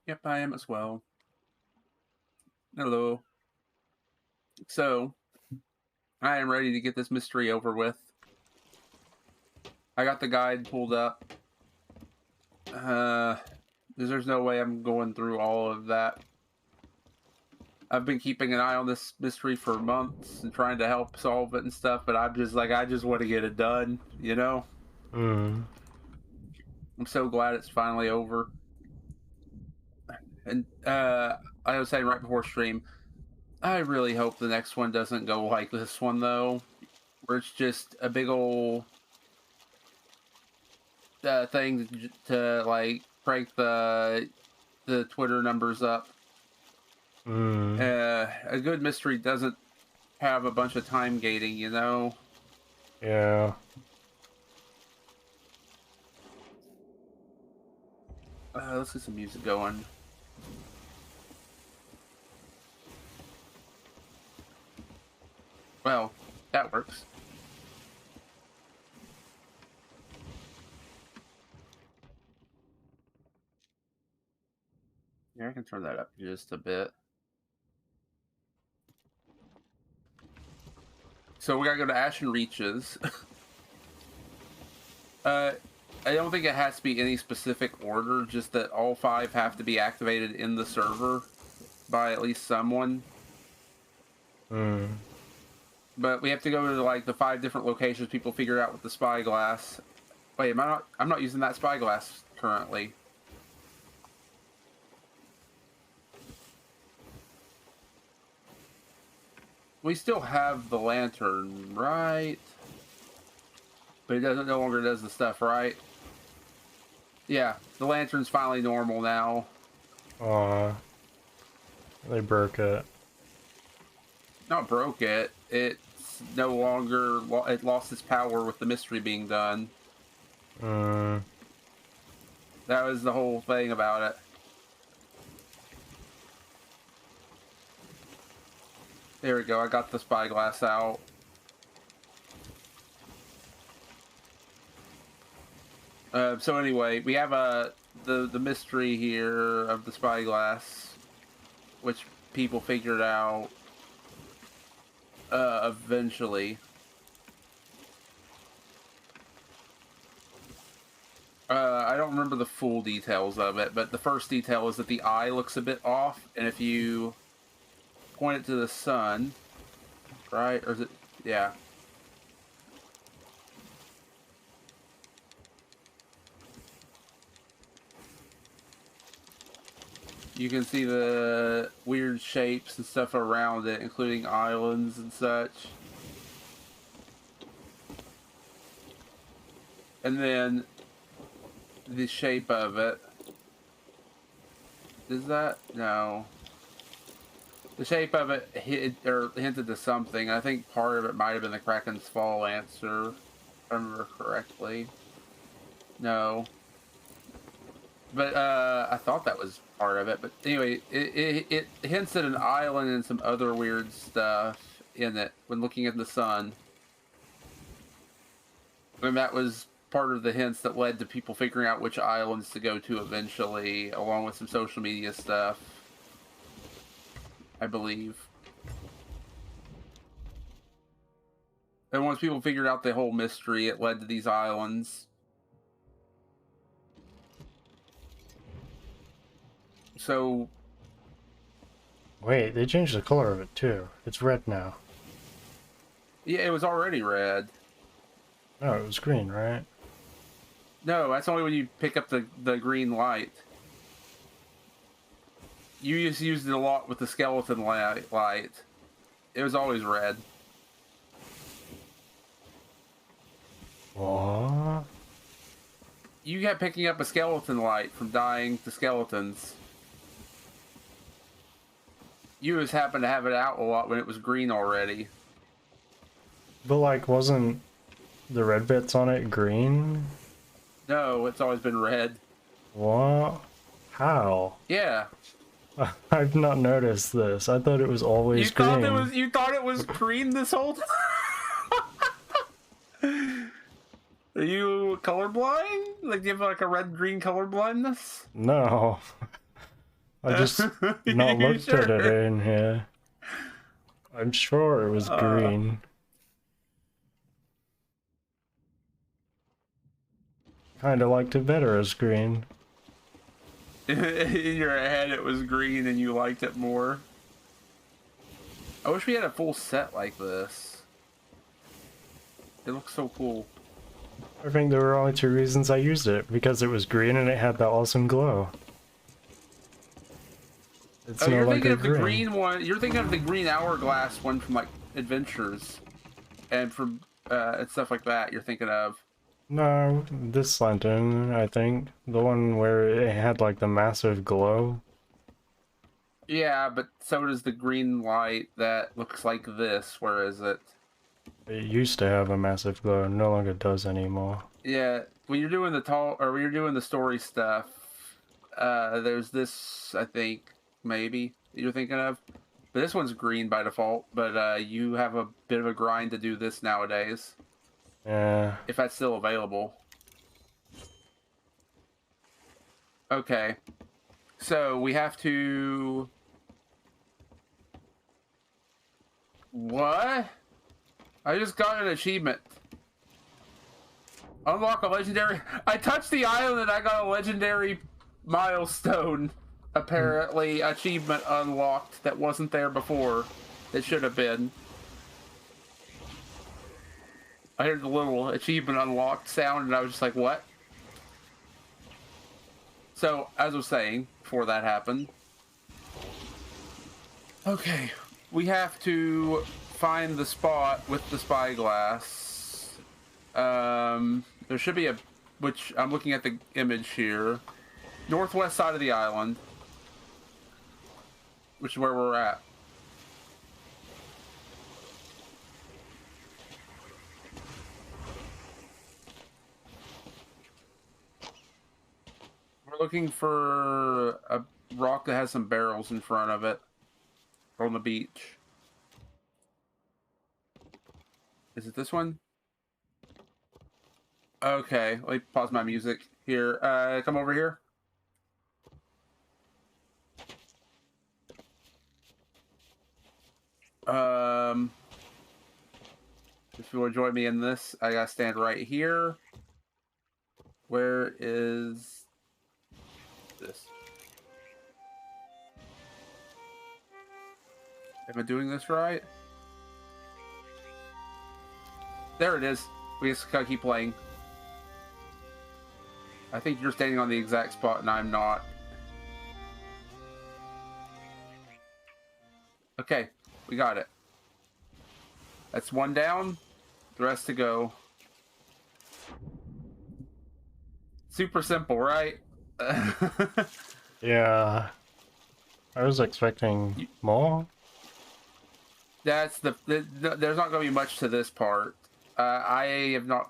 Yep, I am as well. Hello. So, I am ready to get this mystery over with. I got the guide pulled up. Uh, there's no way I'm going through all of that. I've been keeping an eye on this mystery for months and trying to help solve it and stuff, but I'm just like, I just want to get it done, you know? Hmm. I'm so glad it's finally over. And I was saying right before stream, I really hope the next one doesn't go like this one, though, where it's just a big old thing to like crank the Twitter numbers up. Hmm. A good mystery doesn't have a bunch of time gating, you know. Yeah. Let's get some music going. Well, that works. Yeah, I can turn that up just a bit. So we gotta go to Ashen Reaches. uh, I don't think it has to be any specific order, just that all five have to be activated in the server by at least someone. Hmm. But we have to go to like the five different locations people figured out with the spyglass. Wait, am I not? I'm not using that spyglass currently. We still have the lantern, right? But it doesn't no longer does the stuff, right? Yeah, the lantern's finally normal now. Aw. They broke it. Not broke it. It's no longer. It lost its power with the mystery being done. Hmm. That was the whole thing about it. There we go. I got the spyglass out. So anyway, we have the mystery here of the spyglass, which people figured out eventually. I don't remember the full details of it, but the first detail is that the eye looks a bit off, and if you point it to the sun, right? Or is it? Yeah. You can see the weird shapes and stuff around it, including islands and such. And then the shape of it. Is that? No. The shape of it hinted to something. I think part of it might have been the Kraken's Fall answer, if I remember correctly. No. But I thought that was part of it. But anyway, it hints at an island and some other weird stuff in it when looking at the sun. And that was part of the hints that led to people figuring out which islands to go to eventually, along with some social media stuff, I believe. And once people figured out the whole mystery, it led to these islands. So, Wait, they changed the color of it too. It's red now. yeah, it was already red. No, it was green, right? No, that's only when you pick up the green light. You just used it a lot with the skeleton light. It was always red. What? You kept picking up a skeleton light from dying to skeletons. You just happened to have it out a lot when it was green already. But like, wasn't the red bits on it green? No, it's always been red. What? How? Yeah. I've not noticed this. I thought it was always green. You thought it was green this whole time? Are you colorblind? Like, do you have like a red green color blindness? No. I just not You looked at it sure? in here. I'm sure it was Uh, green. Kinda liked it better as green. in your head, it was green and you liked it more. I wish we had a full set like this. It looks so cool. I think there were only two reasons I used it, because it was green and it had that awesome glow. It's Oh, no you're thinking longer of the green. green one. You're thinking of the green hourglass one from like Adventures, and from and stuff like that. You're thinking of. No, this lantern, I think. The one where it had like the massive glow. Yeah, but so does the green light that looks like this. Where is it? It used to have a massive glow, no longer does anymore. Yeah, when you're doing the tall or when you're doing the story stuff, there's this. I think maybe you're thinking of. But this one's green by default. But you have a bit of a grind to do this nowadays, Yeah. if that's still available. Okay, so we have to. What? I just got an achievement. Unlock a legendary. I touched the island and I got a legendary milestone. Apparently, achievement unlocked that wasn't there before. It should have been. I heard the little achievement unlocked sound and I was just like, what? So, as I was saying, before that happened. Okay, we have to find the spot with the spyglass. There should be a, which I'm looking at the image here, northwest side of the island, which is where we're at. We're looking for a rock that has some barrels in front of it on the beach. Is it this one? Okay, let me pause my music here. Come over here. Um, if you want to join me in this, I gotta stand right here. Where is this? Am I doing this right? There it is. We just gotta keep playing. I think you're standing on the exact spot and I'm not. Okay, we got it. That's one down, the rest to go. Super simple, right? Yeah. I was expecting more. That's there's not going to be much to this part. I have not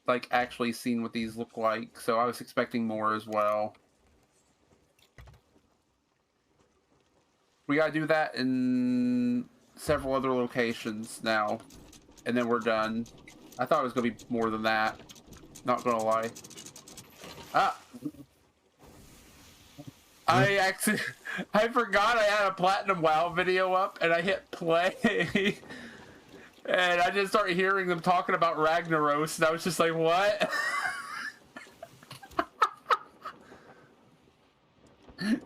like actually seen what these look like, so I was expecting more as well. We gotta do that in several other locations now, and then we're done. I thought it was gonna be more than that. Not gonna lie. Ah, I forgot I had a Platinum WoW video up, and I hit play, and I just started hearing them talking about Ragnaros, and I was just like, what?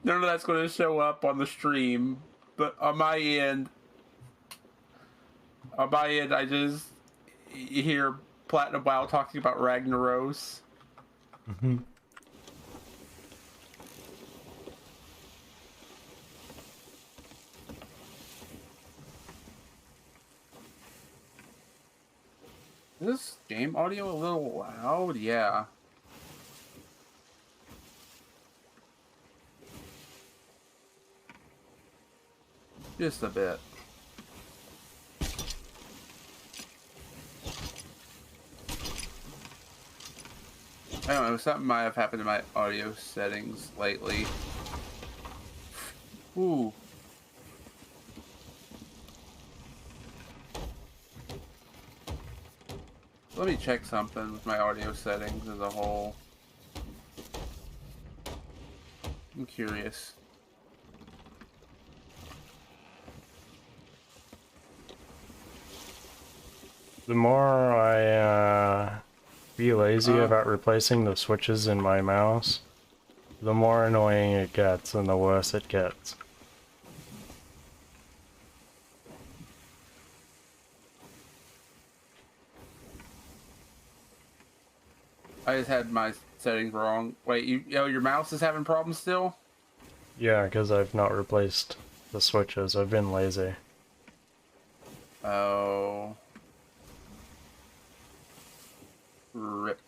None of that's going to show up on the stream, but on my end, I just hear Platinum WoW talking about Ragnaros. Mm-hmm. Is this game audio a little loud? Yeah. Just a bit. I don't know, something might have happened to my audio settings lately. Ooh. Let me check something with my audio settings as a whole. I'm curious. The more I be lazy Uh, about replacing the switches in my mouse, the more annoying it gets and the worse it gets. I just had my settings wrong. Wait, your mouse is having problems still? Yeah, because I've not replaced the switches. I've been lazy. Oh. Rip.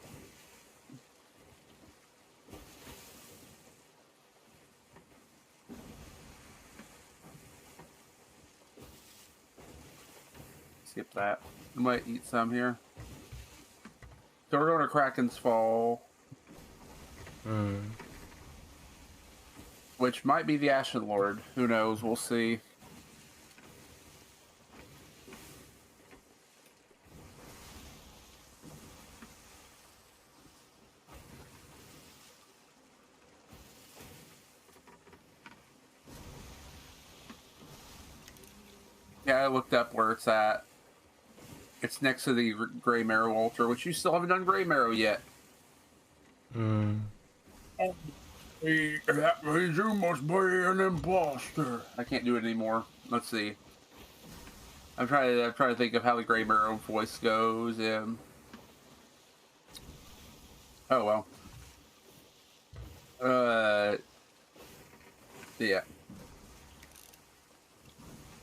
Skip that. I might eat some here. So we're going to Kraken's Fall, which might be the Ashen Lord. Who knows? We'll see. Yeah, I looked up where it's at. It's next to the Grey Marrow altar, which you still haven't done Grey Marrow yet. That means you must be an imposter. I can't do it anymore. Let's see. I'm trying to think of how the Grey Marrow voice goes. Oh well. Yeah.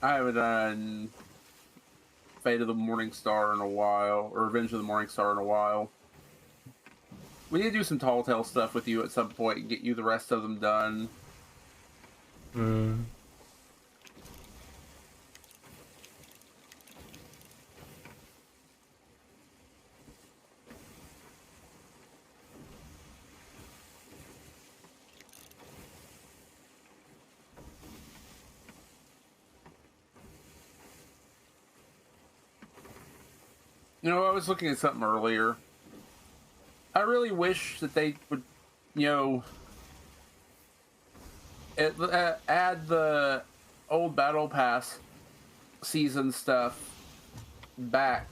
I haven't done Fate of the Morning Star in a while, or Revenge of the Morning Star in a while. We need to do some Tall Tale stuff with you at some point and get you the rest of them done. You know, I was looking at something earlier. I really wish that they would, add the old Battle Pass season stuff back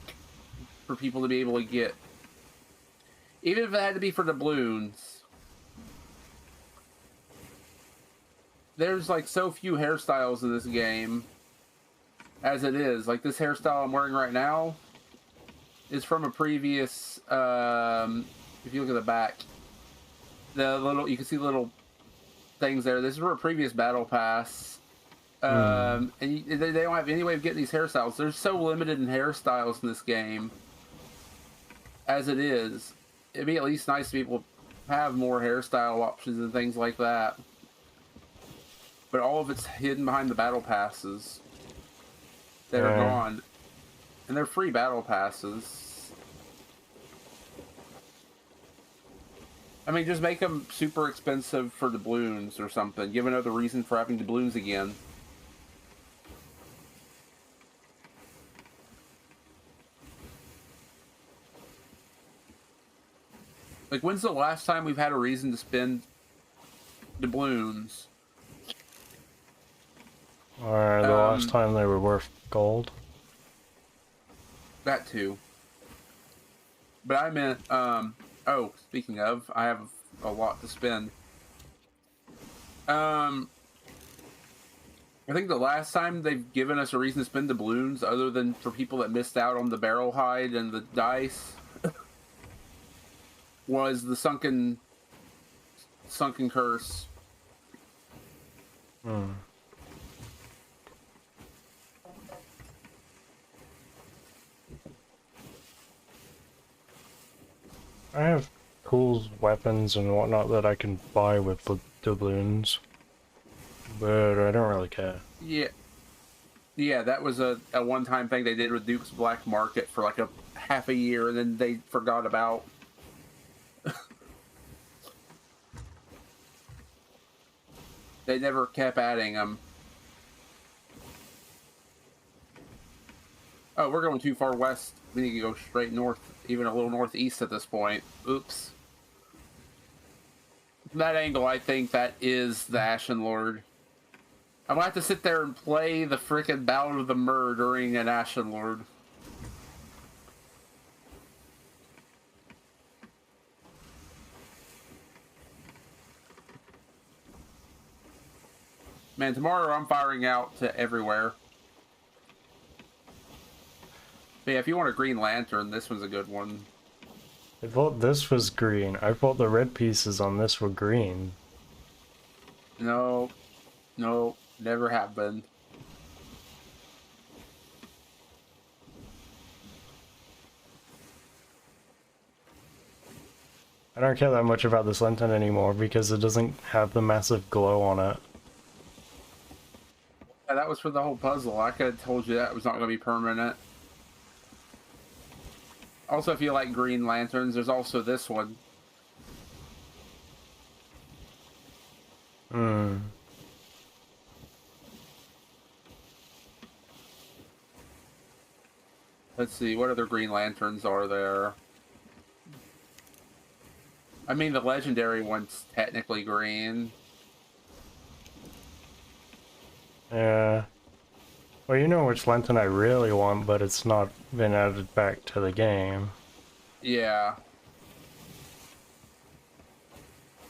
for people to be able to get. Even if it had to be for the balloons. There's like so few hairstyles in this game as it is. Like this hairstyle I'm wearing right now is from a previous, if you look at the back, you can see little things there. This is for a previous Battle Pass. And they don't have any way of getting these hairstyles. They're so limited in hairstyles in this game as it is. It'd be at least nice to be able to have more hairstyle options and things like that. But all of it's hidden behind the battle passes that are gone. And they're free battle passes. I mean, just make them super expensive for the balloons or something. Give another reason for having the balloons again. Like, when's the last time we've had a reason to spend the balloons? Or the last time they were worth gold. That too. But I meant, oh, speaking of, I have a lot to spend. I think the last time they've given us a reason to spend the balloons, other than for people that missed out on the barrel hide and the dice, was the sunken curse. I have tools, weapons, and whatnot that I can buy with the doubloons, but I don't really care. Yeah, that was a one-time thing they did with Duke's Black Market for like a half a year, and then they forgot about. They never kept adding them. Oh, we're going too far west. We need to go straight north, even a little northeast at this point. Oops. From that angle, I think that is the Ashen Lord. I'm gonna have to sit there and play the frickin' Ballad of the Myrrh during an Ashen Lord. Man, tomorrow I'm firing out to everywhere. But yeah, if you want a Green Lantern, this one's a good one. I thought this was green. I thought the red pieces on this were green. No, no, never have been. I don't care that much about this lantern anymore because it doesn't have the massive glow on it. Yeah, that was for the whole puzzle. I could have told you that was not going to be permanent. Also, if you like Green Lanterns, there's also this one. Hmm. Let's see, what other Green Lanterns are there? I mean, the legendary one's technically green. Yeah. Well, you know which lantern I really want, but it's not been added back to the game. Yeah.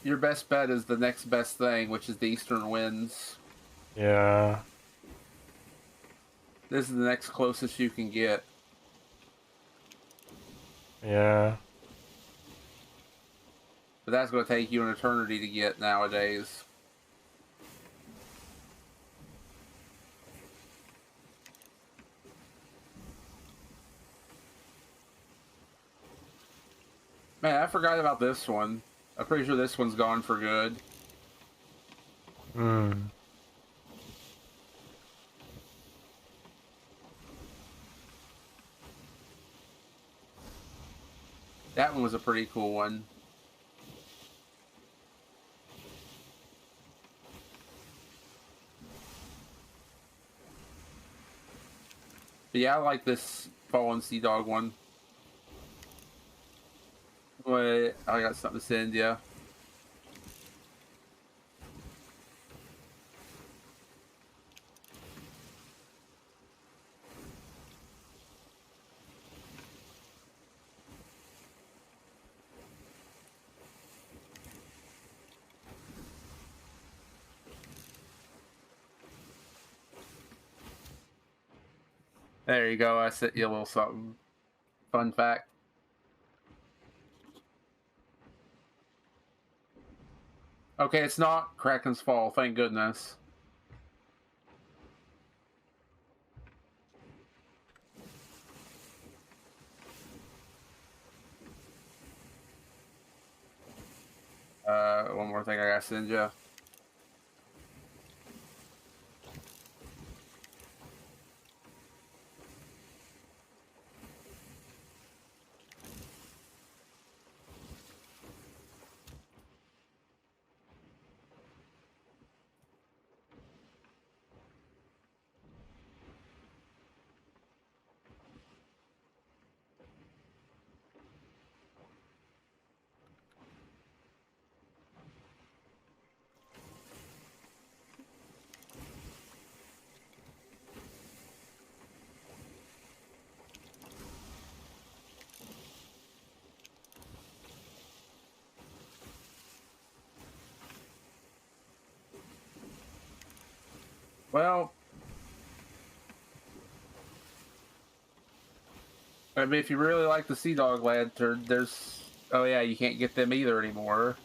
Your best bet is the next best thing, which is the Eastern Winds. Yeah. This is the next closest you can get. Yeah. But that's going to take you an eternity to get nowadays. Man, I forgot about this one. I'm pretty sure this one's gone for good. Hmm. That one was a pretty cool one. But yeah, I like this Fallen Sea Dog one. Wait, I got something to send you. There you go. I sent you a little something. Fun fact. Okay, it's not Kraken's Fall, thank goodness. One more thing I gotta send you. Well, I mean, if you really like the Sea Dog Lantern, there's... Oh yeah, you can't get them either anymore.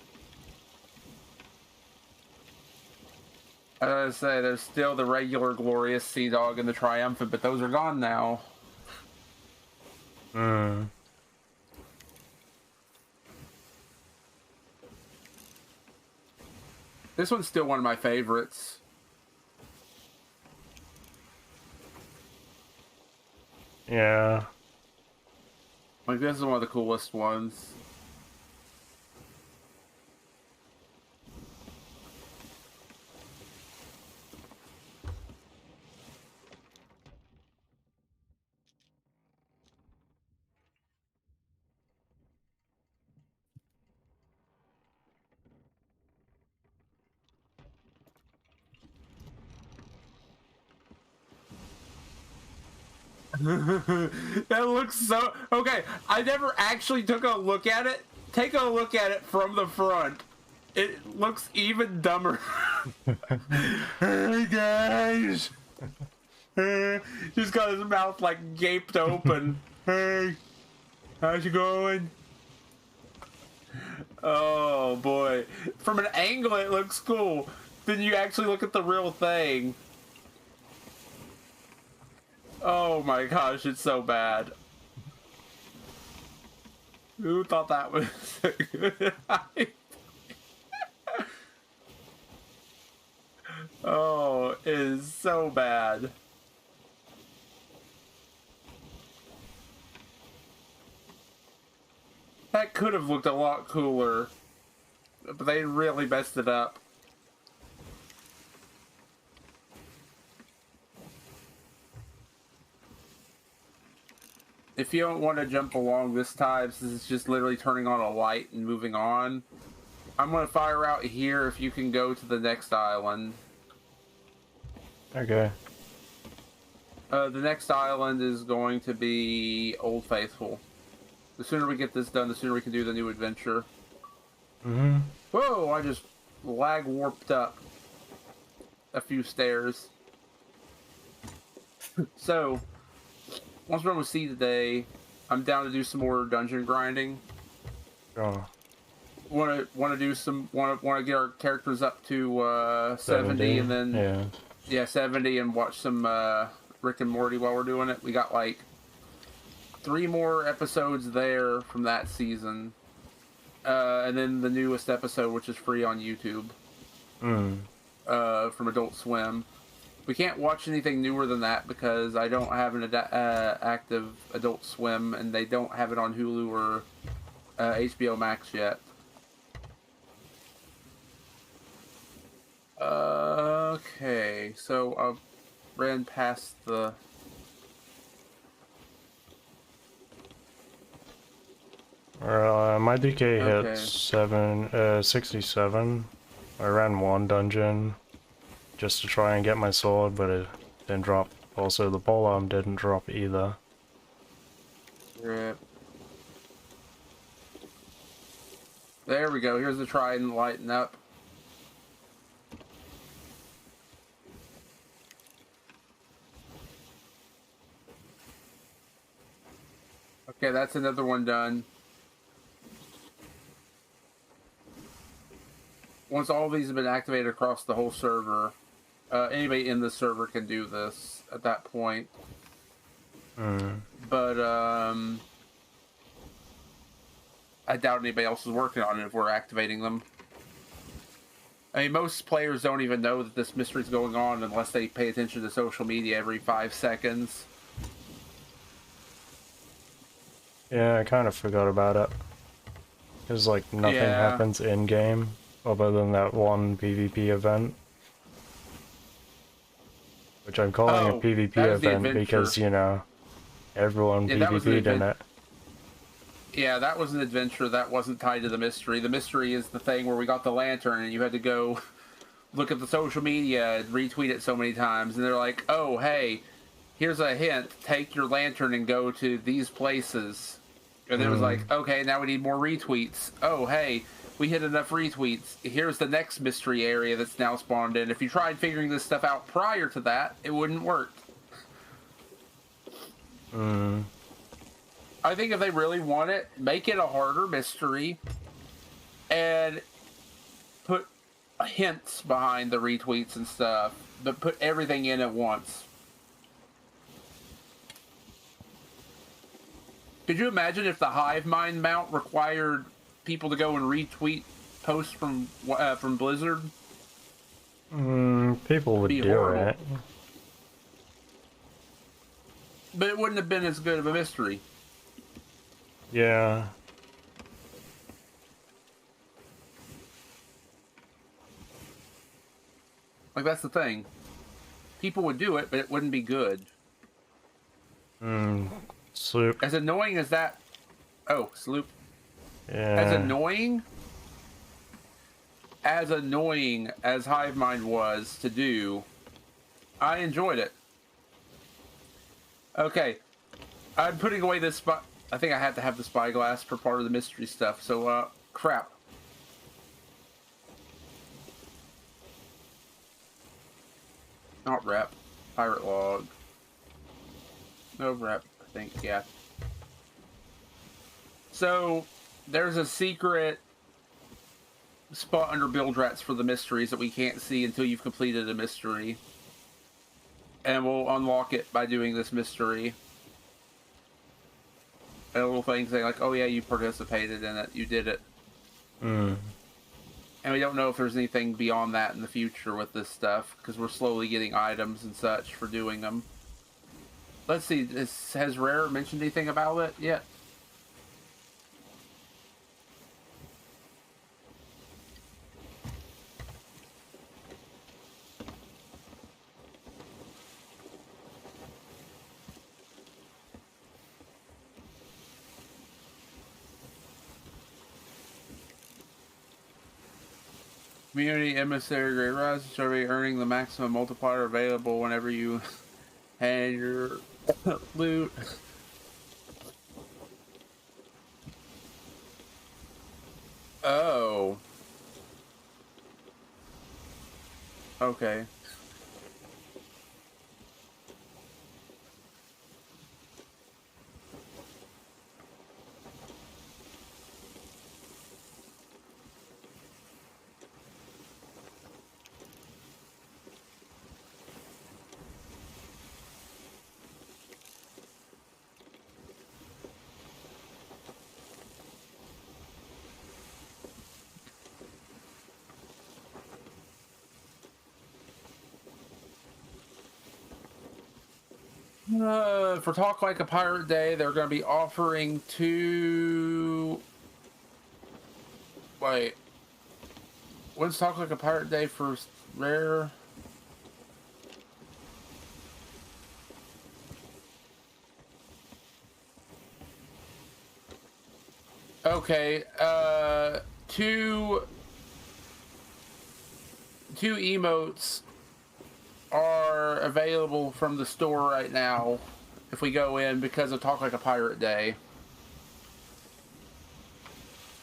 I was gonna say, there's still the regular Glorious Sea Dog and the Triumphant, but those are gone now. Hmm. This one's still one of my favorites. Yeah. Like, this is one of the coolest ones. That looks so... Okay, I never actually took a look at it. Take a look at it from the front. It looks even dumber. Hey guys! He's got his mouth like gaped open. Hey, how's it going? Oh boy. From an angle it looks cool. Then you actually look at the real thing. Oh my gosh, it's so bad. Who thought that was a good idea? Oh, it is so bad. That could have looked a lot cooler, but they really messed it up. If you don't want to jump along this time, since it's just literally turning on a light and moving on, I'm going to fire out here if you can go to the next island. Okay. The next island is going to be Old Faithful. The sooner we get this done, the sooner we can do the new adventure. Mm-hmm. Whoa, I just lag warped up a few stairs. So, once we're done with C today, I'm down to do some more dungeon grinding. Oh. Want to do some want to get our characters up to 70 and then yeah 70 and watch some Rick and Morty while we're doing it. We got like 3 more episodes there from that season, and then the newest episode, which is free on YouTube, from Adult Swim. We can't watch anything newer than that because I don't have an active Adult Swim, and they don't have it on Hulu or HBO Max yet. Okay, so I ran past the... My DK hit 67. I ran one dungeon just to try and get my sword, but it didn't drop. Also, the polearm didn't drop either. Rip. There we go. Here's the trident lighting up. Okay, that's another one done. Once all of these have been activated across the whole server, anybody in the server can do this at that point. But I doubt anybody else is working on it if we're activating them. I mean, most players don't even know that this mystery is going on unless they pay attention to social media every 5 seconds. Yeah, I kind of forgot about it. Because, like, nothing happens in-game other than that one PvP event. Which I'm calling a PvP event because, you know, everyone PvP'd in it. Yeah, that was an adventure that wasn't tied to the mystery. The mystery is the thing where we got the lantern and you had to go look at the social media and retweet it so many times. And they're like, oh, hey, here's a hint. Take your lantern and go to these places. And it was like, okay, now we need more retweets. Oh, hey, we hit enough retweets. Here's the next mystery area that's now spawned in. If you tried figuring this stuff out prior to that, it wouldn't work. I think if they really want it, make it a harder mystery and put hints behind the retweets and stuff, but put everything in at once. Could you imagine if the hive mind mount required people to go and retweet posts from Blizzard? People would do it. But it wouldn't have been as good of a mystery. Yeah. Like, that's the thing. People would do it, but it wouldn't be good. Sloop. As annoying as that... Oh, Sloop. Yeah. As annoying as Hive Mind was to do, I enjoyed it. Okay. I'm putting away this spot. I think I have to have the spyglass for part of the mystery stuff, so, crap. Not rep. Pirate log. No rep, I think, yeah. So, there's a secret spot under build rats for the mysteries that we can't see until you've completed a mystery. And we'll unlock it by doing this mystery. A little thing saying like, oh yeah, you participated in it, you did it. Hmm. And we don't know if there's anything beyond that in the future with this stuff, because we're slowly getting items and such for doing them. Let's see, has Rare mentioned anything about it yet? Community Emissary Great Rise survey earning the maximum multiplier available whenever you hand your loot. Oh. Okay. For Talk Like a Pirate Day, they're going to be offering two. Wait. When's Talk Like a Pirate Day for Rare? Okay, two emotes are available from the store right now if we go in because of Talk Like a Pirate Day.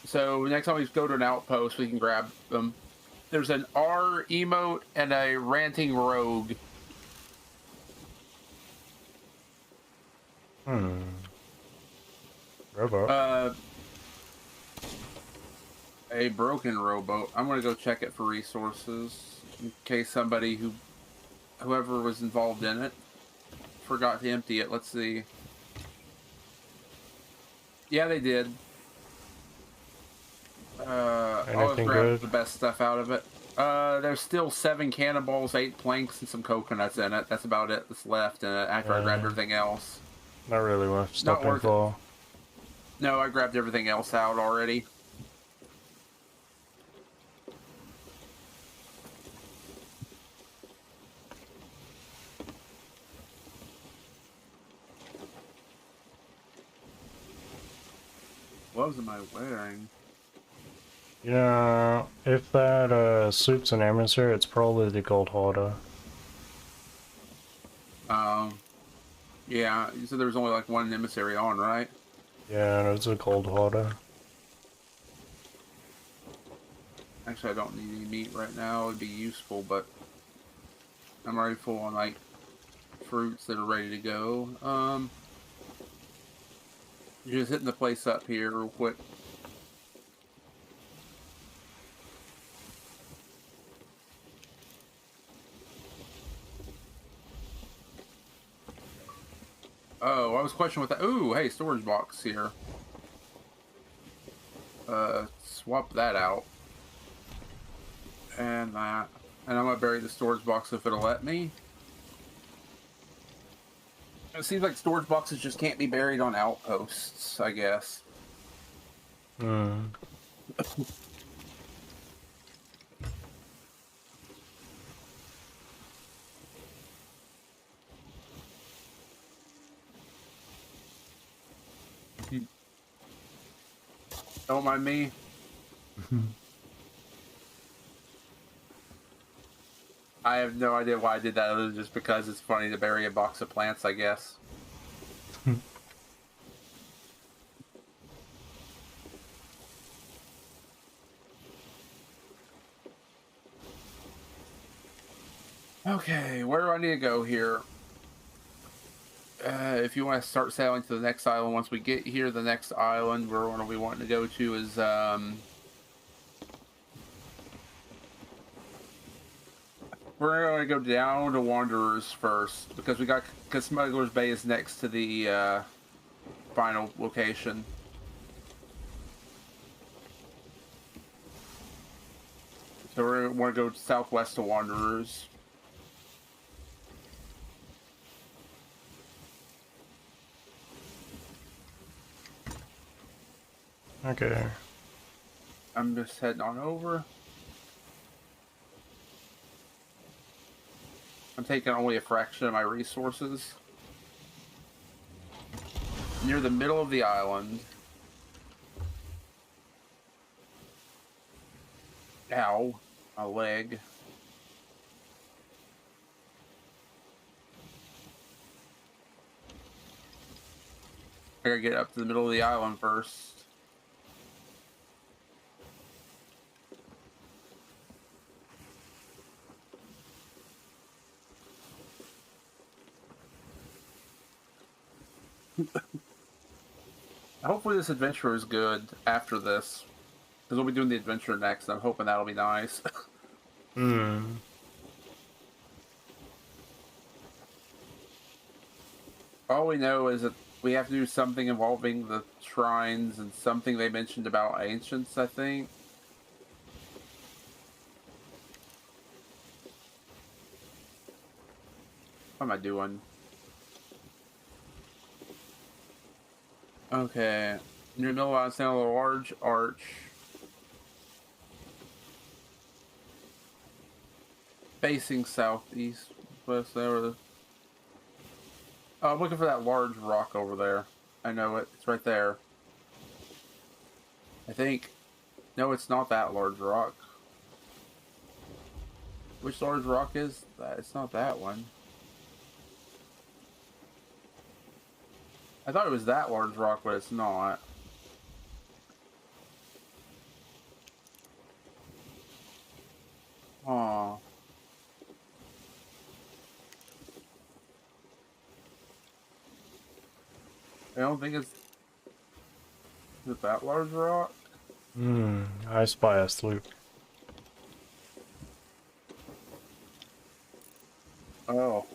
So next time we go to an outpost, we can grab them. There's an R emote and a ranting rogue. Robot. A broken rowboat. I'm gonna go check it for resources in case whoever was involved in it forgot to empty it. Let's see. Yeah, they did. I'll just Anything grab good? the best stuff out of it. There's still 7 cannonballs, 8 planks, and some coconuts in it. That's about it that's left in it after I grabbed everything else. Not really worth Not stopping worth it. for. No, I grabbed everything else out already. What am I wearing? You know, if that soup's an emissary, it's probably the gold hoarder. Yeah, you said there was only like one emissary on, right? Yeah, it's a gold hoarder. Actually, I don't need any meat right now. It'd be useful, but I'm already full on like fruits that are ready to go. Just hitting the place up here real quick. Oh, I was questioning what that. Ooh, hey, storage box here. Swap that out. And that. And I'm gonna bury the storage box if it'll let me. It seems like storage boxes just can't be buried on outposts, I guess. Don't mind me. I have no idea why I did that, other than just because it's funny to bury a box of plants, I guess. Okay, where do I need to go here? If you want to start sailing to the next island, once we get here, the next island we're going to be wanting to go to is we're going to go down to Wanderers first because Smuggler's Bay is next to the final location. So we're going to want to go southwest to Wanderers. Okay. I'm just heading on over. I'm taking only a fraction of my resources. Near the middle of the island. Ow, my leg. I gotta get up to the middle of the island first. Hopefully this adventure is good after this. Because we'll be doing the adventure next, and I'm hoping that'll be nice. Hmm. All we know is that we have to do something involving the shrines and something they mentioned about ancients, I think. What am I doing? Okay. Near the middle of a large arch. Facing southeast. West there. Oh, I'm looking for that large rock over there. I know it. It's right there. I think. No, it's not that large rock. Which large rock is that? It's not that one. I thought it was that large rock, but it's not. Oh. I don't think it's... Is it that large rock? Hmm. I spy a sloop. Oh.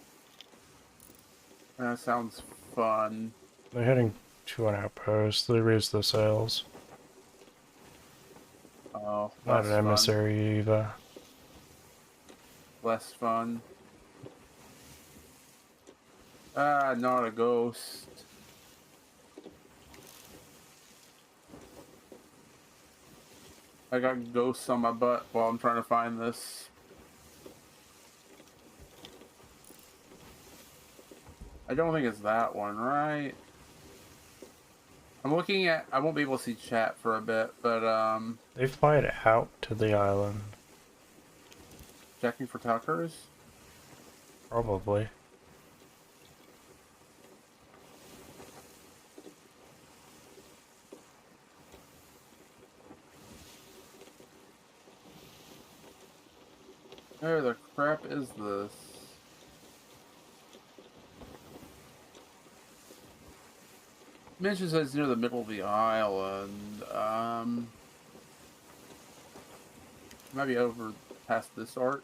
That sounds fun. They're heading to an outpost. They raised the sails. Oh, Not an less fun. emissary either. Less fun. Ah, not a ghost. I got ghosts on my butt while I'm trying to find this. I don't think it's that one, right? I'm looking at... I won't be able to see chat for a bit, but, They fly it out to the island. checking for Tuckers. Probably. Where the crap is this? Mentions that it's near the middle of the island. Might be over past this arch.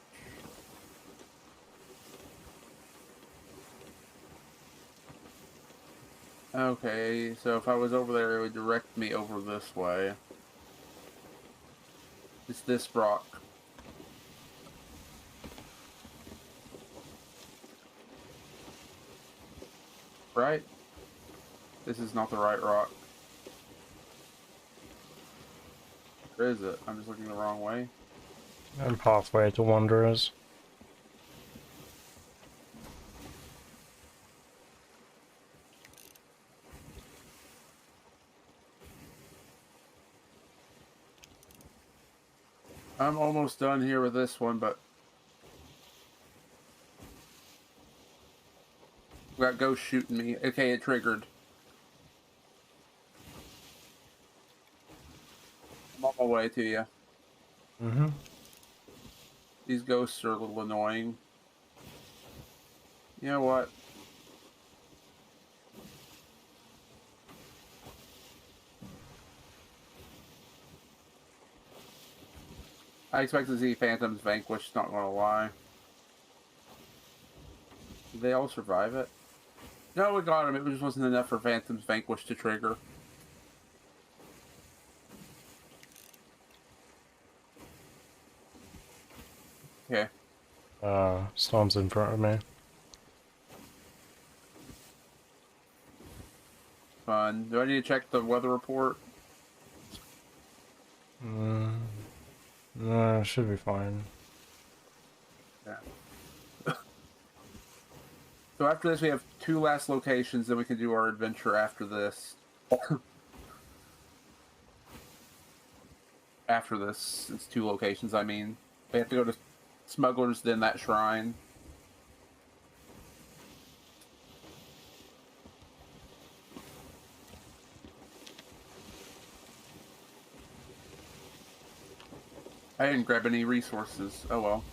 Okay, so if I was over there, it would direct me over this way. It's this rock. Right? This is not the right rock. Where is it? I'm just looking the wrong way. I'm halfway to Wanderers. I'm almost done here with this one, but we got ghosts shooting me. Okay, it triggered. I'm on my way to you. Mm-hmm. These ghosts are a little annoying. You know what? I expect to see Phantoms Vanquished, not gonna lie. Did they all survive it? No, we got him. It just wasn't enough for Phantoms Vanquished to trigger. Okay. Storm's in front of me. Fun. Do I need to check the weather report? No, should be fine. Yeah. So after this, we have 2 last locations, then we can do our adventure after this. After this, it's 2 locations, I mean. We have to go to Smugglers, then that shrine. I didn't grab any resources. Oh well.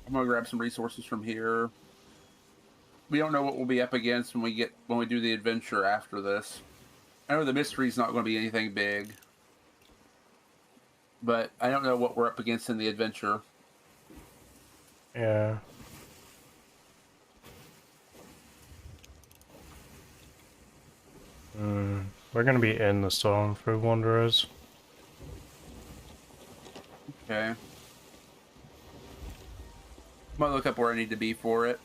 I'm gonna grab some resources from here. We don't know what we'll be up against when we do the adventure after this. I know the mystery's not going to be anything big, but I don't know what we're up against in the adventure. Yeah. We're gonna be in the storm for Wanderers. Okay. I'm gonna look up where I need to be for it.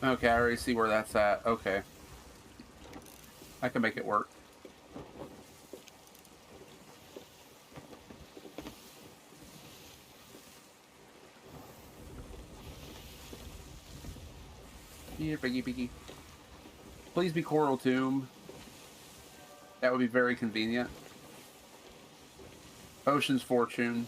Okay, I already see where that's at. Okay. I can make it work. Here, piggy, piggy. Please be Coral Tomb. That would be very convenient. Ocean's Fortune.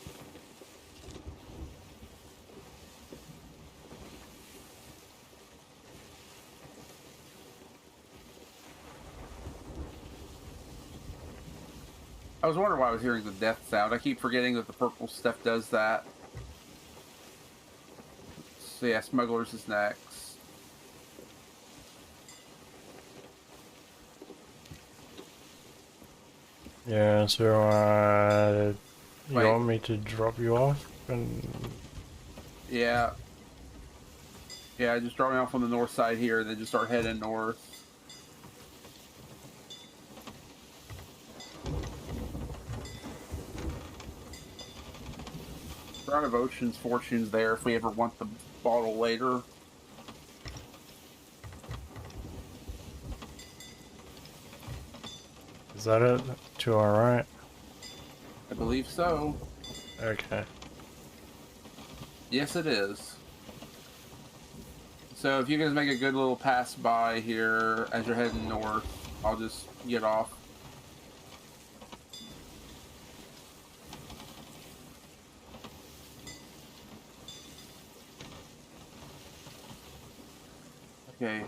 I was wondering why I was hearing the death sound. I keep forgetting that the purple stuff does that. So yeah, Smugglers is next. Yeah, so you Wait. want me to drop you off? And Yeah. Yeah, just drop me off on the north side here, then just start heading north. Round of Ocean's Fortune's there if we ever want the bottle later. is that it? To our right? I believe so. Okay. Yes, it is. So if you guys make a good little pass by here as you're heading north, I'll just get off. Okay.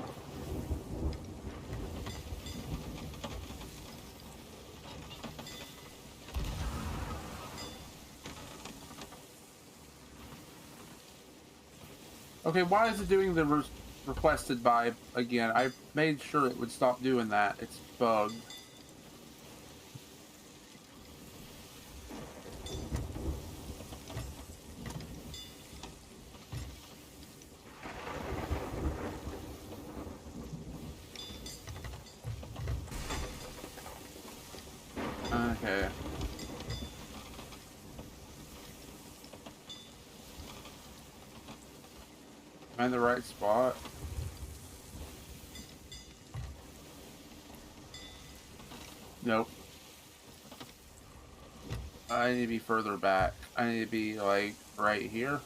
Okay, why is it doing the requested by again? I made sure it would stop doing that. It's bugged. Okay. Am I in the right spot? Nope. I need to be further back. I need to be like right here.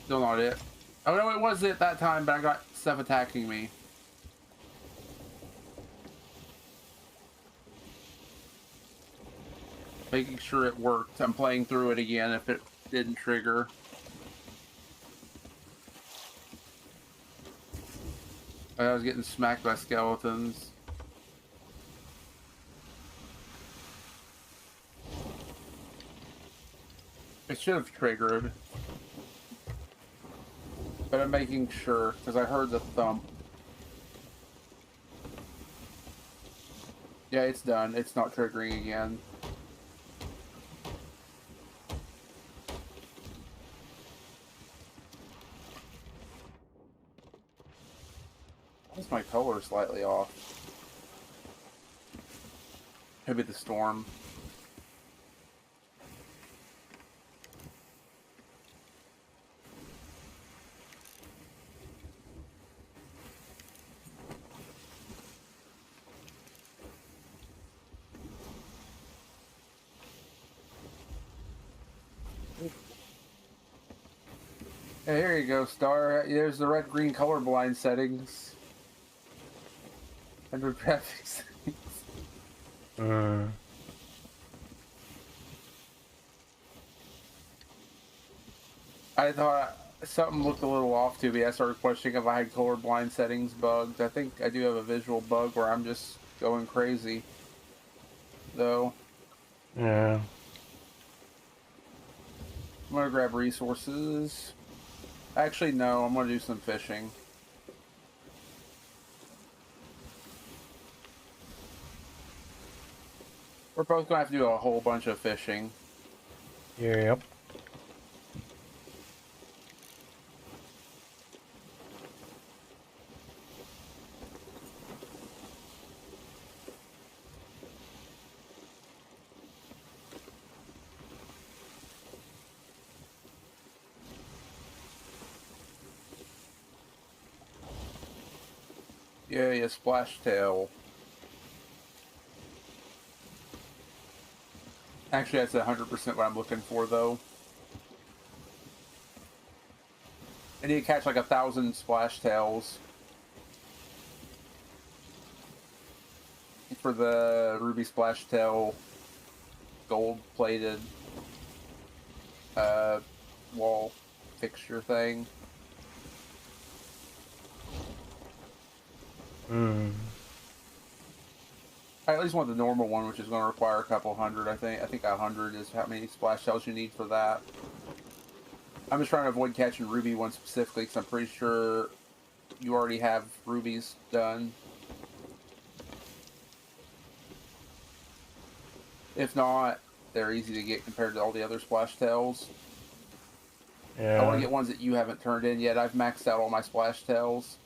Still not it. Oh no, it was it that time, but I got stuff attacking me. Making sure it worked. I'm playing through it again if it didn't trigger. I was getting smacked by skeletons. It should have triggered. But I'm making sure, because I heard the thump. Yeah, it's done. It's not triggering again. Why is my color slightly off? Maybe the storm. Hey, here you go, Star. There's the red-green colorblind settings. Under graphics settings. I thought something looked a little off to me. I started questioning if I had colorblind settings bugged. I think I do have a visual bug where I'm just going crazy, though. Yeah. I'm gonna grab resources. Actually, no, I'm gonna do some fishing. We're both gonna have to do a whole bunch of fishing. Yep. Yeah, splash tail. Actually, that's 100% what I'm looking for, though. I need to catch like 1,000 splash tails for the ruby splash tail gold-plated wall fixture thing. I at least want the normal one, which is going to require a couple hundred. I think 100 is how many splash tails you need for that. I'm just trying to avoid catching ruby ones specifically because I'm pretty sure you already have rubies done. If not, they're easy to get compared to all the other splash tails. Yeah. I want to get ones that you haven't turned in yet. I've maxed out all my splash tails.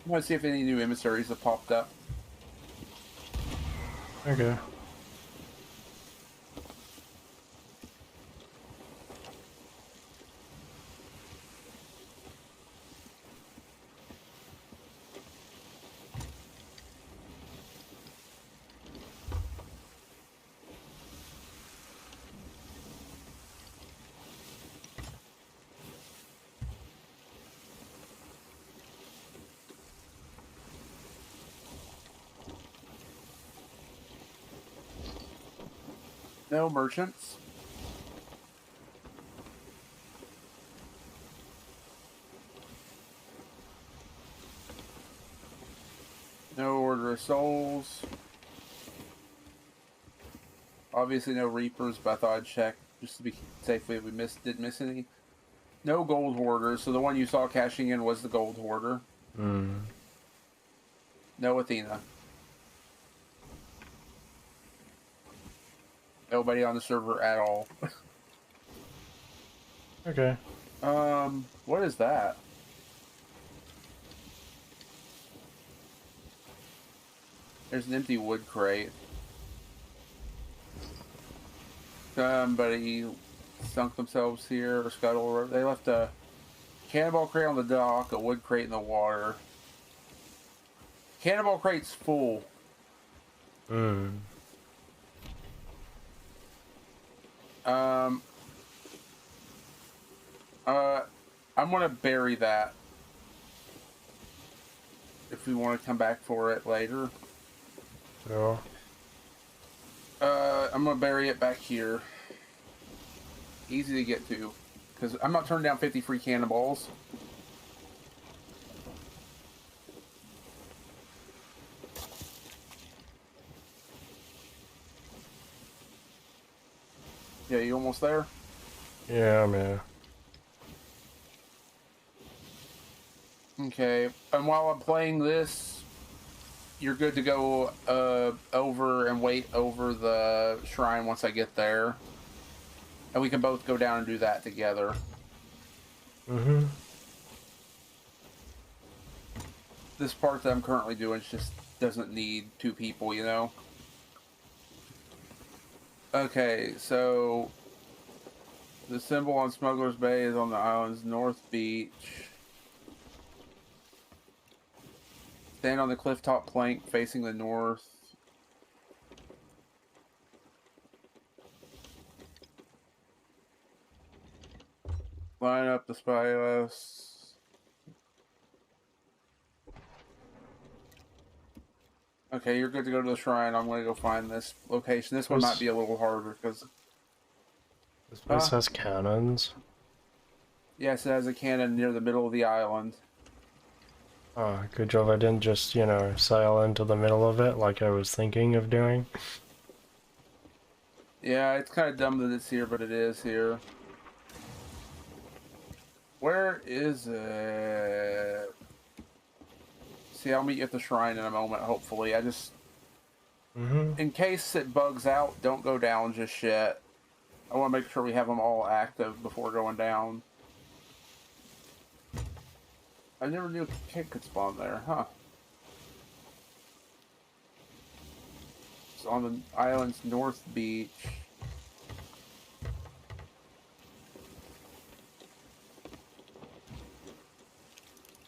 I want to see if any new emissaries have popped up. Okay. No merchants. No Order of Souls. Obviously no Reapers, but I thought I'd check just to be safe if we didn't miss any. No Gold Hoarders, so the one you saw cashing in was the Gold Hoarder. No Athena. Nobody on the server at all. Okay. What is that? There's an empty wood crate. Somebody sunk themselves here or scuttled. They left a cannonball crate on the dock, a wood crate in the water. Cannonball crate's full. Hmm. Um, uh, I'm gonna bury that if we want to come back for it later. Yeah. I'm gonna bury it back here. Easy to get to, because I'm not turning down 50 free cannonballs. Yeah, you almost there? Yeah, man. Okay. And while I'm playing this, you're good to go over and wait over the shrine once I get there. And we can both go down and do that together. Mm-hmm. This part that I'm currently doing just doesn't need two people, you know? Okay, so the symbol on Smuggler's Bay is on the island's north beach. Stand on the clifftop plank facing the north. Line up the spy list. Okay, you're good to go to the shrine. I'm going to go find this location. This one might be a little harder because... This place Huh? has cannons. Yes, it has a cannon near the middle of the island. Oh, good job I didn't just, sail into the middle of it like I was thinking of doing. Yeah, it's kind of dumb that it's here, but it is here. Where is it? See, I'll meet you at the shrine in a moment, hopefully. I just... Mm-hmm. In case it bugs out, don't go down just yet. I want to make sure we have them all active before going down. I never knew a kid could spawn there, huh? It's on the island's north beach.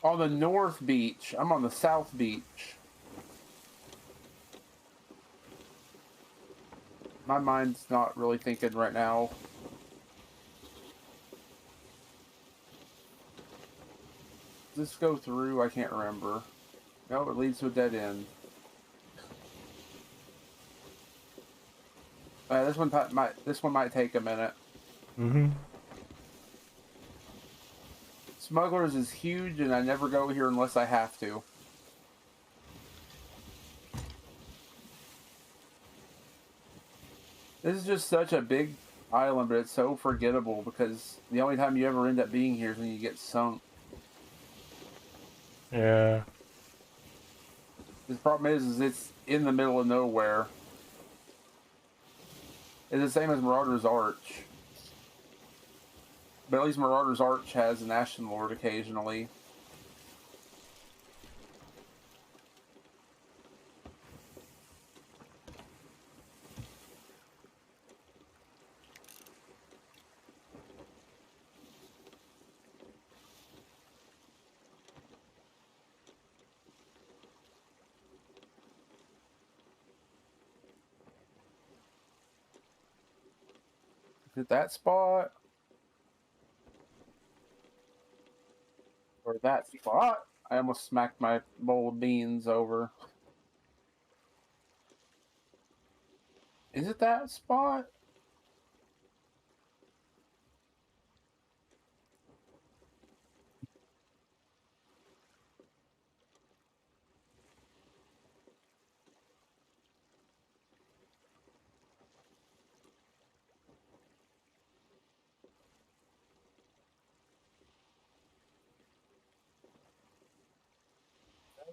On the north beach. I'm on the south beach. My mind's not really thinking right now. Does this go through? I can't remember. No, it leads to a dead end. This one might take a minute. Mm-hmm. Smugglers is huge, and I never go here unless I have to. This is just such a big island, but it's so forgettable because the only time you ever end up being here is when you get sunk. Yeah. The problem is it's in the middle of nowhere. It's the same as Marauder's Arch. But at least Marauder's Arch has an Ashen Lord occasionally. Is it that spot? Or that spot? I almost smacked my bowl of beans over. Is it that spot?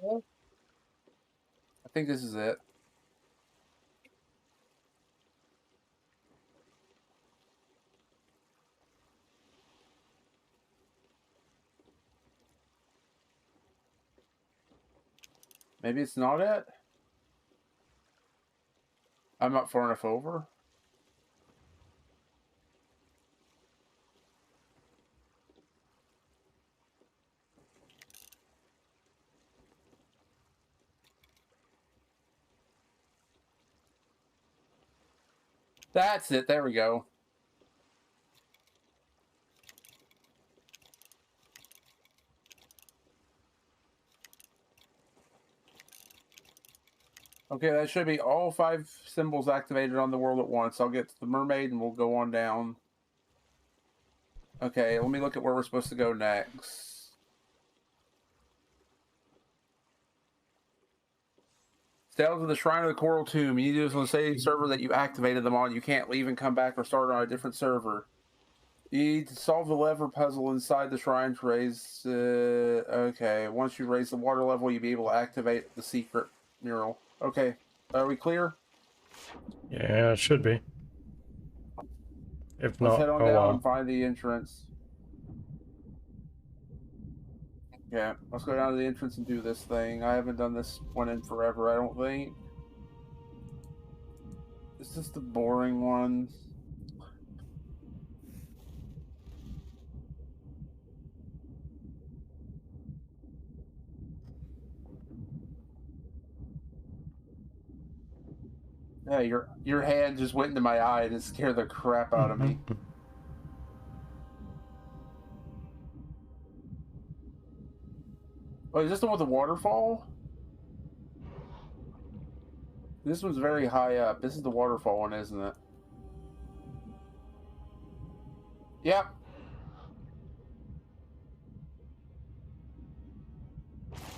I think this is it. Maybe it's not it? I'm not far enough over. That's it. There we go. Okay, that should be all 5 symbols activated on the world at once. I'll get to the mermaid and we'll go on down. Okay, let me look at where we're supposed to go next. Down to the Shrine of the Coral Tomb. You need to do this on the same server that you activated them on. You can't leave and come back or start on a different server. You need to solve the lever puzzle inside the shrine to raise... okay, once you raise the water level, you'll be able to activate the secret mural. Okay, are we clear? Yeah, it should be. If Let's not, head on oh down well. and find the entrance. Yeah, let's go down to the entrance and do this thing. I haven't done this one in forever, I don't think. It's just the boring one. Yeah, your hand just went into my eye and it scared the crap out of me. Oh, is this the one with the waterfall? This one's very high up. This is the waterfall one, isn't it? Yep.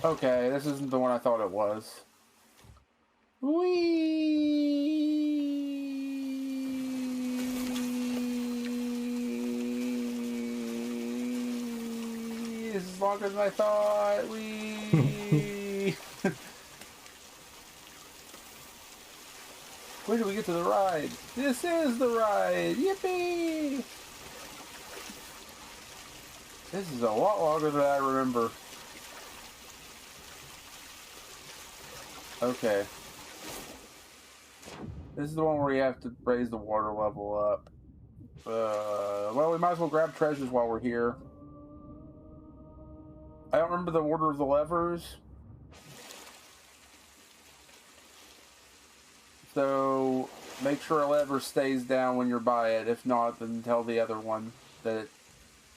Okay, this isn't the one I thought it was. Whee! This is longer than I thought. Whee! When do we get to the ride? This is the ride! Yippee! This is a lot longer than I remember. Okay. This is the one where you have to raise the water level up. Well, we might as well grab treasures while we're here. I don't remember the order of the levers. So make sure a lever stays down when you're by it. If not, then tell the other one that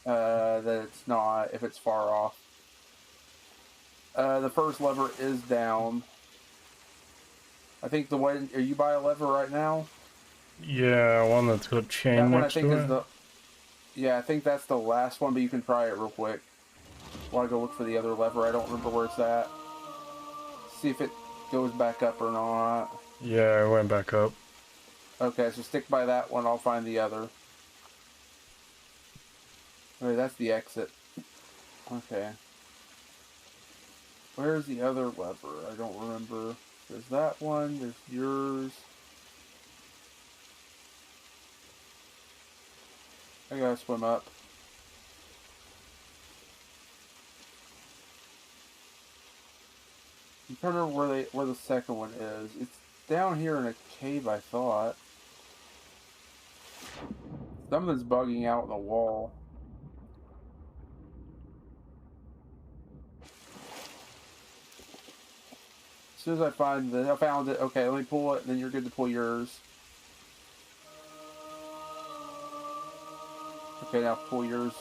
it's not, if it's far off. The first lever is down. I think the way... Are you by a lever right now? Yeah, one that's got chain that one next I think to is it. the... Yeah, I think that's the last one, but you can try it real quick. Want to go look for the other lever? I don't remember where it's at. See if it goes back up or not. Yeah, it went back up. Okay, so stick by that one. I'll find the other. Okay, that's the exit. Okay. Where's the other lever? I don't remember. There's that one. There's yours. I gotta swim up. I'm trying to remember where the second one is. It's down here in a cave, I thought. Something's bugging out in the wall. As soon as I find I found it. Okay, let me pull it, and then you're good to pull yours. Okay, now pull yours.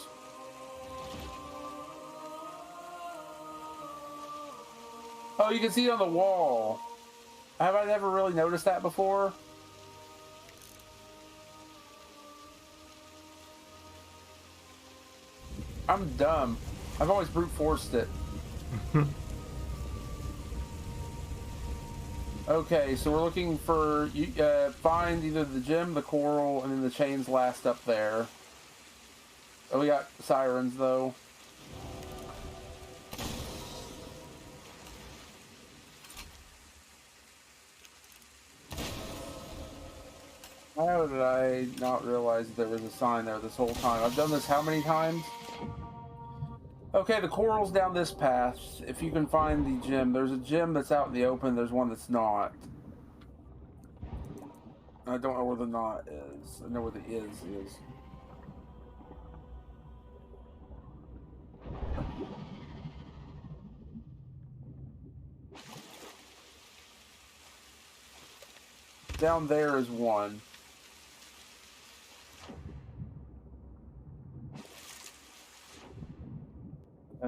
Oh, you can see it on the wall. Have I never really noticed that before? I'm dumb. I've always brute forced it. Okay, so we're looking for find either the gem, the coral, and then the chains last up there. Oh, we got sirens though. How did I not realize there was a sign there this whole time? I've done this how many times? Okay, the coral's down this path. If you can find the gem. There's a gem that's out in the open, there's one that's not. I don't know where the not is. I know where the is. Down there is one.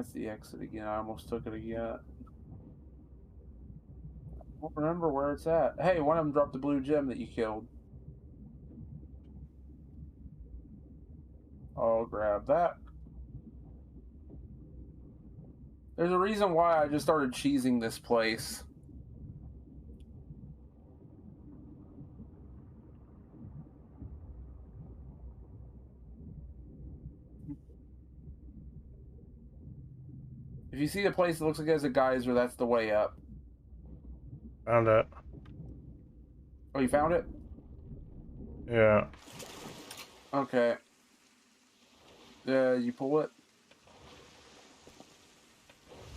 that's the exit again. I almost took it again. I don't remember where it's at. Hey, one of them dropped the blue gem that you killed. I'll grab that. There's a reason why I just started cheesing this place. If you see a place that looks like it has a geyser, that's the way up. Found it. Oh, you found it? Yeah. Okay. You pull it?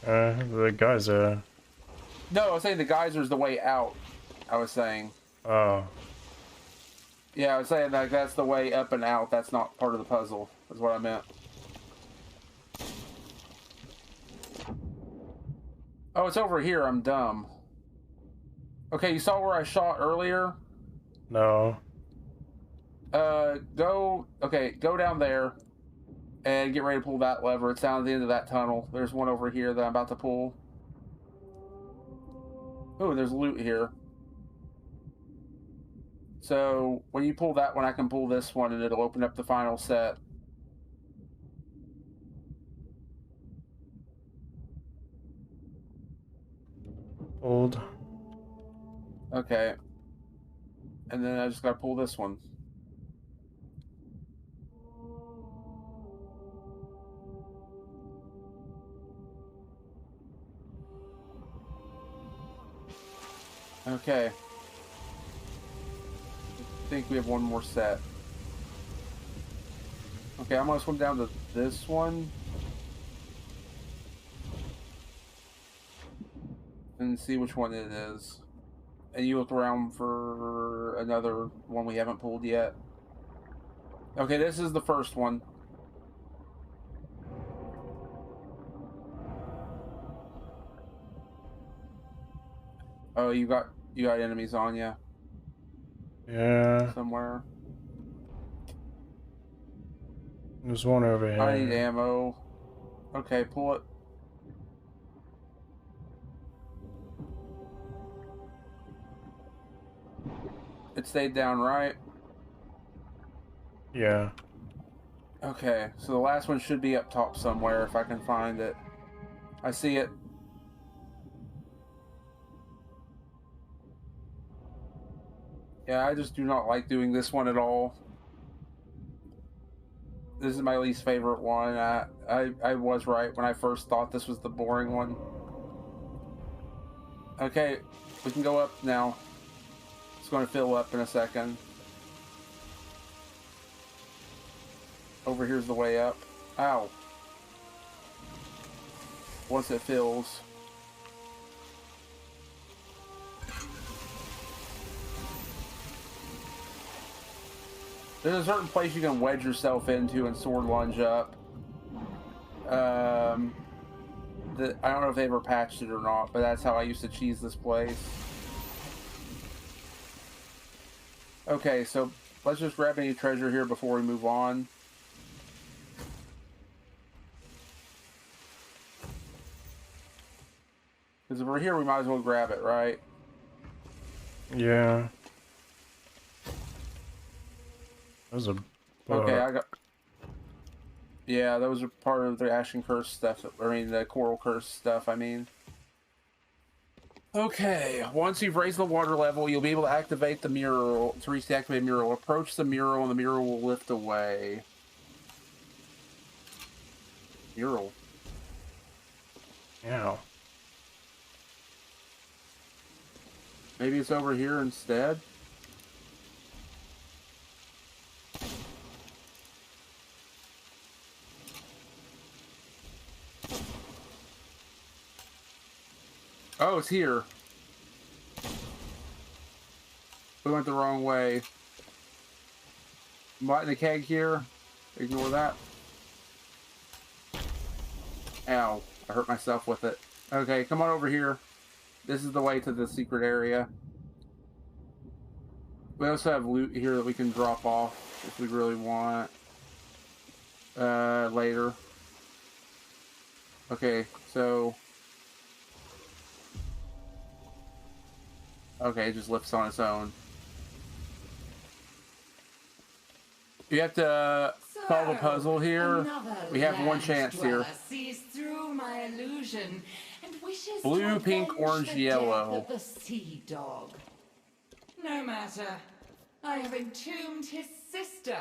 The guys are. No, I was saying the geyser's the way out. I was saying. Oh. Yeah, I was saying like that's the way up and out. That's not part of the puzzle. That's what I meant. Oh, it's over here. I'm dumb. Okay, you saw where I shot earlier? No. Go down there and get ready to pull that lever. It's down at the end of that tunnel. There's one over here that I'm about to pull. Oh, there's loot here. So when you pull that one, I can pull this one and it'll open up the final set. Old. Okay. And then I just gotta pull this one. Okay. I think we have one more set. Okay, I'm gonna swim down to this one. And see which one it is. And you look around for another one we haven't pulled yet. Okay, this is the first one. Oh, you got enemies on you Yeah. somewhere. There's one over here. I need ammo. Okay, pull it. It stayed down, right? Yeah. Okay, so the last one should be up top somewhere if I can find it. I see it. Yeah, I just do not like doing this one at all. This is my least favorite one. I was right when I first thought this was the boring one. Okay, we can go up now. It's going to fill up in a second. Over here's the way up. Ow. Once it fills. There's a certain place you can wedge yourself into and sword lunge up. I don't know if they ever patched it or not, but that's how I used to cheese this place. Okay, so let's just grab any treasure here before we move on. Because if we're here, we might as well grab it, right? Yeah. There's a. Okay, I got. Yeah, those are part of the Ashen Curse stuff. I mean, the Coral Curse stuff, I mean. Okay, once you've raised the water level, you'll be able to activate the mural. To reach the activated mural, approach the mural and the mural will lift away. Mural. Yeah. Maybe it's over here instead? Oh, it's here. We went the wrong way. Light in the keg here. Ignore that. Ow. I hurt myself with it. Okay, come on over here. This is the way to the secret area. We also have loot here that we can drop off if we really want. Later. Okay, so... Okay, it just lifts on its own. You have to solve a So, puzzle here. another We have one land chance dweller here. sees through my illusion and wishes to Blue, pink, avenge orange, the death yellow. of the sea dog. No matter. I have entombed his sister.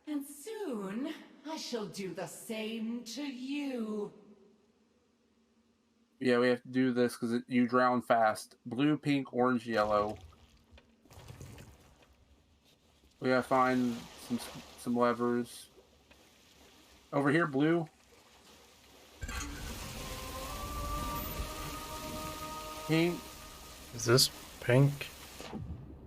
And soon, I shall do the same to you. Yeah, we have to do this because you drown fast. Blue, pink, orange, yellow. We gotta find some levers. Over here, blue. Pink. Is this pink?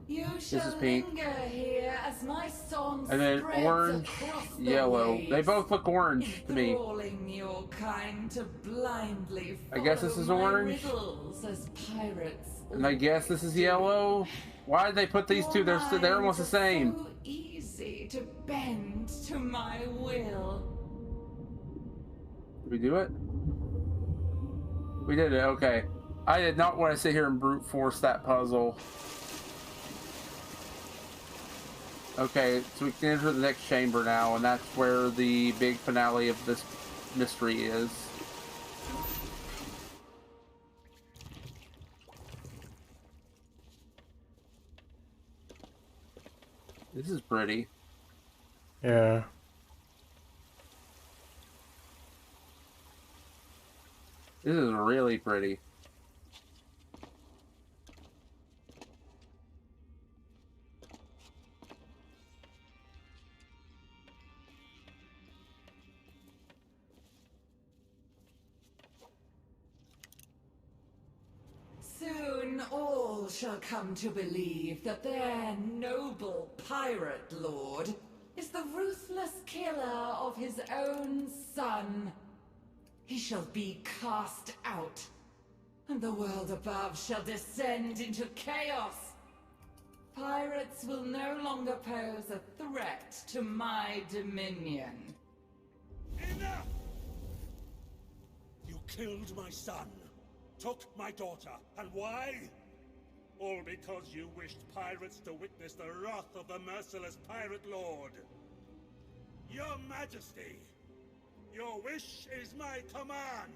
You This is shall pink. linger here as my song And then spreads orange, across the yellow. waves, They both look orange to me. enthralling your kind to blindly I guess follow this is my orange. riddles as pirates. And I guess this is do. yellow. Why did they put these two? They're almost the same. So easy to bend to my will. Did we do it? We did it. Okay. I did not want to sit here and brute force that puzzle. Okay, so we can enter the next chamber now, and that's where the big finale of this mystery is. This is pretty. Yeah. This is really pretty. Soon all shall come to believe that their noble pirate lord is the ruthless killer of his own son. He shall be cast out, and the world above shall descend into chaos. Pirates will no longer pose a threat to my dominion. Enough! You killed my son, took my daughter, and why? All because you wished pirates to witness the wrath of the merciless pirate lord. Your Majesty, your wish is my command.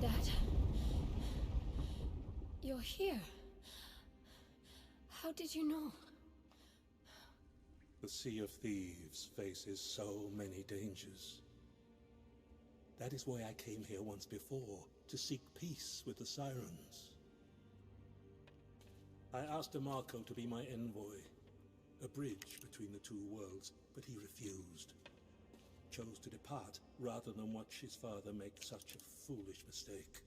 Dad, you're here. How did you know? The Sea of Thieves faces so many dangers. That is why I came here once before, to seek peace with the Sirens. I asked DeMarco to be my envoy, a bridge between the two worlds, but he refused. Chose to depart rather than watch his father make such a foolish mistake.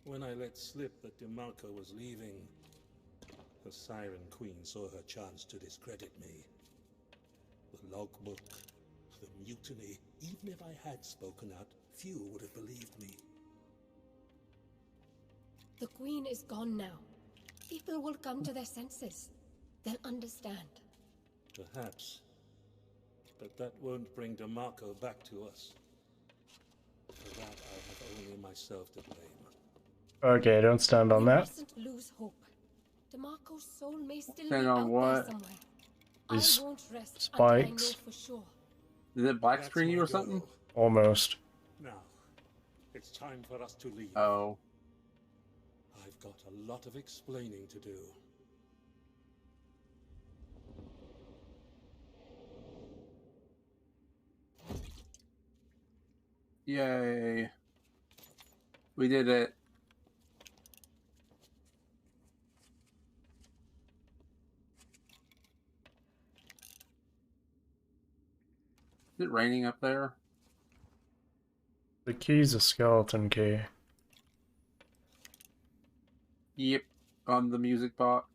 When I let slip that DeMarco was leaving, the Siren Queen saw her chance to discredit me. The logbook, the mutiny, even if I had spoken out, few would have believed me. The Queen is gone now. People will come to their senses. They'll understand. Perhaps. But that won't bring DeMarco back to us. For that, I have only myself to blame. Okay, don't stand on We that. mustn't lose hope. DeMarco's soul may still Stand be on out what? there somewhere. These I won't rest spikes. until I know for sure. Is it black That's screen you my or something? goal. Almost. Now, it's time for us to leave. Oh. I've got a lot of explaining to do. Yay. We did it. Is it raining up there? The key's a skeleton key. Yep. On the music box.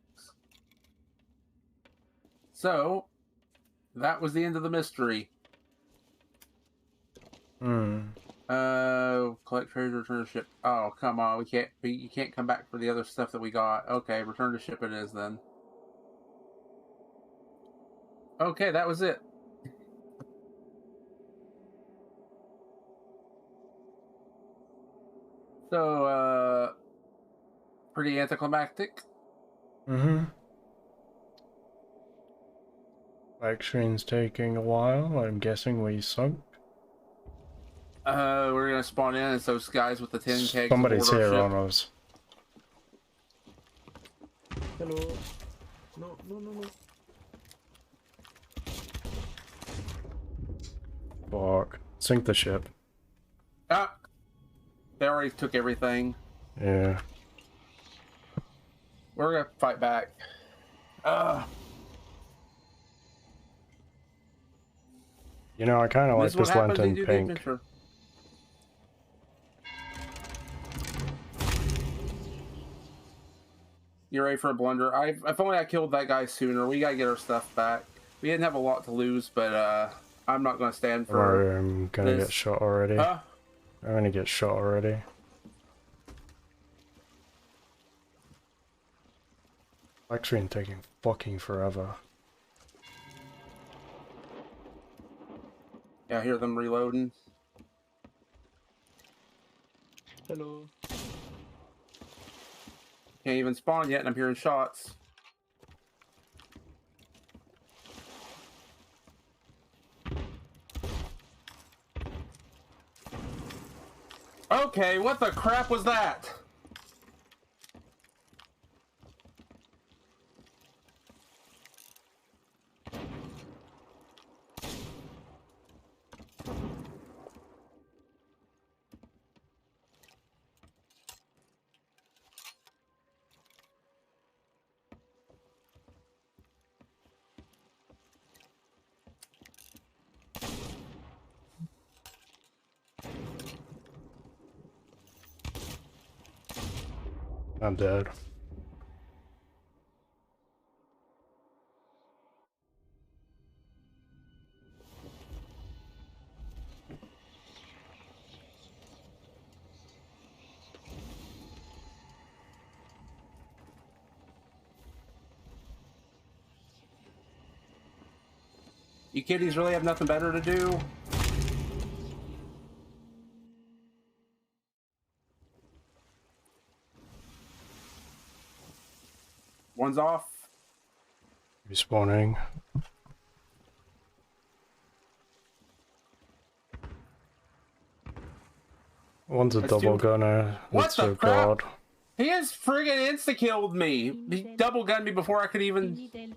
So, that was the end of the mystery. Collect treasure, return to ship. Oh, come on. You can't come back for the other stuff that we got. Okay, return to ship it is then. Okay, that was it. So, pretty anticlimactic. Mm-hmm. Black screen's taking a while. I'm guessing we sunk. We're gonna spawn in as those guys with the 10 kegs Somebody's aboard our here ship. on us. Hello. No, no, no, no. Fuck. Sink the ship. Ah! They already took everything. Yeah. We're gonna fight back. You know, I kind of like This is what this happens when lantern you do the pink. adventure. You ready for a blunder? If only I killed that guy sooner. We gotta get our stuff back. We didn't have a lot to lose, but I'm not gonna stand Don't worry, for I'm gonna this. get shot already. Huh? I'm gonna get shot already. Black screen taking fucking forever. Yeah, I hear them reloading. Hello. Can't even spawn yet, and I'm hearing shots. Okay, what the crap was that? I'm dead. You kiddies really have nothing better to do? One's off. Respawning. One's a That's double two. gunner. What It's the a crap? god. He has friggin' insta-killed me. He double gunned me before I could I even... need help.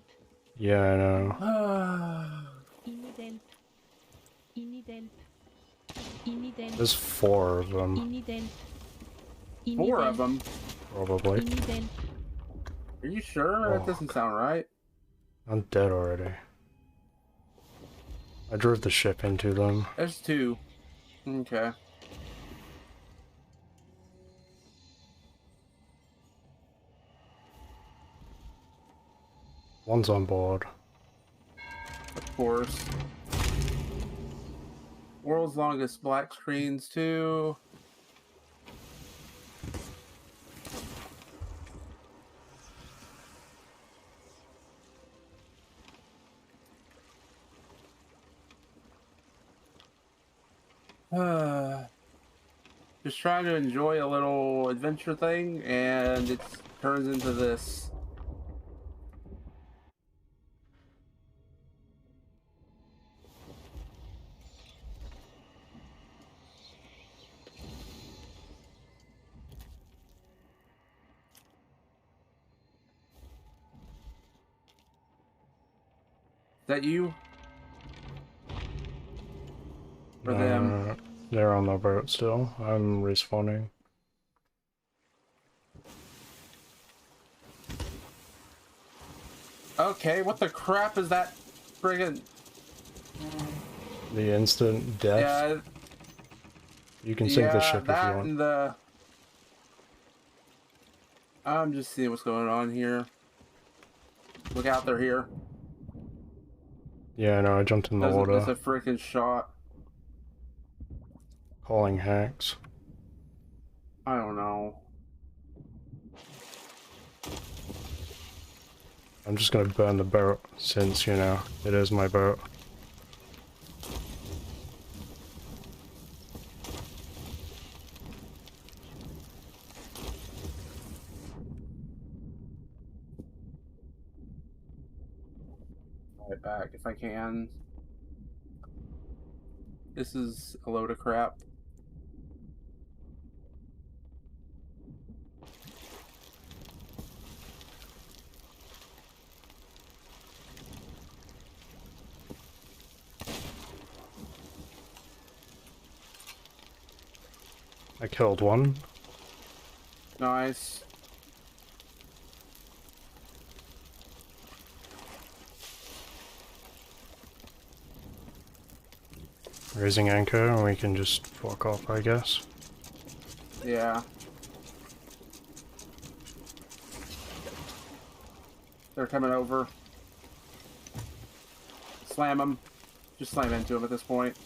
Yeah, I know. I need help. I need help. I need help. There's 4 of I them, need help. I need 4 help. of them. I probably. need help. Are you sure? That doesn't sound right. I'm dead already. I drove the ship into them. There's 2. Okay. One's on board. Of course. World's longest black screens, too. Just trying to enjoy a little adventure thing, and it turns into this. Is that you? Or them? They're on the boat still. I'm respawning. Okay, what the crap is that friggin'... The instant death. Yeah, You can sink the ship if you that want. and the... I'm just seeing what's going on here. Look out, they're here. Yeah, no, I jumped in the That's water. a freaking shot. Calling hacks. I don't know. I'm just gonna burn the boat since, you know, it is my boat. Right back if I can. This is a load of crap. I killed one. Nice. Raising anchor, and we can just fuck off, I guess. Yeah. They're coming over. Slam them. Just slam into them at this point.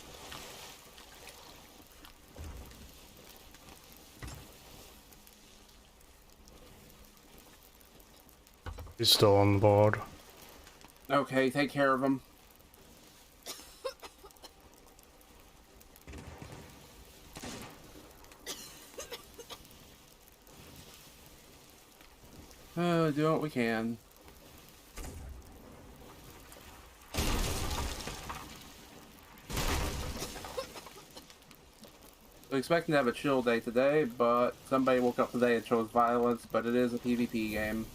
He's still on the board. Okay, take care of them. Do what we can. We're expecting to have a chill day today, but somebody woke up today and chose violence, but it is a PvP game.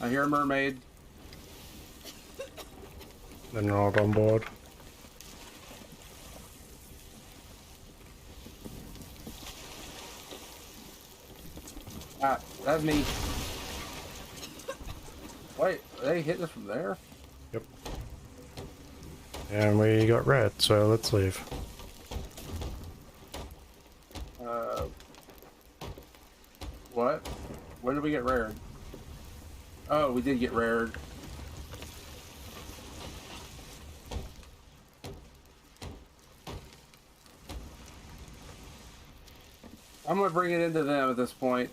I hear a mermaid. They're not on board. Ah, that's me. Wait, they hit us from there? Yep. And we got red, so let's leave. What? When did we get rared? Oh, we did get rared. I'm gonna bring it into them at this point.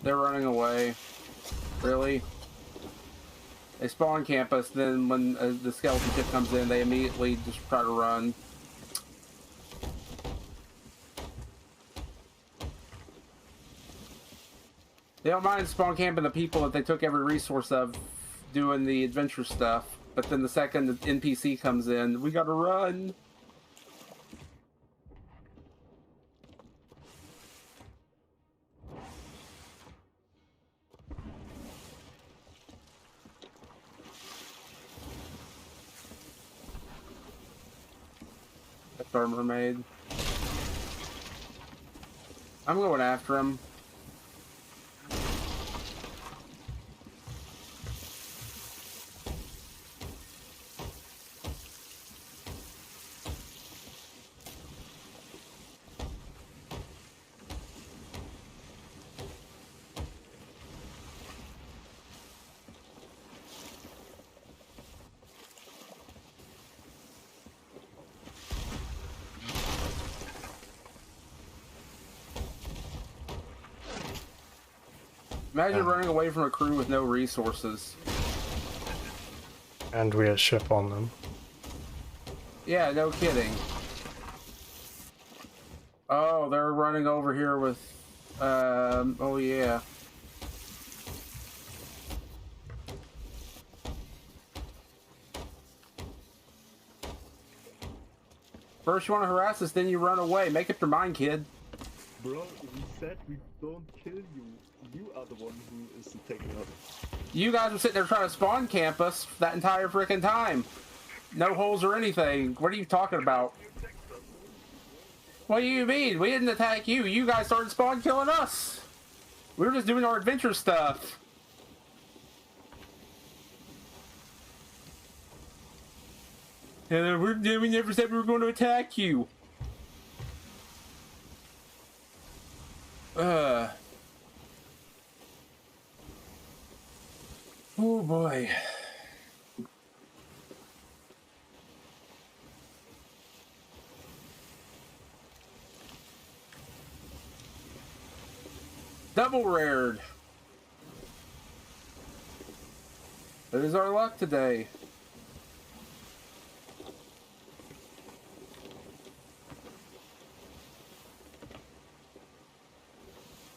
They're running away. Really? They spawn campus, then when the skeleton ship comes in, they immediately just try to run. They don't mind spawn camping the people that they took every resource of doing the adventure stuff, but then the second the NPC comes in, we gotta run. That's our mermaid. I'm going after him. Imagine running away from a crew with no resources. And we had ship on them. Yeah, no kidding. Oh, they're running over here with, oh yeah. First you want to harass us, then you run away. Make up your mind, kid. Bro, we said we don't kill you. You are the one who is attacking us. You guys were sitting there trying to spawn camp us that entire freaking time. No holes or anything. What are you talking about? What do you mean? We didn't attack you. You guys started spawn killing us. We were just doing our adventure stuff. And we never said we were going to attack you. Oh boy. Double rared. It is our luck today.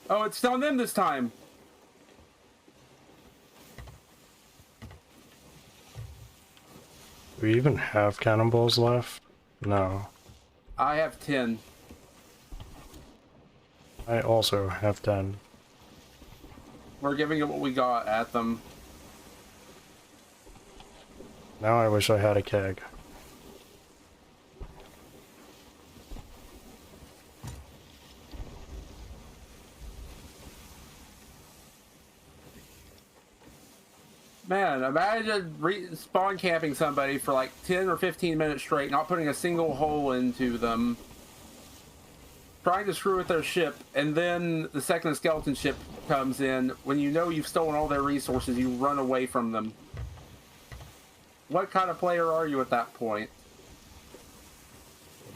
Oh, it's on them this time. Do we even have cannonballs left? No. I have 10. I also have 10. We're giving it what we got at them. Now I wish I had a keg. Man, imagine spawn camping somebody for like 10 or 15 minutes straight, not putting a single hole into them, trying to screw with their ship, and then the second skeleton ship comes in. When you know you've stolen all their resources, you run away from them. What kind of player are you at that point?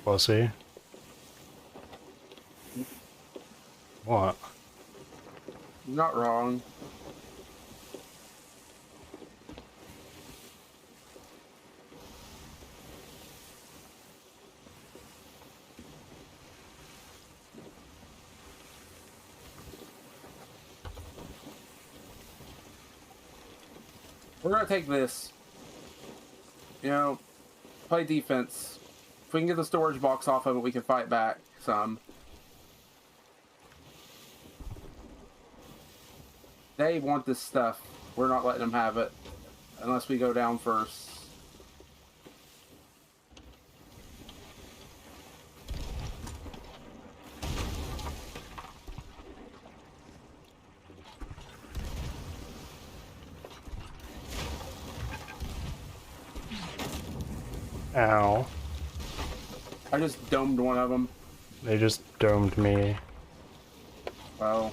Pussy. What? You're not wrong. We're gonna take this. You know, play defense. If we can get the storage box off of it, we can fight back some. They want this stuff. We're not letting them have it. Unless we go down first. Ow. I just domed one of them. They just domed me. Well.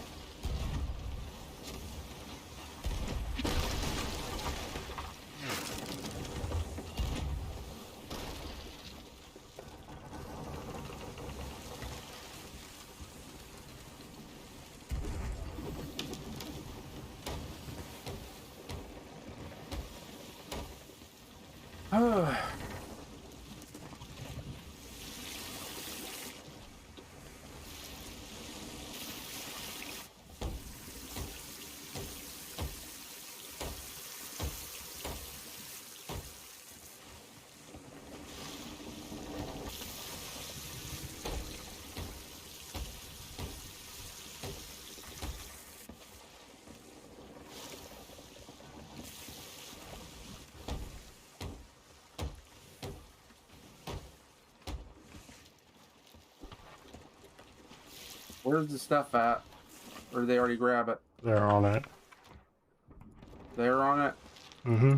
Where's the stuff at? Or did they already grab it? They're on it. They're on it? Mm-hmm.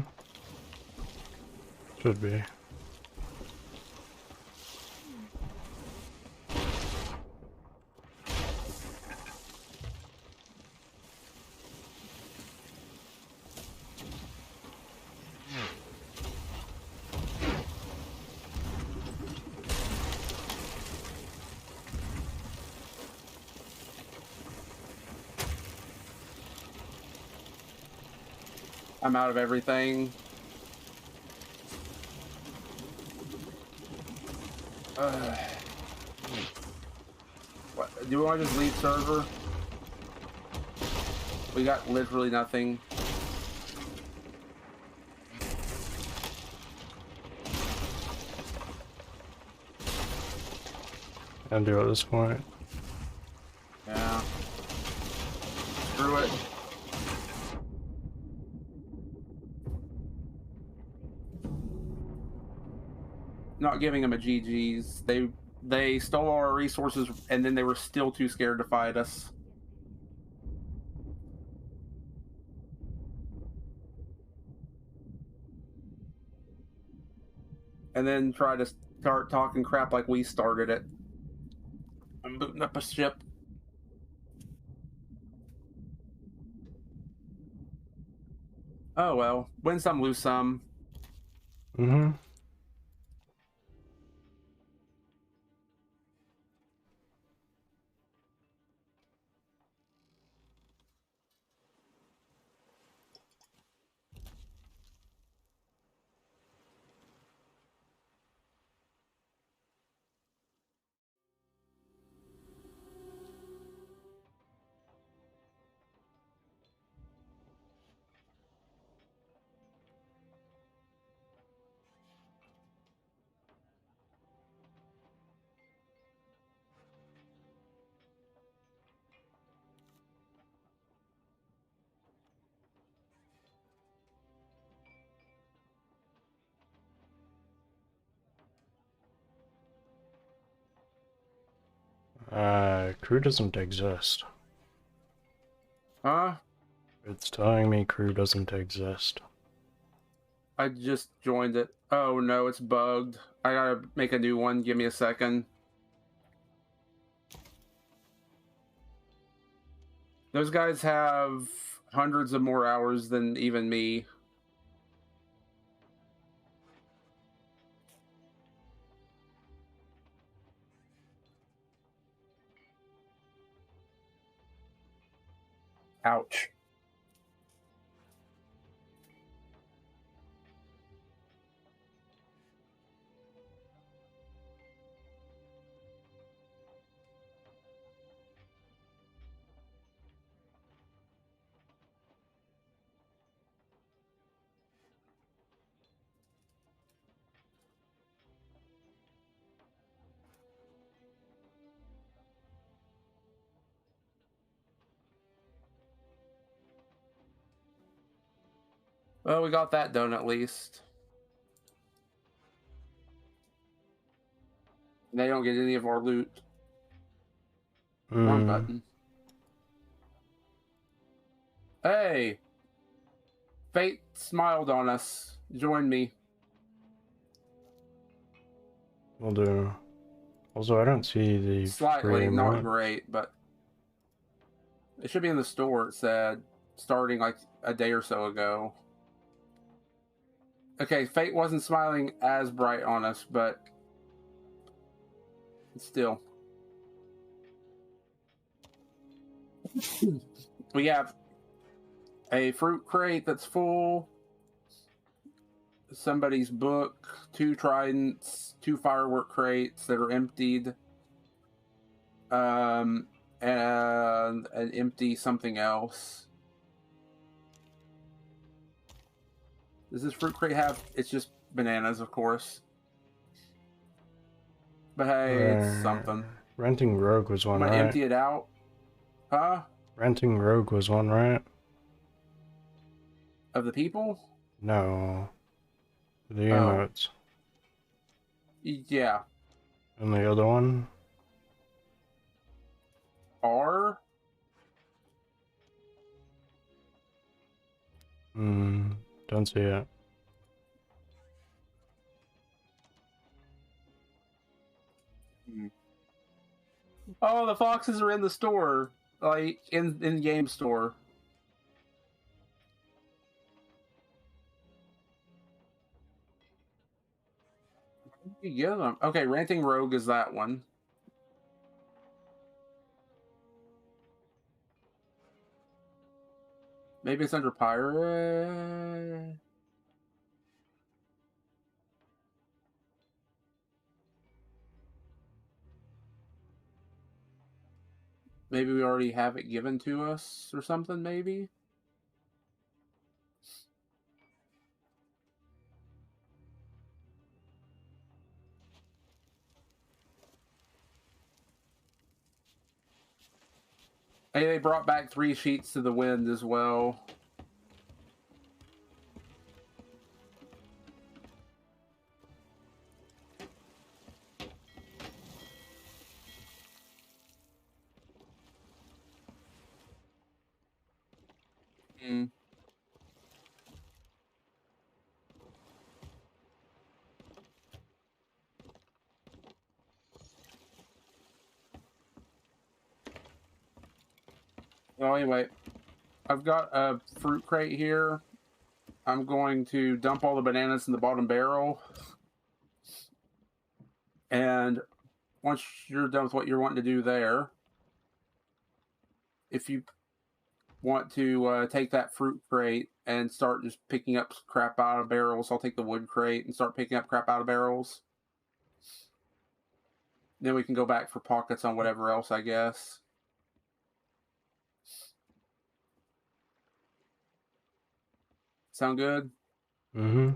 Should be. I'm out of everything. What, do we want to just leave server? We got literally nothing. And do at this point. Yeah. Screw it. Not giving them a GG's. They stole all our resources and then they were still too scared to fight us. And then try to start talking crap like we started it. I'm booting up a ship. Oh well. Win some, lose some. Mm-hmm. Crew doesn't exist. Huh? It's telling me crew doesn't exist. I just joined it. Oh no, it's bugged. I gotta make a new one. Give me a second. Those guys have hundreds of more hours than even me. Ouch. Well, we got that done at least. They don't get any of our loot. Wrong button. Hey! Fate smiled on us. Join me. Will do. Also, I don't see the Slightly, frame not rate. great, but it should be in the store. It said starting like a day or so ago. Okay, Fate wasn't smiling as bright on us, but still. We have a fruit crate that's full, somebody's book, 2 tridents, 2 firework crates that are emptied, and an empty something else. Does this fruit crate have? It's just bananas, of course. But hey, it's something. Renting Rogue was one, I'm gonna right? empty it out. Huh? Renting Rogue was one, right? Of the people? No. The Oh. emotes. Yeah. And the other one? R? Don't see it. Oh, the foxes are in the store. Like, in game store. You get them. Okay, Ranting Rogue is that one. Maybe it's under Pirate. Maybe we already have it given to us or something, maybe? Hey, they brought back 3 sheets to the wind as well. Well, anyway, I've got a fruit crate here. I'm going to dump all the bananas in the bottom barrel. And once you're done with what you're wanting to do there, if you want to take that fruit crate and start just picking up crap out of barrels, I'll take the wood crate and start picking up crap out of barrels. Then we can go back for pockets on whatever else, I guess. Sound good? Mm-hmm.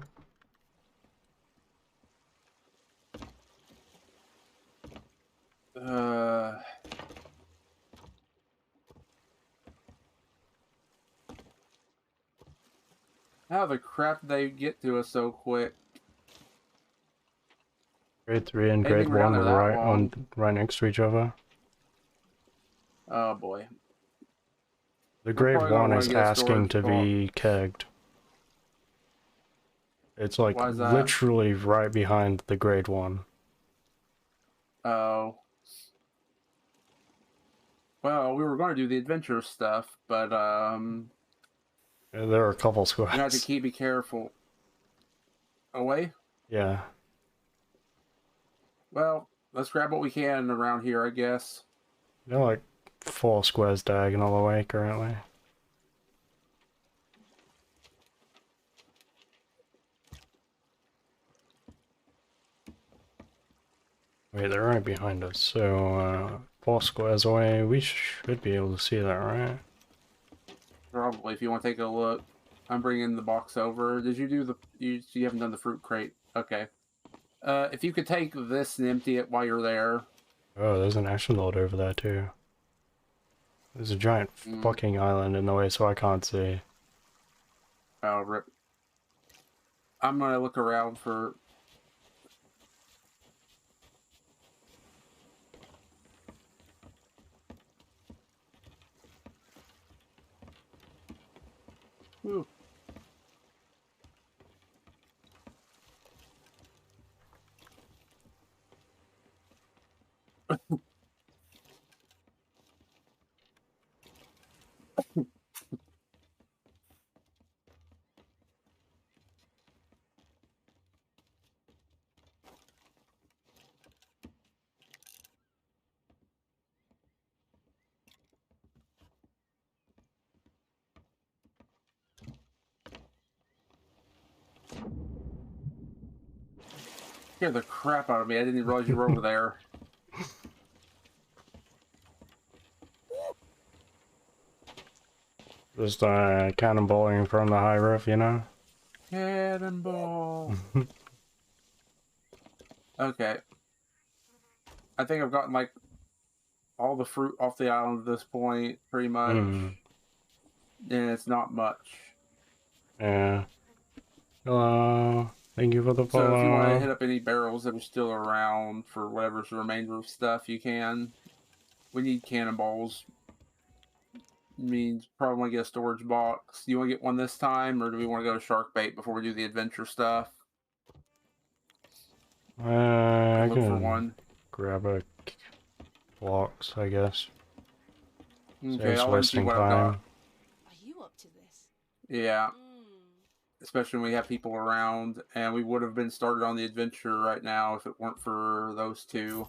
How the crap did they get to us so quick? Grade 3 and They've grade been around 1 there were that long. right next to each other. Oh boy. The We're grade probably gonna 1 want is to get a asking storage to box. be kegged. It's like Why is that? literally right behind the grade 1. Oh. Well, we were going to do the adventure stuff, but There are a couple you have to squads. be careful. Away? Yeah. Well, let's grab what we can around here, I guess. They're like 4 squares diagonal away currently. Wait, they're right behind us, so 4 squares away, we should be able to see that, right? Probably, if you want to take a look. I'm bringing the box over. Did you do the... You haven't done the fruit crate. Okay. If you could take this and empty it while you're there. Oh, there's an action node over there too. There's a giant fucking island in the way, so I can't see. Oh, rip. I'm gonna look around for... Ooh. Scared the crap out of me. I didn't even realize you were over there. Just cannonballing from the high roof, you know? Cannonball. Okay. I think I've gotten, like, all the fruit off the island at this point, pretty much. And it's not much. Yeah. Hello. Thank you for the follow. So if you want to hit up any barrels that are still around for whatever's the remainder of stuff, you can. We need cannonballs. Means probably want to get a storage box. Do you want to get one this time, or do we want to go to shark bait before we do the adventure stuff? I Look for can one. grab a blocks, I guess. Okay, Saves I'll empty wasting what I've got. time. Are you up to this? Yeah. Especially when we have people around, and we would have been started on the adventure right now if it weren't for those two.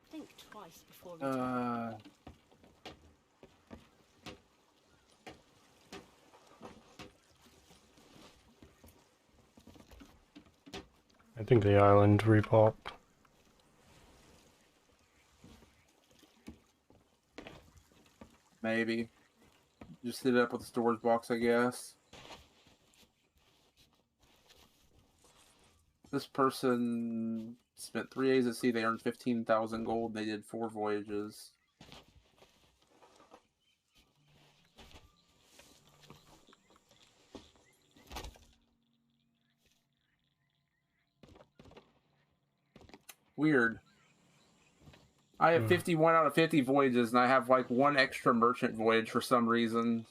Think twice before returning. I think the island repopped. Maybe. Just hit it up with the storage box, I guess. This person spent 3 days at sea. They earned 15,000 gold. They did 4 voyages. Weird. I have 51 out of 50 voyages, and I have like 1 extra merchant voyage for some reason.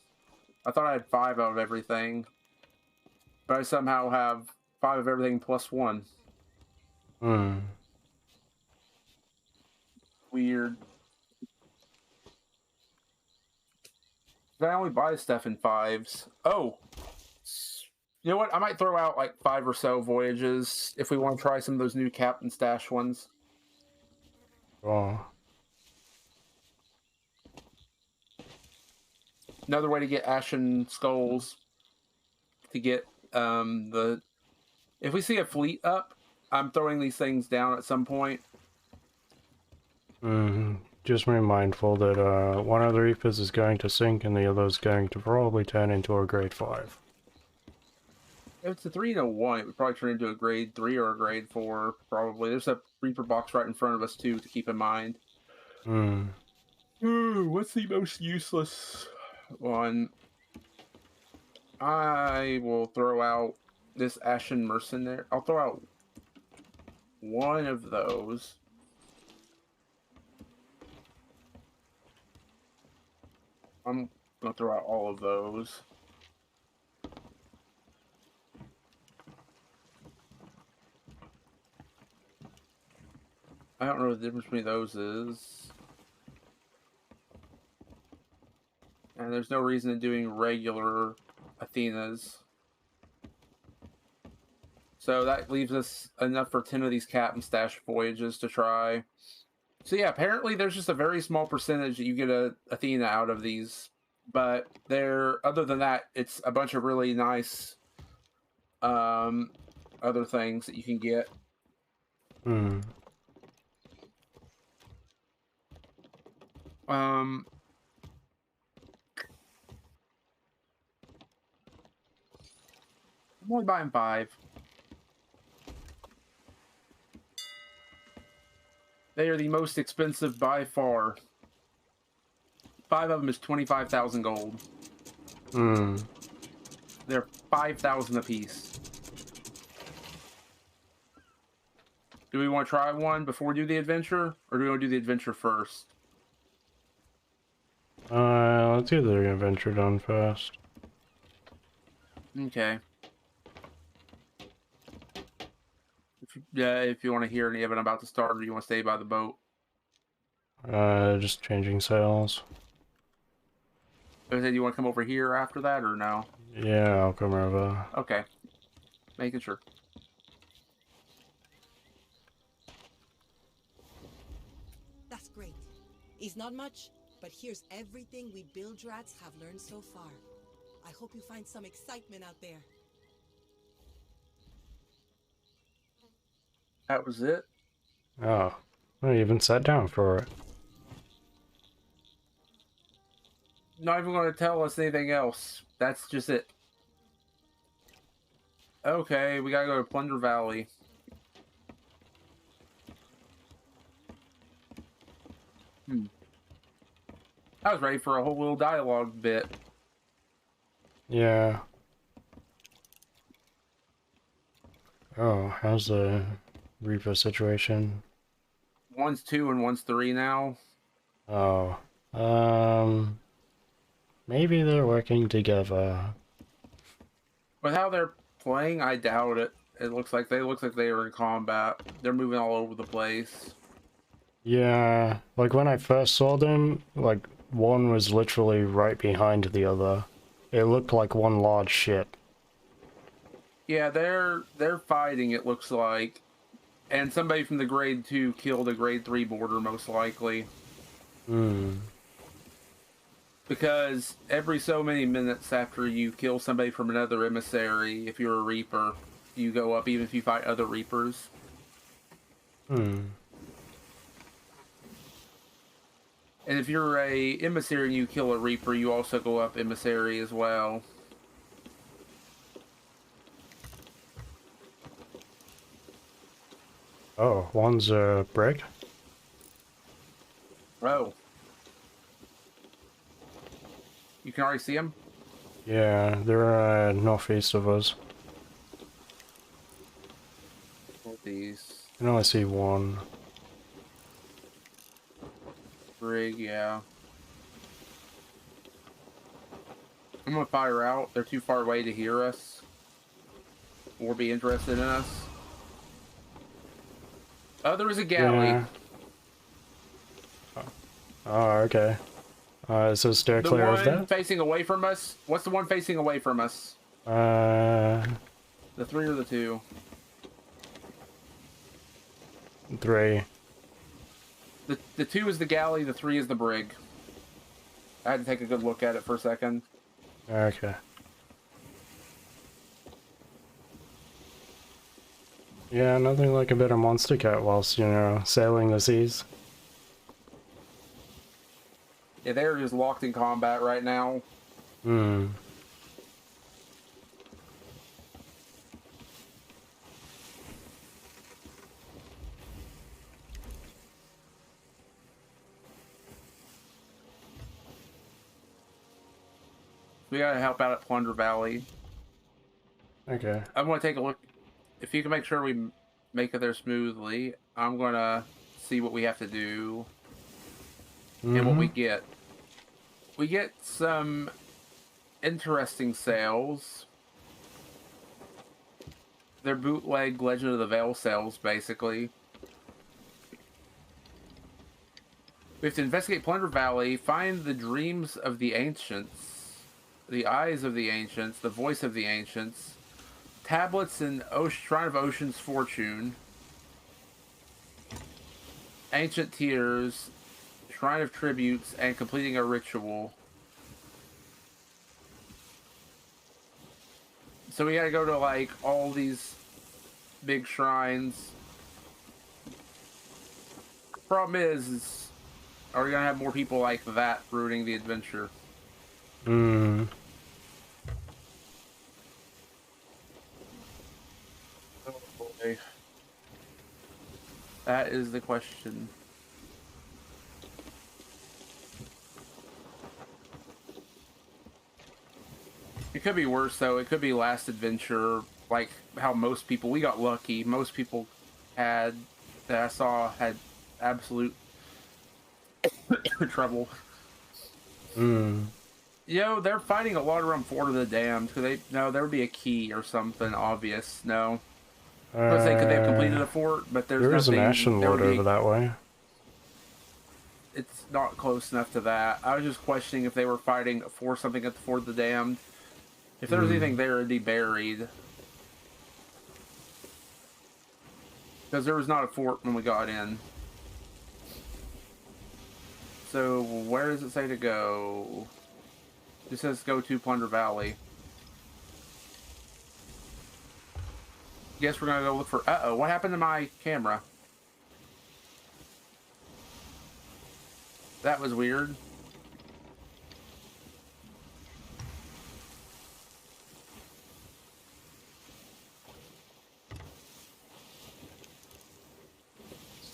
I thought I had 5 out of everything. But I somehow have 5 of everything plus 1. Weird. I only buy stuff in 5s. Oh! You know what? I might throw out like 5 or so voyages if we want to try some of those new Captain Stash ones. Oh. Another way to get Ashen Skulls, to get the... If we see a fleet up, I'm throwing these things down at some point. Just be mindful that one of the Reapers is going to sink and the other is going to probably turn into a grade 5. If it's a 3 and a 1, it would probably turn into a grade 3 or a grade 4, probably. There's a Reaper box right in front of us, too, to keep in mind. What's the most useless one? I will throw out this Ashen Mercenary. I'll throw out one of those. I'm gonna throw out all of those. I don't know what the difference between those is. And there's no reason in doing regular Athenas. So that leaves us enough for 10 of these Captain Stash voyages to try. So yeah, apparently there's just a very small percentage that you get a Athena out of these. But other than that, it's a bunch of really nice other things that you can get. Hmm. I'm only buying 5. They are the most expensive by far. 5 of them is 25,000 gold. Hmm. They're 5,000 apiece. Do we want to try one before we do the adventure, or do we want to do the adventure first? Let's get the adventure done first. Okay. If you want to hear any of it about to start, or you want to stay by the boat. Just changing sails. I said, you want to come over here after that, or no? Yeah, I'll come over. Okay. Making sure. That's great. It's not much, but here's everything we bilge rats have learned so far. I hope you find some excitement out there. That was it? Oh, I even sat down for it. Not even going to tell us anything else. That's just it. Okay, we gotta go to Plunder Valley. I was ready for a whole little dialogue bit. Yeah. Oh, how's the Reaper situation? One's 2 and one's 3 now. Oh, maybe they're working together. With how they're playing, I doubt it. It looks like they are in combat. They're moving all over the place. Yeah, like when I first saw them, like one was literally right behind the other. It looked like one large ship. Yeah, they're fighting, it looks like. And somebody from the grade 2 killed a grade 3 border, most likely. Hmm. Because every so many minutes after you kill somebody from another emissary, if you're a Reaper, you go up even if you fight other Reapers. Hmm. And if you're a emissary and you kill a Reaper, you also go up emissary as well. Oh, one's a brick? Oh. You can already see them? Yeah, they're northeast of us. These. I can only see one. Brig, yeah. I'm gonna fire out. They're too far away to hear us or be interested in us. Oh, there is a galley. Yeah. Oh, okay. So steer The clear of one that? facing away from us. What's the one facing away from us? Uh, The 3 or the 2? 3. The 2 is the galley. The 3 is the brig. I had to take a good look at it for a second. Okay. Yeah, nothing like a bit of monster cat whilst, sailing the seas. Yeah, they're just locked in combat right now. Hmm. We gotta help out at Plunder Valley. Okay. I'm gonna take a look. If you can make sure we make it there smoothly, I'm gonna see what we have to do and what we get. we get some interesting sales. They're bootleg Legend of the Veil sales, basically. We have to investigate Plunder Valley, find the dreams of the ancients, the eyes of the ancients, the voice of the ancients, tablets in Shrine of Ocean's Fortune, ancient tears, Shrine of Tributes, and completing a ritual. So we gotta go to, like, all these big shrines. Problem is are we gonna have more people like that ruining the adventure? Hmm. Oh boy. That is the question. It could be worse, though. It could be last adventure, like how most people... We got lucky. Most people that I saw had absolute trouble. Hmm. You know, they're fighting a lot around Fort of the Damned. No, there would be a key or something obvious. No. I was saying, could they have completed a fort? But there's there is an nothing... Ashen There Lord would be... over that way. It's not close enough to that. I was just questioning if they were fighting for something at the Fort of the Damned. If there was anything there, it'd be buried. Because there was not a fort when we got in. So, where does it say to go? It says go to Plunder Valley. Guess we're gonna go look for... Uh-oh, what happened to my camera? That was weird.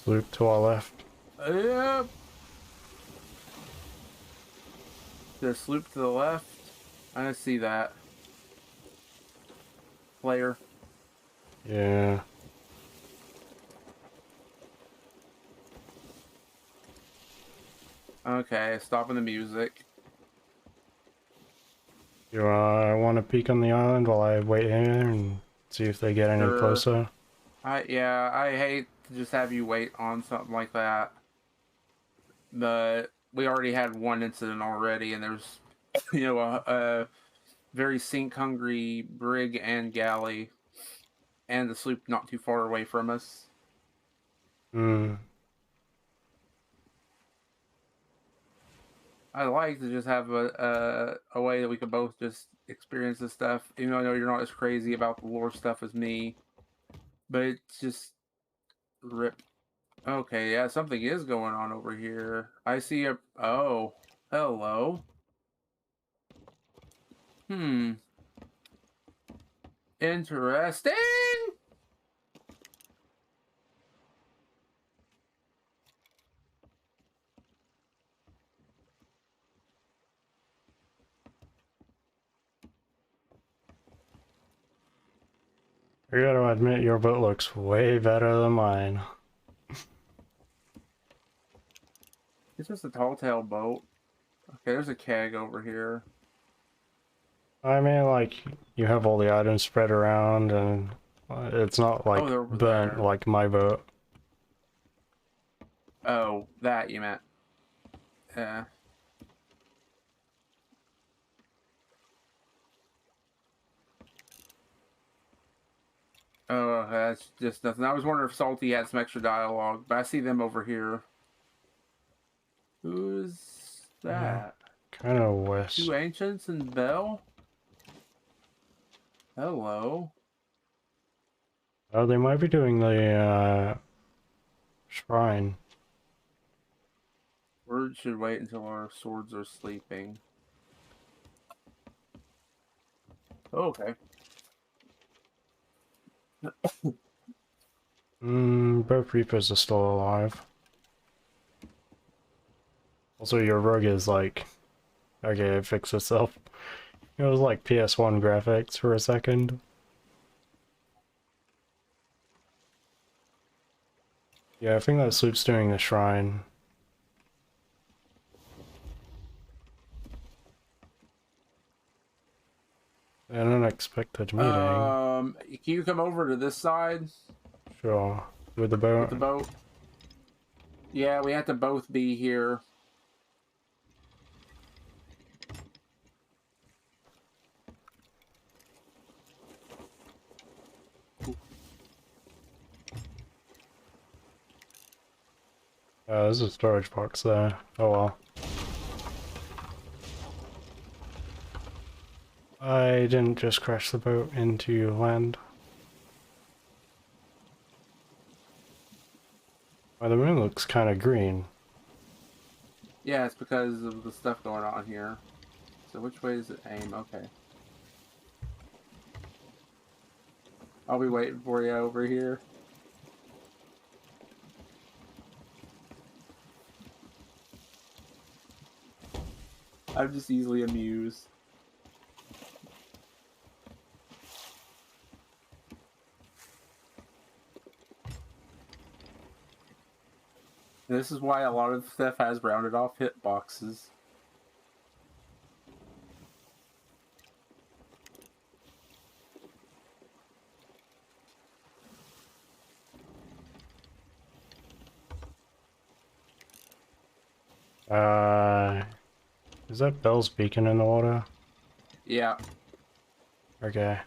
Loop to our left. Yep. The sloop to the left. I see that. Player. Yeah. Okay, stopping the music. You want to peek on the island while I wait here and see if they get any Sure. closer? Yeah, I hate to just have you wait on something like that. But we already had one incident already, and there's, you know, a very sink-hungry brig and galley, and the sloop not too far away from us. Hmm. I like to just have a way that we could both just experience this stuff, even though I know you're not as crazy about the lore stuff as me. But it's just rip. Okay, yeah, something is going on over here. I see a... Oh, hello. Hmm. Interesting. I gotta admit, your boat looks way better than mine. It's just a tall tale boat. Okay, there's a keg over here. I mean, like, you have all the items spread around, and it's not, like, they're over burnt there. like my boat. Oh, that you meant. Yeah. Oh, that's just nothing. I was wondering if Salty had some extra dialogue, but I see them over here. Who's that? Kind of west. Two Ancients and Bell? Hello. Oh, they might be doing the, shrine. Words should wait until our swords are sleeping. Okay. Both Reapers are still alive. Also, your rug is like... Okay, it fixed itself. It was like PS1 graphics for a second. Yeah, I think that sloop's doing the shrine. An unexpected meeting. Can you come over to this side? Sure. With the boat? With the boat? Yeah, we have to both be here. There's a storage box there. Oh well. I didn't just crash the boat into land. Well, the moon looks kind of green. Yeah, it's because of the stuff going on here. So which way does it aim? Okay. I'll be waiting for you over here. I'm just easily amused. This is why a lot of stuff has rounded off hitboxes. Is that Bell's beacon in the water? Yeah. Okay.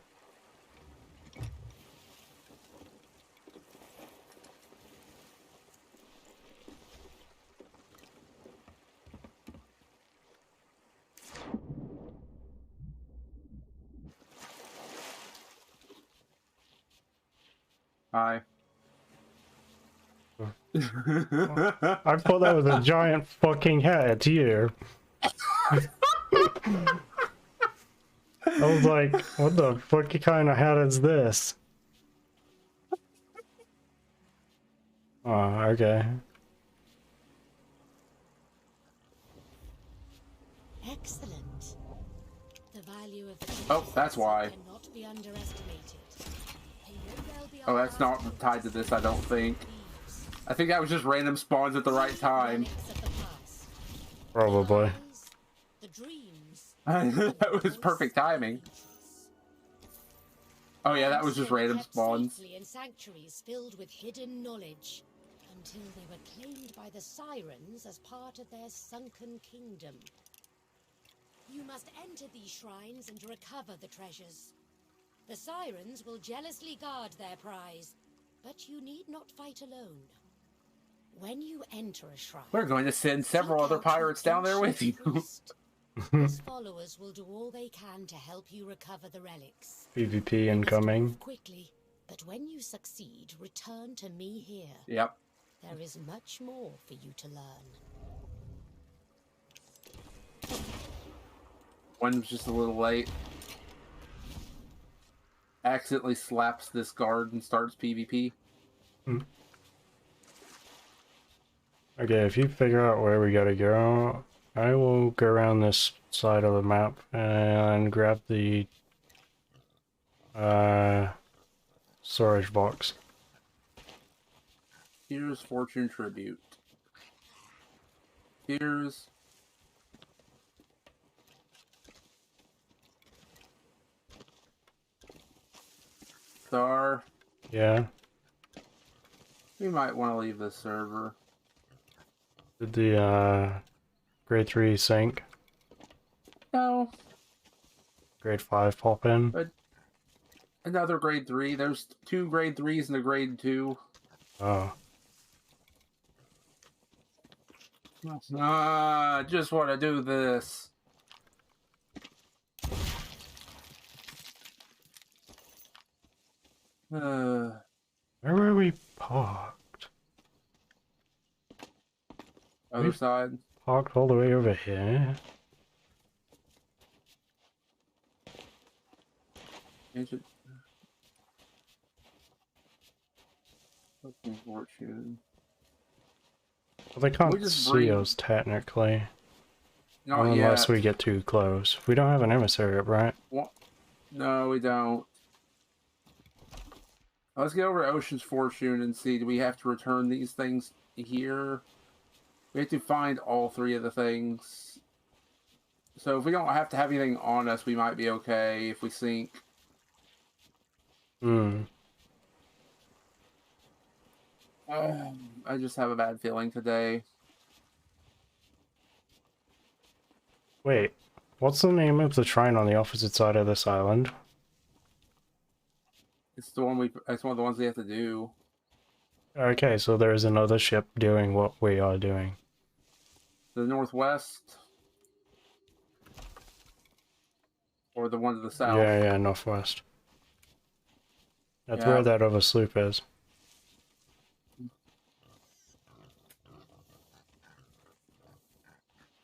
Hi. I thought that was a giant fucking hat. It's you. I was like, what the fuck kind of hat is this? Oh, okay. Excellent. The value of the Oh, that's why. cannot be underestimated. Oh, that's not tied to this, I don't think. I think that was just random spawns at the right time. Probably. The dreams. That was perfect timing. Oh yeah, that was just random spawns. In sanctuaries filled with hidden knowledge, until they were claimed by the sirens as part of their sunken kingdom. You must enter these shrines and recover the treasures. The sirens will jealously guard their prize, but you need not fight alone. When you enter a shrine, We're going to send several other pirates down there with you. his followers will do all they can to help you recover the relics. PvP incoming. Quickly, but when you succeed, return to me here. Yep. There is much more for you to learn. One's just a little late. Accidentally slaps this guard and starts PvP. Okay, if you figure out where we gotta go, I will go around this side of the map and grab the storage box. Here's Fortune Tribute. Here's... Star. Yeah. We might want to leave this server. Did the grade 3 sink? No. Grade 5 pop in? But another grade 3. There's 2 grade 3s and a grade 2. Oh. Just want to do this. Where were we parked? Other side. Parked all the way over here. Ancient. Fortune. Well, they can't just see bring- us technically. Not Unless yet. we get too close. We don't have an emissary up, right? What? No, we don't. Let's get over to Ocean's Fortune and see, do we have to return these things here? We have to find all 3 of the things. So if we don't have to have anything on us, we might be okay if we sink. Hmm. I just have a bad feeling today. Wait, what's the name of the shrine on the opposite side of this island? It's the one it's one of the ones we have to do. Okay, so there's another ship doing what we are doing. The northwest. Or the one to the south. Yeah, northwest. That's Yeah. where that other sloop is.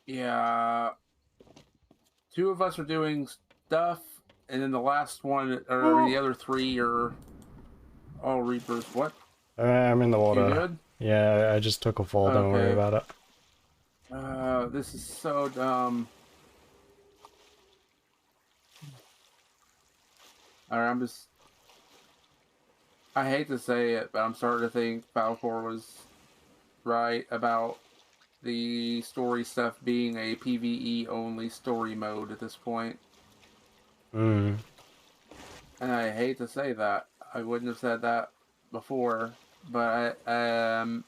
Yeah. Two of us are doing stuff, and then the last one, or the other three are all Reapers. What? I'm in the water. You good? Yeah, I just took a fall, don't worry Okay. about it. This is so dumb. Alright, I hate to say it, but I'm starting to think Falcor was right about the story stuff being a PvE only story mode at this point. Hmm. And I hate to say that. I wouldn't have said that before, but I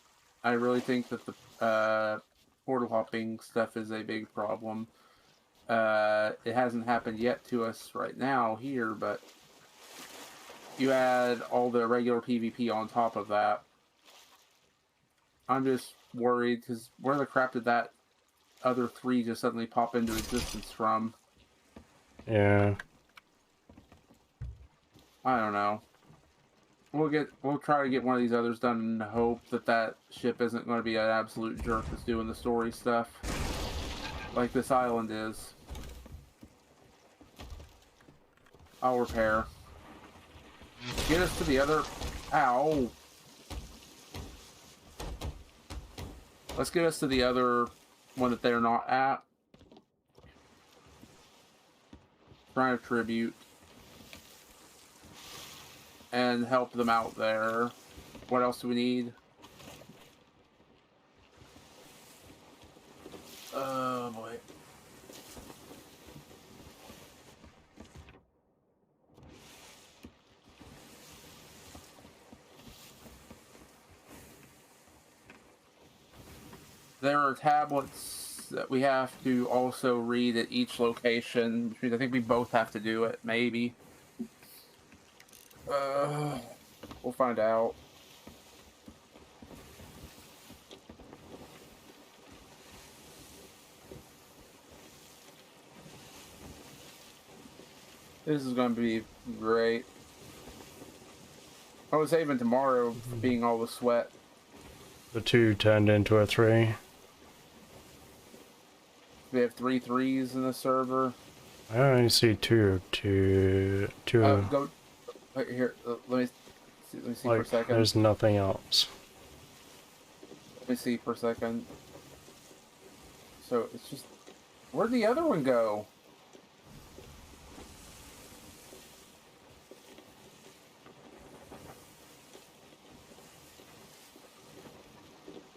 really think that the portal hopping stuff is a big problem. It hasn't happened yet to us right now here, but you add all the regular PvP on top of that. I'm just worried because where the crap did that other three just suddenly pop into existence from? Yeah. I don't know. We'll try to get one of these others done and hope that that ship isn't going to be an absolute jerk that's doing the story stuff like this island is. I'll repair. Get us to the other... Ow! Let's get us to the other one that they're not at. Trying to tribute. And help them out there. What else do we need? Oh boy. There are tablets that we have to also read at each location, which means I think we both have to do it, maybe. We'll find out. This is going to be great. I was saving tomorrow for being all the sweat. The 2 turned into a 3. We have 3 threes in the server. I only see 2. Go right here. Let me see for a second. There's nothing else. Let me see for a second. So it's just, where'd the other one go?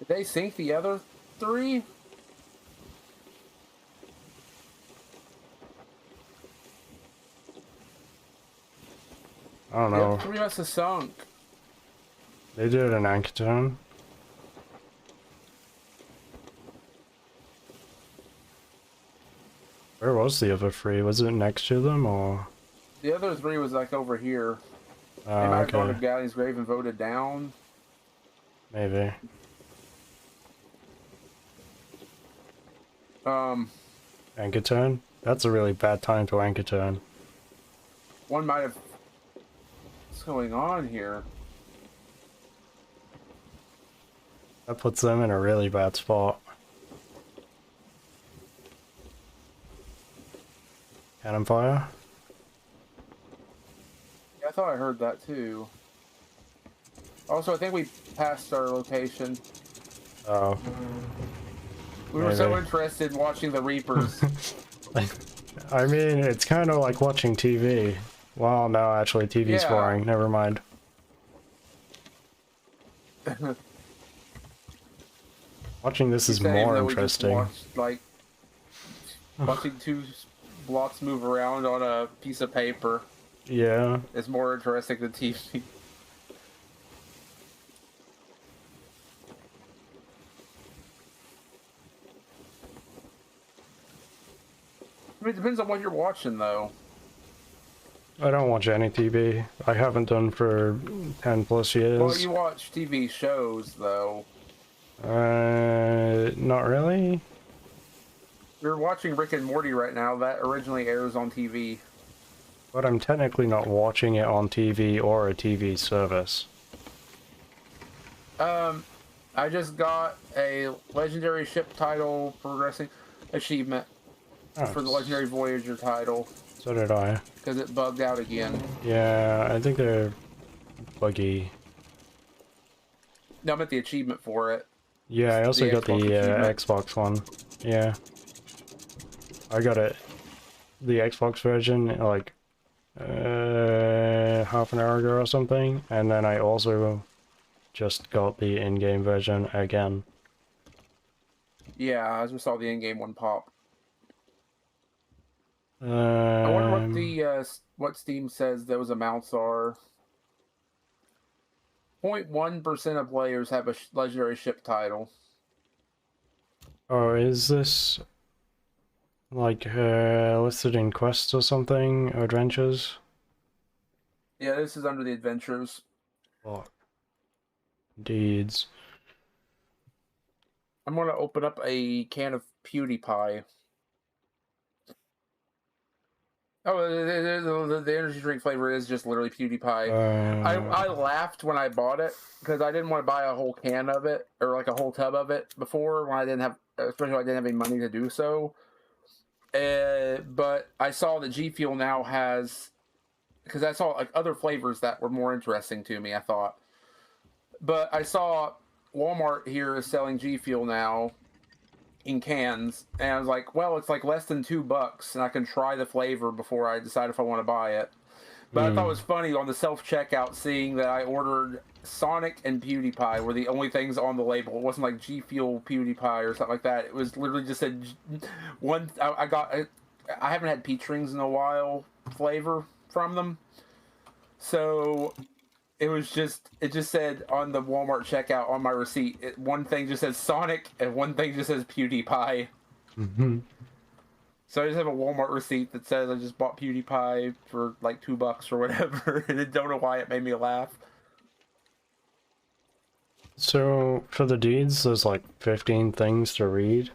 Did they sink the other 3? I don't know. The other 3 must have sunk. They did an anchor turn. Where was the other 3? Was it next to them or? The other 3 was like over here. They might have gone to Galley's grave and voted down. Maybe. Anchor turn? That's a really bad time to anchor turn. One might have... What's going on here? That puts them in a really bad spot. Cannon fire? Yeah, I thought I heard that too. Also, I think we passed our location. Oh. We were so interested in watching the Reapers. I mean, it's kind of like watching TV. Well, no, actually, TV's boring. Never mind. Watching this is more interesting. Watched, like, Watching two blocks move around on a piece of paper Yeah. is more interesting than TV. I mean, it depends on what you're watching, though. I don't watch any TV. I haven't done for 10 plus years. Well, you watch TV shows, though. Not really. You're watching Rick and Morty right now. That originally airs on TV. But I'm technically not watching it on TV or a TV service. I just got a legendary ship title progressing achievement for the legendary Voyager title. So did I. Because it bugged out again. Yeah, I think they're buggy. No, I meant the achievement for it. Yeah, I also got the Xbox one. Yeah. I got it. The Xbox version, like, half an hour ago or something. And then I also just got the in-game version again. Yeah, I just saw the in-game one pop. I wonder what the what Steam says those amounts are. 0.1% of players have a legendary ship title. Oh, is this like listed in quests or something, or adventures? Yeah, this is under the adventures. Oh. Deeds. I'm gonna open up a can of PewDiePie. Oh, the energy drink flavor is just literally PewDiePie. I laughed when I bought it because I didn't want to buy a whole can of it or like a whole tub of it before when I didn't have, especially when I didn't have any money to do so. But I saw that G Fuel now has, because I saw like other flavors that were more interesting to me, I thought. But I saw Walmart here is selling G Fuel now in cans, and I was like, well, it's like less than $2 and I can try the flavor before I decide if I want to buy it. But I thought it was funny on the self-checkout seeing that I ordered Sonic and PewDiePie were the only things on the label. It wasn't like G Fuel PewDiePie or something like that. It was literally just a one. I haven't had peach rings in a while flavor from them, so it just said on the Walmart checkout on my receipt, one thing just says Sonic and one thing just says PewDiePie. Mm-hmm. So I just have a Walmart receipt that says I just bought PewDiePie for like $2 or whatever, and I don't know why it made me laugh. So for the deeds, there's like 15 things to read.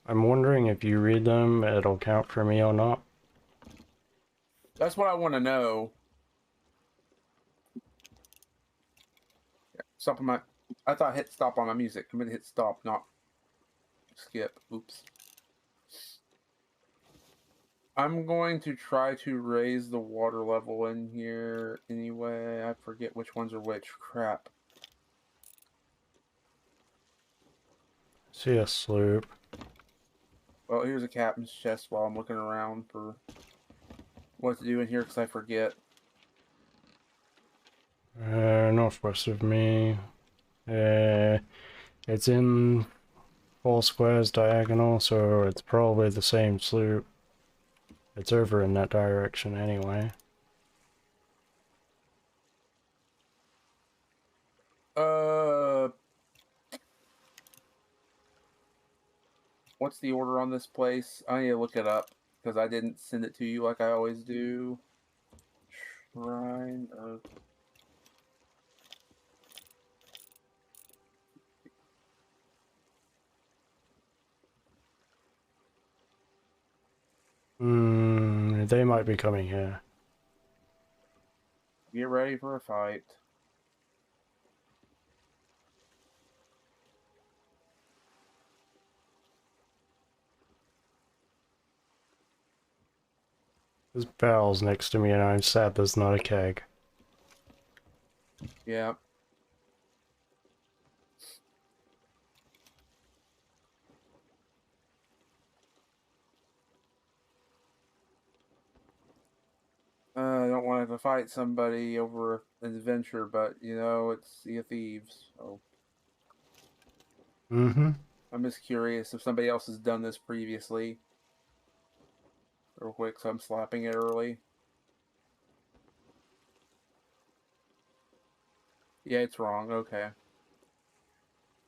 I'm wondering if you read them, it'll count for me or not. That's what I want to know. Stop on my. I thought I hit stop on my music. I'm gonna hit stop, not skip. Oops. I'm going to try to raise the water level in here anyway. I forget which ones are which. Crap. See a sloop. Well, here's a captain's chest while I'm looking around for what to do in here because I forget. Northwest of me. It's in 4 squares diagonal, so it's probably the same sloop. It's over in that direction anyway. What's the order on this place? I need to look it up because I didn't send it to you like I always do. Shrine of... They might be coming here. Get ready for a fight. There's barrels next to me and I'm sad there's not a keg. Yeah. I don't want to fight somebody over an adventure, but, you know, it's Sea of Thieves, so... Mm-hmm. I'm just curious if somebody else has done this previously. real quick, so I'm slapping it early. Yeah, it's wrong. Okay.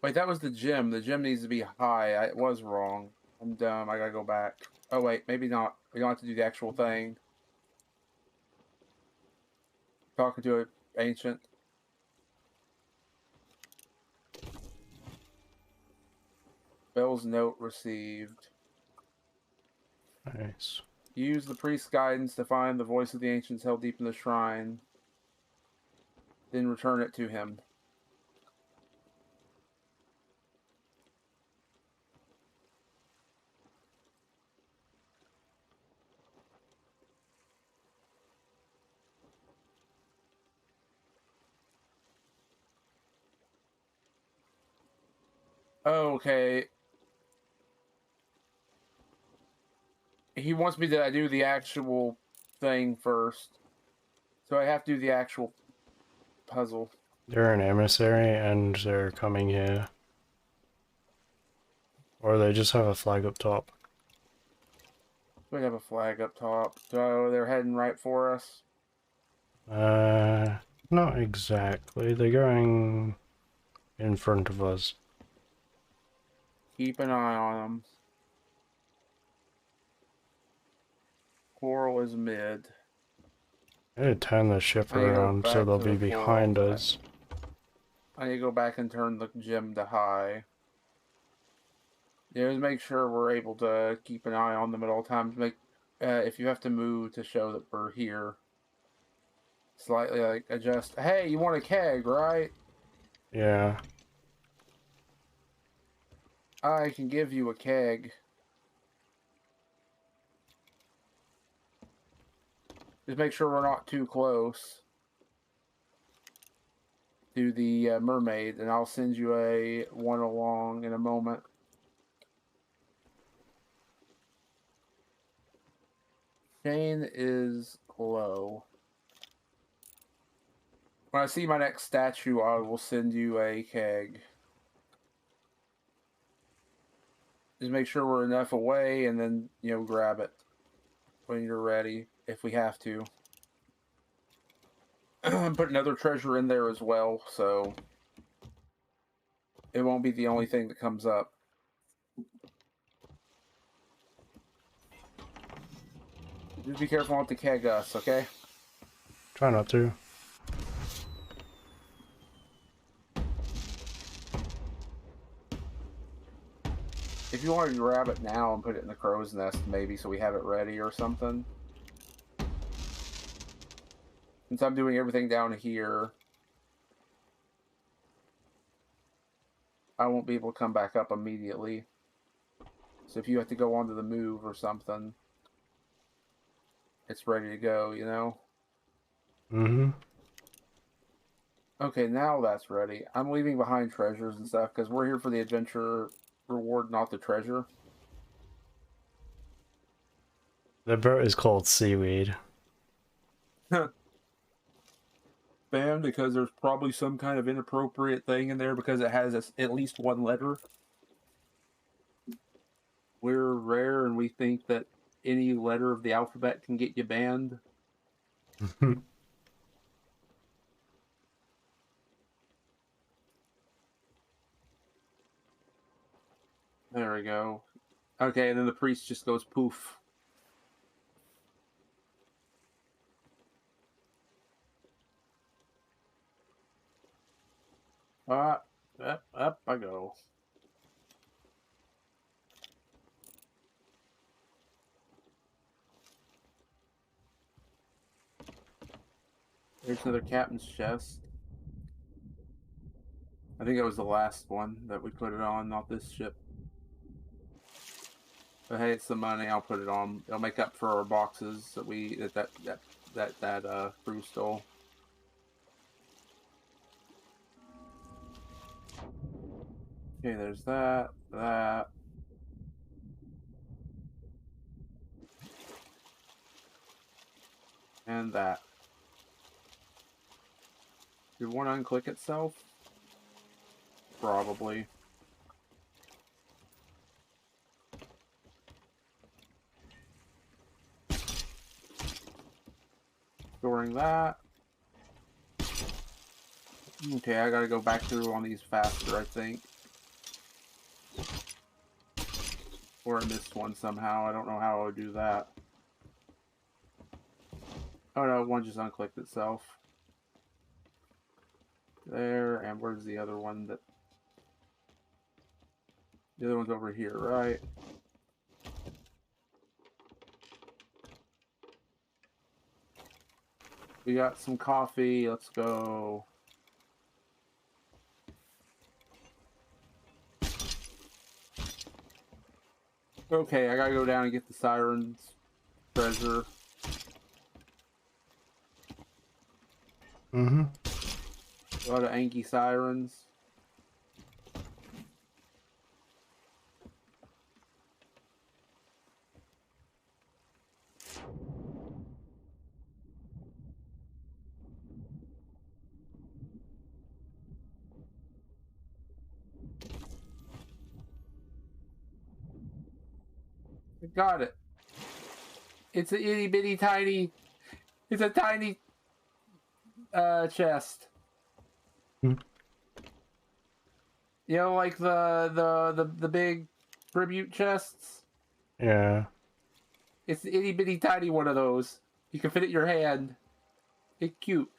Wait, that was the gym. The gym needs to be high. It was wrong. I'm dumb. I gotta go back. Oh, wait. Maybe not. We don't have to do the actual thing. Talking to an ancient. Bell's note received. Nice. Use the priest's guidance to find the voice of the ancients held deep in the shrine. Then return it to him. Okay. He wants me to do the actual thing first. So I have to do the actual puzzle. They're an emissary and they're coming here. Or they just have a flag up top. We have a flag up top. So they're heading right for us. Not exactly. They're going in front of us. Keep an eye on them. Coral is mid. I need to turn the ship I need to go around so back they'll to be the behind coral. us. I need to go back and turn the gym to high. Yeah, just make sure we're able to keep an eye on them at all times. Make if you have to move to show that we're here. Slightly like adjust. Hey, you want a keg, right? Yeah. I can give you a keg. Just make sure we're not too close to the mermaid, and I'll send you a one along in a moment. Shane is low. When I see my next statue, I will send you a keg. Just make sure we're enough away, and then, grab it when you're ready, if we have to. Put another treasure in there as well, so it won't be the only thing that comes up. Just be careful not to keg us, okay? Try not to. If you want to grab it now and put it in the crow's nest, maybe, so we have it ready or something. Since I'm doing everything down here, I won't be able to come back up immediately. So if you have to go onto the move or something, it's ready to go, Mm-hmm. Okay, now that's ready. I'm leaving behind treasures and stuff, because we're here for the adventure reward, not the treasure. The boat is called Seaweed. Bam, because there's probably some kind of inappropriate thing in there because it has at least one letter. We're rare and we think that any letter of the alphabet can get you banned. There we go. Okay, and then the priest just goes poof. Up I go. There's another captain's chest. I think that was the last one that we put it on, not this ship. But hey, it's the money. I'll put it on. It'll make up for our boxes that crew stole. Okay, there's that. And that. Did one unclick itself? Probably. Storing that. Okay, I gotta go back through on these faster, I think. Or I missed one somehow. I don't know how I would do that. Oh no, one just unclicked itself. There, and where's the other one that... The other one's over here, right? We got some coffee, let's go. Okay, I gotta go down and get the Siren's treasure. Mm-hmm. A lot of Anki Sirens. I got it. It's a itty bitty tiny. It's a tiny chest. Hmm. You know, like the big tribute chests. Yeah. It's the itty bitty tiny one of those. You can fit it in your hand. It's cute.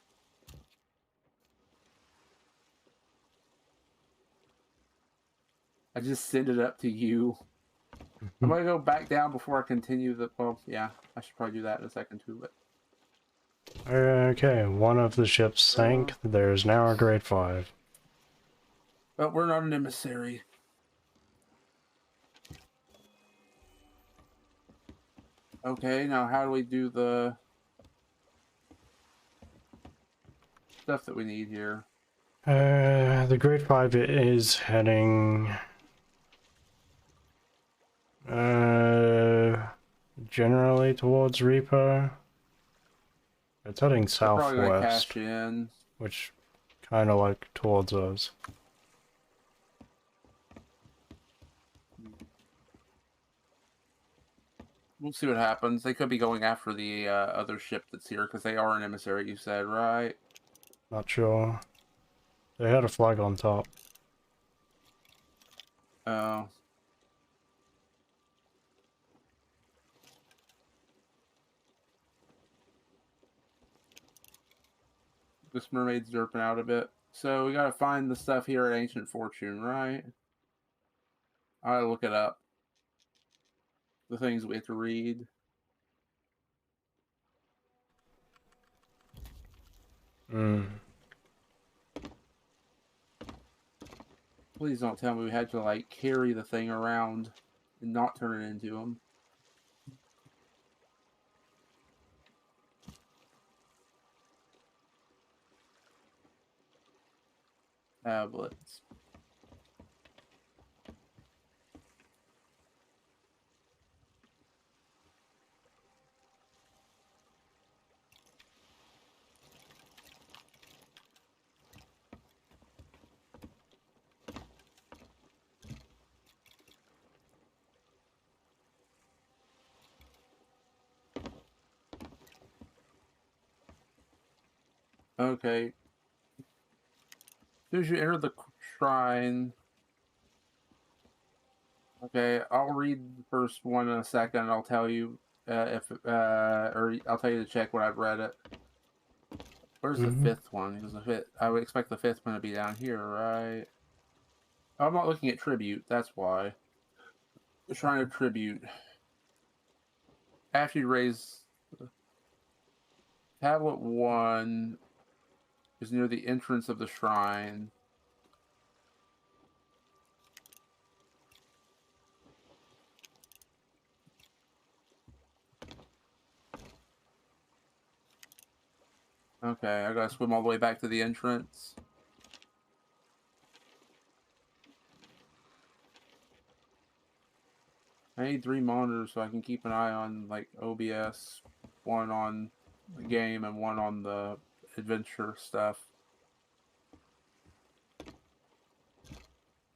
I just send it up to you. I'm gonna go back down before I continue the. Well, yeah, I should probably do that in a second too. But Okay, one of the ships sank. There's now a grade 5. but we're not an emissary. Okay, now how do we do the stuff that we need here? The grade 5 is heading generally towards Reaper. It's heading We're probably gonna southwest, cash in. which kind of like towards us. We'll see what happens. They could be going after the other ship that's here because they are an emissary. You said, right? Not sure. They had a flag on top. Oh. This mermaid's derping out a bit. So we gotta find the stuff here at Ancient Fortune, right? I gotta look it up. The things we have to read. Hmm. Please don't tell me we had to like carry the thing around and not turn it into them. Tablets. Okay. As soon as you enter the shrine. Okay, I'll read the first one in a second. And I'll tell you or I'll tell you to check when I've read it. Where's the fifth one? Because the fifth, I would expect the fifth one to be down here, right? Oh, I'm not looking at tribute. That's why. The Shrine of Tribute. After you raise tablet 1 is near the entrance of the shrine. Okay, I gotta swim all the way back to the entrance. I need 3 monitors so I can keep an eye on like OBS, 1 on the game and 1 on the adventure stuff.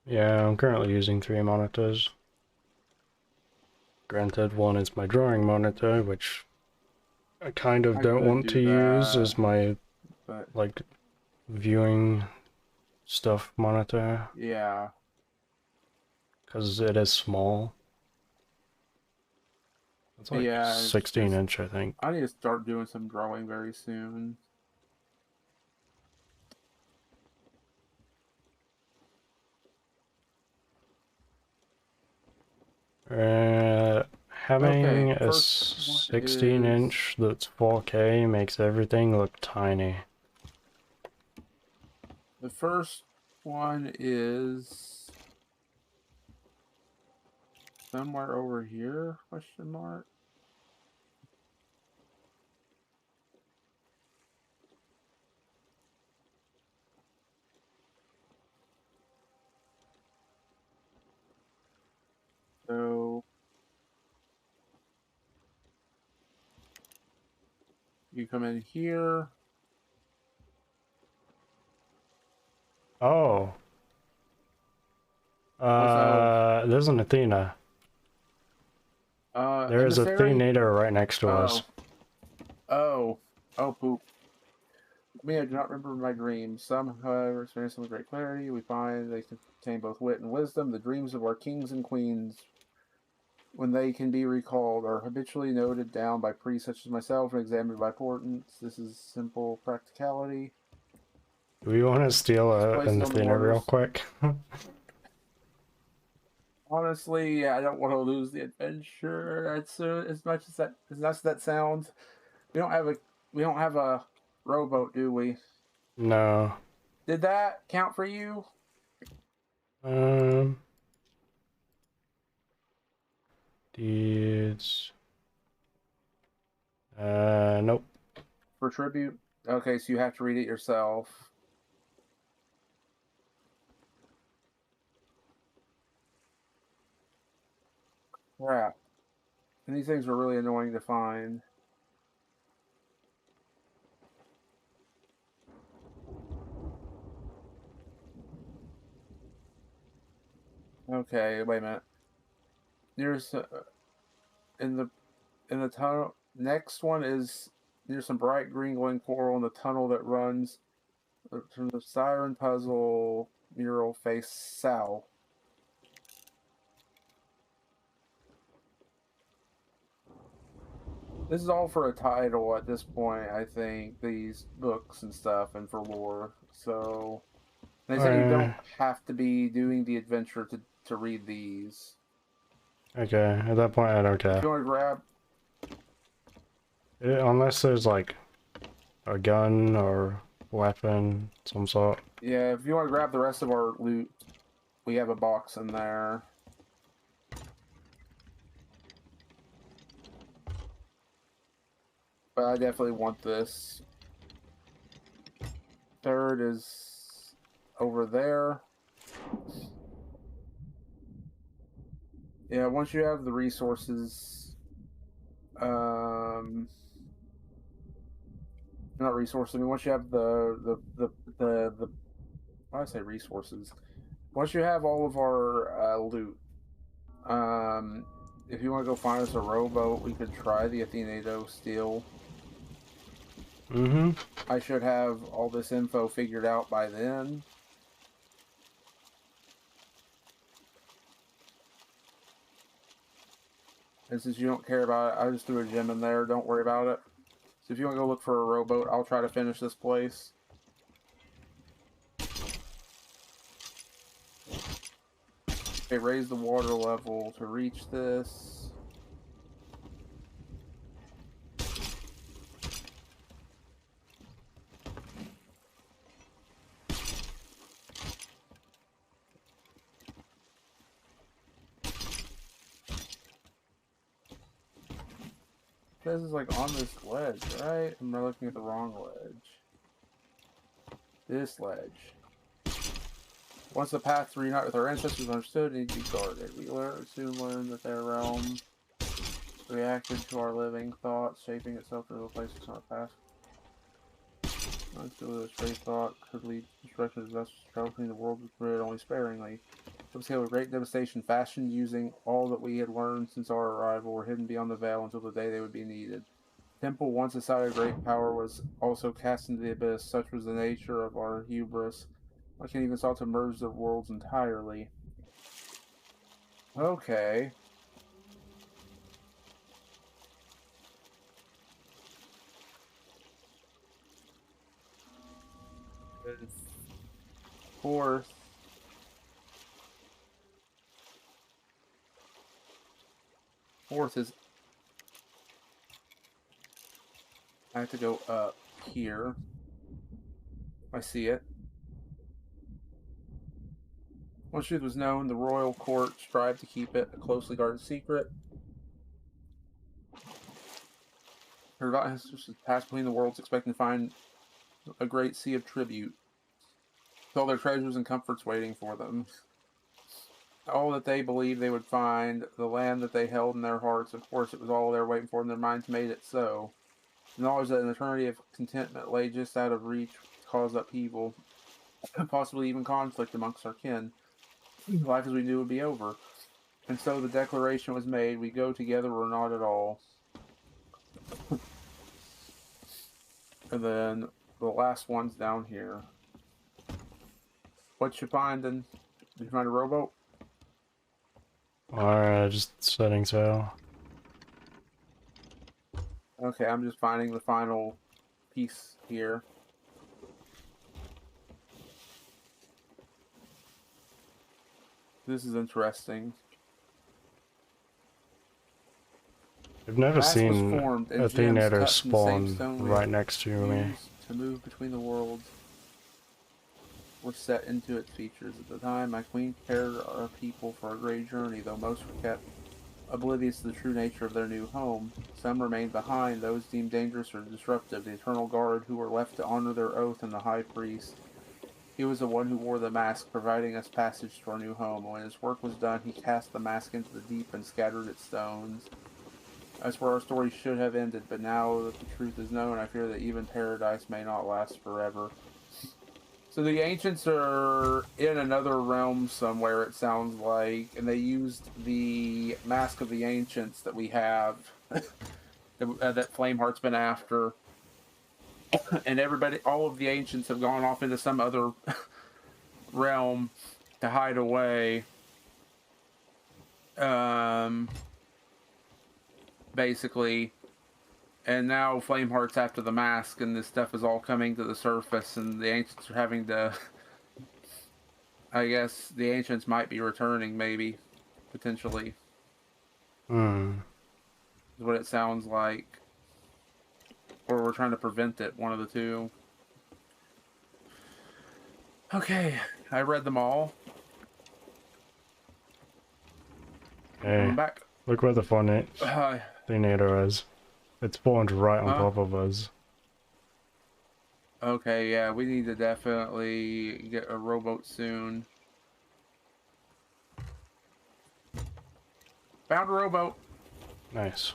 Yeah, I'm currently using 3 monitors. Granted, one is my drawing monitor, which I kind of I don't could want do to use that, as my, but like, viewing stuff monitor, yeah. because it is small. It's like Yeah, it's 16 just, inch, I think. I need to start doing some drawing very soon. Okay, Having a first one 16 is inch that's 4K makes everything look tiny. the first one is somewhere over here? Question mark. So you come in here. Oh. So There's an Athena. There's a emissary. Thenator right next to us. Oh, poop. Me, I do not remember my dreams. Some, however, experience them with great clarity. We find they contain both wit and wisdom. The dreams of our kings and queens, when they can be recalled, are habitually noted down by priests such as myself and examined by portents. This is simple practicality. Do we want to steal an Places on the Athena real waters. quick? Honestly, I don't want to lose the adventure. As much as that sounds. We don't have a rowboat, do we? No. Did that count for you? Um. Deeds. Nope. For tribute? Okay, so you have to read it yourself. Crap. And these things were really annoying to find. Okay, wait a minute. There's in the tunnel. Next one is there's some bright green glowing coral in the tunnel that runs from the siren puzzle mural face south. This is all for a title at this point, I think, these books and stuff, and for lore. So, they say you don't have to be doing the adventure to read these. Okay, at that point I don't care. If you want to grab... Unless there's like a gun or weapon, some sort. Yeah, if you want to grab the rest of our loot, we have a box in there. But I definitely want this. Third is over there. Yeah, once you have the resources, not resources. I mean, once you have the why do I say resources? Once you have all of our loot, if you want to go find us a rowboat, we could try the Athenato steal. Mm-hmm. I should have all this info figured out by then. And since you don't care about it, I just threw a gem in there. Don't worry about it. So if you want to go look for a rowboat, I'll try to finish this place. Okay, raise the water level to reach this. This is like on this ledge, right? Am I looking at the wrong ledge? This ledge. Once the path to reunite with our ancestors is understood, it needs to be guarded. We soon learn that their realm reacted to our living thoughts, shaping itself into a place in our past. Until this great thought could lead to destruction of us, traveling the world with grid only sparingly. It was a great devastation fashioned using all that we had learned since our arrival were hidden beyond the veil until the day they would be needed. Temple, once a site of great power, was also cast into the abyss. Such was the nature of our hubris. I can't even sought to merge the worlds entirely. Okay. Fourth. Fourth is... I have to go up here. I see it. Once truth was known, the royal court strived to keep it a closely guarded secret. Her ancestors passed between the worlds, expecting to find a great sea of tribute, with all their treasures and comforts waiting for them. All that they believed they would find, the land that they held in their hearts, of course it was all there waiting for them, their minds made it so. The knowledge that an eternity of contentment lay just out of reach caused upheaval, possibly even conflict amongst our kin. Life as we knew would be over. And so the declaration was made, we go together or not at all. And then the last one's down here. What you finding? Did you find a rowboat? Alright, just setting sail. Okay, I'm just finding the final piece here. This is interesting. I've never Mass was seen formed and a gems Theanator cut from the same spawn stone we right next to me. used to move between the worlds were set into its features. At the time, my queen prepared our people for a great journey, though most were kept oblivious to the true nature of their new home. Some remained behind, those deemed dangerous or disruptive, the Eternal Guard, who were left to honor their oath, and the High Priest. He was the one who wore the mask, providing us passage to our new home. When his work was done, he cast the mask into the deep and scattered its stones. That's where our story should have ended, but now that the truth is known, I fear that even paradise may not last forever. So the ancients are in another realm somewhere, it sounds like, and they used the Mask of the Ancients that we have, that Flameheart's been after. And everybody, all of the ancients have gone off into some other realm to hide away. Basically. And now Flameheart's after the mask, and this stuff is all coming to the surface, and the ancients are having to... I guess the ancients might be returning, maybe. Potentially. Is what it sounds like. Or we're trying to prevent it, one of the two. Okay, I read them all. Hey, Coming back. look where the Theanator is. It spawned right on top of us. Okay, yeah, we need to definitely get a rowboat soon. Found a rowboat. Nice.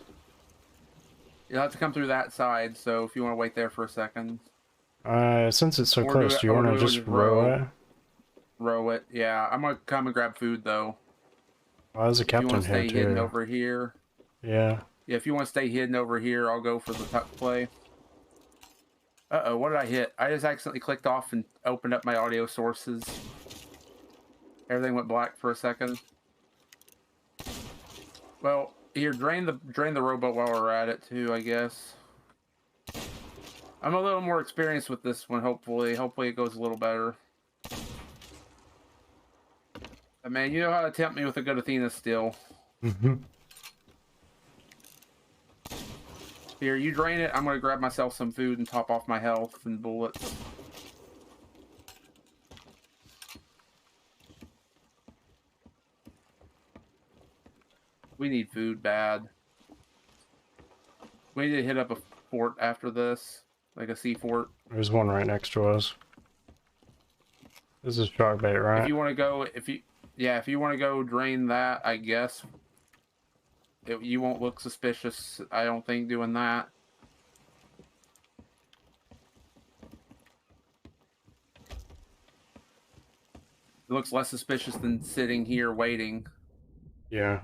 You'll have to come through that side, so if you want to wait there for a second. Since it's so close, do you want to just row it? Row it, yeah. I'm going to come and grab food, though. Oh, there's a captain here, too. If you want to stay hidden over here. Yeah. Yeah, if you want to stay hidden over here, I'll go for the tuck play. Uh-oh, what did I hit? I just accidentally clicked off and opened up my audio sources. Everything went black for a second. Well, here, drain the rowboat while we're at it, too, I guess. I'm a little more experienced with this one, hopefully. Hopefully it goes a little better. But man, you know how to tempt me with a good Athena still. Here, you drain it. I'm going to grab myself some food and top off my health and bullets. We need food bad. We need to hit up a fort after this. Like a sea fort. There's one right next to us. This is shark bait, right? If you want to go, if you want to go drain that, I guess. You won't look suspicious, I don't think, doing that. It looks less suspicious than sitting here waiting. Yeah.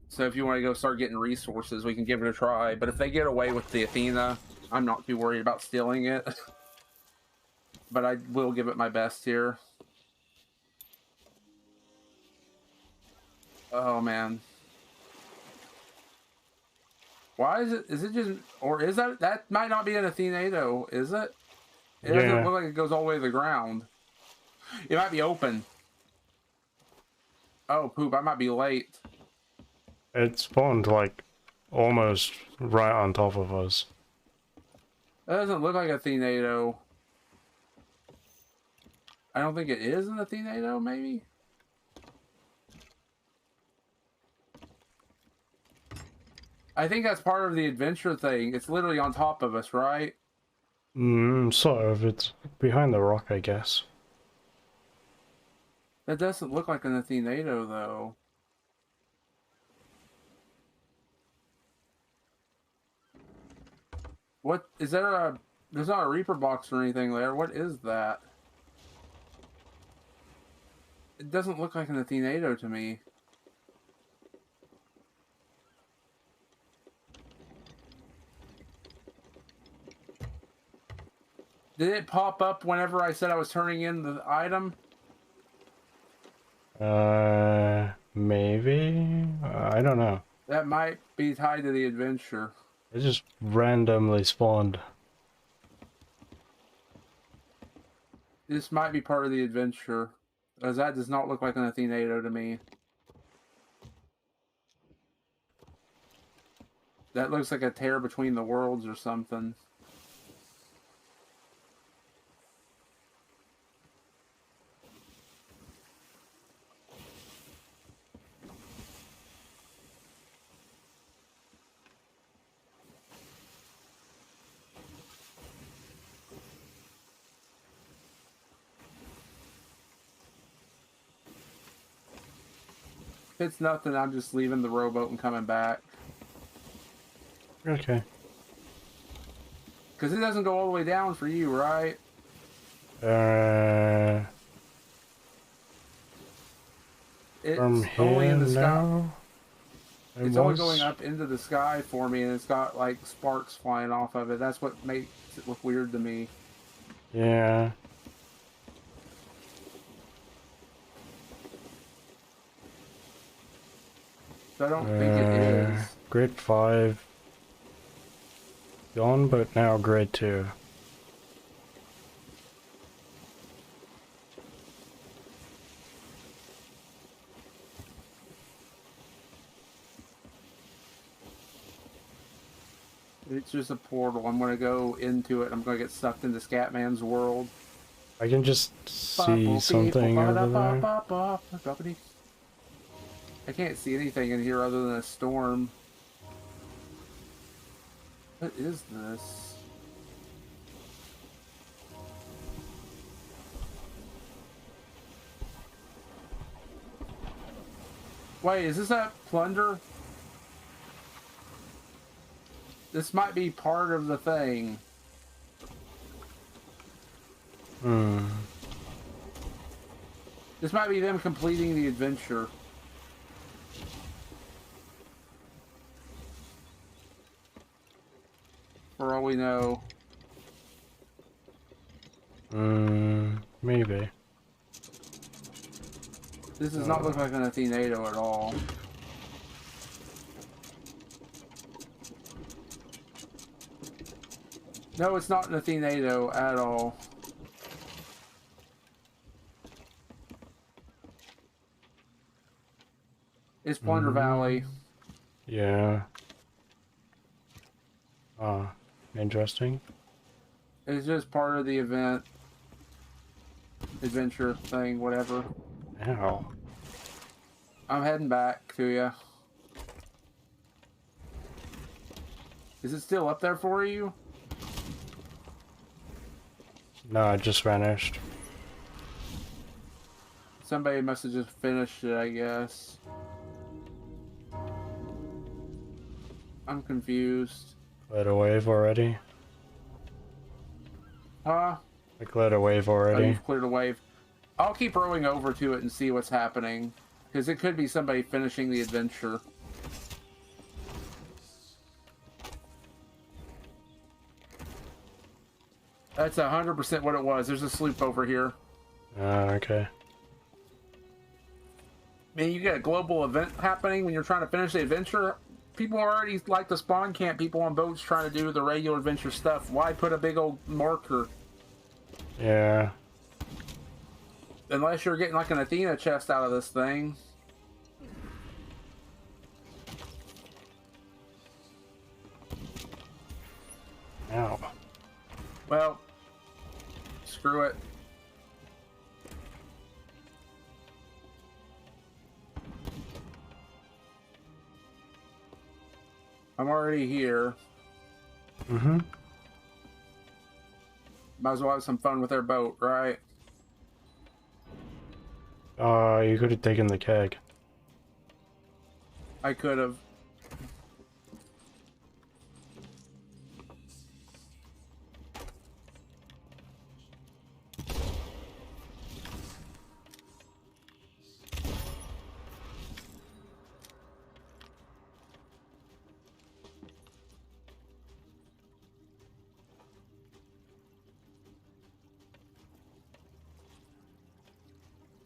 So if you want to go start getting resources, we can give it a try. But if they get away with the Athena, I'm not too worried about stealing it. But I will give it my best here. Oh, man. Why is it? Is it just... Or is that... That might not be an Athenado, is it? It doesn't look like it goes all the way to the ground. It might be open. Oh, poop. I might be late. It spawned, like, almost right on top of us. That doesn't look like a Athenado. I don't think it is an Athenado, maybe? I think that's part of the adventure thing. It's literally on top of us, right? Sort of. It's behind the rock, I guess. That doesn't look like an Athenado, though. What is there a... There's not a Reaper box or anything there. What is that? It doesn't look like an Athenado to me. Did it pop up whenever I said I was turning in the item? Maybe? I don't know. That might be tied to the adventure. It just randomly spawned. This might be part of the adventure. Because that does not look like an Athenado to me. That looks like a tear between the worlds or something. If it's nothing, I'm just leaving the rowboat and coming back. Okay. Because it doesn't go all the way down for you, right? It's from only in the here sky. now? It's only going up into the sky for me, and it's got like sparks flying off of it. That's what makes it look weird to me. Yeah. So I don't think it is. Grade 5. Gone, but now grade 2. It's just a portal. I'm gonna go into it. I'm gonna get sucked into Scatman's world. I can just see something over there. I can't see anything in here other than a storm. What is this? Wait, is this that plunder? This might be part of the thing. This might be them completing the adventure. For all we know. Maybe. This does not look like an Athenado at all. No, it's not an Athenado at all. It's Plunder Valley. Yeah. Interesting. It's just part of the event. Adventure thing, whatever. Ow. I'm heading back to you. Is it still up there for you? No, it just vanished. Somebody must have just finished it, I guess. I'm confused. Cleared a wave already? Huh? I cleared a wave Oh, already. you've cleared a wave. I'll keep rowing over to it and see what's happening. Because it could be somebody finishing the adventure. That's 100% what it was. There's a sloop over here. Okay. Man, you get a global event happening when you're trying to finish the adventure. People already like to spawn camp people on boats trying to do the regular adventure stuff. Why put a big old marker? Yeah. Unless you're getting like an Athena chest out of this thing. Ow. Well, screw it. I'm already here. Mm-hmm. Might as well have some fun with their boat, right? You could have taken the keg. I could have.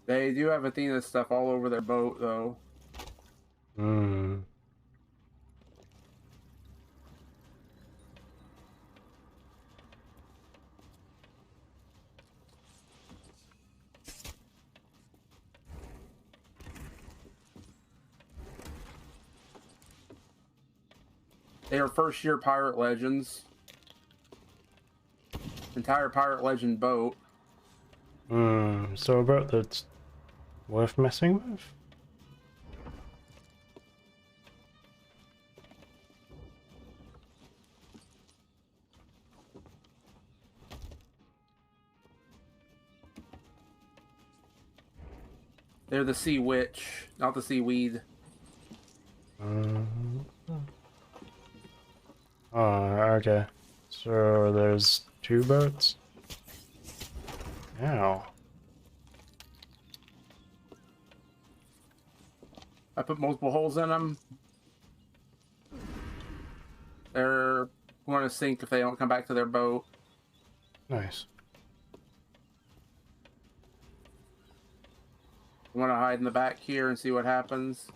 They do have Athena stuff all over their boat, though. Hmm. They are first-year Pirate Legends. Entire Pirate Legend boat. Hmm. So a boat that's worth messing with? They're the Sea Witch, not the Seaweed. Oh, okay. So there's two boats? Ow. I put multiple holes in them. They're going to sink if they don't come back to their boat. Nice. I'm going to hide in the back here and see what happens.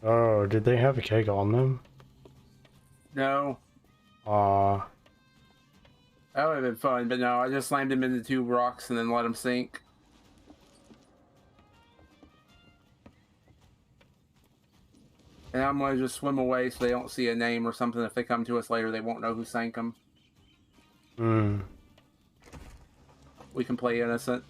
Oh, did they have a keg on them? No. Aw. That would have been fun, but no, I just slammed him into two rocks and then let him sink. And I'm going to just swim away so they don't see a name or something. If they come to us later, they won't know who sank them. Hmm. We can play innocent.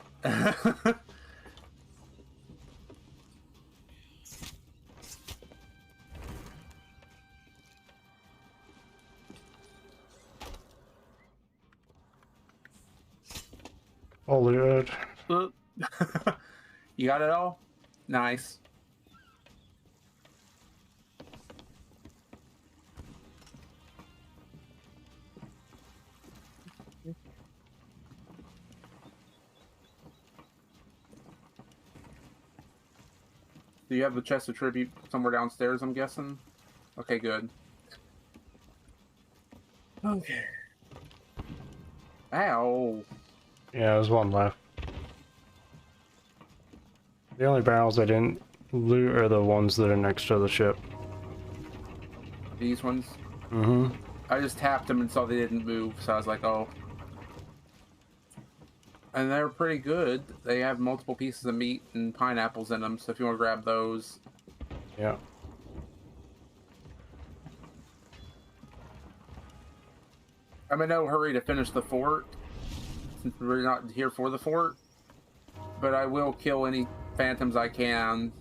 All good. You got it all? Nice. Do you have the chest of tribute somewhere downstairs, I'm guessing? Okay, good. Okay. Ow. Yeah, there's one left. The only barrels I didn't loot are the ones that are next to the ship. These ones? Mm-hmm. I just tapped them and saw they didn't move, so I was like, oh. And they're pretty good. They have multiple pieces of meat and pineapples in them, so if you want to grab those. Yeah. I'm in no hurry to finish the fort, since we're not here for the fort. But I will kill any phantoms I can,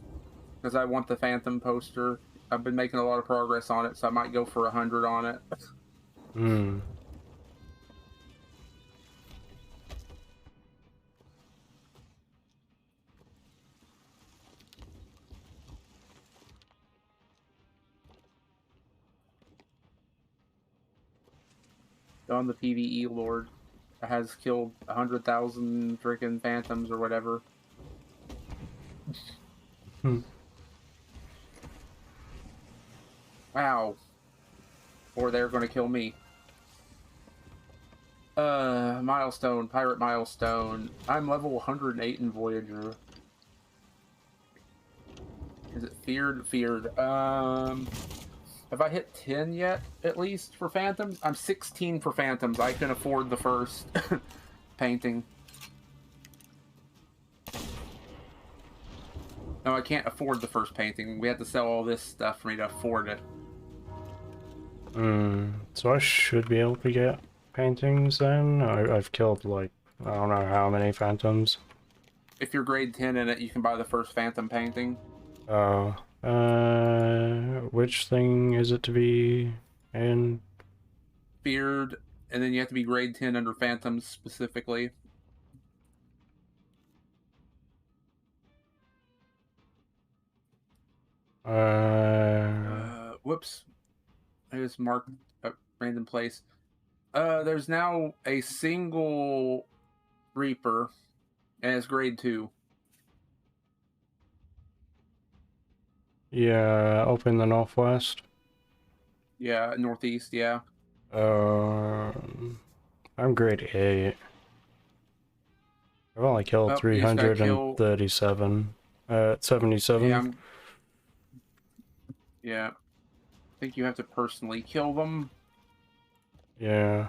because I want the phantom poster. I've been making a lot of progress on it, so I might go for 100 on it. Hmm. On the PvE Lord has killed 100,000 freaking phantoms or whatever. Hmm. Wow, or they're going to kill me. Milestone, pirate milestone. I'm level 108 in Voyager. Is it feared? Feared. Have I hit 10 yet, at least, for Phantoms? I'm 16 for Phantoms. I can afford the first painting. No, I can't afford the first painting. We have to sell all this stuff for me to afford it. So I should be able to get paintings then? I've killed, like, I don't know how many Phantoms. If you're grade 10 in it, you can buy the first Phantom painting. Oh, which thing is it to be in? Feared, and then you have to be grade 10 under Phantoms specifically. Whoops. I just marked a random place. There's now a single Reaper, and it's grade 2. Yeah, up in the northwest. Yeah, northeast, yeah. I'm grade 8. I've only killed Well, you just gotta kill... 337. 77. Yeah, I think you have to personally kill them. Yeah.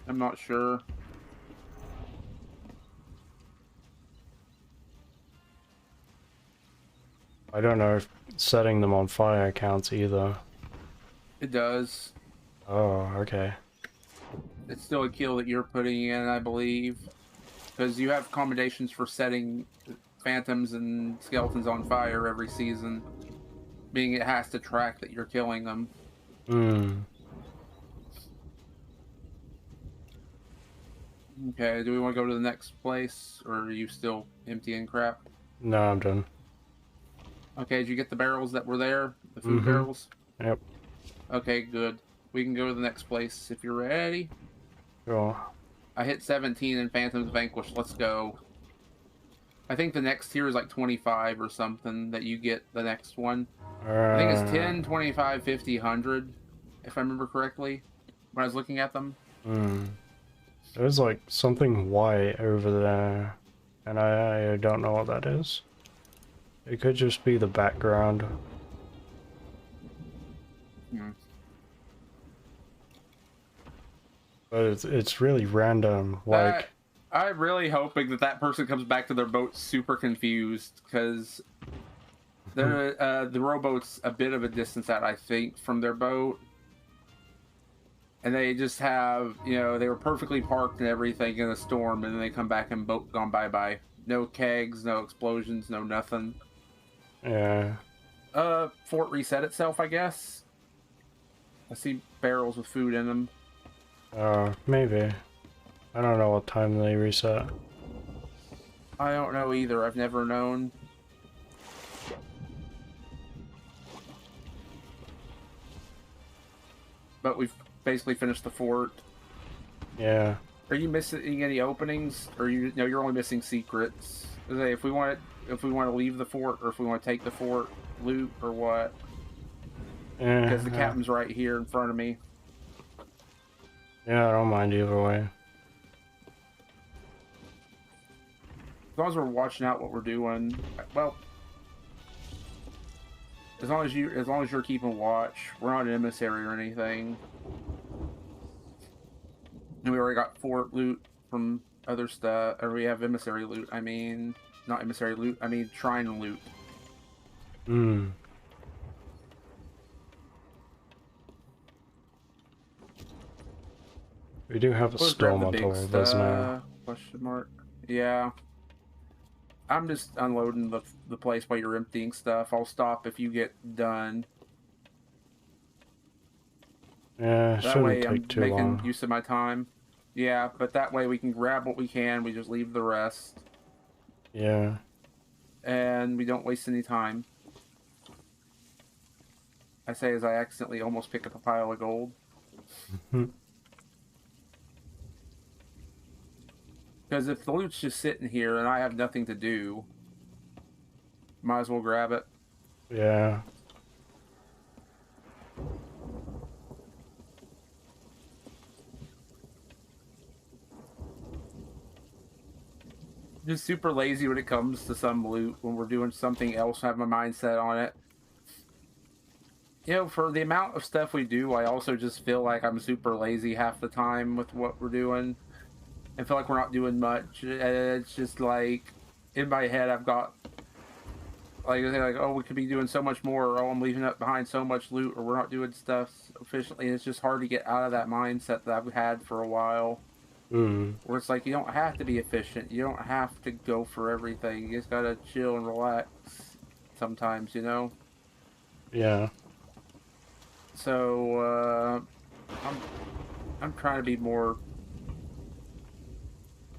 I'm not sure. I don't know if setting them on fire counts either. It does. Oh, okay. It's still a kill that you're putting in, I believe. Because you have accommodations for setting Phantoms and Skeletons on fire every season. Meaning it has to track that you're killing them. Okay, do we want to go to the next place? Or are you still emptying crap? No, I'm done. Okay, did you get the barrels that were there? The food barrels? Yep. Okay, good. We can go to the next place if you're ready. Sure. I hit 17 in Phantom's Vanquish. Let's go. I think the next tier is like 25 or something that you get the next one. I think it's 10, 25, 50, 100, if I remember correctly, when I was looking at them. There's like something white over there, and I don't know what that is. It could just be the background. But it's really random, like... I'm really hoping that that person comes back to their boat super confused, because the rowboat's a bit of a distance out, I think, from their boat. And they just have, you know, they were perfectly parked and everything in a storm, and then they come back and boat gone bye-bye. No kegs, no explosions, no nothing. Yeah. Fort reset itself, I guess. I see barrels with food in them. Maybe. I don't know what time they reset. I don't know either. I've never known. But we've basically finished the fort. Yeah. Are you missing any openings, or you're only missing secrets? If we want to leave the fort, or if we want to take the fort, loot, or what? Because the captain's right here in front of me. Yeah, I don't mind either way. As long as we're watching out what we're doing, well, as long as you're keeping watch, we're not an emissary or anything. And we already got fort loot from other stuff, or we have emissary loot. I mean, not emissary loot. I mean shrine loot. We do have a storm on top of us now. Question mark. Yeah. I'm just unloading the place while you're emptying stuff. I'll stop if you get done. Yeah, that way shouldn't take too long. I'm making use of my time. Yeah, but that way we can grab what we can. We just leave the rest. Yeah. And we don't waste any time. I say as I accidentally almost pick up a pile of gold. Because if the loot's just sitting here and I have nothing to do, might as well grab it. Yeah. just super lazy when it comes to some loot. When we're doing something else, I have my mindset on it. You know, for the amount of stuff we do, I also just feel like I'm super lazy half the time with what we're doing. I feel like we're not doing much. And it's just like, in my head, I've got, like, oh, we could be doing so much more, or oh, I'm leaving up behind so much loot, or we're not doing stuff efficiently. And it's just hard to get out of that mindset that I've had for a while. Where it's like, you don't have to be efficient. You don't have to go for everything. You just gotta chill and relax sometimes, you know? Yeah. So, I'm trying to be more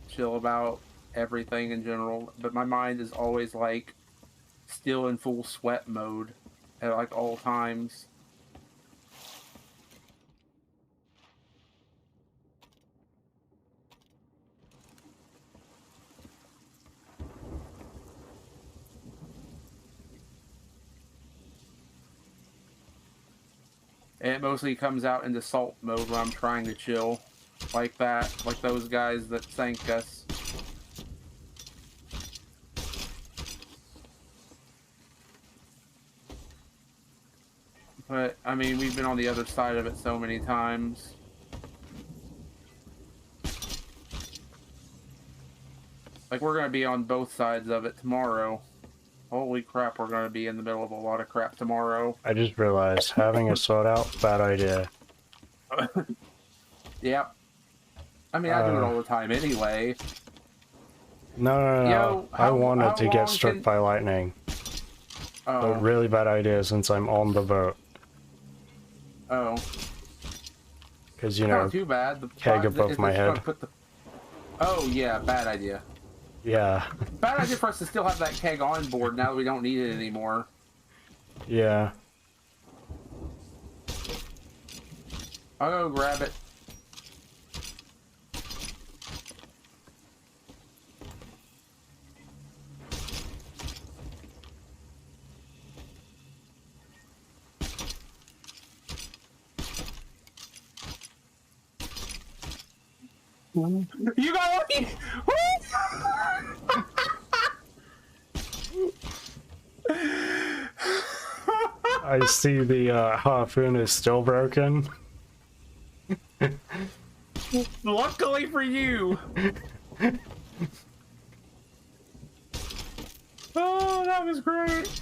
chill about everything in general, but my mind is always like still in full sweat mode at like all times. And it mostly comes out into salt mode when I'm trying to chill. Like that. Like those guys that sank us. But, I mean, we've been on the other side of it so many times. Like, we're going to be on both sides of it tomorrow. Holy crap, we're going to be in the middle of a lot of crap tomorrow. I just realized having a sword out, bad idea. Yep. I mean, I do it all the time anyway. No. Yo, I wanted to get struck by lightning. Oh. But really bad idea since I'm on the boat. Oh. Because, you know, not too bad. The keg above my head. Oh, yeah, bad idea. Yeah. Bad idea for us to still have that keg on board now that we don't need it anymore. Yeah. I'll go grab it. You got lucky! I see the harpoon is still broken. Luckily for you! Oh, that was great!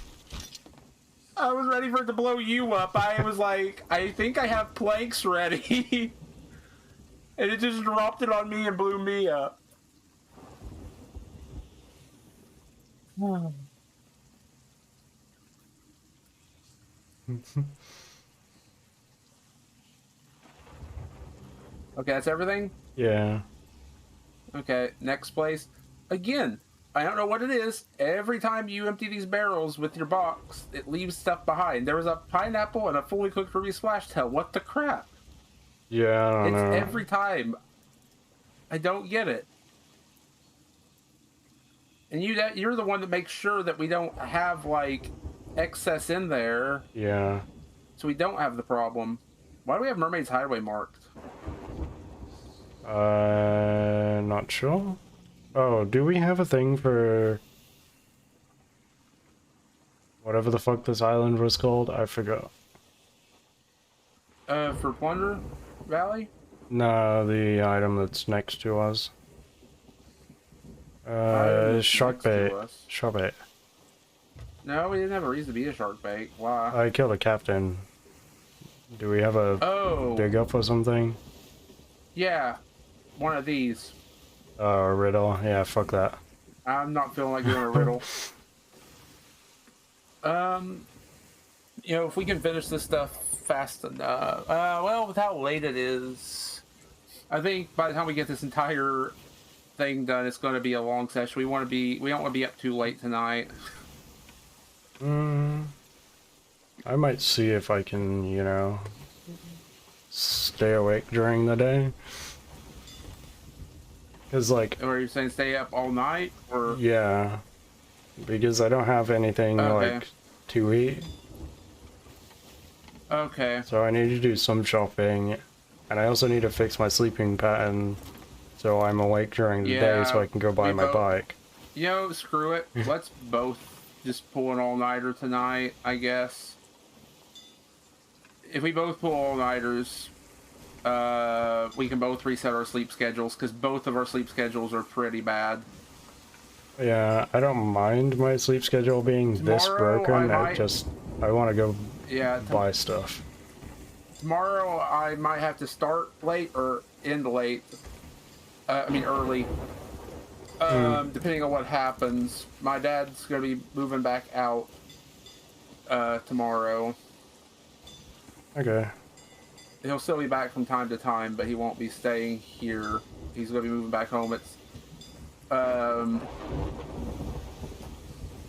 I was ready for it to blow you up. I was like, I think I have planks ready. And it just dropped it on me and blew me up. Okay, that's everything? Yeah. Okay, next place. Again, I don't know what it is. Every time you empty these barrels with your box, it leaves stuff behind. There was a pineapple and a fully cooked ruby splash tail. What the crap? Yeah, I don't know. It's every time. I don't get it. And you're the one that makes sure that we don't have, like, excess in there. Yeah. So we don't have the problem. Why do we have Mermaid's Hideaway marked? Not sure. Oh, do we have a thing for whatever the fuck this island was called? I forgot. For Plunder Valley? No, the item that's next to us. Shark bait. Shark bait. No, we didn't have a reason to be a shark bait. Why? I killed a captain. Do we have a dig up or something? Yeah, one of these. A riddle? Yeah, fuck that. I'm not feeling like doing a riddle. You know, if we can finish this stuff fast enough. Well, with how late it is, I think by the time we get this entire thing done, it's going to be a long session. We don't want to be up too late tonight. I might see if I can, you know, stay awake during the day. Because, like... Or are you saying stay up all night? Or yeah. Because I don't have anything, like, to eat. Okay. So I need to do some shopping. And I also need to fix my sleeping pattern so I'm awake during the day so I can go buy my bike. You know, screw it. Let's both just pull an all-nighter tonight, I guess. If we both pull all-nighters, we can both reset our sleep schedules, because both of our sleep schedules are pretty bad. Yeah, I don't mind my sleep schedule being this broken. I want to go buy stuff. Tomorrow I might have to start late or end late. I mean early. Depending on what happens. My dad's gonna be moving back out tomorrow. Okay. He'll still be back from time to time, but he won't be staying here. He's gonna be moving back home. It's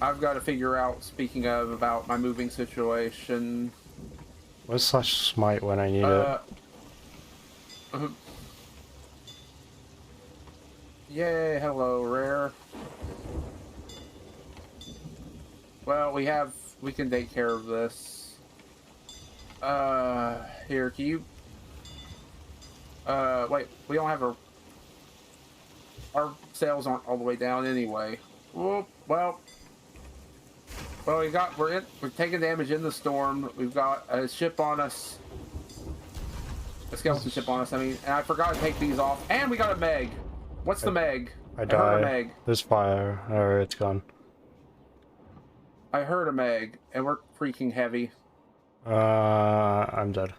I've got to figure out, speaking of, about my moving situation. What's /smite when I need it? Yay, hello, Rare. Well, we can take care of this. Here, can you... wait, we don't have our sales aren't all the way down anyway. Whoop, well, we're taking damage in the storm. We've got a ship on us. A skeleton ship on us, I mean, and I forgot to take these off. And we got a Meg. What's the Meg? I died. Heard a Meg. There's fire. Or it's gone. I heard a Meg, and we're freaking heavy. I'm dead.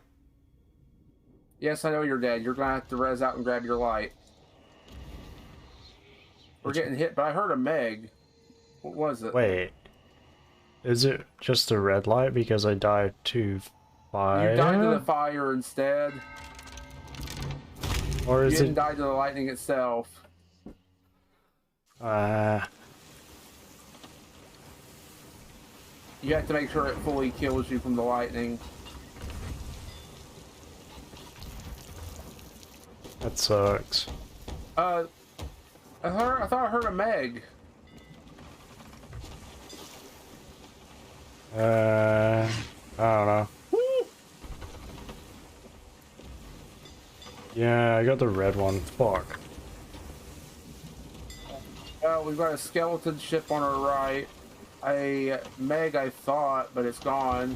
Yes, I know you're dead. You're gonna have to res out and grab your light. We're getting hit, but I heard a Meg. What was it? Wait. Is it just a red light because I died to fire? You died to the fire instead. Or is you didn't die to the lightning itself. You have to make sure it fully kills you from the lightning. That sucks. I thought I heard a Meg. I don't know. Woo! Yeah, I got the red one. Fuck. We've got a skeleton ship on our right. A Meg, I thought, but it's gone.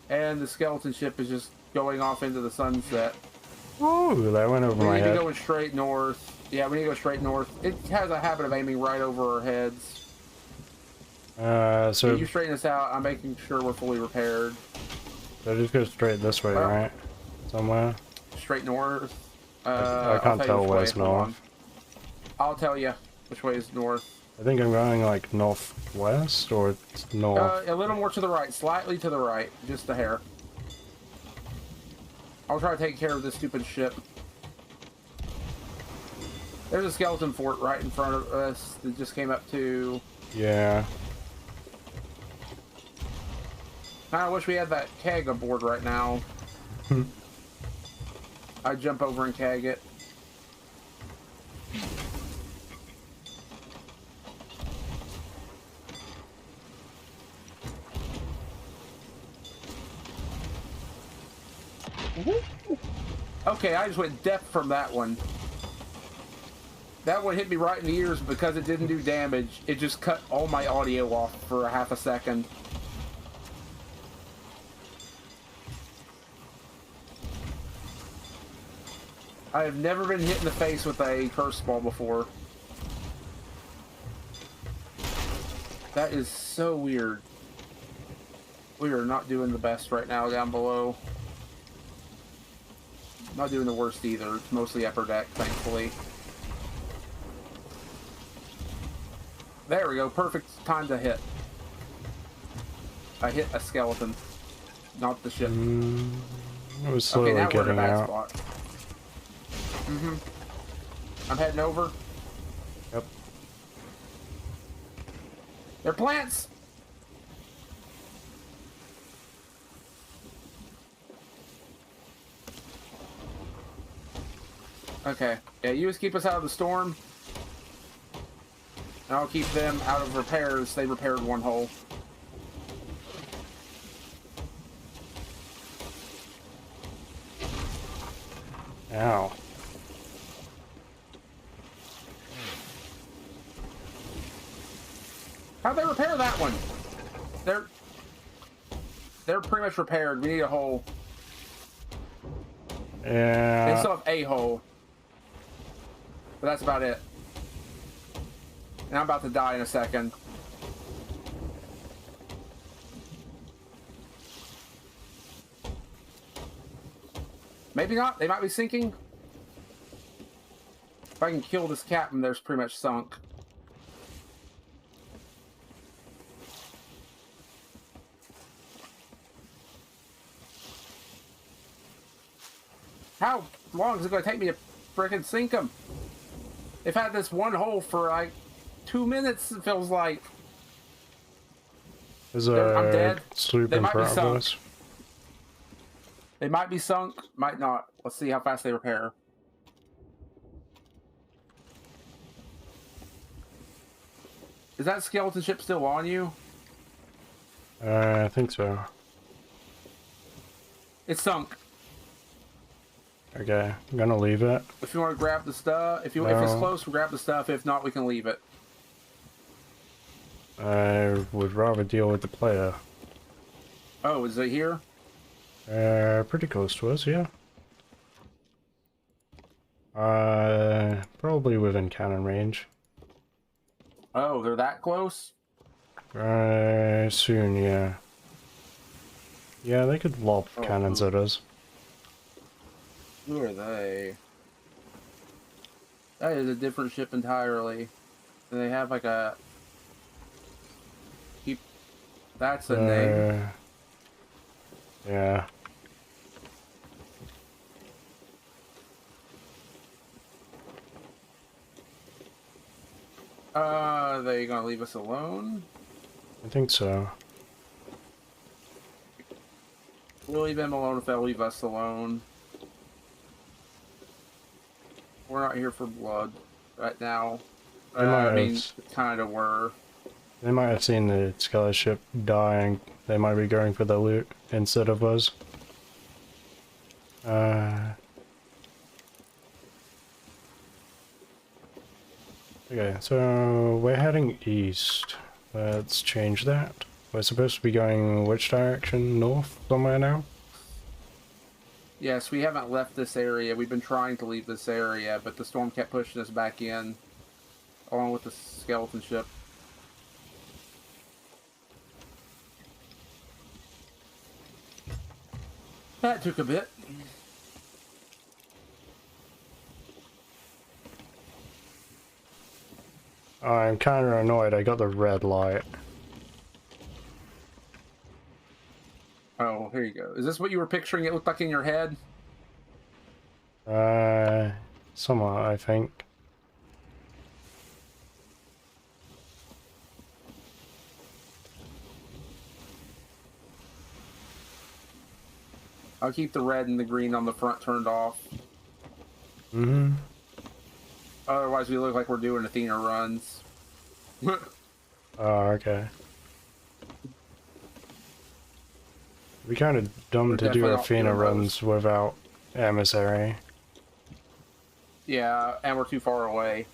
And the skeleton ship is just going off into the sunset. Ooh, that went over my head. We need to go straight north. Yeah, we need to go straight north. It has a habit of aiming right over our heads. So... you straighten us out, I'm making sure we're fully repaired. So just go straight this way, right? Somewhere? Straight north. I can't tell where's north. I'll tell you which way is north. I think I'm going like northwest or north. A little more to the right, slightly to the right, just a hair. I'll try to take care of this stupid ship. There's a skeleton fort right in front of us that just came up to. Yeah. I wish we had that keg aboard right now. I'd jump over and keg it. Okay, I just went deaf from that one. That one hit me right in the ears because it didn't do damage. It just cut all my audio off for a half a second. I have never been hit in the face with a curse ball before. That is so weird. We are not doing the best right now down below. Not doing the worst either. It's mostly upper deck, thankfully. There we go. Perfect time to hit. I hit a skeleton, not the ship. I was slowly okay, now we're in a getting bad out. spot. I'm heading over. Yep. They're plants! Okay. Yeah, you just keep us out of the storm. And I'll keep them out of repairs. They repaired one hole. Ow. How'd they repair that one? They're pretty much repaired. We need a hole. Yeah. They still have a hole. But that's about it. And I'm about to die in a second. Maybe not. They might be sinking. If I can kill this captain, they're pretty much sunk. How long is it going to take me to frickin' sink them? They've had this one hole for like 2 minutes, it feels like. There's I'm a dead. sloop They in might be front of sunk. us. They might be sunk, might not. Let's see how fast they repair. Is that skeleton ship still on you? I think so. It's sunk. Okay, I'm gonna leave it. If you want to grab the stuff, if it's No. close, we'll grab the stuff. If not, we can leave it. I would rather deal with the player. Oh, is it here? Pretty close to us, yeah. Probably within cannon range. Oh, they're that close? Soon, yeah. Yeah, they could lob cannons at us. Who are they? That is a different ship entirely. Do they have like a... Keep... That's a name. Yeah. Are they gonna leave us alone? I think so. We'll leave them alone if they'll leave us alone. We're not here for blood right now. I mean, kind of were. They might have seen the skeleton ship dying. They might be going for the loot instead of us. Okay, so we're heading east. Let's change that. We're supposed to be going which direction? North somewhere now? Yes, we haven't left this area. We've been trying to leave this area, but the storm kept pushing us back in, along with the skeleton ship. That took a bit. I'm kind of annoyed. I got the red light. Oh, here you go. Is this what you were picturing it looked like in your head? Somewhat, I think. I'll keep the red and the green on the front turned off. Mm-hmm. Otherwise, we look like we're doing Athena runs. Oh, okay. It'd be kind of dumb We're to do definitely not Athena doing runs without emissary. Yeah, and we're too far away.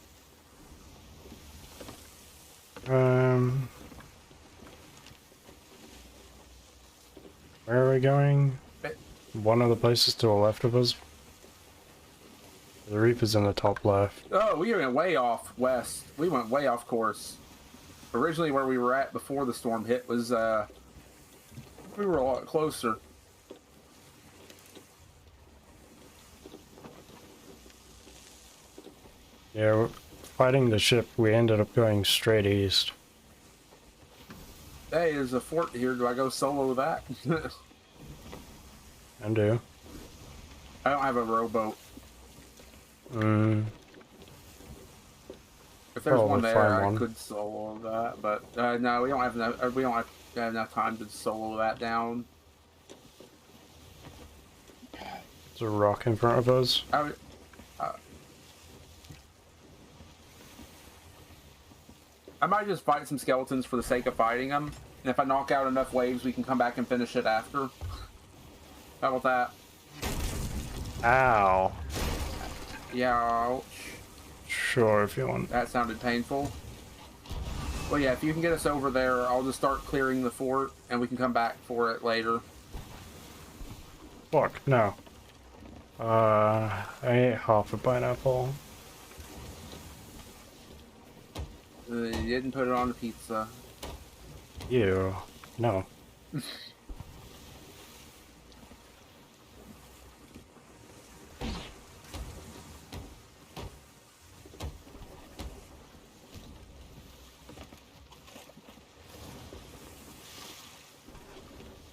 Where are we going? One of the places to the left of us. The Reaper's in the top left. Oh, we went way off west. We went way off course. Originally, where we were at before the storm hit was, we were a lot closer. Yeah, we're fighting the ship, we ended up going straight east. Hey, there's a fort here. Do I go solo that? And do. I don't have a rowboat. Mm. If there's one there, find I one. could solo that, but no, we don't have enough. We don't have enough time to solo that down. There's a rock in front of us. I might just fight some skeletons for the sake of fighting them, and if I knock out enough waves, we can come back and finish it after. How about that? Ow. Yeah, ouch. Sure, if you want. That sounded painful. Well, yeah, if you can get us over there, I'll just start clearing the fort, and we can come back for it later. Fuck, no. I ate half a pineapple. You didn't put it on the pizza. Ew. No.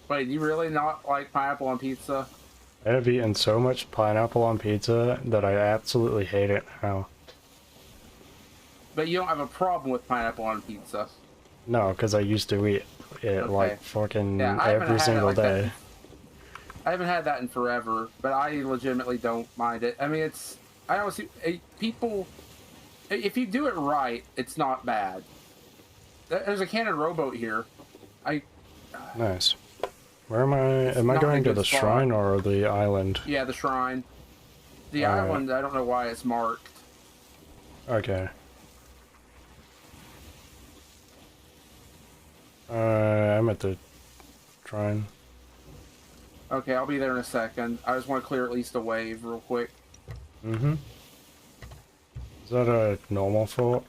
Wait, you really not like pineapple on pizza? I have eaten so much pineapple on pizza that I absolutely hate it now. But you don't have a problem with pineapple on pizza? No, because I used to eat it like fucking every single day. I haven't had that in forever, but I legitimately don't mind it. I mean, I don't see people. If you do it right, it's not bad. There's a cannon rowboat here. Nice. Where am I? Am I going to the shrine or the island? Yeah, the shrine. The island, I don't know why it's marked. Okay. I'm at the shrine. Okay, I'll be there in a second. I just want to clear at least a wave real quick. Mm-hmm. Is that a normal fort?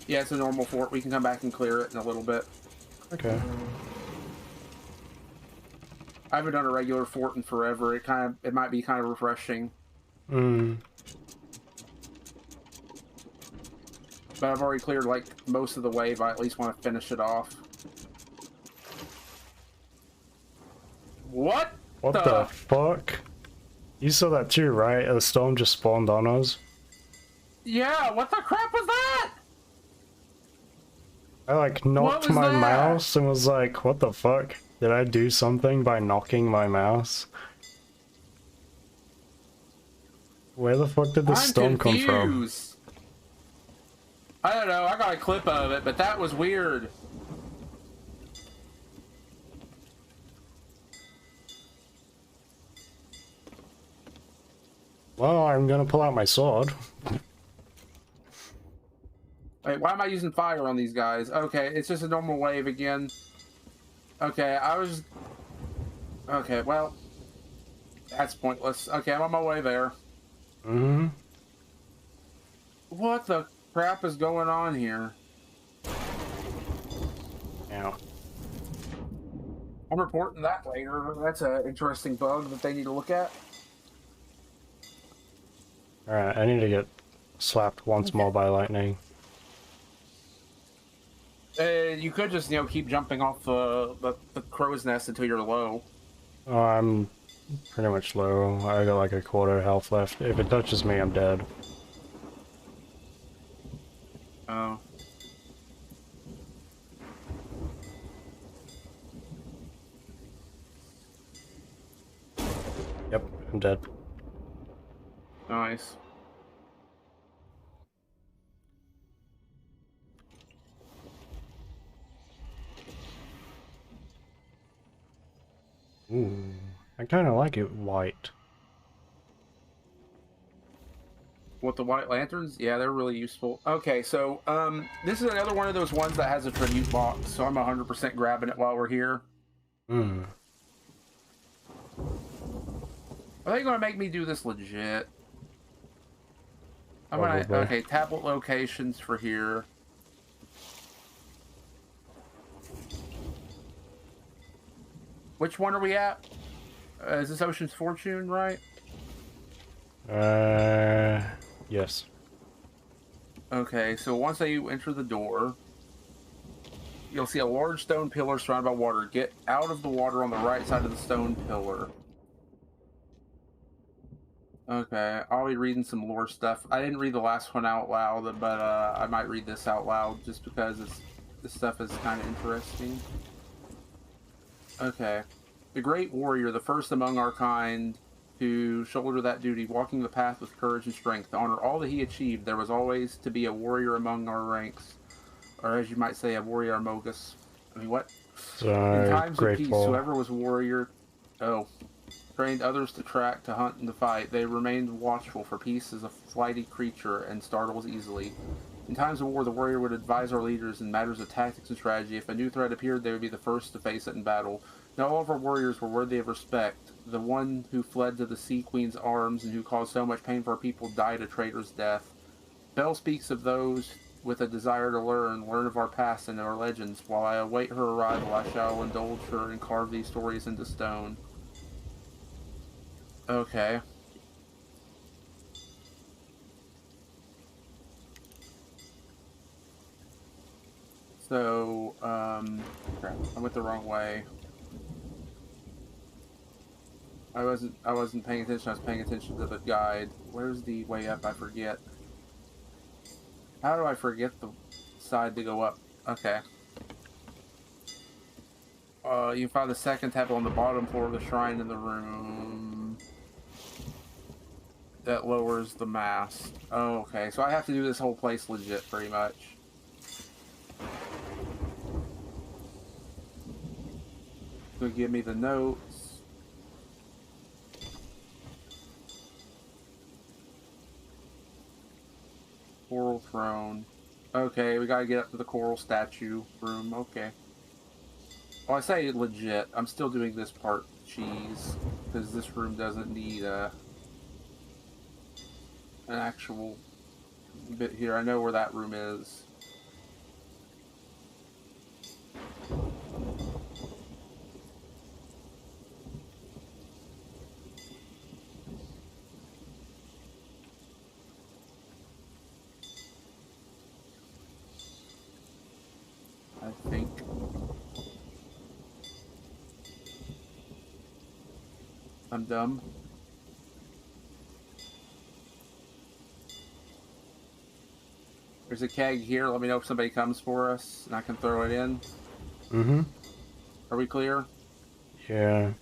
Yeah, it's a normal fort. We can come back and clear it in a little bit. Okay. I haven't done a regular fort in forever. It might be kind of refreshing. Hmm. But I've already cleared like most of the wave. I at least want to finish it off. What? What the fuck? You saw that too, right? The storm just spawned on us. Yeah, what the crap was that? I like knocked my mouse and was like, what the fuck? Did I do something by knocking my mouse? Where the fuck did this storm come from? I don't know, I got a clip of it, but that was weird. Well, I'm gonna pull out my sword. Wait, why am I using fire on these guys? Okay, it's just a normal wave again. Okay, okay, well, that's pointless. Okay, I'm on my way there. Mm-hmm. What the crap is going on here? Yeah. I'm reporting that later. That's an interesting bug that they need to look at. Alright, I need to get slapped once more by lightning. You could just, keep jumping off the crow's nest until you're low. Oh, I'm pretty much low. I got like a quarter health left. If it touches me, I'm dead. Oh. Yep, I'm dead. Nice. Ooh, I kind of like it white. What, the white lanterns? Yeah, they're really useful. Okay, so this is another one of those ones that has a tribute box, so I'm 100% grabbing it while we're here. Hmm. Are they gonna make me do this legit? Okay, tablet locations for here. Which one are we at? Is this Ocean's Fortune, right? Yes. Okay, so once you enter the door, you'll see a large stone pillar surrounded by water. Get out of the water on the right side of the stone pillar. Okay, I'll be reading some lore stuff. I didn't read the last one out loud, but I might read this out loud just because this stuff is kind of interesting. Okay. The great warrior, the first among our kind to shoulder that duty, walking the path with courage and strength, to honor all that he achieved, there was always to be a warrior among our ranks. Or as you might say, a warrior among us. I mean, what? In times of peace, whoever was warrior... trained others to track, to hunt, and to fight. They remained watchful, for peace is a flighty creature and startles easily. In times of war, the warrior would advise our leaders in matters of tactics and strategy. If a new threat appeared, they would be the first to face it in battle. Not all of our warriors were worthy of respect. The one who fled to the Sea Queen's arms and who caused so much pain for our people died a traitor's death. Bell speaks of those with a desire to learn of our past and our legends. While I await her arrival, I shall indulge her and carve these stories into stone. Okay. So, crap, I went the wrong way. I wasn't paying attention, I was paying attention to the guide. Where's the way up? I forget. How do I forget the side to go up? Okay. You can find the second tab on the bottom floor of the shrine in the room. That lowers the mast. Oh, okay, so I have to do this whole place legit, pretty much. So give me the notes. Coral throne. Okay, we gotta get up to the coral statue room. Okay. Well, I say legit. I'm still doing this part cheese because this room doesn't need an actual bit here. I know where that room is. I think. I'm dumb. There's a keg here. Let me know if somebody comes for us and I can throw it in. Mm-hmm. Are we clear? Yeah.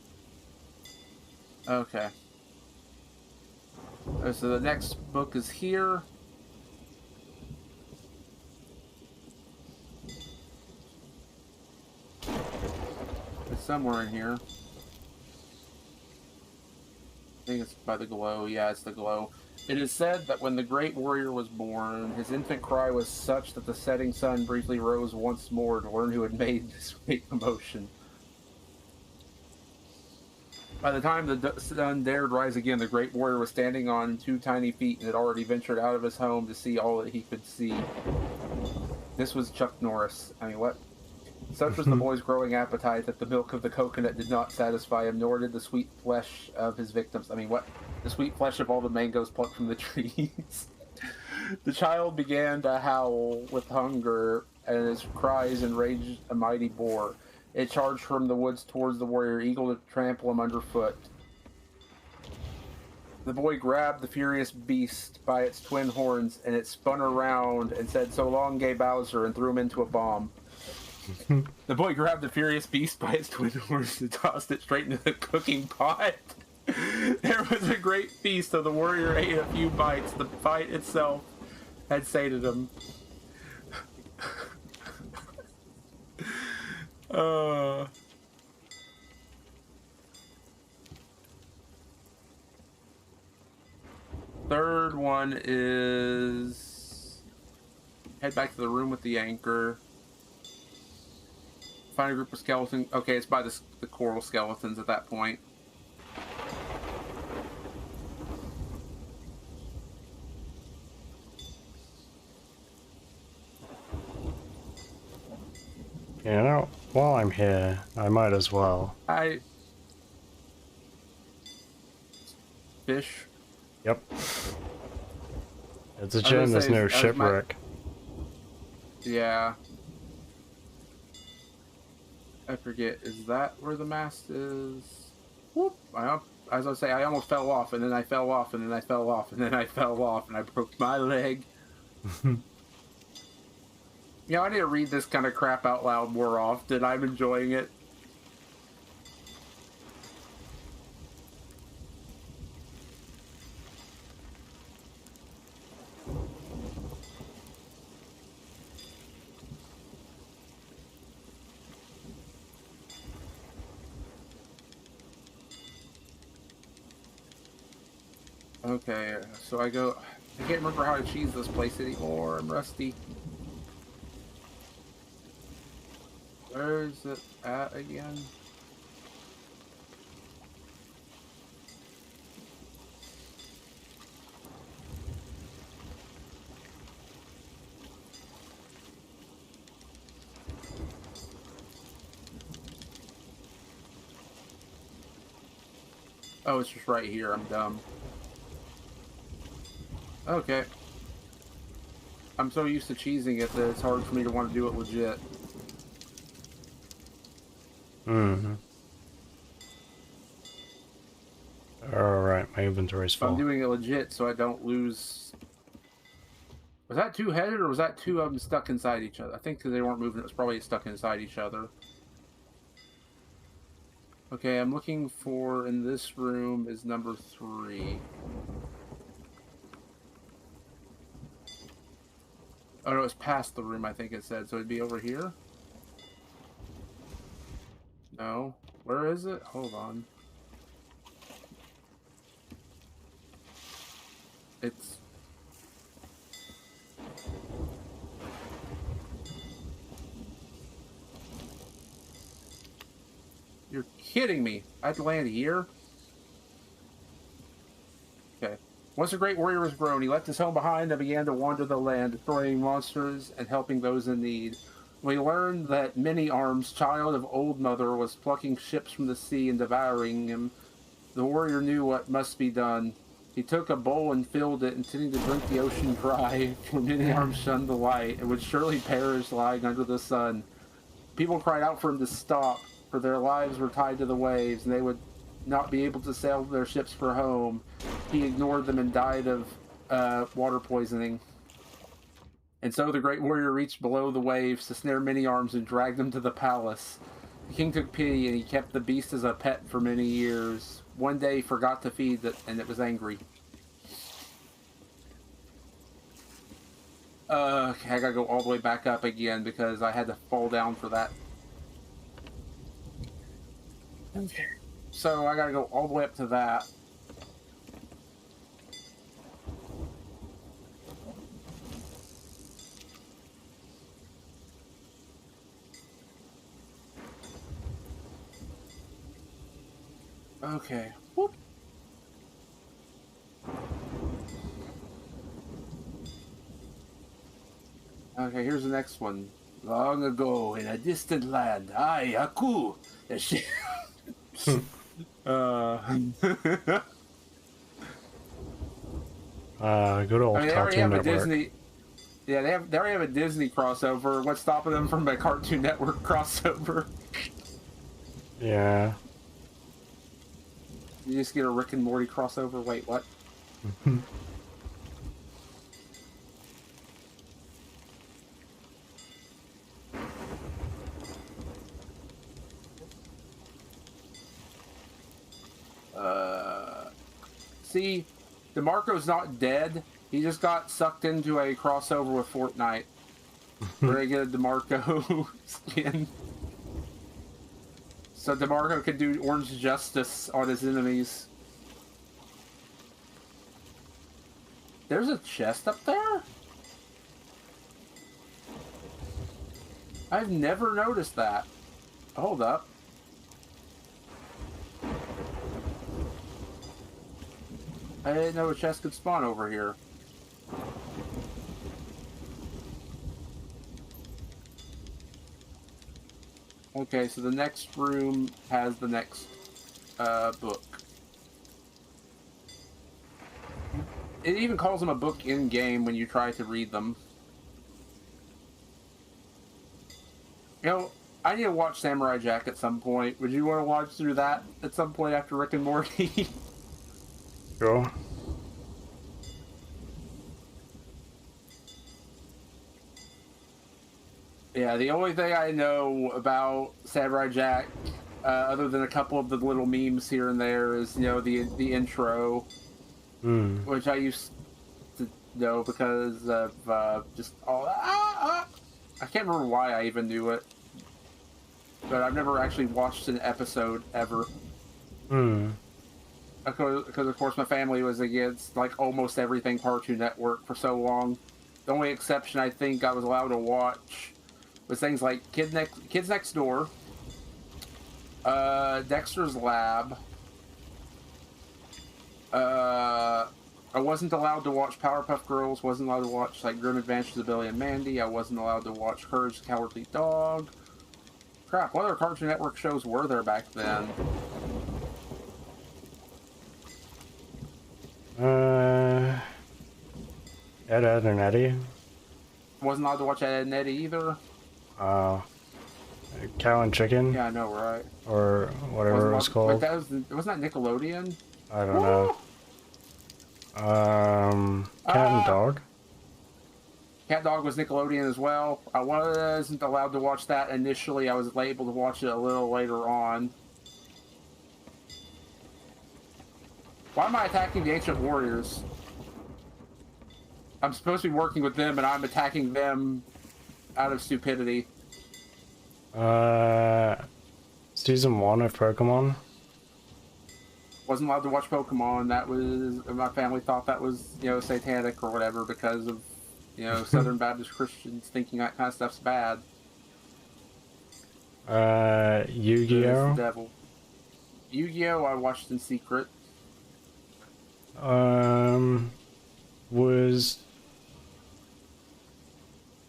Okay. So the next book is here. It's somewhere in here. I think it's by the glow. Yeah, it's the glow. It is said that when the great warrior was born, his infant cry was such that the setting sun briefly rose once more to learn who had made this great commotion. By the time the sun dared rise again, the great warrior was standing on 2 tiny feet and had already ventured out of his home to see all that he could see. This was Chuck Norris. I mean, what? Such was the boy's growing appetite that the milk of the coconut did not satisfy him, nor did the sweet flesh of his victims. I mean, what? The sweet flesh of all the mangoes plucked from the trees. The child began to howl with hunger, and his cries enraged a mighty boar. It charged from the woods towards the warrior, eager to trample him underfoot. The boy grabbed the furious beast by its twin horns, and it spun around and said, "So long, gay Bowser," and threw him into a bomb. The boy grabbed the furious beast by its twin horns and tossed it straight into the cooking pot. There was a great feast, so the warrior ate a few bites. The fight itself had sated him. Third one is head back to the room with the anchor. Find a group of skeletons. Okay, it's by the coral skeletons at that point. You know, while I'm here, I might as well. Fish? Yep. It's a shame there's no shipwreck. Yeah. I forget, is that where the mast is? Whoop! As I say, I almost fell off, and then I fell off, and then I fell off, and then I fell off, and I broke my leg. You know, I need to read this kind of crap out loud more often. I'm enjoying it. Okay, so I go... I can't remember how to cheese this place anymore. I'm rusty. Where is it at again? Oh, it's just right here. I'm dumb. Okay. I'm so used to cheesing it that it's hard for me to want to do it legit. Mm-hmm. Alright, my inventory's So I'm full. doing it legit so I don't lose... Was that two-headed or was that two of them stuck inside each other? I think because they weren't moving, it was probably stuck inside each other. Okay, I'm looking for, in this room, is number 3. Oh no, it's past the room, I think it said. So it'd be over here? No. Where is it? Hold on. It's... You're kidding me. I'd land here? Okay. Once a great warrior was grown, he left his home behind and began to wander the land, destroying monsters and helping those in need. We learned that Many-Arms, child of Old Mother, was plucking ships from the sea and devouring them. The warrior knew what must be done. He took a bowl and filled it, intending to drink the ocean dry, for Many-Arms shunned the light, and would surely perish lying under the sun. People cried out for him to stop, for their lives were tied to the waves, and they would not be able to sail their ships for home. He ignored them and died of water poisoning. And so the great warrior reached below the waves to snare Many-Arms and drag them to the palace. The king took pity, and he kept the beast as a pet for many years. One day he forgot to feed it, and it was angry. Okay, I gotta go all the way back up again because I had to fall down for that. Okay. So I gotta go all the way up to that. Okay. Whoop. Okay, here's the next one. Long ago, in a distant land, I, Aku, a good old they already Cartoon have a Network. Disney. Yeah, they already have a Disney crossover. What's stopping them from a Cartoon Network crossover? Yeah. You just get a Rick and Morty crossover. Wait, what? See, DeMarco's not dead. He just got sucked into a crossover with Fortnite. Where they get a DeMarco skin. So DeMarco could do orange justice on his enemies. There's a chest up there? I've never noticed that. Hold up. I didn't know a chest could spawn over here. Okay, so the next room has the next book. It even calls them a book in-game when you try to read them. You know, I need to watch Samurai Jack at some point. Would you want to watch through that at some point after Rick and Morty? Sure. Yeah, the only thing I know about Samurai Jack, other than a couple of the little memes here and there, is, you know, the intro, which I used to know because of just all. I can't remember why I even knew it, but I've never actually watched an episode ever. because of course my family was against like almost everything Cartoon Network for so long. The only exception I think I was allowed to watch was things like Kids Next Door, Dexter's Lab. I wasn't allowed to watch Powerpuff Girls. Wasn't allowed to watch like Grim Adventures of Billy and Mandy. I wasn't allowed to watch Courage the Cowardly Dog. Crap, what other Cartoon Network shows were there back then? Ed, Ed, and Eddie. Wasn't allowed to watch Ed, and Eddie either. Cow and Chicken. Yeah, I know, right? Or whatever it was called. But wasn't that Nickelodeon? I don't know. Cat and Dog. Cat Dog was Nickelodeon as well. I wasn't allowed to watch that initially. I was able to watch it a little later on. Why am I attacking the Ancient Warriors? I'm supposed to be working with them, and I'm attacking them out of stupidity. Season 1 of Pokemon. Wasn't allowed to watch Pokemon. That was, my family thought that was, you know, satanic or whatever because of, you know, Southern Baptist Christians thinking that kind of stuff's bad. Yu-Gi-Oh! Devil. Yu-Gi-Oh! I watched in secret. Was...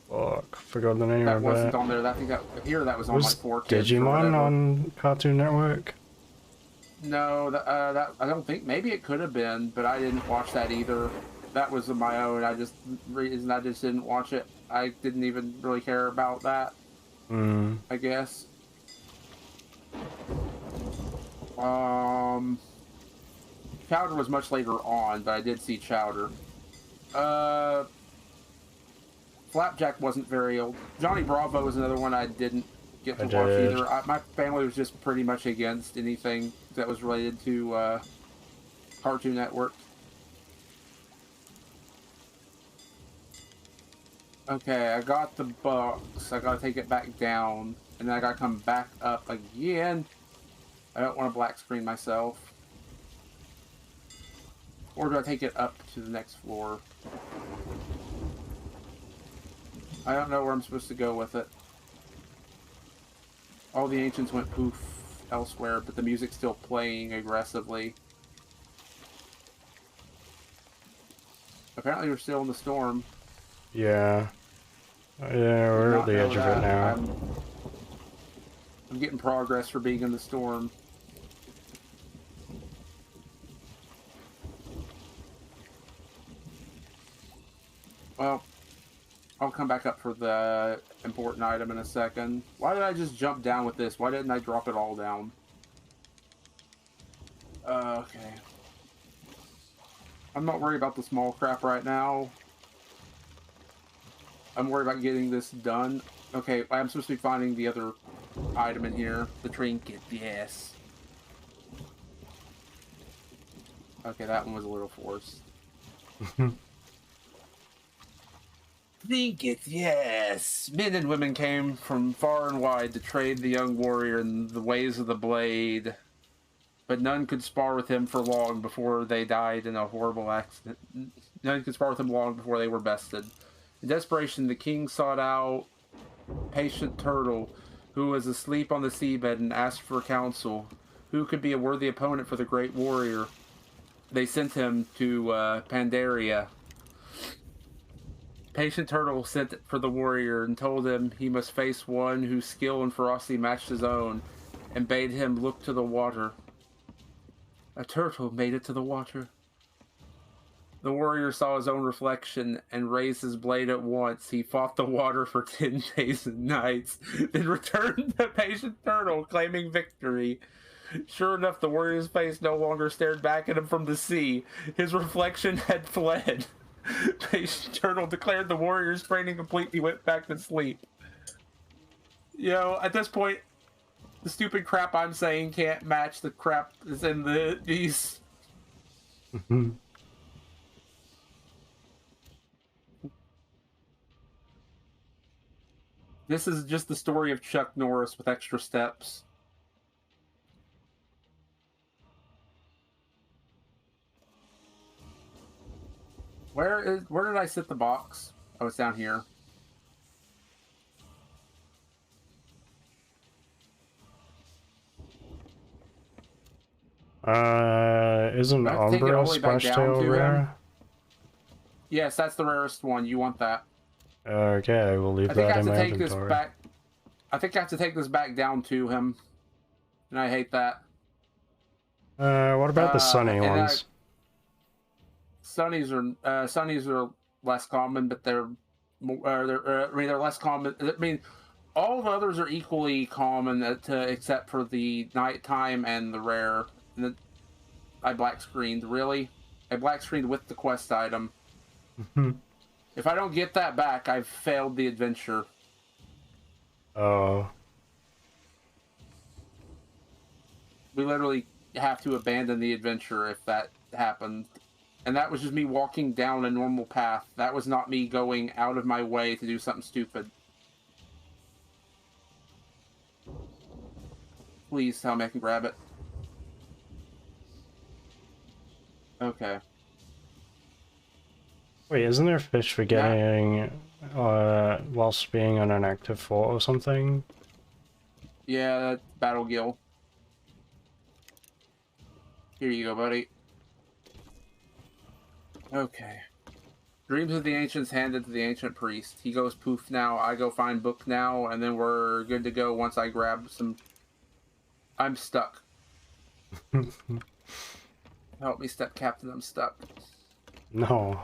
Fuck, forgot the name That of wasn't it. on there. I think that here that was on Was like 4Kids. Digimon on Cartoon Network? No, that I don't think. Maybe it could have been, but I didn't watch that either. That was of my own. I just didn't watch it. I didn't even really care about that. I guess. Chowder was much later on, but I did see Chowder. Flapjack wasn't very old. Johnny Bravo was another one I didn't get to watch either. My family was just pretty much against anything that was related to Cartoon Network. Okay, I got the box. I gotta take it back down, and then I gotta come back up again. I don't want to black screen myself. Or do I take it up to the next floor? I don't know where I'm supposed to go with it. All the ancients went poof elsewhere, but the music's still playing aggressively. Apparently we're still in the storm. Yeah. Yeah, we're at the edge of it now. I'm getting progress for being in the storm. Well, I'll come back up for the important item in a second. Why did I just jump down with this? Why didn't I drop it all down? Okay. I'm not worried about the small crap right now. I'm worried about getting this done. Okay, I'm supposed to be finding the other item in here. The trinket, yes. Okay, that one was a little forced. Trinkets, yes! Men and women came from far and wide to trade the young warrior in the ways of the blade. But none could spar with him for long before they died in a horrible accident. None could spar with him long before they were bested. In desperation, the king sought out Patient Turtle, who was asleep on the seabed, and asked for counsel. Who could be a worthy opponent for the great warrior? They sent him to Pandaria. Patient Turtle sent for the warrior and told him he must face one whose skill and ferocity matched his own, and bade him look to the water. A turtle made it to the water. The warrior saw his own reflection and raised his blade at once. He fought the water for 10 days and nights, then returned to Patient Turtle, claiming victory. Sure enough, the warrior's face no longer stared back at him from the sea. His reflection had fled. Patient Turtle declared the warrior's training complete. He went back to sleep. You know, at this point, the stupid crap I'm saying can't match the crap that's in these. This is just the story of Chuck Norris with extra steps. Where did I sit the box? Oh, it's down here. Isn't Do I have to take it Umbra all the way back down Splashtail to him? rare? Yes, that's the rarest one. You want that? Okay, we'll leave I think I that have in to my take this inventory. back. I think I have to take this back down to him, and I hate that. What about the sunny ones? Sunnies are less common, but they're I mean, they're less common. I mean, all the others are equally common, except for the nighttime and the rare. And I black screened. Really, I black screened with the quest item. If I don't get that back, I've failed the adventure. Oh. We literally have to abandon the adventure if that happens. And that was just me walking down a normal path. That was not me going out of my way to do something stupid. Please tell me I can grab it. Okay. Wait, isn't there fish for getting, whilst being on an active fort or something? Yeah, that's Battle Gill. Here you go, buddy. Okay. Dreams of the Ancients handed to the Ancient Priest. He goes poof now, I go find book now, and then we're good to go once I grab some... I'm stuck. Help me, Step Captain, I'm stuck. No.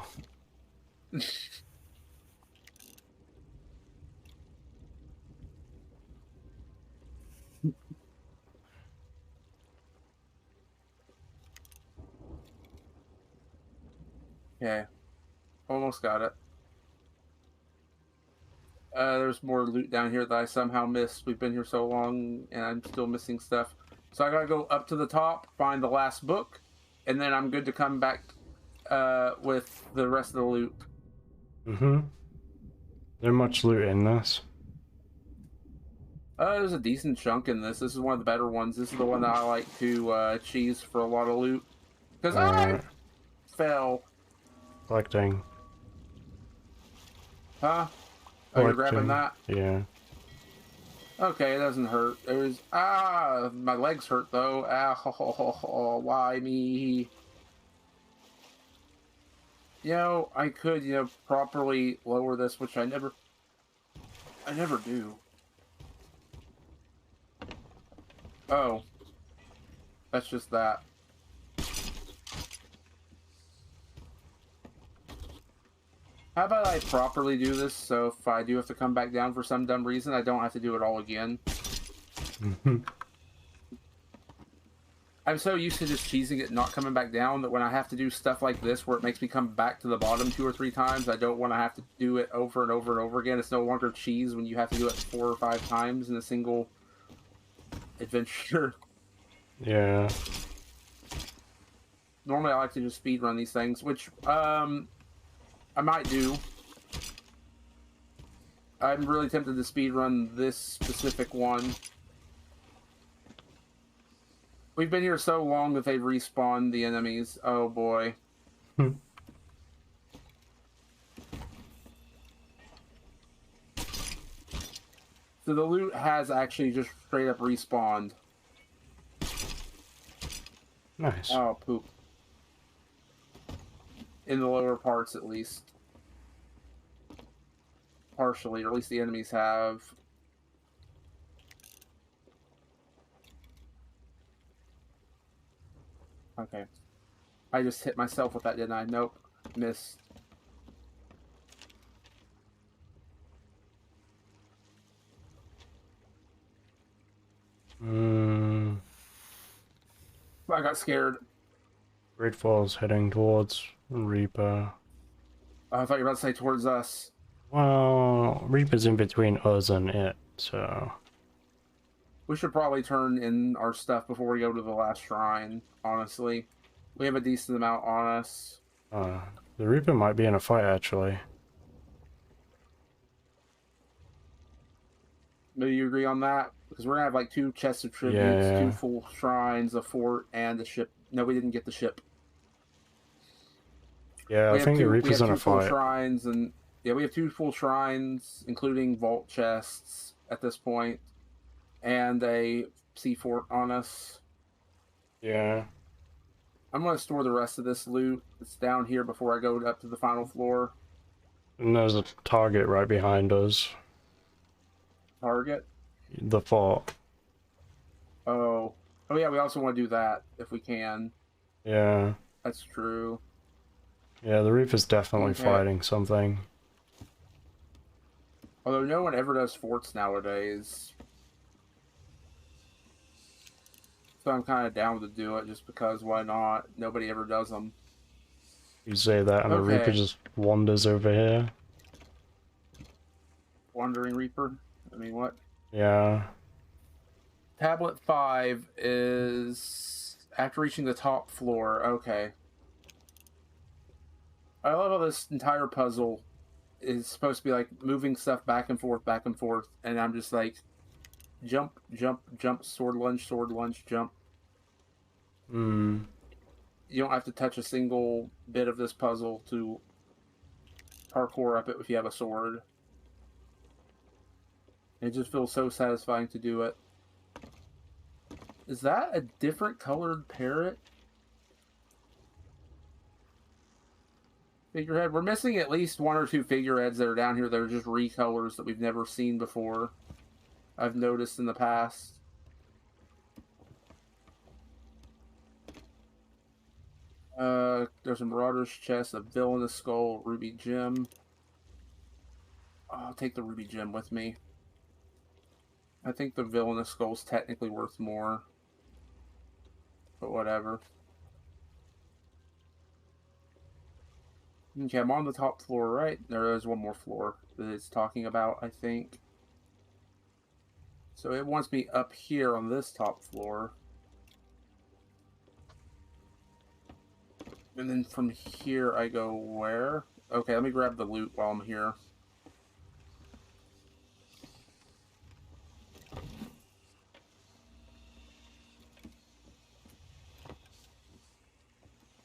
Okay. Almost got it. There's more loot down here that I somehow missed. We've been here so long, and I'm still missing stuff. So I gotta go up to the top, find the last book, and then I'm good to come back with the rest of the loot. There's much loot in this. There's a decent chunk in this. This is one of the better ones. This is the one that I like to cheese for a lot of loot. Because I fell. Collecting. Huh? Oh, you're grabbing that? Yeah. Okay, it doesn't hurt. It was... my legs hurt, though. Why me? You know, I could, properly lower this, which I never do. Oh. That's just that. How about I properly do this, so if I do have to come back down for some dumb reason, I don't have to do it all again. I'm so used to just cheesing it and not coming back down that when I have to do stuff like this where it makes me come back to the bottom 2 or 3 times, I don't want to have to do it over and over and over again. It's no longer cheese when you have to do it 4 or 5 times in a single adventure. Yeah. Normally I like to just speed run these things, which I might do. I'm really tempted to speed run this specific one. We've been here so long that they've respawned the enemies. Oh boy. So the loot has actually just straight up respawned. Nice. Oh, poop. In the lower parts, at least. Partially, or at least the enemies have. Okay. I just hit myself with that, didn't I? Nope. Missed. I got scared. Great Falls heading towards Reaper. I thought you were about to say towards us. Well, Reaper's in between us and it, so... We should probably turn in our stuff before we go to the last shrine, honestly. We have a decent amount on us. The Reaper might be in a fight, actually. Maybe you agree on that? Because we're going to have like 2 chests of tributes, 2 full shrines, a fort, and a ship. No, we didn't get the ship. Yeah, I think the we Reaper's have in a two full fight. shrines, and yeah, we have two full shrines, including vault chests at this point, and a sea fort on us. Yeah. I'm going to store the rest of this loot that's down here before I go up to the final floor. And there's a target right behind us. Target? The fort. Oh. Oh yeah, we also want to do that, if we can. Yeah. That's true. Yeah, the Reaper's definitely Okay. fighting something. Although no one ever does forts nowadays. So I'm kind of down to do it, just because why not? Nobody ever does them. You say that and the Reaper Okay. just wanders over here. Wandering Reaper? I mean, what? Yeah. Tablet 5 is after reaching the top floor. Okay. I love how this entire puzzle is supposed to be like moving stuff back and forth, and I'm just like jump, jump, jump, sword lunge, jump. Hmm. You don't have to touch a single bit of this puzzle to parkour up it if you have a sword. It just feels so satisfying to do it. Is that a different colored parrot? Figurehead? We're missing at least one or two figureheads that are down here that are just recolors that we've never seen before. I've noticed in the past. There's a Marauder's chest, a Villainous Skull, Ruby Gem. I'll take the Ruby Gem with me. I think the Villainous Skull's technically worth more. But whatever. Okay, I'm on the top floor, right? There is one more floor that it's talking about, I think. So it wants me up here on this top floor. And then from here I go where? Okay, let me grab the loot while I'm here.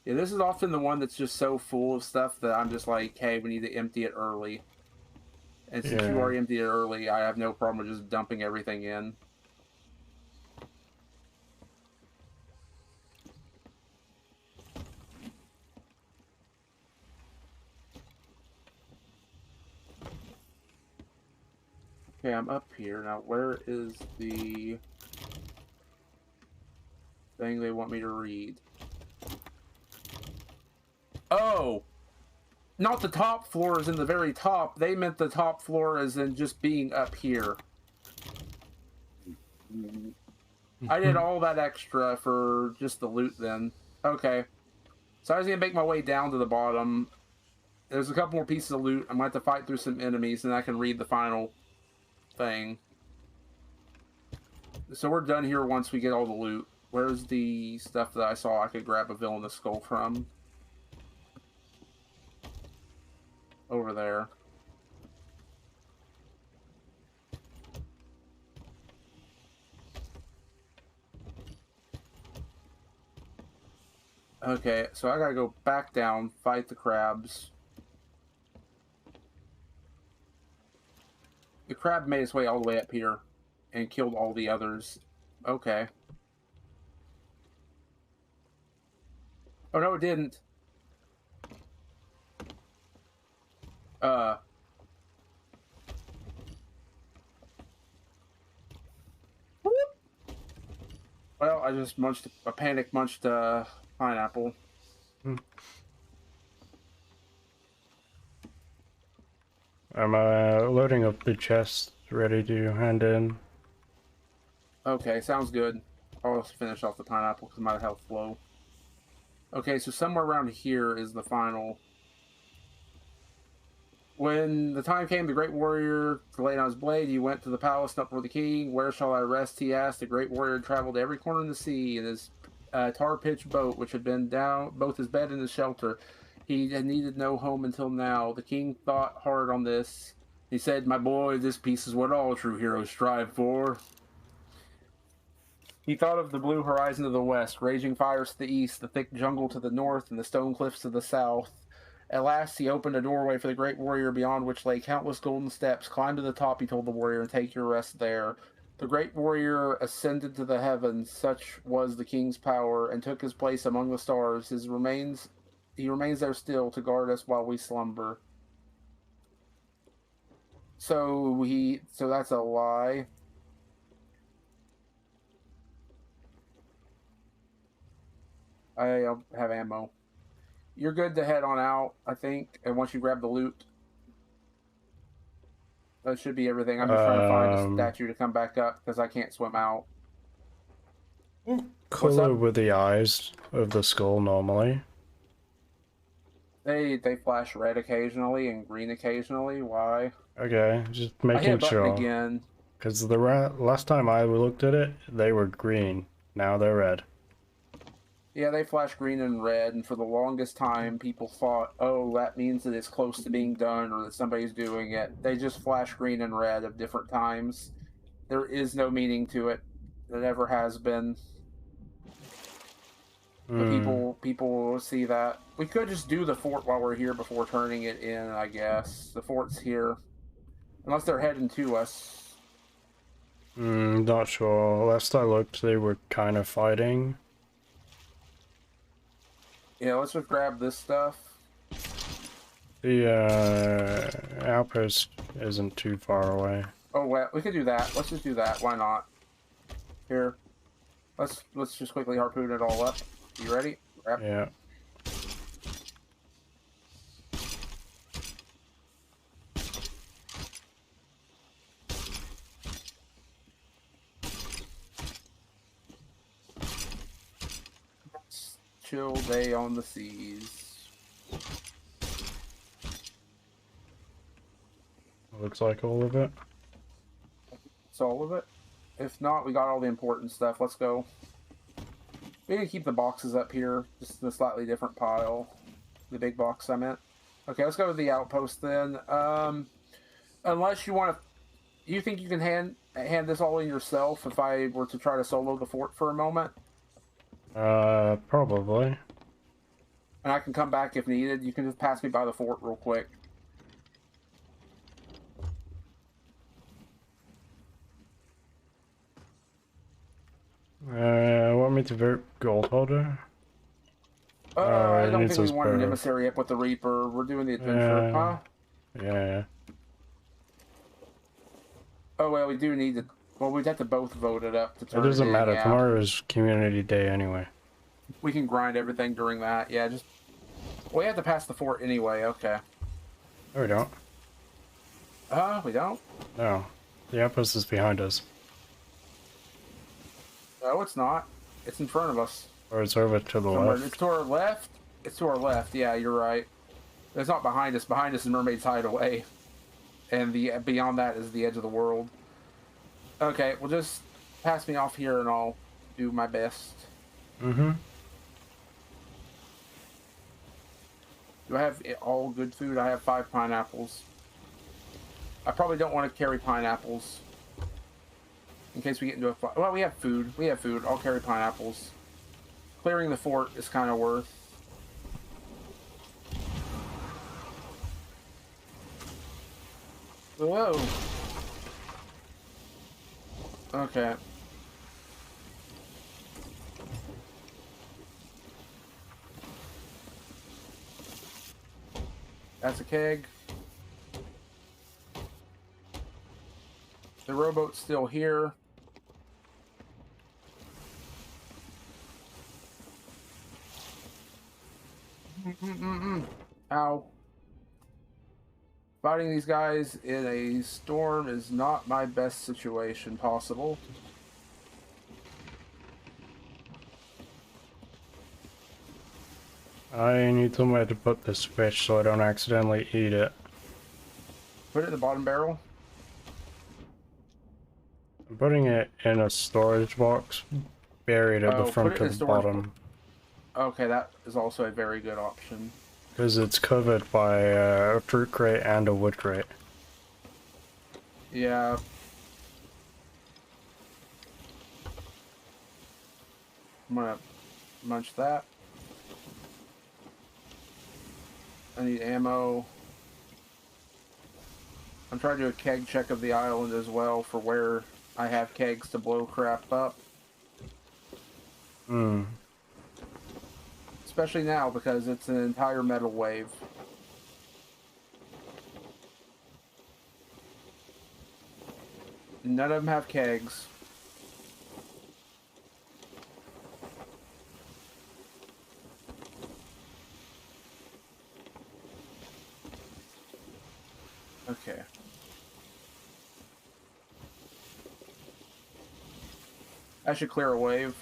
Yeah, this is often the one that's just so full of stuff that I'm just like, hey, we need to empty it early. And since you already emptied it early, I have no problem with just dumping everything in. Okay, I'm up here. Now, where is the thing they want me to read? Oh! Not the top floor is in the very top. They meant the top floor as in just being up here. I did all that extra for just the loot then. Okay. So I was going to make my way down to the bottom. There's a couple more pieces of loot. I'm going to have to fight through some enemies and I can read the final thing. So we're done here once we get all the loot. Where's the stuff that I saw I could grab a Villainous Skull from? Over there. Okay, so I gotta go back down, fight the crabs. The crab made its way all the way up here and killed all the others. Okay. Oh, no, it didn't. Well, I just munched a panic munched pineapple. I'm loading up the chest, ready to hand in. Okay, sounds good. I'll finish off the pineapple because my health's low. Okay, so somewhere around here is the final. When the time came, the great warrior to lay down his blade, he went to the palace up for the king. Where shall I rest, he asked. The great warrior traveled to every corner of the sea in his tar-pitched boat, which had been down both his bed and his shelter. He had needed no home until now. The king thought hard on this. He said, "My boy, this peace is what all true heroes strive for." He thought of the blue horizon to the west, raging fires to the east, the thick jungle to the north, and the stone cliffs to the south. At last, he opened a doorway for the great warrior beyond which lay countless golden steps. Climb to the top, he told the warrior, and take your rest there. The great warrior ascended to the heavens, such was the king's power, and took his place among the stars. He remains there still to guard us while we slumber. So that's a lie. I have ammo. You're good to head on out, I think. And once you grab the loot, that should be everything. I'm just trying to find a statue to come back up because I can't swim out. Color with the eyes of the skull normally? They flash red occasionally and green occasionally. Why? Okay, just I hit making button sure. again. Because the last time I looked at it, they were green. Now they're red. Yeah, they flash green and red, and for the longest time, people thought, oh, that means that it's close to being done or that somebody's doing it. They just flash green and red at different times. There is no meaning to it. There never has been. But people will see that. We could just do the fort while we're here before turning it in, I guess. The fort's here. Unless they're heading to us. Not sure. Last I looked, they were kind of fighting. Yeah, let's just grab this stuff. The outpost isn't too far away. Oh, well, we could do that. Let's just do that. Why not? Here. Let's just quickly harpoon it all up. You ready? Grab. Yeah. Chill day on the seas. Looks like all of it. It's all of it. If not, we got all the important stuff. Let's go. We can keep the boxes up here, just in a slightly different pile. The big box, I meant. Okay, let's go to the outpost then. Unless you want to... You think you can hand this all in yourself if I were to try to solo the fort for a moment? Probably. And I can come back if needed. You can just pass me by the fort real quick. Want me to vote gold holder? I don't think we want an emissary up with the Reaper. We're doing the adventure, huh? Yeah. Oh, well, we do need to... Well, we'd have to both vote it up to turn It doesn't in, matter. yeah. Tomorrow is community day anyway. We can grind everything during that. Yeah, just... We have to pass the fort anyway. Okay. No, we don't. We don't? No. The outpost is behind us. No, it's not. It's in front of us. Or it's over to the Somewhere. left. It's to our left. It's to our left. Yeah, you're right. It's not behind us. Behind us is Mermaid's Hideaway. And beyond that is the edge of the world. Okay, well just pass me off here and I'll do my best. Mm-hmm. Do I have all good food? I have 5 pineapples. I probably don't want to carry pineapples. In case we get into a fight. Well, we have food. We have food. I'll carry pineapples. Clearing the fort is kind of worth. Whoa. Okay. That's a keg. The rowboat's still here. Ow. Fighting these guys in a storm is not my best situation possible. I need somewhere to put this fish so I don't accidentally eat it. Put it in the bottom barrel. I'm putting it in a storage box, buried at the front to the bottom. Okay, that is also a very good option. Because it's covered by a fruit crate and a wood crate. Yeah. I'm gonna munch that. I need ammo. I'm trying to do a keg check of the island as well for where I have kegs to blow crap up. Hmm. Especially now because it's an entire metal wave. None of them have kegs. Okay. I should clear a wave.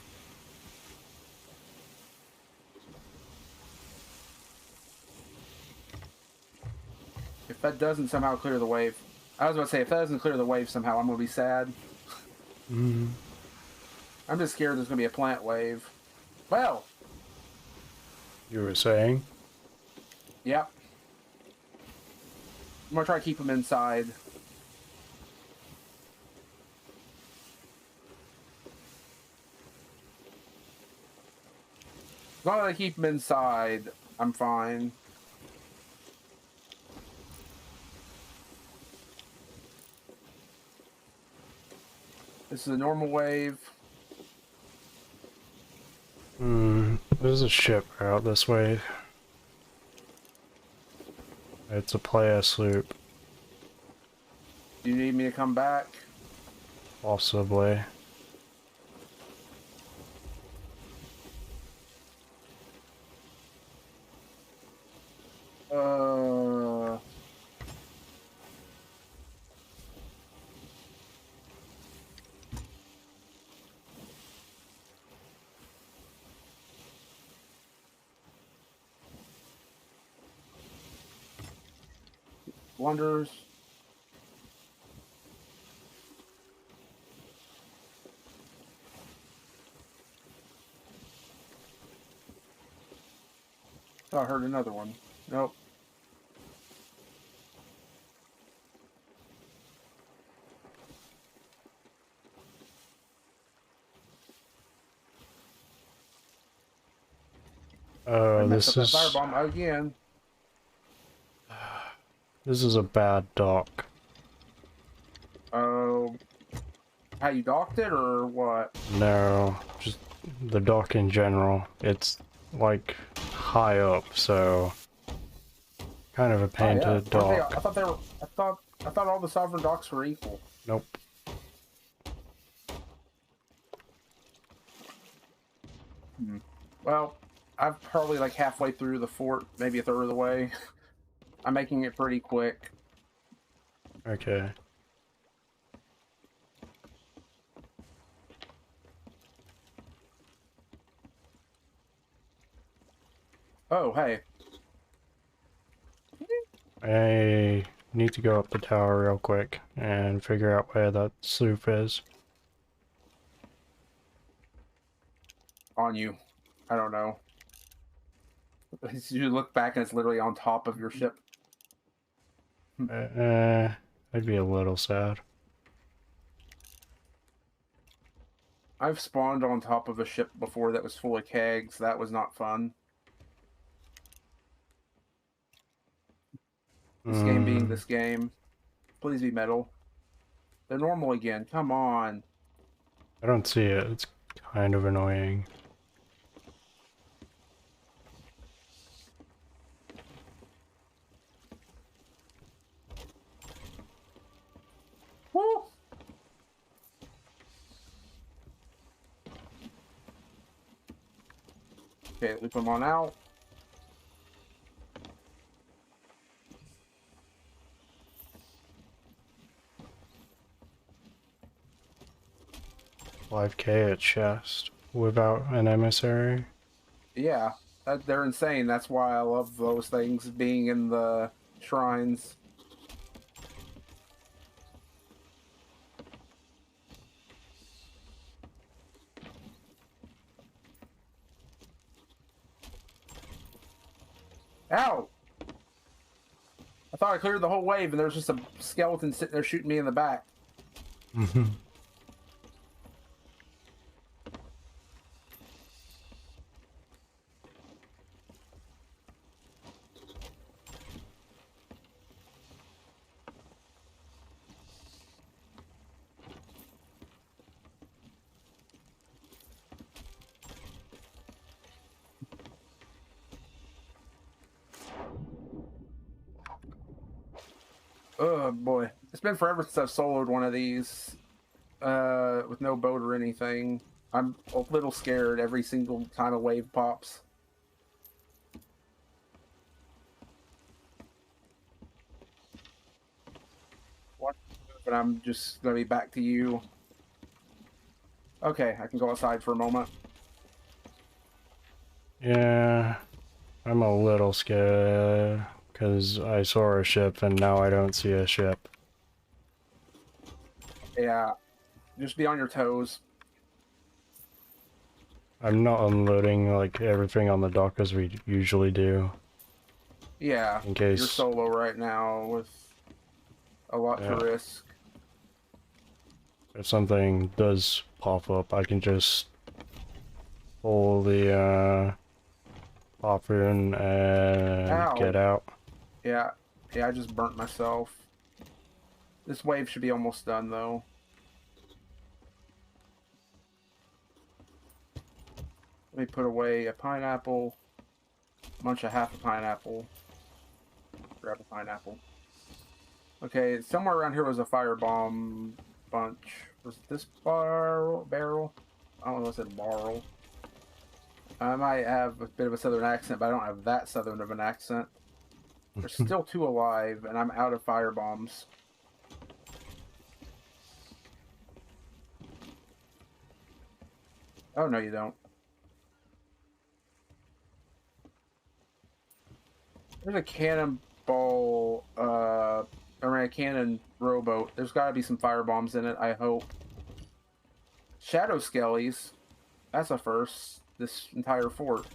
If that doesn't somehow clear the wave, I was about to say, if that doesn't clear the wave somehow, I'm going to be sad. Mm. I'm just scared there's going to be a plant wave. Well. You were saying? Yep. I'm going to try to keep them inside. As long as I keep them inside, I'm fine. This is a normal wave. There's a ship out this way. It's a player sloop. Do you need me to come back? Possibly. Wonders. Oh, I heard another one. Nope. This is... Firebomb again. This is a bad dock. Oh. How you docked it, or what? No, just the dock in general. It's like high up, so kind of a pain to dock. I thought they were. I thought all the sovereign docks were equal. Nope. Well, I'm probably like halfway through the fort, maybe a third of the way. I'm making it pretty quick. Okay. Oh, hey. I need to go up the tower real quick and figure out where that sloop is. On you. I don't know. You look back and it's literally on top of your ship. I'd be a little sad. I've spawned on top of a ship before that was full of kegs. That was not fun. This game being this game. Please be metal. They're normal again. Come on. I don't see it. It's kind of annoying. Woo! Okay, loop them on out. $5K at chest without an emissary. Yeah, they're insane. That's why I love those things being in the shrines. Ow! I thought I cleared the whole wave and there's just a skeleton sitting there shooting me in the back. Oh boy, it's been forever since I've soloed one of these with no boat or anything. I'm a little scared every single time a wave pops. What? But I'm just gonna be back to you. Okay, I can go outside for a moment. Yeah, I'm a little scared because I saw a ship and now I don't see a ship. Yeah, just be on your toes. I'm not unloading like everything on the dock as we usually do. Yeah, In you're case. solo right now with a lot to Yeah. risk. If something does pop up, I can just pull the harpoon and Ow. get out. Yeah, I just burnt myself. This wave should be almost done though. Let me put away a pineapple, munch a half a pineapple, grab a pineapple. Okay, somewhere around here was a firebomb bunch. Was it this barrel? I don't know if it's a barrel. I might have a bit of a southern accent, but I don't have that southern of an accent. There's still 2 alive, and I'm out of firebombs. Oh, no, you don't. There's a cannonball, or a cannon rowboat. There's got to be some firebombs in it, I hope. Shadow skellies. That's a first. This entire fort.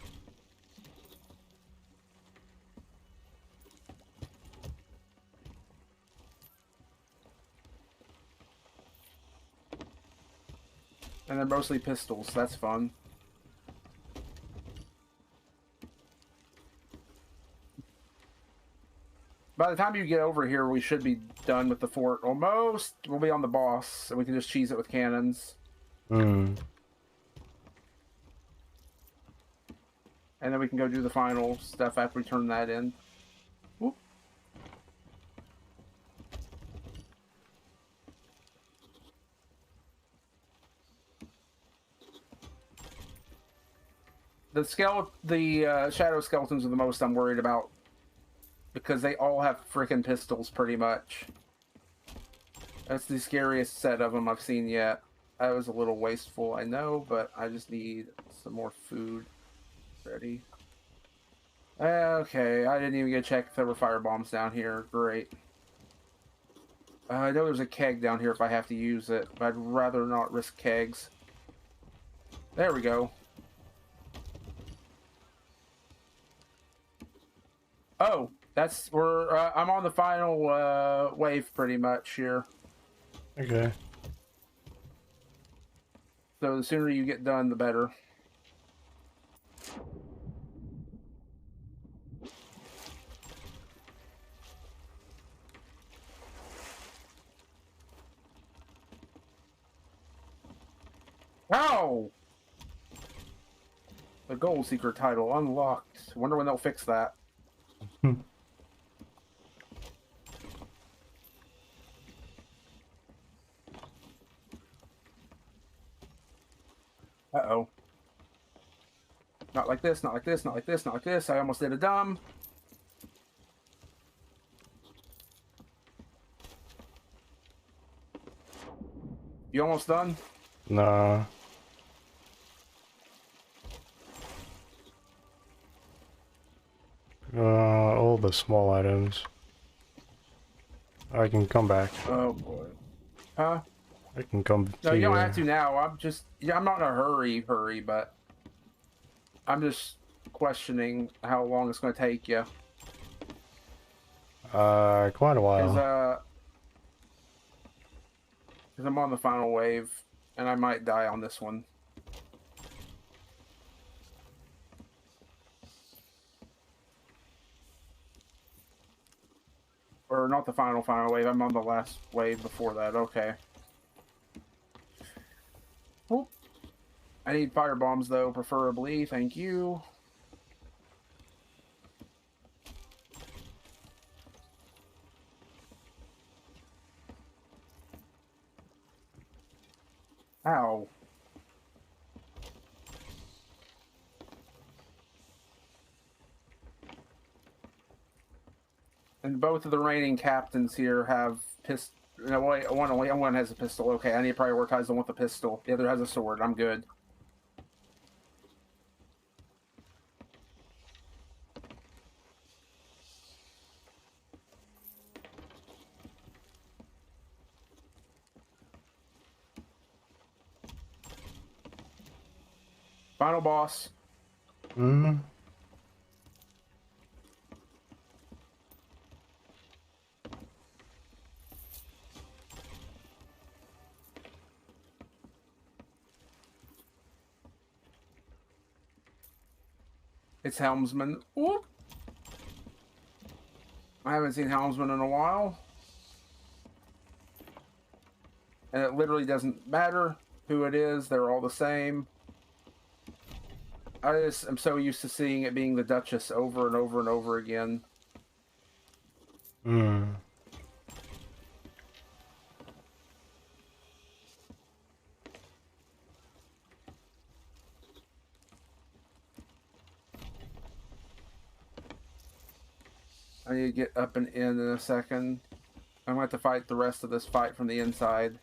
And they're mostly pistols. That's fun. By the time you get over here, we should be done with the fort. Almost. We'll be on the boss, and we can just cheese it with cannons. Hmm. And then we can go do the final stuff after we turn that in. Whoop. The shadow skeletons are the most I'm worried about, because they all have freaking pistols, pretty much. That's the scariest set of them I've seen yet. That was a little wasteful, I know, but I just need some more food ready. Okay, I didn't even get to check if there were firebombs down here. Great. I know there's a keg down here if I have to use it, but I'd rather not risk kegs. There we go. Oh, I'm on the final wave pretty much here. Okay. So the sooner you get done, the better. Ow! The Gold Seeker title unlocked. Wonder when they'll fix that. Uh-oh. Not like this, not like this, not like this, not like this. I almost did a dumb. You almost done? Nah. All the small items. I can come back. Oh boy. Huh? I can come No, to you don't you. have to now. I'm not in a hurry, but I'm just questioning how long it's going to take you. Quite a while. Because I'm on the final wave, and I might die on this one. Or not the final wave, I'm on the last wave before that, okay. Whoop. I need fire bombs though, preferably, thank you. Ow. And both of the reigning captains here have pistol. No, wait, one has a pistol. Okay, I need to prioritize the one with the pistol. The other has a sword. I'm good. Final boss. Hmm. It's Helmsman. Whoop. I haven't seen Helmsman in a while. And it literally doesn't matter who it is. They're all the same. I just am so used to seeing it being the Duchess over and over and over again. Hmm. I need to get up and in a second. I'm going to have to fight the rest of this fight from the inside.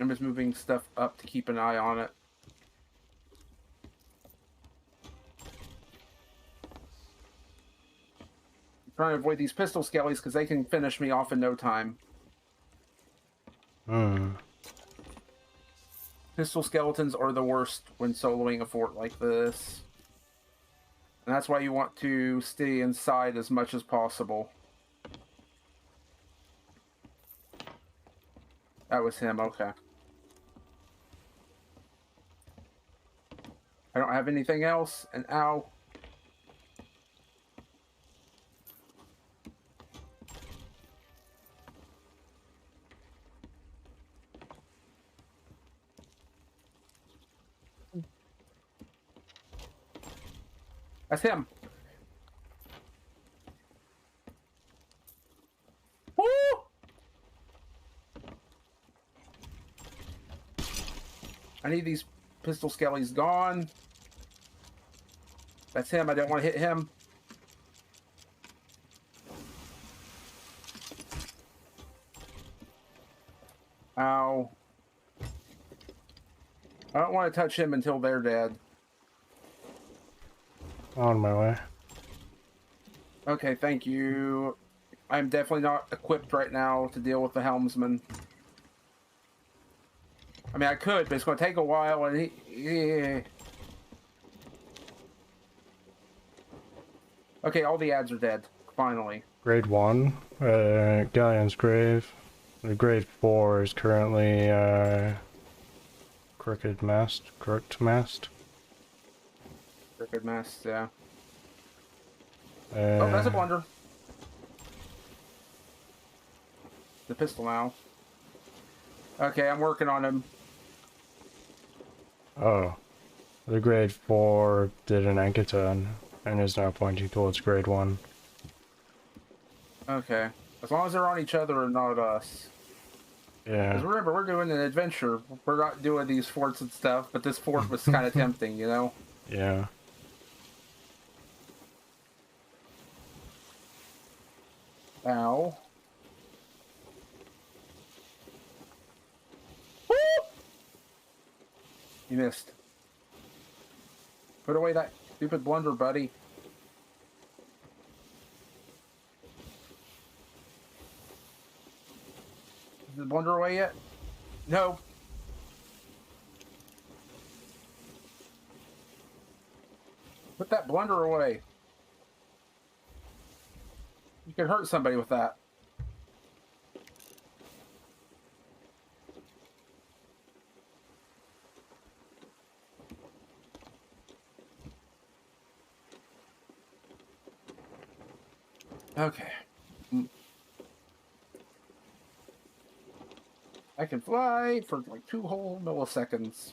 I'm just moving stuff up to keep an eye on it. I'm trying to avoid these pistol skellies because they can finish me off in no time. Hmm. Pistol skeletons are the worst when soloing a fort like this. And that's why you want to stay inside as much as possible. That was him, okay. I don't have anything else, and ow. That's him. Woo! I need these pistol skellies gone. That's him. I don't want to hit him. Ow. I don't want to touch him until they're dead. On my way. Okay, thank you. I'm definitely not equipped right now to deal with the helmsman. I mean, I could, but it's going to take a while, and he... Okay, all the ads are dead. Finally. Grade 1, Galleon's Grave. The grade 4 is currently, Crooked Mast. Crooked Mast, yeah. Uh, Oh, that's a blunder. The pistol now. Okay, I'm working on him. Oh. The grade 4 did an Ankaton and is now pointing towards grade 1. Okay. As long as they're on each other and not us. Yeah. Because remember, we're doing an adventure. We're not doing these forts and stuff, but this fort was kind of tempting, you know? Yeah. Ow. Woo! You missed. Put away that stupid blunder, buddy. Is the blunder away yet? No. Put that blunder away. You could hurt somebody with that. Okay. I can fly for like 2 whole milliseconds.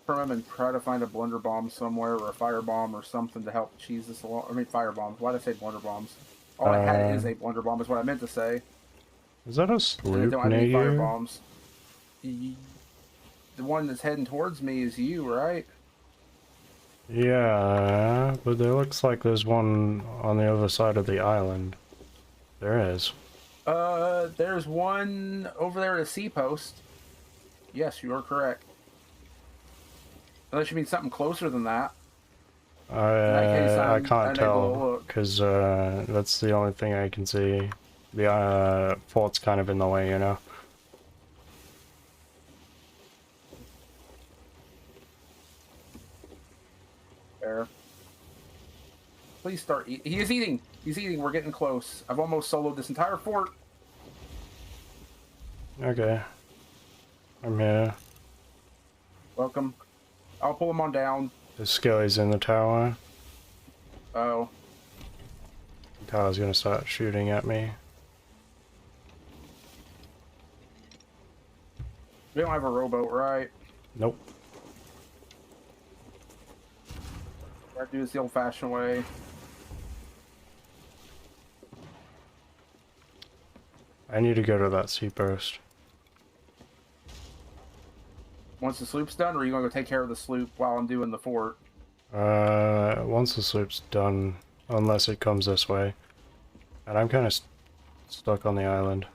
from him and try to find a blunder bomb somewhere or a fire bomb or something to help cheese this along. I mean, fire bombs. Why did I say blunder bombs? All I had is a blunder bomb, is what I meant to say. Is that a And I sloop don't have near any fire you? bombs. The one that's heading towards me is you, right? Yeah, but there looks like there's one on the other side of the island. There is. There's one over there at a sea post. Yes, you are correct. Unless you mean something closer than that. I can't unable to tell, look. because that's the only thing I can see. The fort's kind of in the way, you know? Fair. Please start eating. He is eating! He's eating, we're getting close. I've almost soloed this entire fort. Okay. I'm here. Welcome. I'll pull him on down. The Skelly's in the tower. Oh. The tower's gonna start shooting at me. We don't have a rowboat, right? Nope. I do this the old-fashioned way. I need to go to that sea post. Once the sloop's done, or are you going to go take care of the sloop while I'm doing the fort? Once the sloop's done, unless it comes this way. And I'm kind of stuck on the island.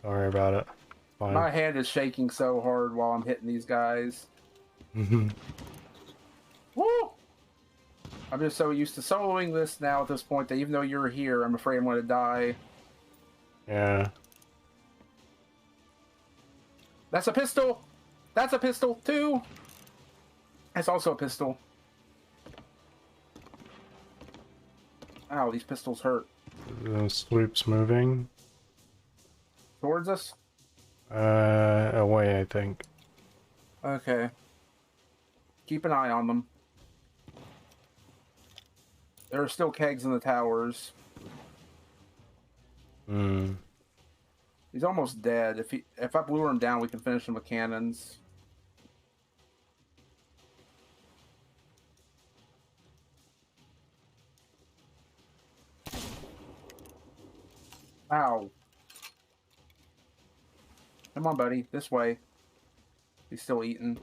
Don't worry about it. Fine. My hand is shaking so hard while I'm hitting these guys. Woo! I'm just so used to soloing this now at this point that even though you're here, I'm afraid I'm going to die. Yeah. That's a pistol! That's a pistol, too! That's also a pistol. Ow, these pistols hurt. The sloop's moving. Towards us? Away, I think. Okay. Keep an eye on them. There are still kegs in the towers. Hmm. He's almost dead. If I lure him down, we can finish him with cannons. Ow. Come on, buddy. This way. He's still eating.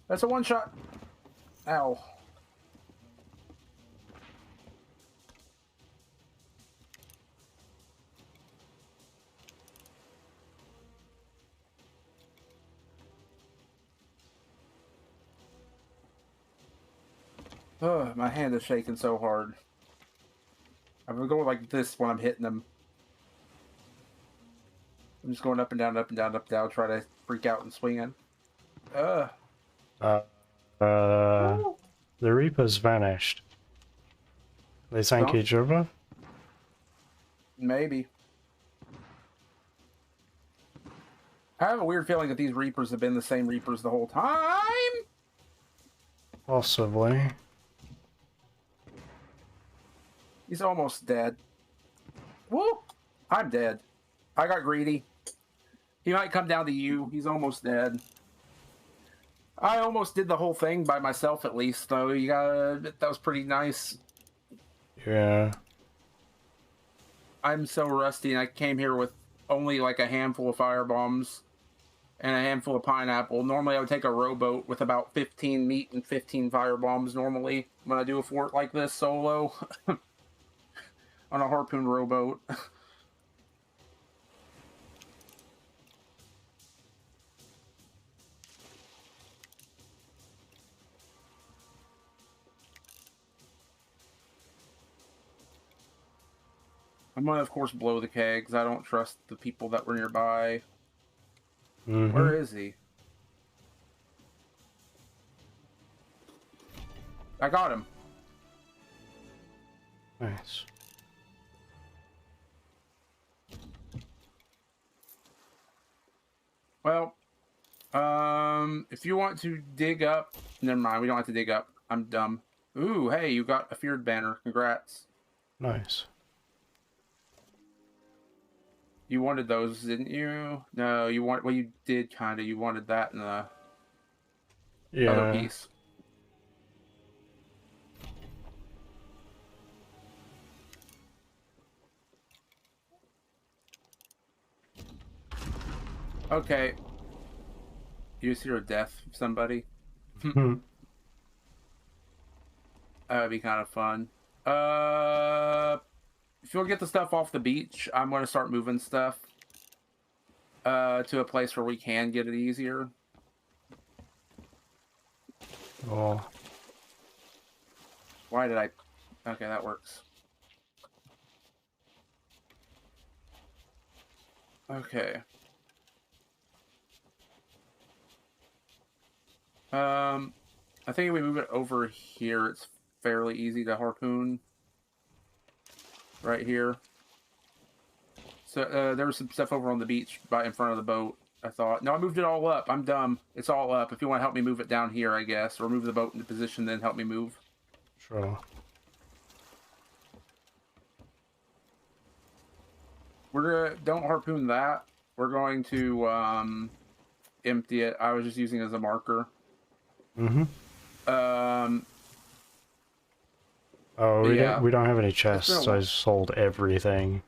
That's a one-shot. Ow. Ugh, my hand is shaking so hard. I'm going like this when I'm hitting them. I'm just going up and down, up and down, up and down, try to freak out and swing in. Ugh. The Reapers vanished. They sank each other? Maybe. I have a weird feeling that these Reapers have been the same Reapers the whole time. Possibly. He's almost dead. Woo! I'm dead. I got greedy. He might come down to you. He's almost dead. I almost did the whole thing by myself, at least, though. You gotta admit, that was pretty nice. Yeah. I'm so rusty, and I came here with only like a handful of fire bombs and a handful of pineapple. Normally, I would take a rowboat with about 15 meat and 15 fire bombs normally when I do a fort like this solo. On a harpoon rowboat. I'm gonna, of course, blow the kegs. I don't trust the people that were nearby. Mm-hmm. Where is he? I got him. Nice. Well, if you want to dig up... Never mind, we don't have to dig up. I'm dumb. Ooh, hey, you got a feared banner. Congrats. Nice. You wanted those, didn't you? No, you want. Well, you did kind of. You wanted that in the other Yeah. piece. Okay. You just hear a death of somebody. Hmm. That would be kind of fun. If you'll get the stuff off the beach, I'm going to start moving stuff to a place where we can get it easier. Oh. Why did I? Okay, that works. Okay. I think if we move it over here, it's fairly easy to harpoon. Right here. So there was some stuff over on the beach right in front of the boat. I thought. No, I moved it all up. I'm dumb. It's all up. If you want to help me move it down here, I guess, or move the boat into position, then help me move. Sure. We're gonna don't harpoon that. We're going to empty it. I was just using it as a marker. Mm-hmm. Oh, Yeah. we don't have any It's been a chests, so I while. sold everything.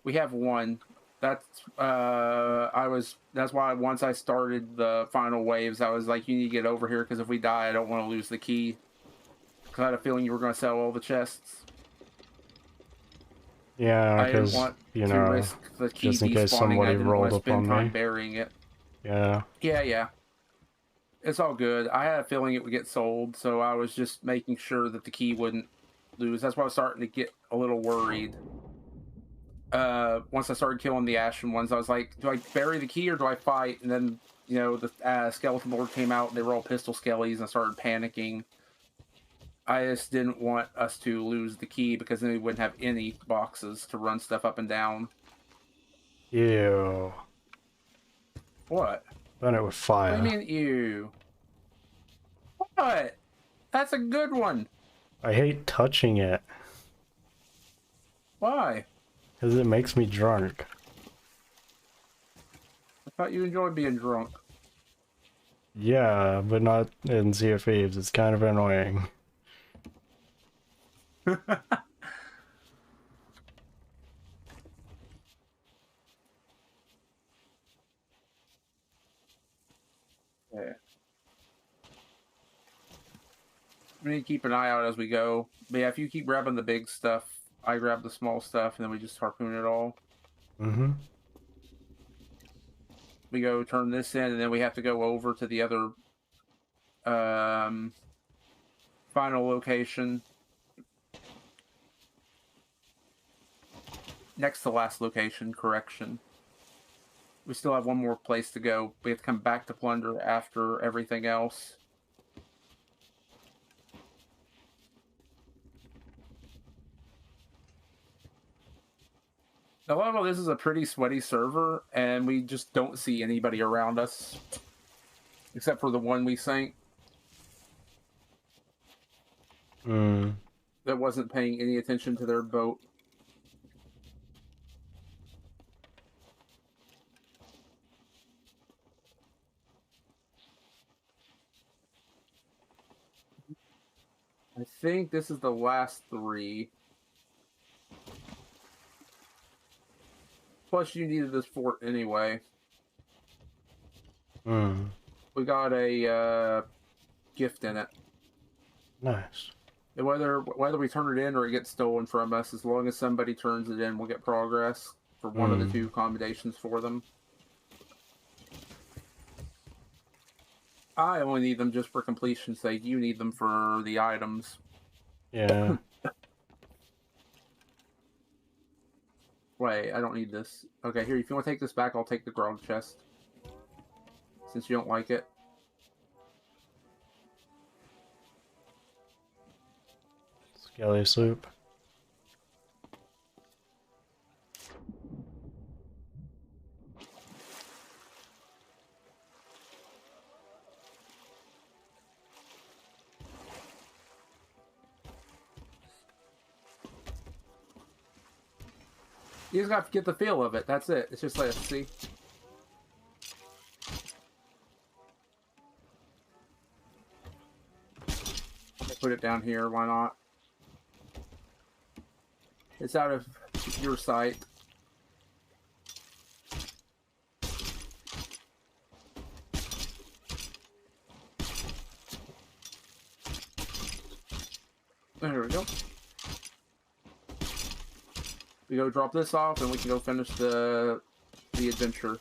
We have one. That's that's why once I started the final waves, I was like, you need to get over here because if we die, I don't want to lose the key. Because I had a feeling you were going to sell all the chests. Yeah, I didn't because, want you to know, risk the key just in case despawning. I somebody didn't want rolled to up spend on time me. burying it. Yeah. Yeah. It's all good. I had a feeling it would get sold, so I was just making sure that the key wouldn't lose. That's why I was starting to get a little worried. Once I started killing the ashen ones, I was like, do I bury the key or do I fight? And then, the skeleton lord came out and they were all pistol skellies and I started panicking. I just didn't want us to lose the key because then we wouldn't have any boxes to run stuff up and down. Ew. What? Burn it with fire. What do you mean, ew? What? That's a good one. I hate touching it. Why? Because it makes me drunk. I thought you enjoyed being drunk. Yeah, but not in Sea of Thieves. It's kind of annoying. Yeah. We need to keep an eye out as we go. But yeah, if you keep grabbing the big stuff, I grab the small stuff, and then we just harpoon it all. Mm-hmm. We go turn this in, and then we have to go over to the other final location. Next to last location, correction. We still have one more place to go. We have to come back to plunder after everything else. A lot of this is a pretty sweaty server, and we just don't see anybody around us. Except for the one we sank. That wasn't paying any attention to their boat. I think this is the last 3. Plus, you needed this fort anyway. We got a gift in it. Nice. And whether we turn it in or it gets stolen from us, as long as somebody turns it in, we'll get progress for one of the 2 accommodations for them. I only need them just for completion's sake. You need them for the items. Yeah. Wait, I don't need this. Okay, here, if you want to take this back, I'll take the grog chest. Since you don't like it. Skelly soup. You just got to get the feel of it. That's it. It's just like, see? Put it down here. Why not? It's out of your sight. There we go. We go drop this off, and we can go finish the adventure.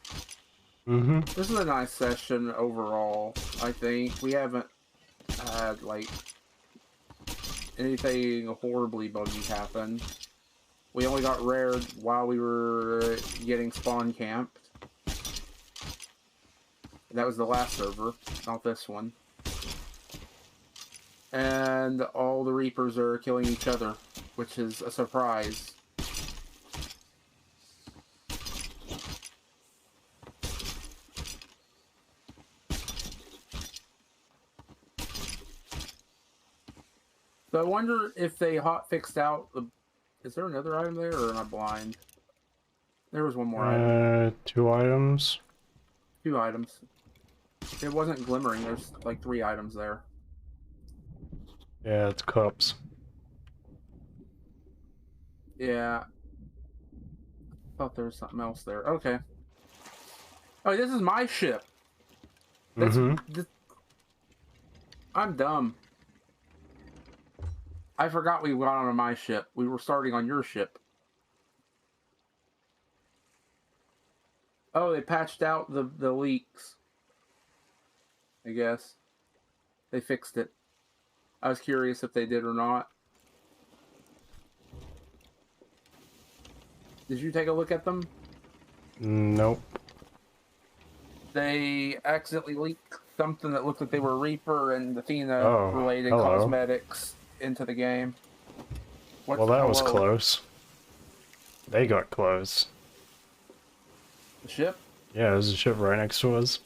Mm-hmm. This is a nice session overall. I think we haven't had like anything horribly buggy happen. We only got rared while we were getting spawn camped. That was the last server, not this one. And all the Reapers are killing each other, which is a surprise. So I wonder if they hot fixed out the... Is there another item there, or am I blind? There was one more item. 2 items. 2 items. It wasn't glimmering, there's like 3 items there. Yeah, it's cups. Yeah. Thought there was something else there. Okay. Oh, this is my ship. That's, I'm dumb. I forgot we got on my ship. We were starting on your ship. Oh, they patched out the leaks. I guess. They fixed it. I was curious if they did or not. Did you take a look at them? Nope. They accidentally leaked something that looked like they were Reaper and Athena-related cosmetics into the game. Well, that was close. They got close. The ship? Yeah, there's a ship right next to us.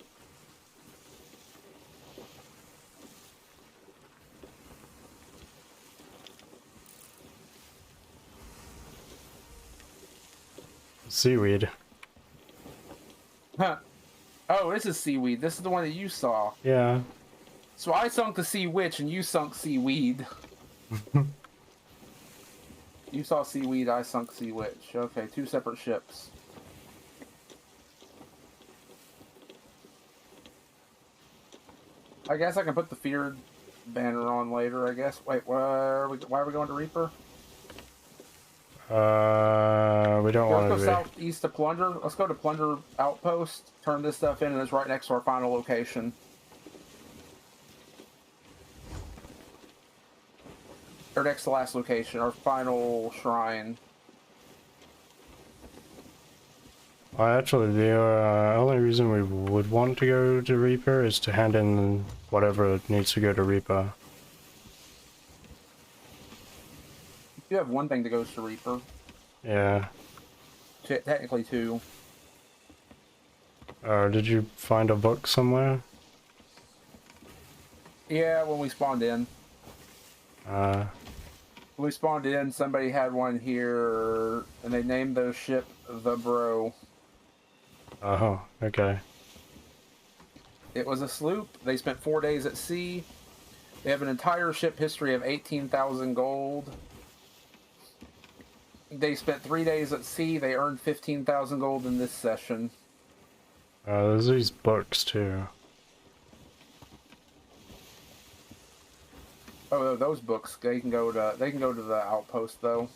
Seaweed. Huh. Oh, this is seaweed. This is the one that you saw. Yeah. So I sunk the sea witch and you sunk seaweed. You saw seaweed, I sunk sea witch. Okay, 2 separate ships. I guess I can put the feared banner on later, I guess. Wait, why are we going to Reaper? We don't want to Let's be. go southeast to Plunder. Let's go to Plunder Outpost, turn this stuff in, and it's right next to our final location. Or next to last location, our final shrine. Actually, the only reason we would want to go to Reaper is to hand in whatever needs to go to Reaper. You have one thing that goes to Reaper. Yeah. Technically 2. Did you find a book somewhere? Yeah, when we spawned in. When we spawned in, somebody had one here, and they named their ship the Bro. Oh, okay. It was a sloop. They spent 4 days at sea. They have an entire ship history of 18,000 gold. They spent 3 days at sea. They earned 15,000 gold in this session. There's these books too. Oh, those books. They can go to the outpost though.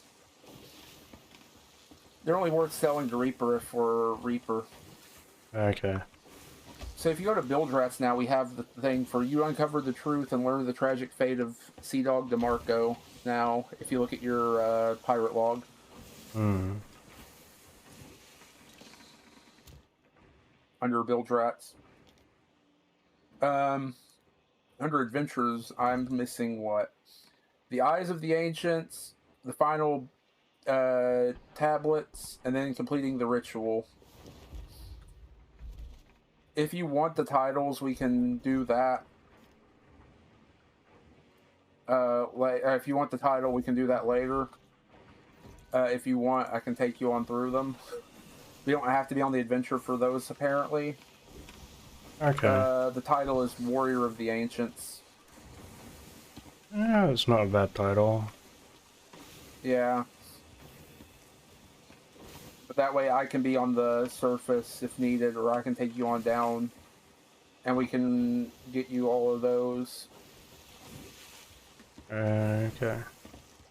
They're only worth selling to Reaper if we're Reaper. Okay. So if you go to Build Rats now, we have the thing for you uncover the truth and learn the tragic fate of Sea Dog DeMarco. Now, if you look at your pirate log. Under Build Rats. Under Adventures, I'm missing what? The Eyes of the Ancients, the final tablets, and then completing the ritual. If you want the titles, we can do that. If you want the title, we can do that later. If you want, I can take you on through them. We don't have to be on the adventure for those, apparently. Okay. The title is Warrior of the Ancients. Yeah, it's not a bad title. Yeah. But that way I can be on the surface if needed, or I can take you on down, and we can get you all of those. Okay.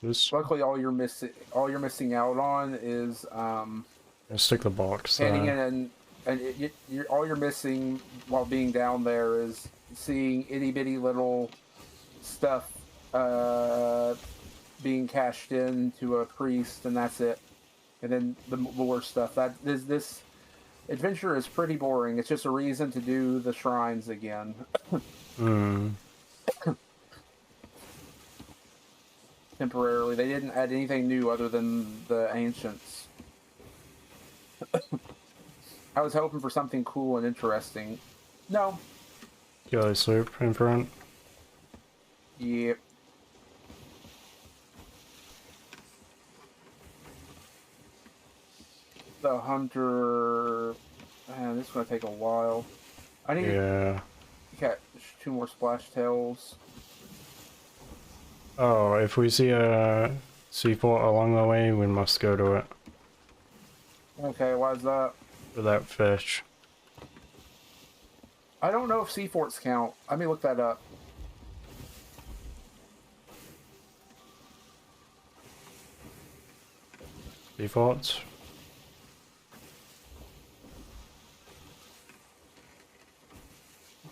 This. Luckily, all you're missing out on is Let's stick the box heading there. in, and all you're missing while being down there is seeing itty bitty little stuff being cashed in to a priest, and that's it. And then the lore stuff. This adventure is pretty boring. It's just a reason to do the shrines again. Temporarily, they didn't add anything new other than the ancients. I was hoping for something cool and interesting. No. Yellow soup in front. Yep. The hunter. Man, this is gonna take a while. I need to catch 2 more splash tails. Oh, if we see a seaport along the way, we must go to it. Okay, why is that? For that fish. I don't know if seaforts count. Let me look that up. Seaforts?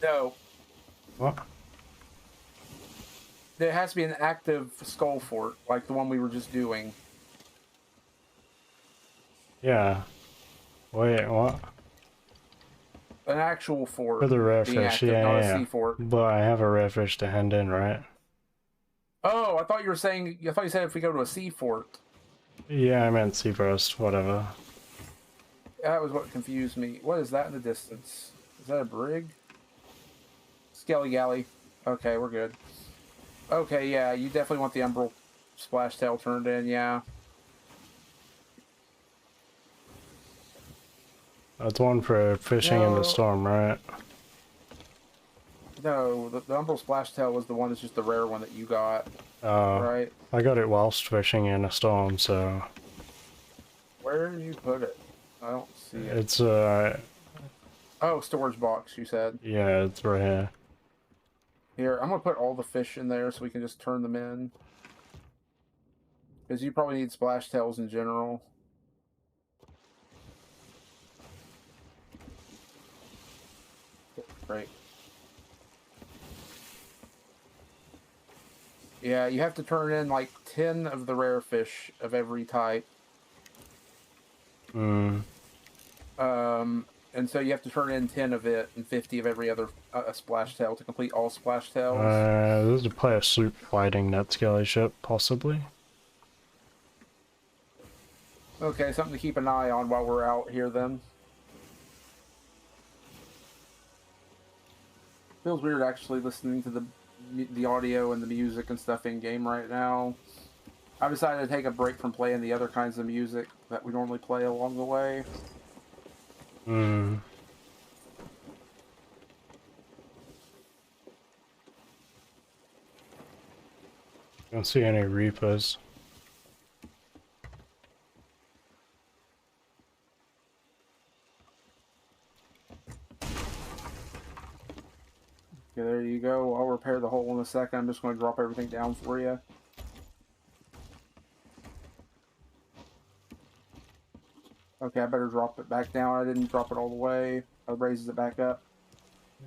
No. What? There has to be an active skull fort, like the one we were just doing. Yeah. Wait, what? An actual fort. For the rare being fish, active, not a yeah. sea fort. But I have a rare fish to hand in, right? Oh, I thought you were saying. I thought you said if we go to a sea fort. Yeah, I meant sea first, whatever. That was what confused me. What is that in the distance? Is that a brig? Skelly Galley. Okay, we're good. Okay, yeah, you definitely want the Umbral Splash Tail turned in, yeah. That's one for fishing in the storm, right? No, the Umbral Splash Tail was the one that's just the rare one that you got. Oh, right? I got it whilst fishing in a storm, so... Where did you put it? I don't see it. It's, Oh, storage box, you said. yeah, it's right here. Here, I'm gonna put all the fish in there so we can just turn them in. Because you probably need splash tails in general. Great. Yeah, you have to turn in like 10 of the rare fish of every type. And so you have to turn in 10 of it and 50 of every other splash tail to complete all splash tails. There's a player sloop fighting that skelly ship, possibly. Okay, something to keep an eye on while we're out here then. Feels weird actually listening to the audio and the music and stuff in game right now. I've decided to take a break from playing the other kinds of music that we normally play along the way. Don't see any reapers. Okay, there you go. I'll repair the hole in a second. I'm just going to drop everything down for you. Okay, I better drop it back down. I didn't drop it all the way. That raises it back up.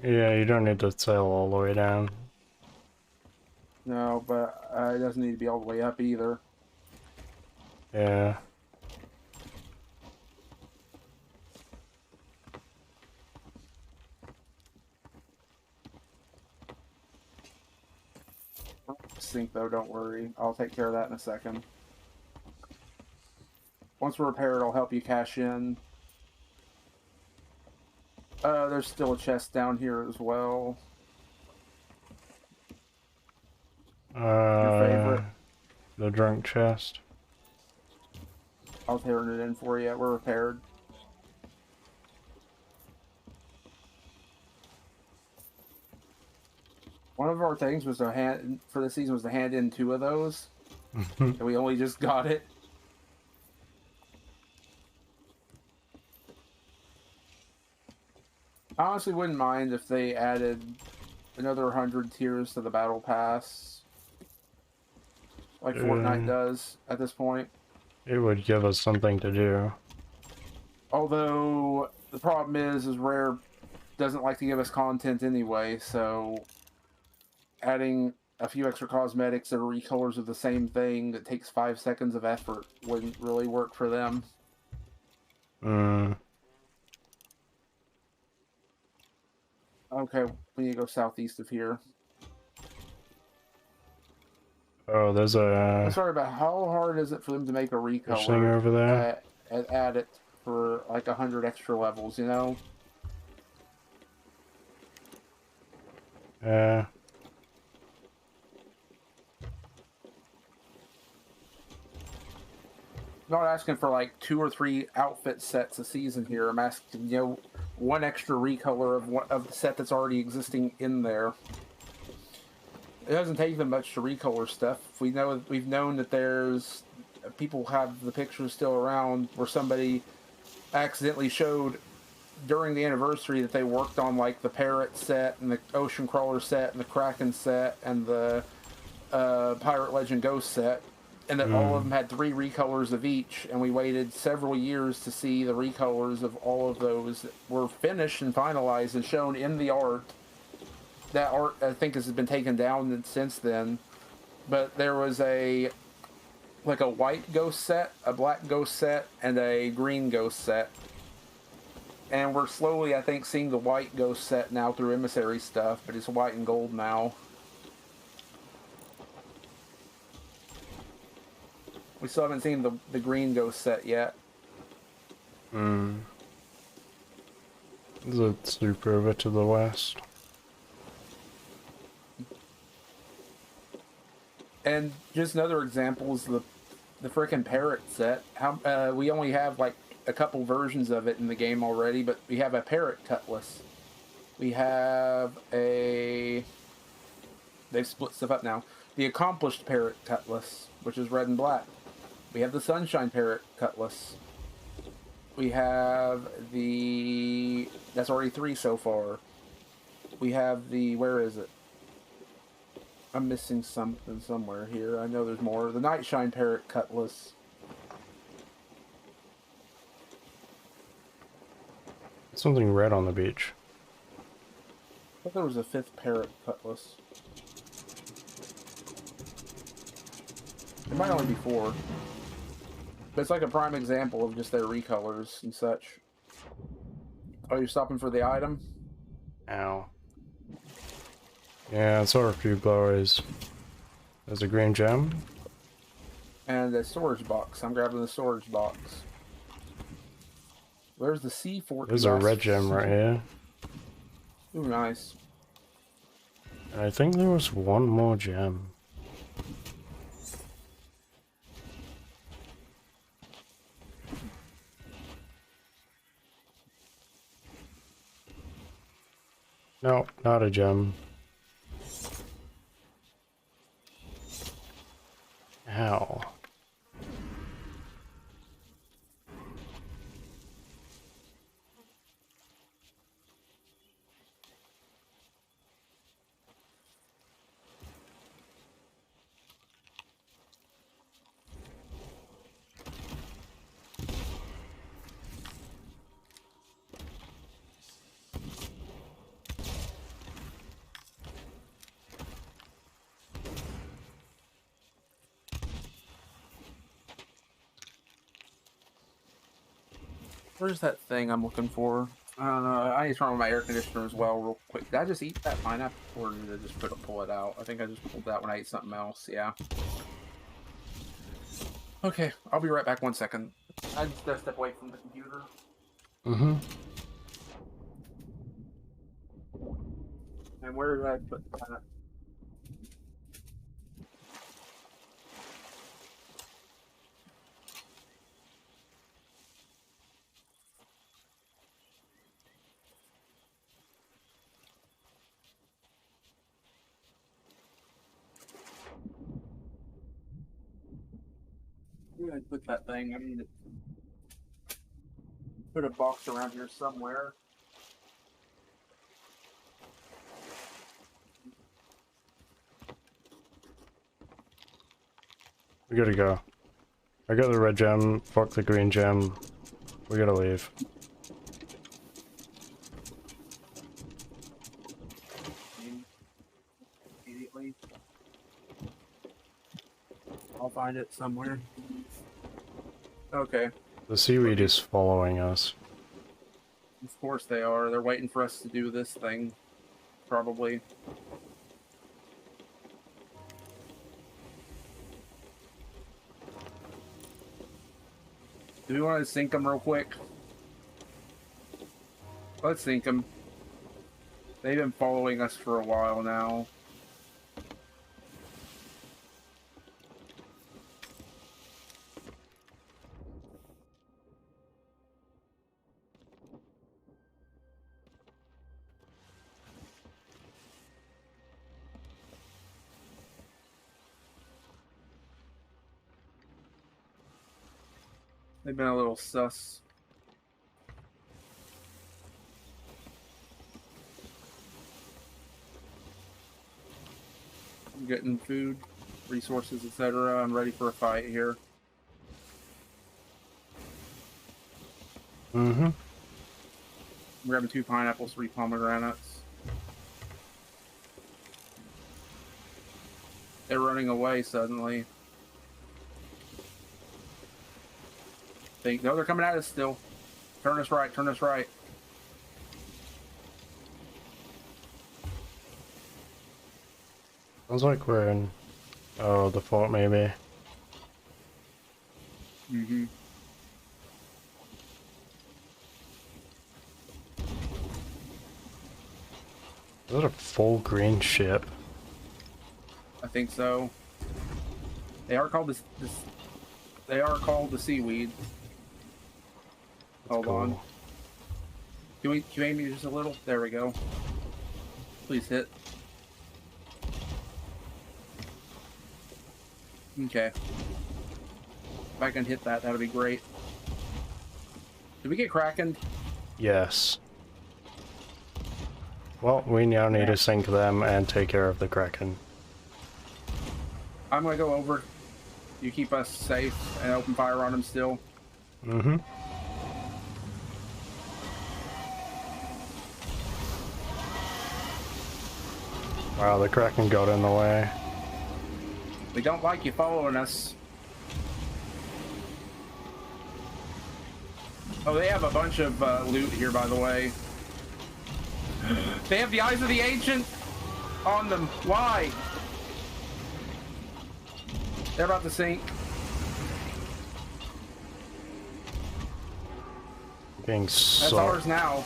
Yeah, you don't need to sail all the way down. No, but it doesn't need to be all the way up either. Yeah. Sink though, don't worry. I'll take care of that in a second. Once we're repaired, I'll help you cash in. There's still a chest down here as well. Your favorite? The drunk chest. I'll turn it in for you. We're repaired. One of our things was to hand for the season was to hand in 2 of those, and we only just got it. I honestly wouldn't mind if they added another 100 tiers to the battle pass, like Fortnite does at this point. It would give us something to do. Although the problem is Rare doesn't like to give us content anyway, so adding a few extra cosmetics that are recolors of the same thing that takes 5 seconds of effort wouldn't really work for them. Okay, we need to go southeast of here. Oh, there's a... I'm sorry, but how hard is it for them to make a recolor thing over there? And add it for like 100 extra levels, you know? Yeah. I'm not asking for like 2 or 3 outfit sets a season here. I'm asking, you know, 1 extra recolor of the set that's already existing in there. It doesn't take them much to recolor stuff. We've known that there's people have the pictures still around where somebody accidentally showed during the anniversary that they worked on like the Parrot set and the Ocean Crawler set and the Kraken set and the Pirate Legend Ghost set, and that all of them had 3 recolors of each, and we waited several years to see the recolors of all of those that were finished and finalized and shown in the art. That art, I think, has been taken down since then, but there was a white ghost set, a black ghost set, and a green ghost set. And we're slowly, I think, seeing the white ghost set now through emissary stuff, but it's white and gold now. We still haven't seen the green ghost set yet. There's a sloop over to the west. And just another example is the frickin' Parrot set. How we only have like a couple versions of it in the game already, but we have a Parrot Cutlass. We have a... They've split stuff up now. The Accomplished Parrot Cutlass, which is red and black. We have the Sunshine Parrot Cutlass. We have the... That's already 3 so far. We have the... Where is it? I'm missing something somewhere here. I know there's more. The Nightshine Parrot Cutlass. Something red on the beach. I thought there was a 5th Parrot Cutlass. It might only be 4. But it's like a prime example of just their recolors and such. Oh, you're stopping for the item? Ow. Yeah, I saw a few glories. There's a green gem. And a storage box. I'm grabbing the storage box. Where's the C4? There's a red gem right here. Ooh, nice. And I think there was one more gem. No, not a gem. Ow. Where's that thing I'm looking for? I don't know. I need to turn on my air conditioner as well real quick. Did I just eat that pineapple or did I just pull it out? I think I just pulled that when I ate something else. Yeah. Okay, I'll be right back 1 second. I just gotta step away from the computer. Mm-hmm. And where did I put that? did I put that thing? I need to put a box around here somewhere. We gotta go. I got the red gem, fuck the green gem. We gotta leave. Immediately. I'll find it somewhere. Okay. The seaweed is following us. Of course they are. They're waiting for us to do this thing. Probably. Do we want to sink them real quick? Let's sink them. They've been following us for a while now. They've been a little sus. I'm getting food, resources, etc. I'm ready for a fight here. Mm-hmm. I'm grabbing 2 pineapples, 3 pomegranates. They're running away suddenly. No, they're coming at us still. Turn us right, turn us right. Sounds like we're in... Oh, the fort maybe. Mm-hmm. Is that a full green ship? I think so. They are called they are called the seaweed. Hold on. Can you aim me just a little? There we go. Please hit. Okay. If I can hit that, that'll be great. Did we get Kraken? Yes. Well, we now need to sink them and take care of the Kraken. I'm gonna go over. You keep us safe and open fire on them still. Mm-hmm. Wow, the Kraken got in the way. We don't like you following us. Oh, they have a bunch of loot here, by the way. They have the Eyes of the Ancient on them. Why? They're about to sink. Being That's sucked. ours now.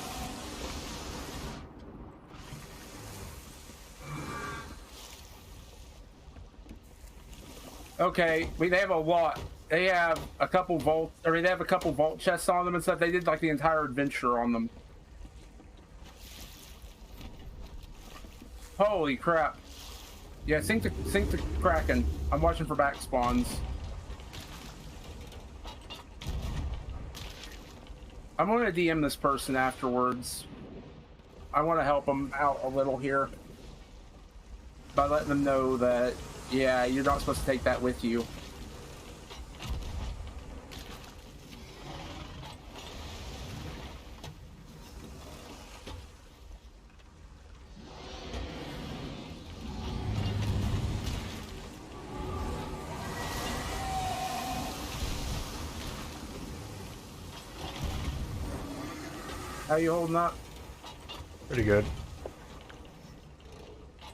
Okay, they have a lot. They have a couple vault, or they have a couple vault chests on them and stuff. They did like the entire adventure on them. Holy crap! Yeah, sink the Kraken. I'm watching for back spawns. I'm going to DM this person afterwards. I want to help them out a little here by letting them know that, yeah, you're not supposed to take that with you. How you holding up? Pretty good.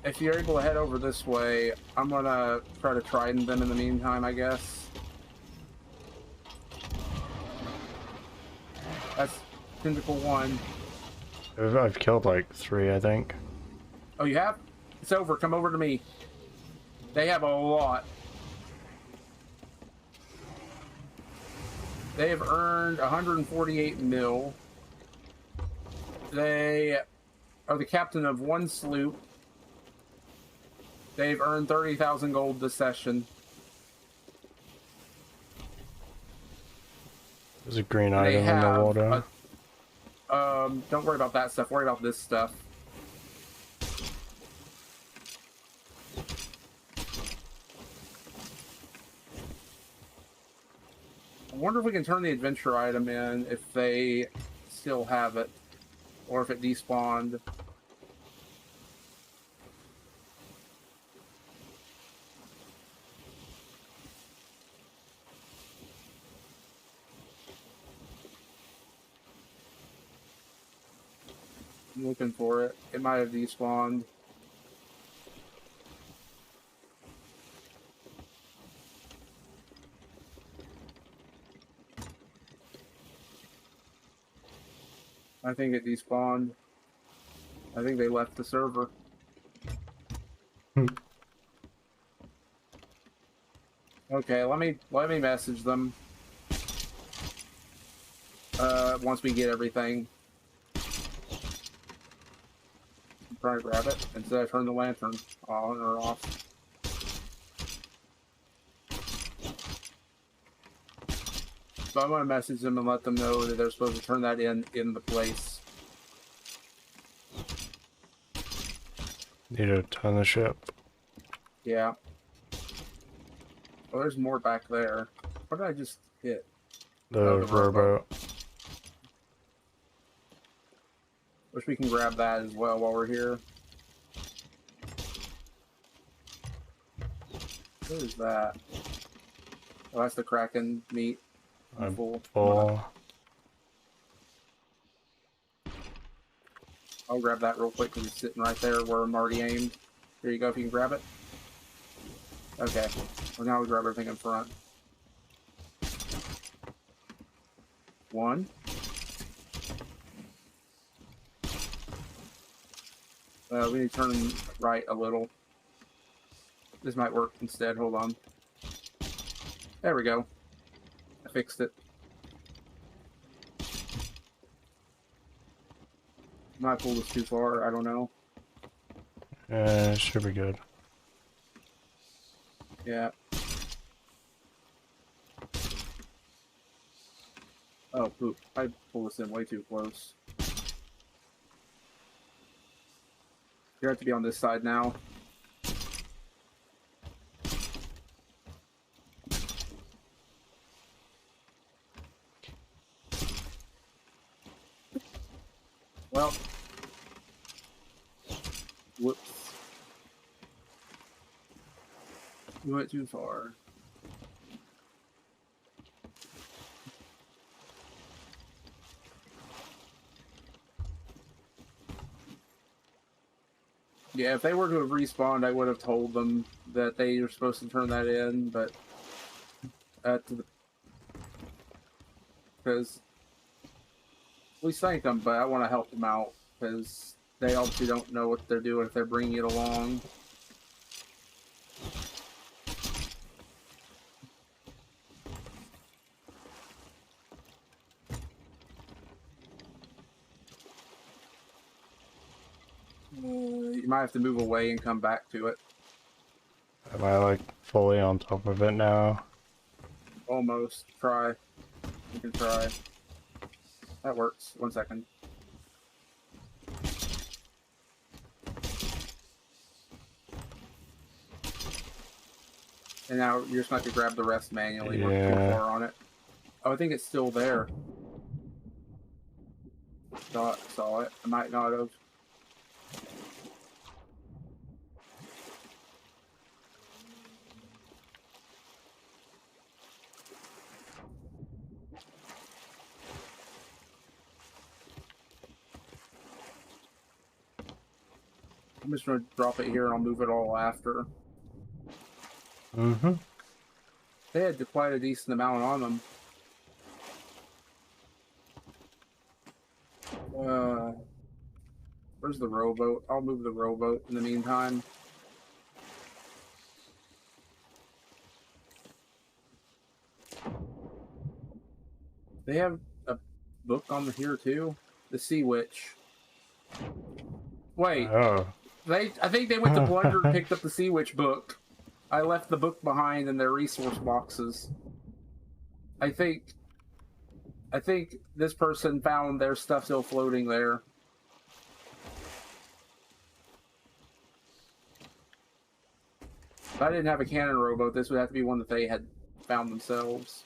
If you're able to head over this way, I'm gonna try to trident them in the meantime, I guess. That's Tentacle 1. I've killed like 3, I think. Oh, you have? It's over. Come over to me. They have a lot. They have earned 148 mil. They are the captain of 1 sloop. They've earned 30,000 gold this session. There's a green And they item in the have water. don't worry about that stuff. Worry about this stuff. I wonder if we can turn the adventure item in if they still have it, or if it despawned. I'm looking for it. It might have despawned. I think it despawned. I think they left the server. Okay, let me message them. Once we get everything. Try to grab it instead of turn the lantern on or off. But I'm gonna message them and let them know that they're supposed to turn that in the place. Need to turn the ship. Yeah. Oh, there's more back there. What did I just hit? The rowboat. Wish we can grab that as well while we're here. What is that? Oh, that's the Kraken meat. I'm full. I'll grab that real quick because it's sitting right there where I'm already aimed. Here you go, if you can grab it. Okay. Well, now we grab everything in front. One. We need to turn right a little. This might work instead. Hold on. There we go. I fixed it. Might pull this too far. I don't know. Should be good. Yeah. Oh, poop. I pulled this in way too close. You have to be on this side now. Well. Whoops. You went too far. Yeah, if they were to have respawned, I would have told them that they were supposed to turn that in, but because we thank them, but I want to help them out because they obviously don't know what they're doing if they're bringing it along. You might have to move away and come back to it. Am I like fully on top of it now? Almost. Try. You can try. That works. 1 second. And now you're just going to have to grab the rest manually. Yeah. We're too far on it. Oh, I think it's still there. Saw it. I might not have. I'm just going to drop it here and I'll move it all after. Mm-hmm. They had quite a decent amount on them. Where's the rowboat? I'll move the rowboat in the meantime. They have a book on here too? The Sea Witch. Wait. Oh. I think they went to Plunder and picked up the Sea Witch book. I left the book behind in their resource boxes. I think I think this person found their stuff still floating there. If I didn't have a cannon rowboat, this would have to be one that they had found themselves.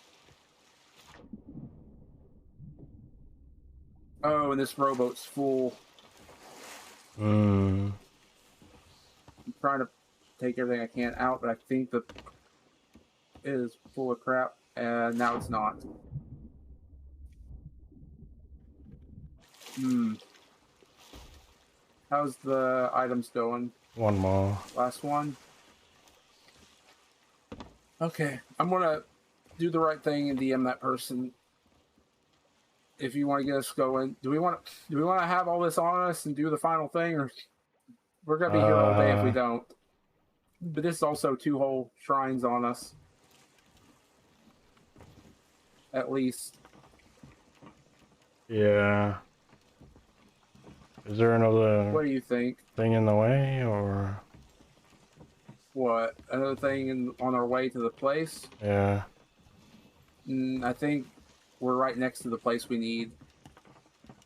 Oh, and this rowboat's full. Hmm. I'm trying to take everything I can out, but I think that it is full of crap, and now it's not. How's the items going? One more. Last one? Okay, I'm gonna do the right thing and DM that person. If you want to get us going, do we want to have all this on us and do the final thing, or we're gonna be here all day if we don't? But this is also 2 whole shrines on us, at least. Yeah. Is there another What do you think? thing in the way, or? What, another thing on our way to the place? Yeah. I think we're right next to the place we need.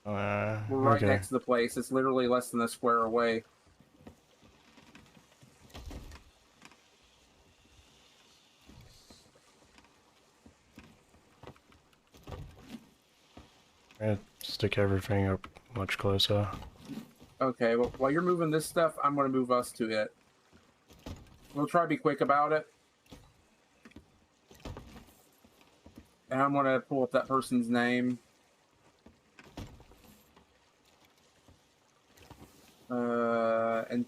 We're right okay. next to the place. It's literally less than a square away. I'm gonna stick everything up much closer. Okay, well, while you're moving this stuff, I'm going to move us to it. We'll try to be quick about it. And I'm going to pull up that person's name. And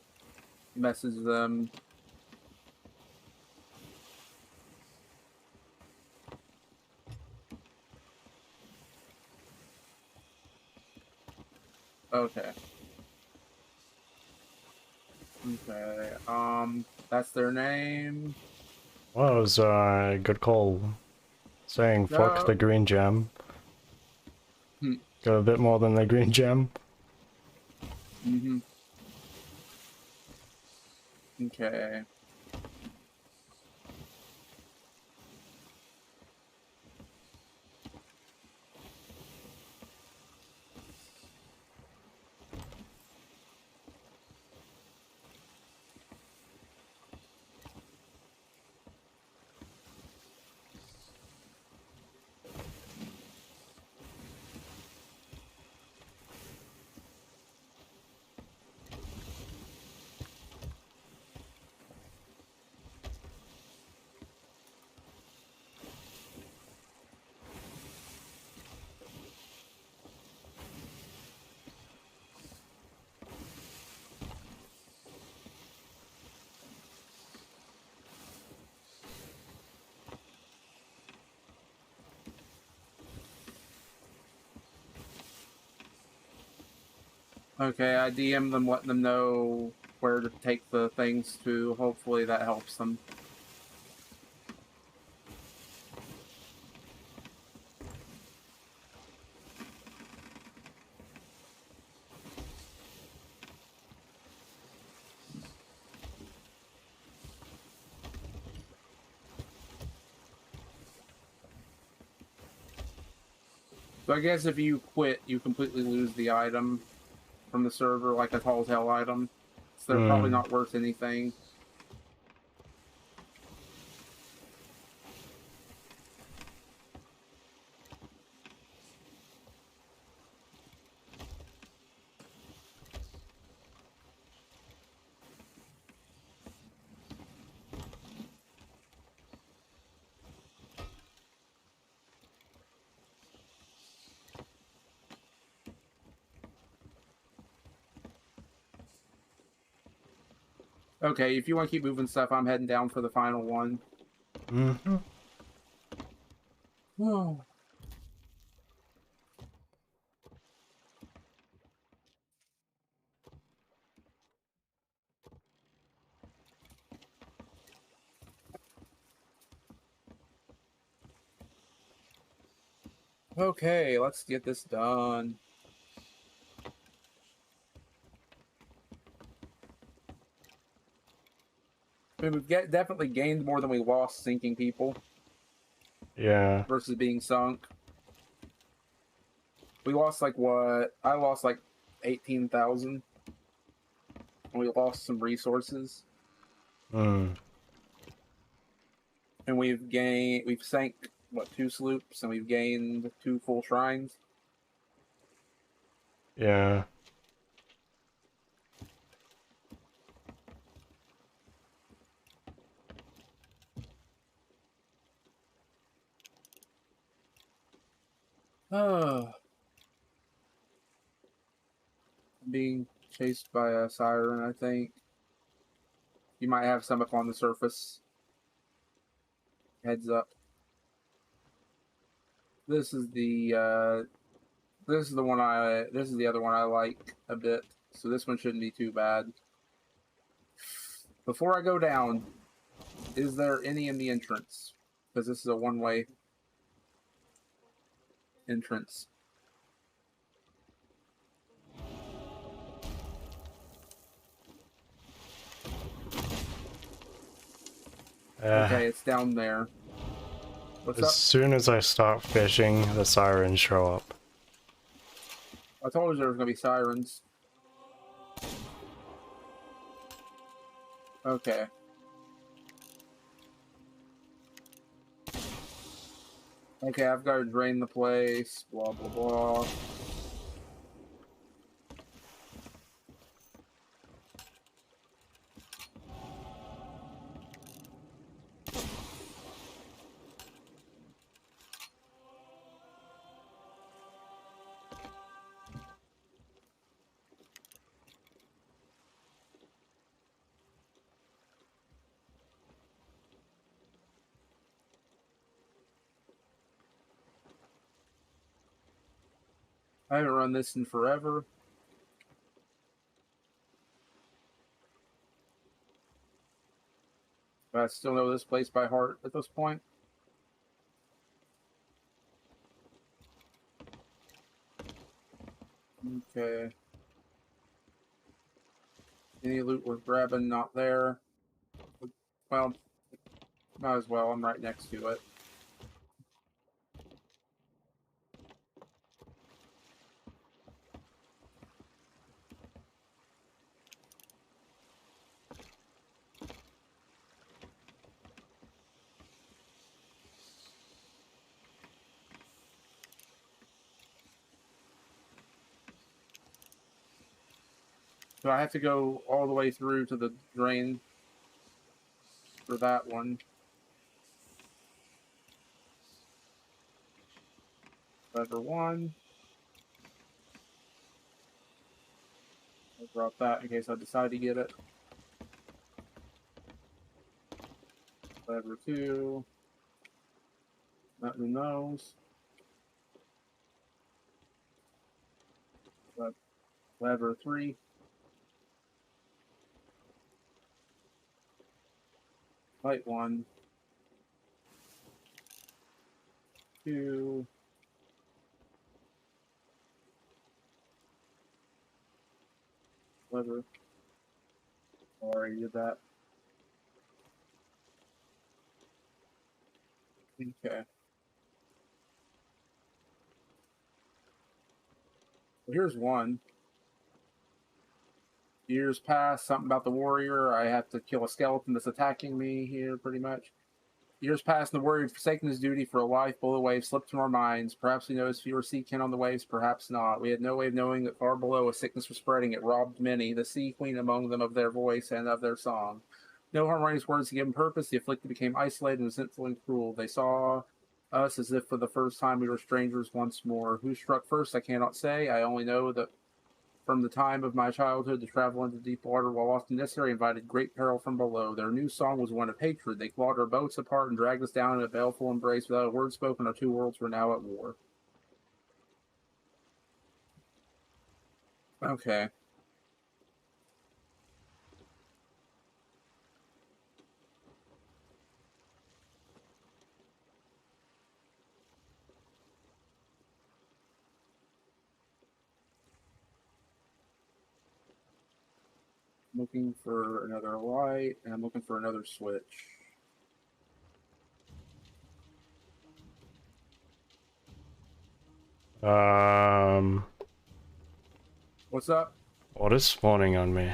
message them. Okay. Okay, that's their name. Well, it was a good call. Saying fuck the green gem. Got a bit more than the green gem. Okay. Okay, I DM them, letting them know where to take the things to. Hopefully that helps them. So I guess if you quit, you completely lose the item from the server, like a tall tale item. So they're probably not worth anything. Okay, if you want to keep moving stuff, I'm heading down for the final one. Whoa. Okay, let's get this done. I mean, we've definitely gained more than we lost sinking people. Yeah. Versus being sunk. We lost like what? I lost like 18,000. And we lost some resources. Hmm. And we've sank, what, 2 sloops, and we've gained 2 full shrines. Yeah. Oh. Being chased by a siren, I think. You might have some up on the surface. Heads up. This is the this is the other one I like a bit. So this one shouldn't be too bad. Before I go down, is there any in the entrance? Because this is a one-way entrance. Okay, it's down there. What's As up? soon as I start fishing, the sirens show up. I told you there was gonna be sirens. Okay. Okay, I've got to drain the place. Blah blah blah. I haven't run this in forever. But I still know this place by heart at this point. Okay. Any loot worth grabbing? Not there. Well, might as well. I'm right next to it. So I have to go all the way through to the drain for that one. Lever 1. I'll drop that in case I decide to get it. Lever 2. Nothing in those. Lever 3. Light 1. 2. Lever. Already did that. Okay. Well, here's one. Years pass, something about the warrior. I have to kill a skeleton that's attacking me here, pretty much. Years passed, and the warrior had forsaken his duty for a life below the waves slipped from our minds. Perhaps we noticed fewer sea kin on the waves, perhaps not. We had no way of knowing that far below a sickness was spreading. It robbed many, the sea queen among them, of their voice and of their song. No harmonious words to give them purpose. The afflicted became isolated, resentful, and cruel. They saw us as if for the first time we were strangers once more. Who struck first, I cannot say. I only know that from the time of my childhood, to travel into deep water, while often necessary, invited great peril from below. Their new song was one of hatred. They clawed our boats apart and dragged us down in a baleful embrace. Without a word spoken, our 2 worlds were now at war. Okay. I'm looking for another light, and I'm looking for another switch. What's up? What is spawning on me?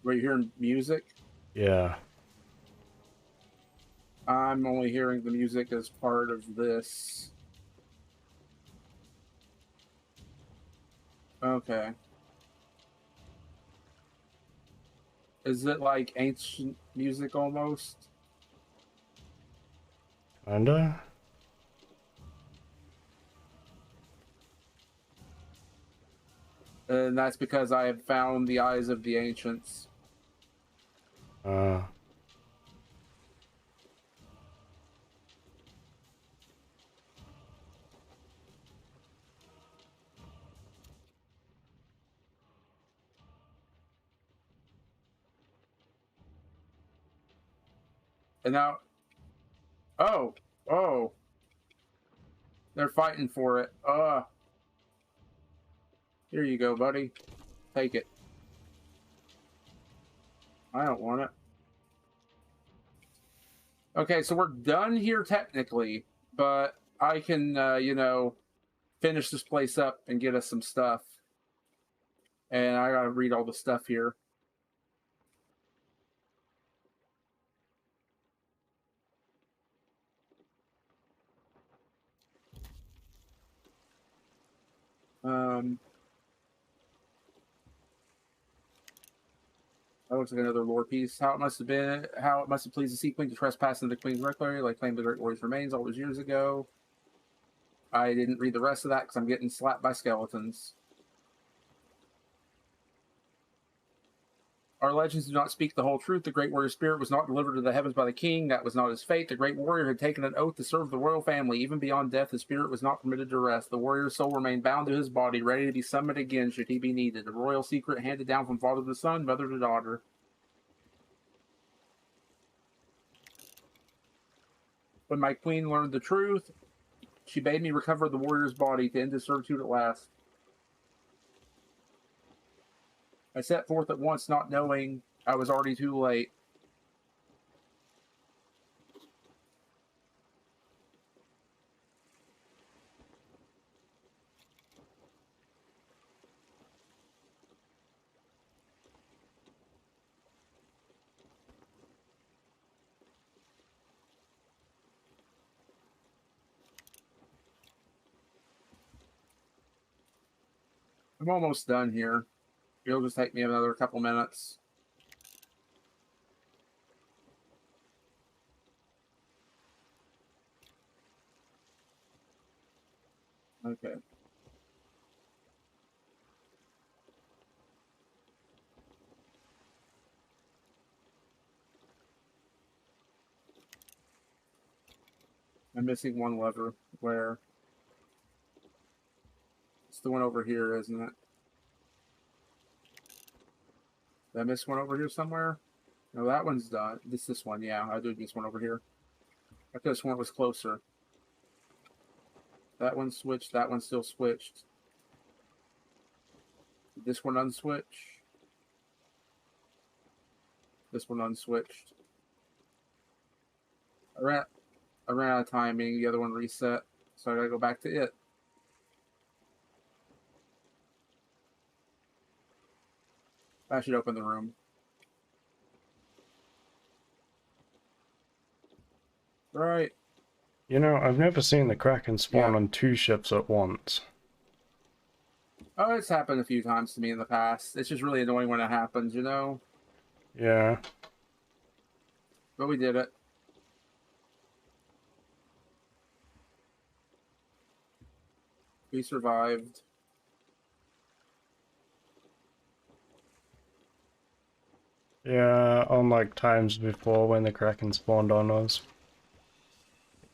Were you hearing music? Yeah. I'm only hearing the music as part of this. Okay. Is it like ancient music almost? Kinda? And that's because I have found the eyes of the ancients. Uh, And now, oh, oh, they're fighting for it. Here you go, buddy. Take it. I don't want it. Okay, so we're done here technically, but I can, you know, finish this place up and get us some stuff. And I gotta read all the stuff here. That looks like another lore piece. How it must have pleased the Sea Queen to trespass into the Queen's rectory, like claim the Great Warrior's remains all those years ago. I didn't read the rest of that because I'm getting slapped by skeletons. Our legends do not speak the whole truth. The Great Warrior's spirit was not delivered to the heavens by the king. That was not his fate. The Great Warrior had taken an oath to serve the royal family. Even beyond death, his spirit was not permitted to rest. The warrior's soul remained bound to his body, ready to be summoned again should he be needed. A royal secret handed down from father to son, mother to daughter. When my queen learned the truth, she bade me recover the warrior's body to end his servitude at last. I set forth at once, not knowing I was already too late. I'm almost done here. It'll just take me another couple minutes. Okay. I'm missing one lever. Where? It's the one over here, isn't it? Did I miss one over here somewhere? No, that one's done. This one, yeah. I did miss one over here. I could have sworn it was closer. That one switched. That one still switched. Did this one unswitch? This one unswitched. I ran out of timing. The other one reset. So I gotta go back to it. I should open the room. Right. you know, I've never seen the Kraken spawn Yeah. on two ships at once. Oh, it's happened a few times to me in the past. It's just really annoying when it happens, you know? Yeah. But we did it. We survived. Yeah, unlike times before when the Kraken spawned on us.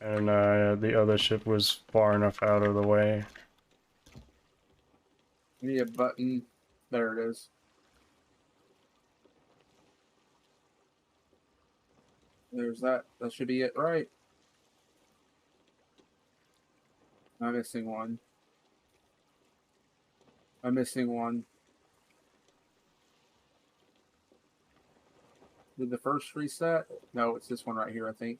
And the other ship was far enough out of the way. I need a button. There it is. There's that. That should be it, right? I'm missing one. I'm missing one. Did the first reset? No, it's this one right here, I think.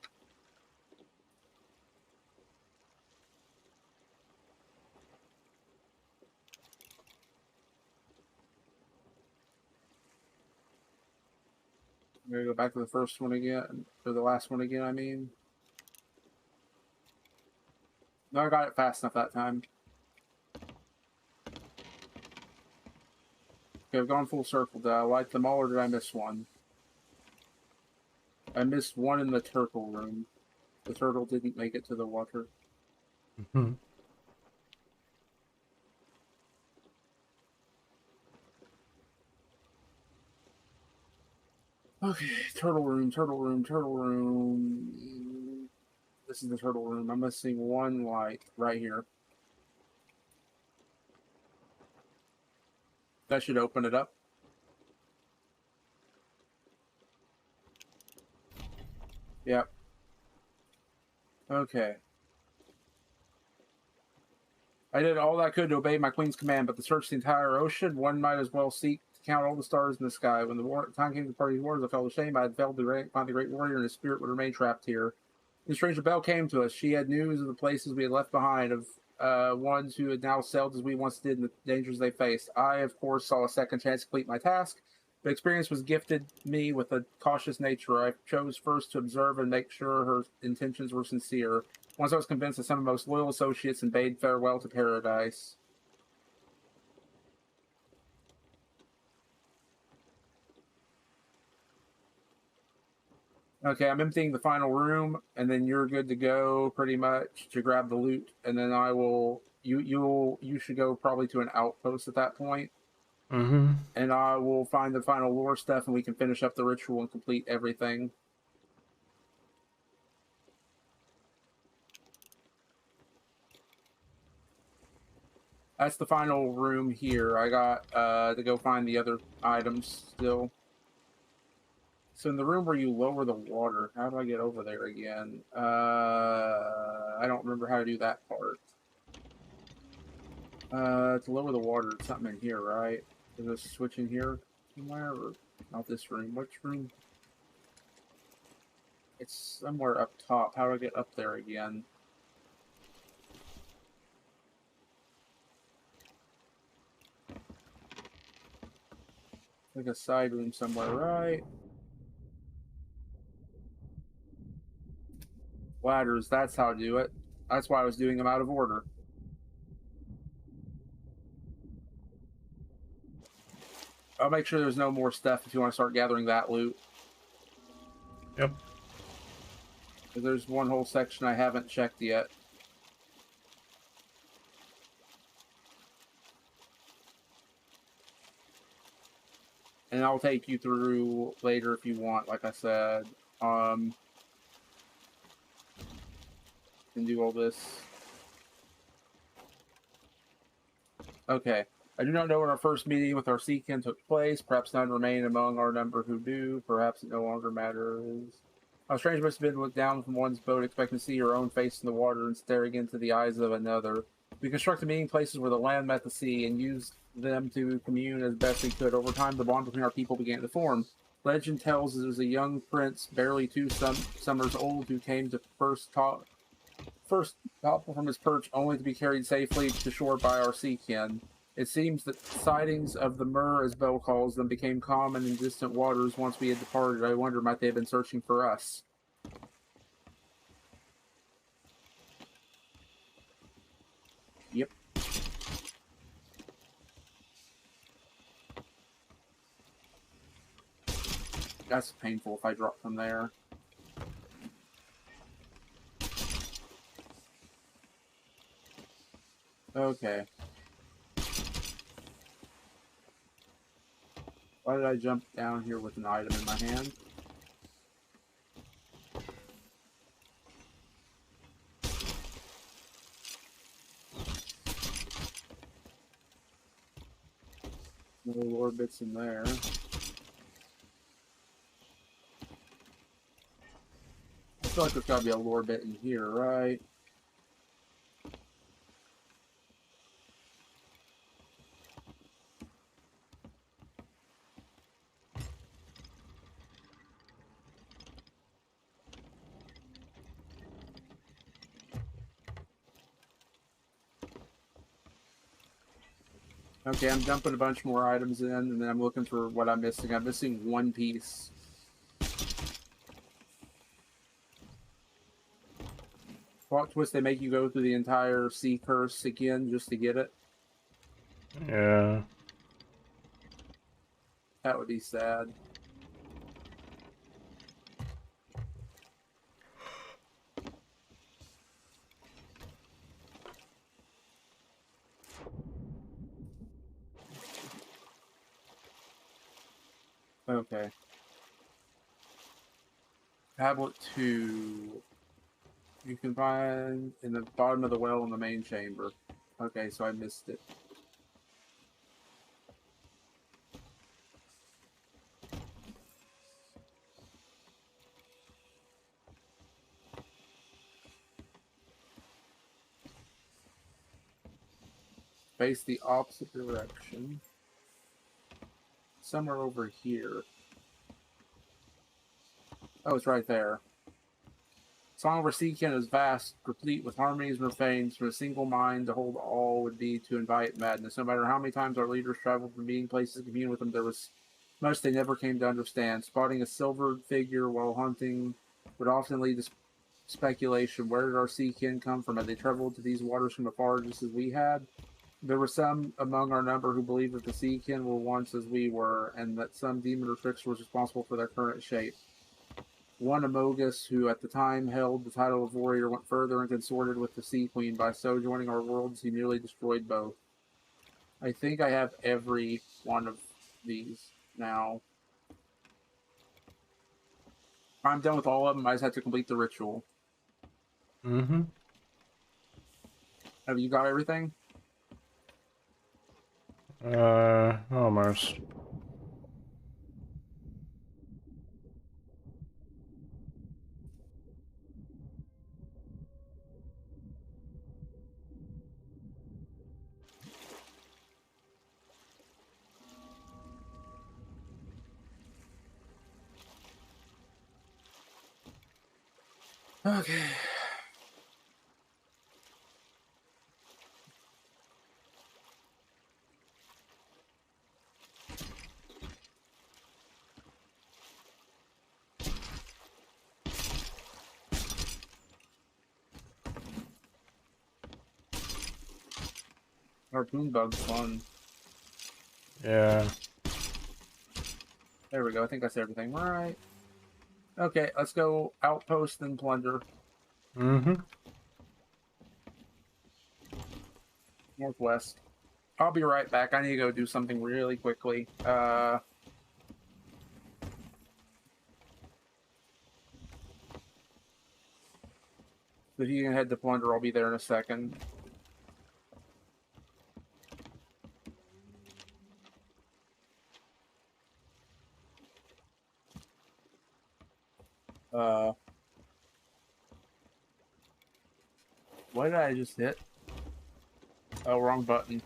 I'm gonna go back to the first one again, or the last one again, I mean. No, I got it fast enough that time. Okay, I've gone full circle. Did I like them all, or did I miss one? I missed one in the turtle room. The turtle didn't make it to the water. Mm-hmm. Okay, turtle room, turtle room, turtle room. This is the turtle room. I'm missing one light right here. That should open it up. Yep. Okay. I did all I could to obey my queen's command, but to search the entire ocean, one might as well seek to count all the stars in the sky. When the time came to part these waters, I felt ashamed. I had failed to find the great warrior, and his spirit would remain trapped here. The stranger Belle came to us. She had news of the places we had left behind, of ones who had now sailed as we once did, and the dangers they faced. I, of course, saw a second chance to complete my task, but experience was gifted me with a cautious nature. I chose first to observe and make sure her intentions were sincere. Once I was convinced that some of my most loyal associates, and bade farewell to paradise. Okay, I'm emptying the final room, and then you're good to go, pretty much, to grab the loot, and then I will. You should go probably to an outpost at that point, Mm-hmm. and I will find the final lore stuff, and we can finish up the ritual and complete everything. That's the final room here. I got to go find the other items still. So in the room where you lower the water, how do I get over there again? I don't remember how to do that part. To lower the water, it's something in here, right? Is there a switch in here somewhere, or not this room? Which room? It's somewhere up top. How do I get up there again? Like a side room somewhere, right? Ladders, that's how to do it. That's why I was doing them out of order. I'll make sure there's no more stuff if you want to start gathering that loot. Yep. There's one whole section I haven't checked yet. And I'll take you through later if you want, like I said. Can do all this. Okay. I do not know when our first meeting with our Seakin took place. Perhaps none remain among our number who do. Perhaps it no longer matters. How strange must have been to look down from one's boat, expecting to see your own face in the water and staring into the eyes of another. We constructed meeting places where the land met the sea and used them to commune as best we could. Over time, the bond between our people began to form. Legend tells there was a young prince, barely 2 summers old, who came to first topple from his perch, only to be carried safely to shore by our Seakin. It seems that sightings of the Myrrh, as Belle calls them, became common in distant waters once we had departed. I wonder, might they have been searching for us? Yep. That's painful if I drop from there. Okay. Why did I jump down here with an item in my hand? No lore bits in there. I feel like there's gotta be a lore bit in here, right? Okay, I'm dumping a bunch more items in, and then I'm looking for what I'm missing. I'm missing one piece. Plot twist, they make you go through the entire sea curse again just to get it. Yeah. That would be sad. Okay. Tablet 2. You can find in the bottom of the well in the main chamber. Okay, so I missed it. Face the opposite direction. Somewhere over here. Oh, it's right there. Song over Seakin is vast, replete with harmonies and refrains. For a single mind to hold all would be to invite madness. No matter how many times our leaders traveled from meeting places to commune with them, there was much they never came to understand. Spotting a silvered figure while hunting would often lead to speculation. Where did our Seakin come from? Had they traveled to these waters from afar just as we had? There were some among our number who believed that the Seakin were once as we were, and that some demon or trickster was responsible for their current shape. One Amogus, who at the time held the title of warrior, went further and consorted with the Sea Queen. By so joining our worlds, he nearly destroyed both. I think I have every one of these now. I'm done with all of them. I just have to complete the ritual. Mm-hmm. Have you got everything? Almost. Okay. Harpoon bug's fun. Yeah. There we go. I think that's everything. Right. Okay, let's go outpost and plunder. Mm-hmm. Northwest. I'll be right back. I need to go do something really quickly. So if you can head to plunder, I'll be there in a second. What did I just hit? Oh, wrong button.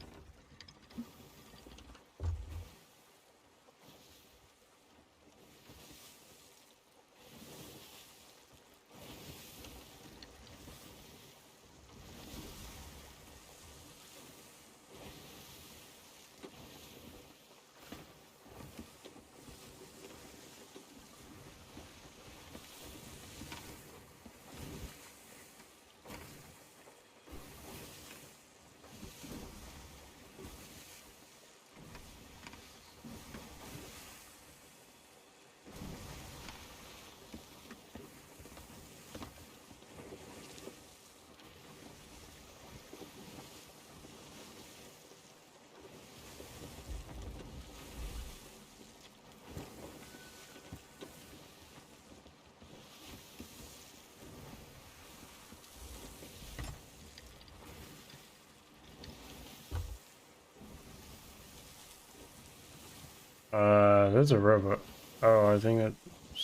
There's a robot. Oh, I think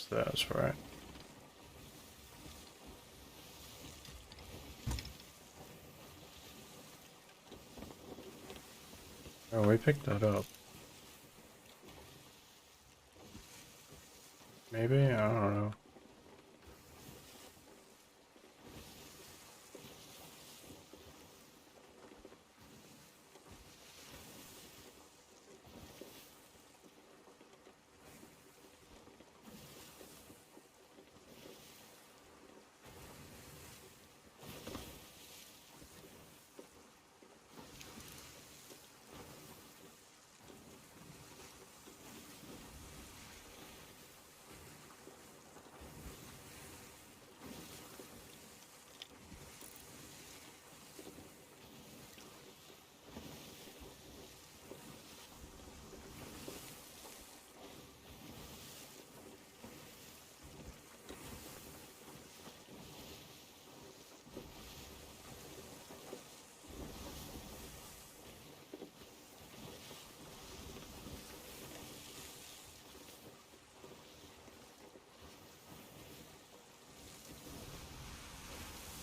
that's right. Oh, we picked that up. Maybe? I don't know.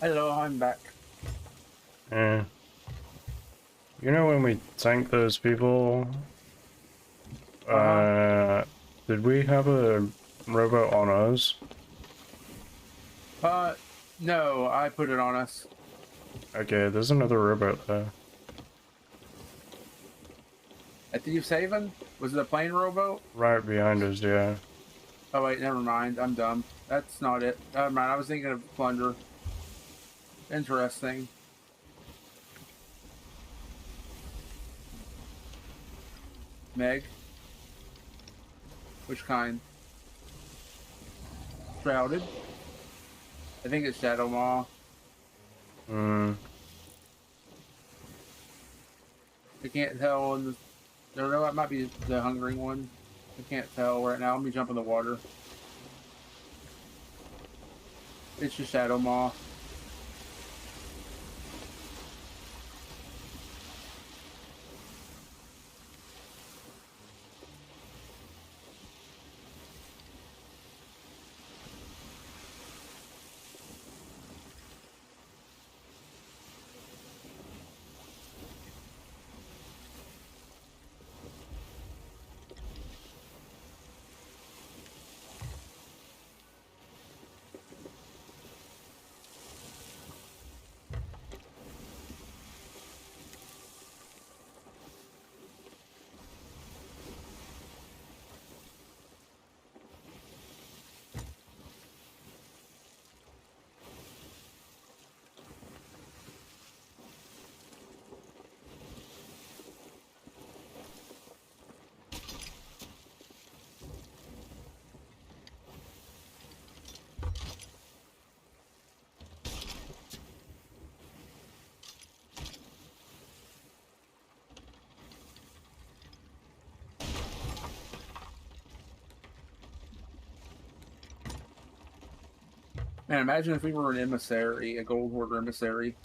Hello, I'm back. Yeah. You know when we tanked those people? Did we have a rowboat on us? No, I put it on us. Okay, there's another rowboat there. At Thieves Haven? Was it a plane rowboat? Right behind us, yeah. Oh wait, never mind. I'm dumb. That's not it. Never mind. I was thinking of plunder. Interesting. Meg? Which kind? Shrouded? I think it's Shadow Maw. Hmm. I can't tell in the... No, that might be the hungering one. I can't tell right now. Let me jump in the water. It's just Shadow Maw. Man, imagine if we were an emissary, a gold hoarder emissary.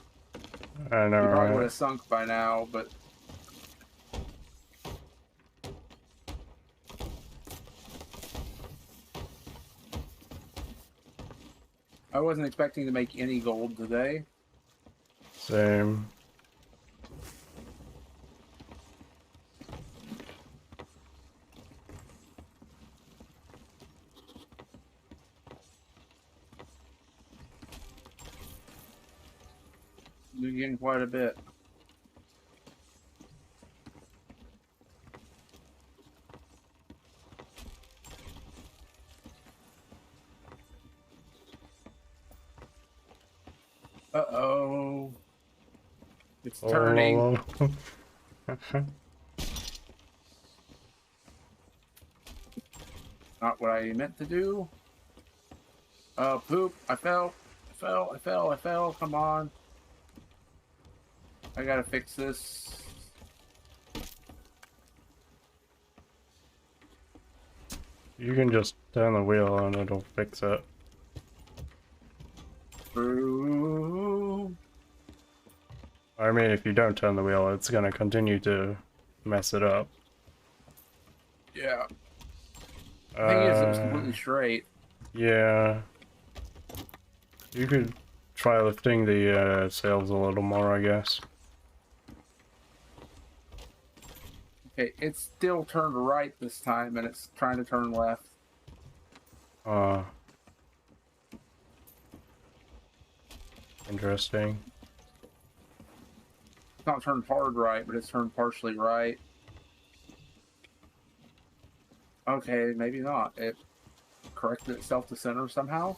I know, We probably would right? have sunk by now, but... I wasn't expecting to make any gold today. Same. We're getting quite a bit. Uh-oh. It's turning. Not what I meant to do. Oh, poop. I fell. I fell. Come on. I gotta fix this. You can just turn the wheel and it'll fix it. Ooh. I mean, if you don't turn the wheel, it's gonna continue to mess it up. Yeah. The thing is, it was completely straight. Yeah. You could try lifting the sails a little more, I guess. Okay, it's still turned right this time, and it's trying to turn left. Interesting. It's not turned hard right, but it's turned partially right. Okay, maybe not. It corrected itself to center somehow.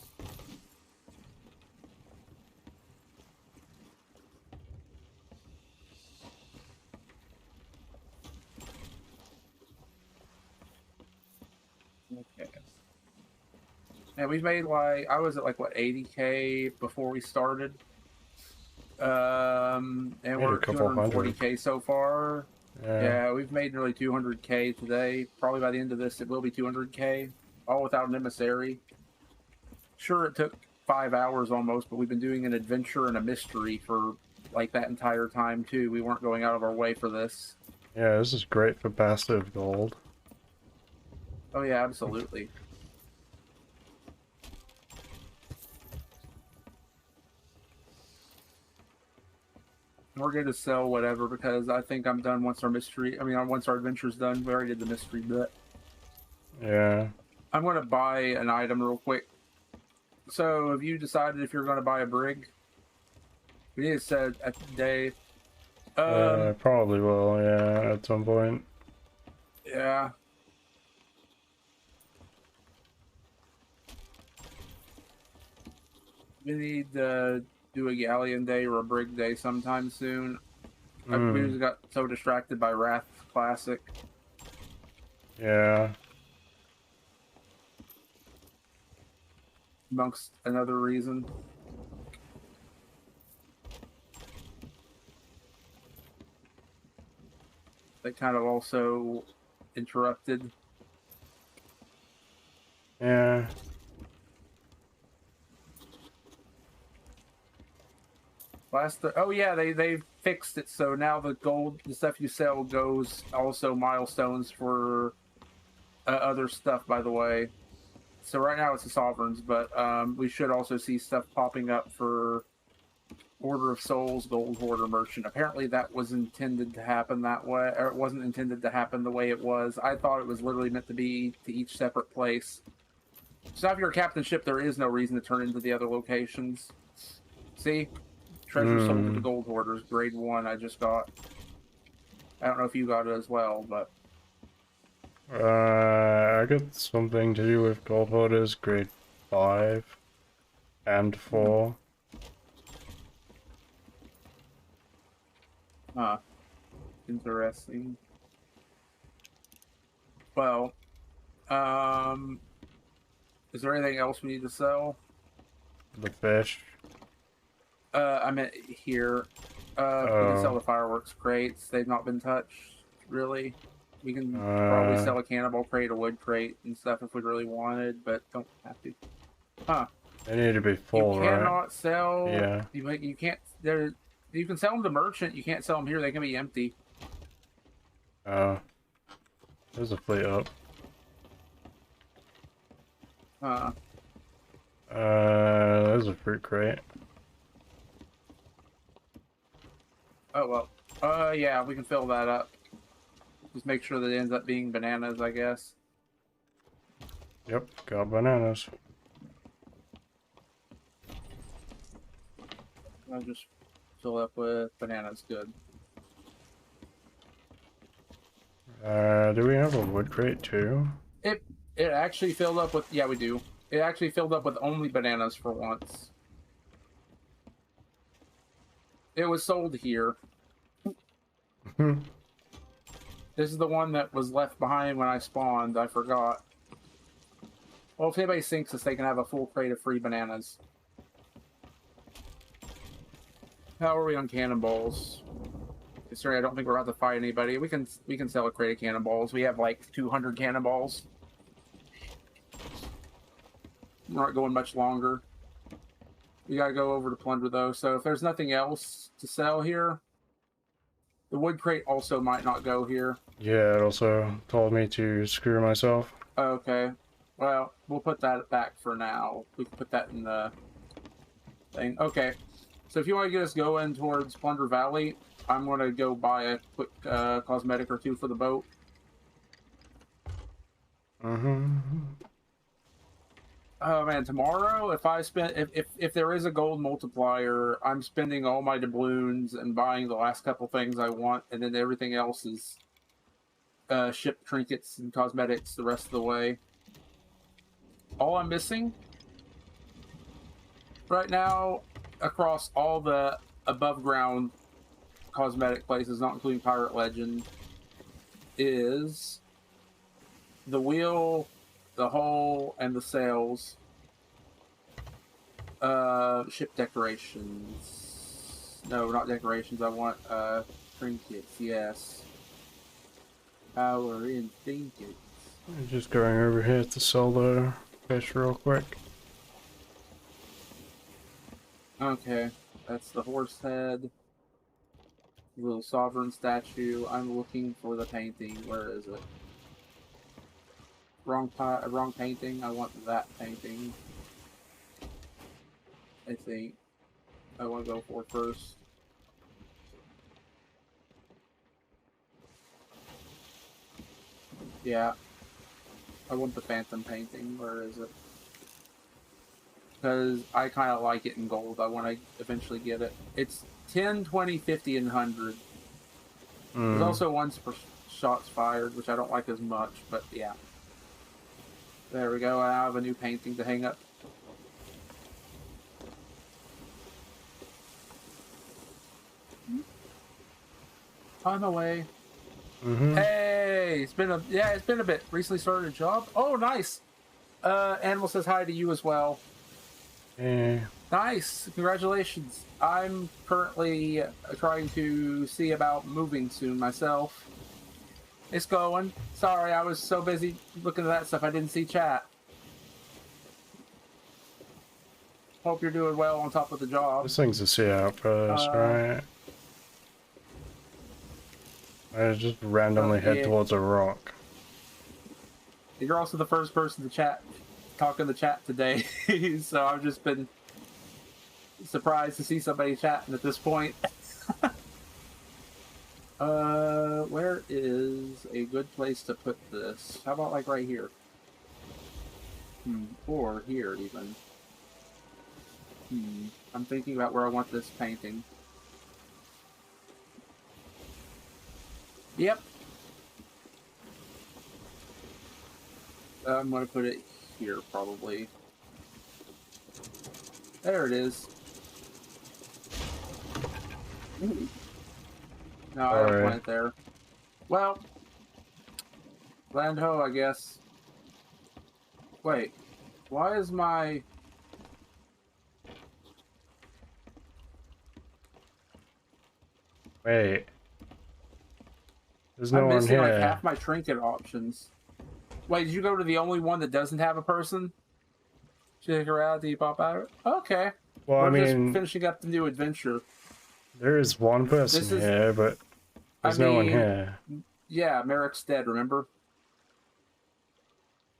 Okay. And we've made like, I was at like, what, 80K before we started? And we're at 240K so far. Yeah, we've made nearly 200K today. Probably by the end of this, it will be 200K. All without an emissary. Sure, it took 5 hours almost, but we've been doing an adventure and a mystery for like that entire time too. We weren't going out of our way for this. Yeah, this is great for passive gold. Oh yeah, absolutely. We're going to sell whatever because I think I'm done once our mystery. I mean, once our adventure's done. We already did the mystery bit. Yeah. I'm going to buy an item real quick. So, have you decided if you're going to buy a brig? We need to set a day. Yeah, probably will, yeah, at some point. Yeah. We need to do a galleon day or a brig day sometime soon. We just got so distracted by Wrath Classic. Yeah. Amongst another reason. That kind of also interrupted. Yeah. Oh yeah, they fixed it so now the stuff you sell goes also milestones for other stuff, by the way. So right now it's the sovereigns, but we should also see stuff popping up for Order of Souls, Gold Hoarder Merchant. Apparently that was intended to happen that way, or it wasn't intended to happen the way it was. I thought it was literally meant to be to each separate place. So now if you're a captain ship, there is no reason to turn into the other locations. See? Treasure sold to the Gold Hoarders, grade 1 I just got. I don't know if you got it as well, but... I got something to do with gold hoarders, grade 5 and 4. Huh. Interesting. Well, is there anything else we need to sell? The fish. I meant here. We can sell the fireworks crates. They've not been touched, really. We can probably sell a cannonball crate, a wood crate, and stuff if we really wanted, but don't have to. Huh. They need to be full, right? You right? cannot sell... Yeah. You can't... You can sell them to merchant. You can't sell them here. They can be empty. There's a fleet up. There's a fruit crate. Oh, well. Yeah, we can fill that up. Just make sure that it ends up being bananas, I guess. Yep, got bananas. I'll just fill up with bananas. Good. Do we have a wood crate too? It actually filled up with... Yeah, we do. It actually filled up with only bananas for once. It was sold here. This is the one that was left behind when I spawned. I forgot. Well, if anybody sinks us, they can have a full crate of free bananas. How are we on cannonballs? Sorry, I don't think we're about to fight anybody. We can sell a crate of cannonballs. We have like 200 cannonballs. We're not going much longer. We gotta go over to plunder though. So if there's nothing else to sell here, the wood crate also might not go here. Yeah, it also told me to screw myself. Okay. Well, we'll put that back for now. We can put that in the thing. Okay. So if you want to get us going towards Plunder Valley, I'm going to go buy a quick cosmetic or two for the boat. Oh man, tomorrow if there is a gold multiplier, I'm spending all my doubloons and buying the last couple things I want, and then everything else is ship trinkets and cosmetics the rest of the way. All I'm missing right now across all the above ground cosmetic places, not including Pirate Legend, is the wheel, the hull, and the sails. Ship decorations. No, not decorations. I want trinkets. Yes. Power in trinkets. I'm just going over here to sell the fish real quick. Okay, that's the horse head. Little sovereign statue. I'm looking for the painting. Where is it? Wrong painting. I want that painting. I think I want to go for first. Yeah. I want the phantom painting. Where is it? Because I kind of like it in gold. I want to eventually get it. It's 10, 20, 50, and 100. There's also ones for shots fired, which I don't like as much, but yeah. There we go. I have a new painting to hang up. On my way. Hey, it's been a bit. Recently started a job. Oh, nice. Animal says hi to you as well. Yeah. Nice. Congratulations. I'm currently trying to see about moving soon myself. It's going. Sorry, I was so busy looking at that stuff I didn't see chat. Hope you're doing well on top of the job. This thing's a sea outpost, right? I just randomly head towards a rock. You're also the first person to talk in the chat today, so I've just been surprised to see somebody chatting at this point. Where is a good place to put this? How about like right here? Or here even. I'm thinking about where I want this painting. Yep. I'm gonna put it here probably. There it is. Ooh. No, I don't want it there. Well, land ho, I guess. Wait, why is my... Wait. There's no I'm one missing here. like half my trinket options. Wait, did you go to the only one that doesn't have a person? Check her out, do you pop out? Okay. Well, We're I mean, just finishing up the new adventure. There is one person here, but there's no one here. Yeah, Merrick's dead, remember?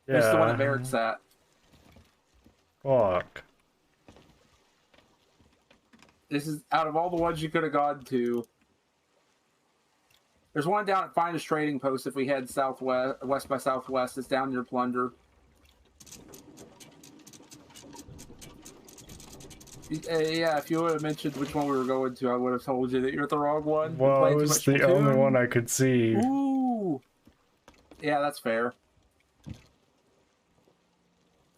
Yeah. This is the one that Merrick's at. Fuck. This is out of all the ones you could have gone to. There's one down at Finest Trading Post if we head southwest, west by southwest. It's down near Plunder. Yeah, if you would have mentioned which one we were going to, I would have told you that you're at the wrong one. Well, it was the only one I could see. Ooh. Yeah, that's fair.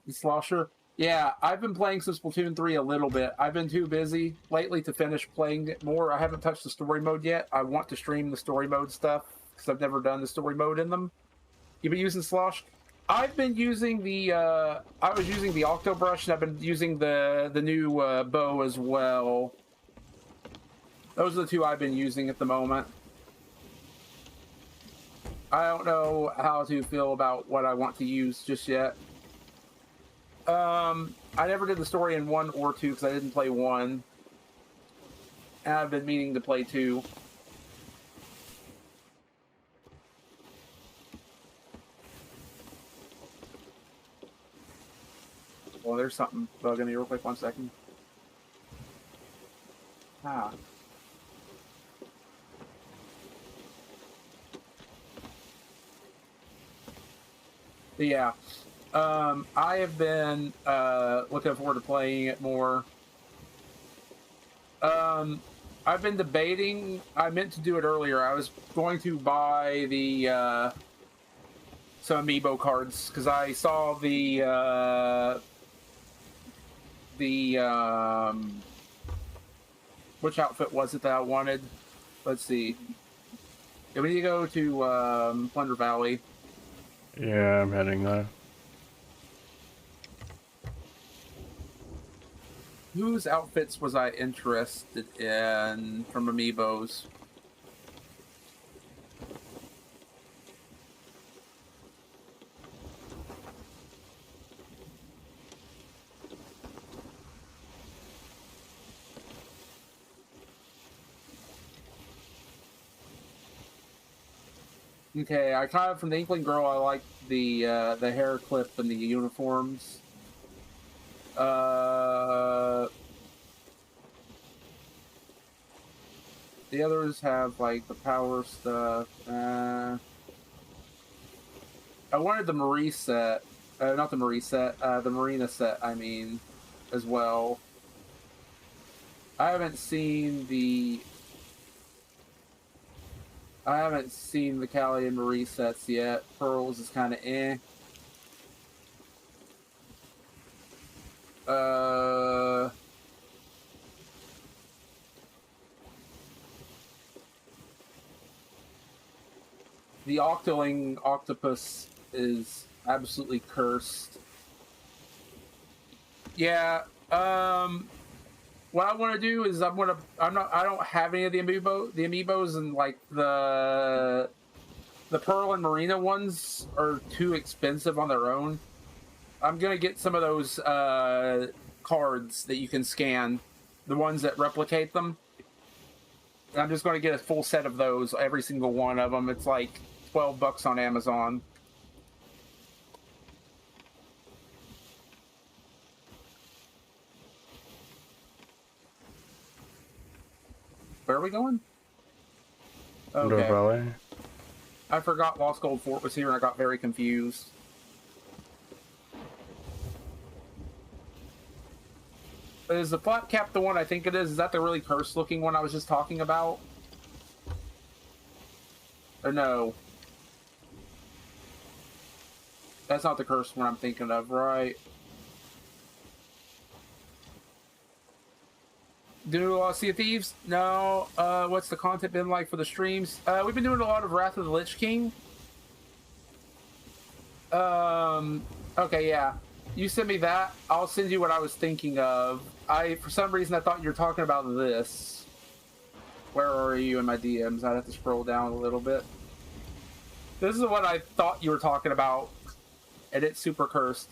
Slosher? Yeah, I've been playing some Splatoon 3 a little bit. I've been too busy lately to finish playing it more. I haven't touched the story mode yet. I want to stream the story mode stuff because I've never done the story mode in them. You've been using Slosh? I've been using the, I was using the Octobrush, and I've been using the new bow as well. Those are the two I've been using at the moment. I don't know how to feel about what I want to use just yet. I never did the story in 1 or 2 because I didn't play 1. And I've been meaning to play 2. Well, there's something bugging me real quick. 1 second. Ah. But yeah. I have been looking forward to playing it more. I've been debating. I meant to do it earlier. I was going to buy the some amiibo cards because I saw the which outfit was it that I wanted? Let's see. Yeah, we need to go to Plunder Valley. Yeah, I'm heading there. Whose outfits was I interested in from amiibos? Okay, I kind of from the Inkling Girl. I like the hair clip and the uniforms. The others have like the power stuff. I wanted the Marie set, not the Marie set, the Marina set, I mean, as well. I haven't seen the Callie and Marie sets yet. Pearls is kind of eh. The Octoling octopus is absolutely cursed. Yeah, what I want to do is I don't have any of the amiibos, and like the Pearl and Marina ones are too expensive on their own. I'm gonna get some of those cards that you can scan, the ones that replicate them. And I'm just going to get a full set of those, every single one of them. It's like $12 on Amazon. Where are we going? Okay. Valley. I forgot Lost Gold Fort was here and I got very confused. Is the flat cap the one I think it is? Is that the really cursed looking one I was just talking about? Or no? That's not the cursed one I'm thinking of, right? Do Sea of Thieves? No. What's the content been like for the streams? We've been doing a lot of Wrath of the Lich King. Okay, yeah. You send me that. I'll send you what I was thinking of. For some reason, I thought you were talking about this. Where are you in my DMs? I'd have to scroll down a little bit. This is what I thought you were talking about, and it's super cursed.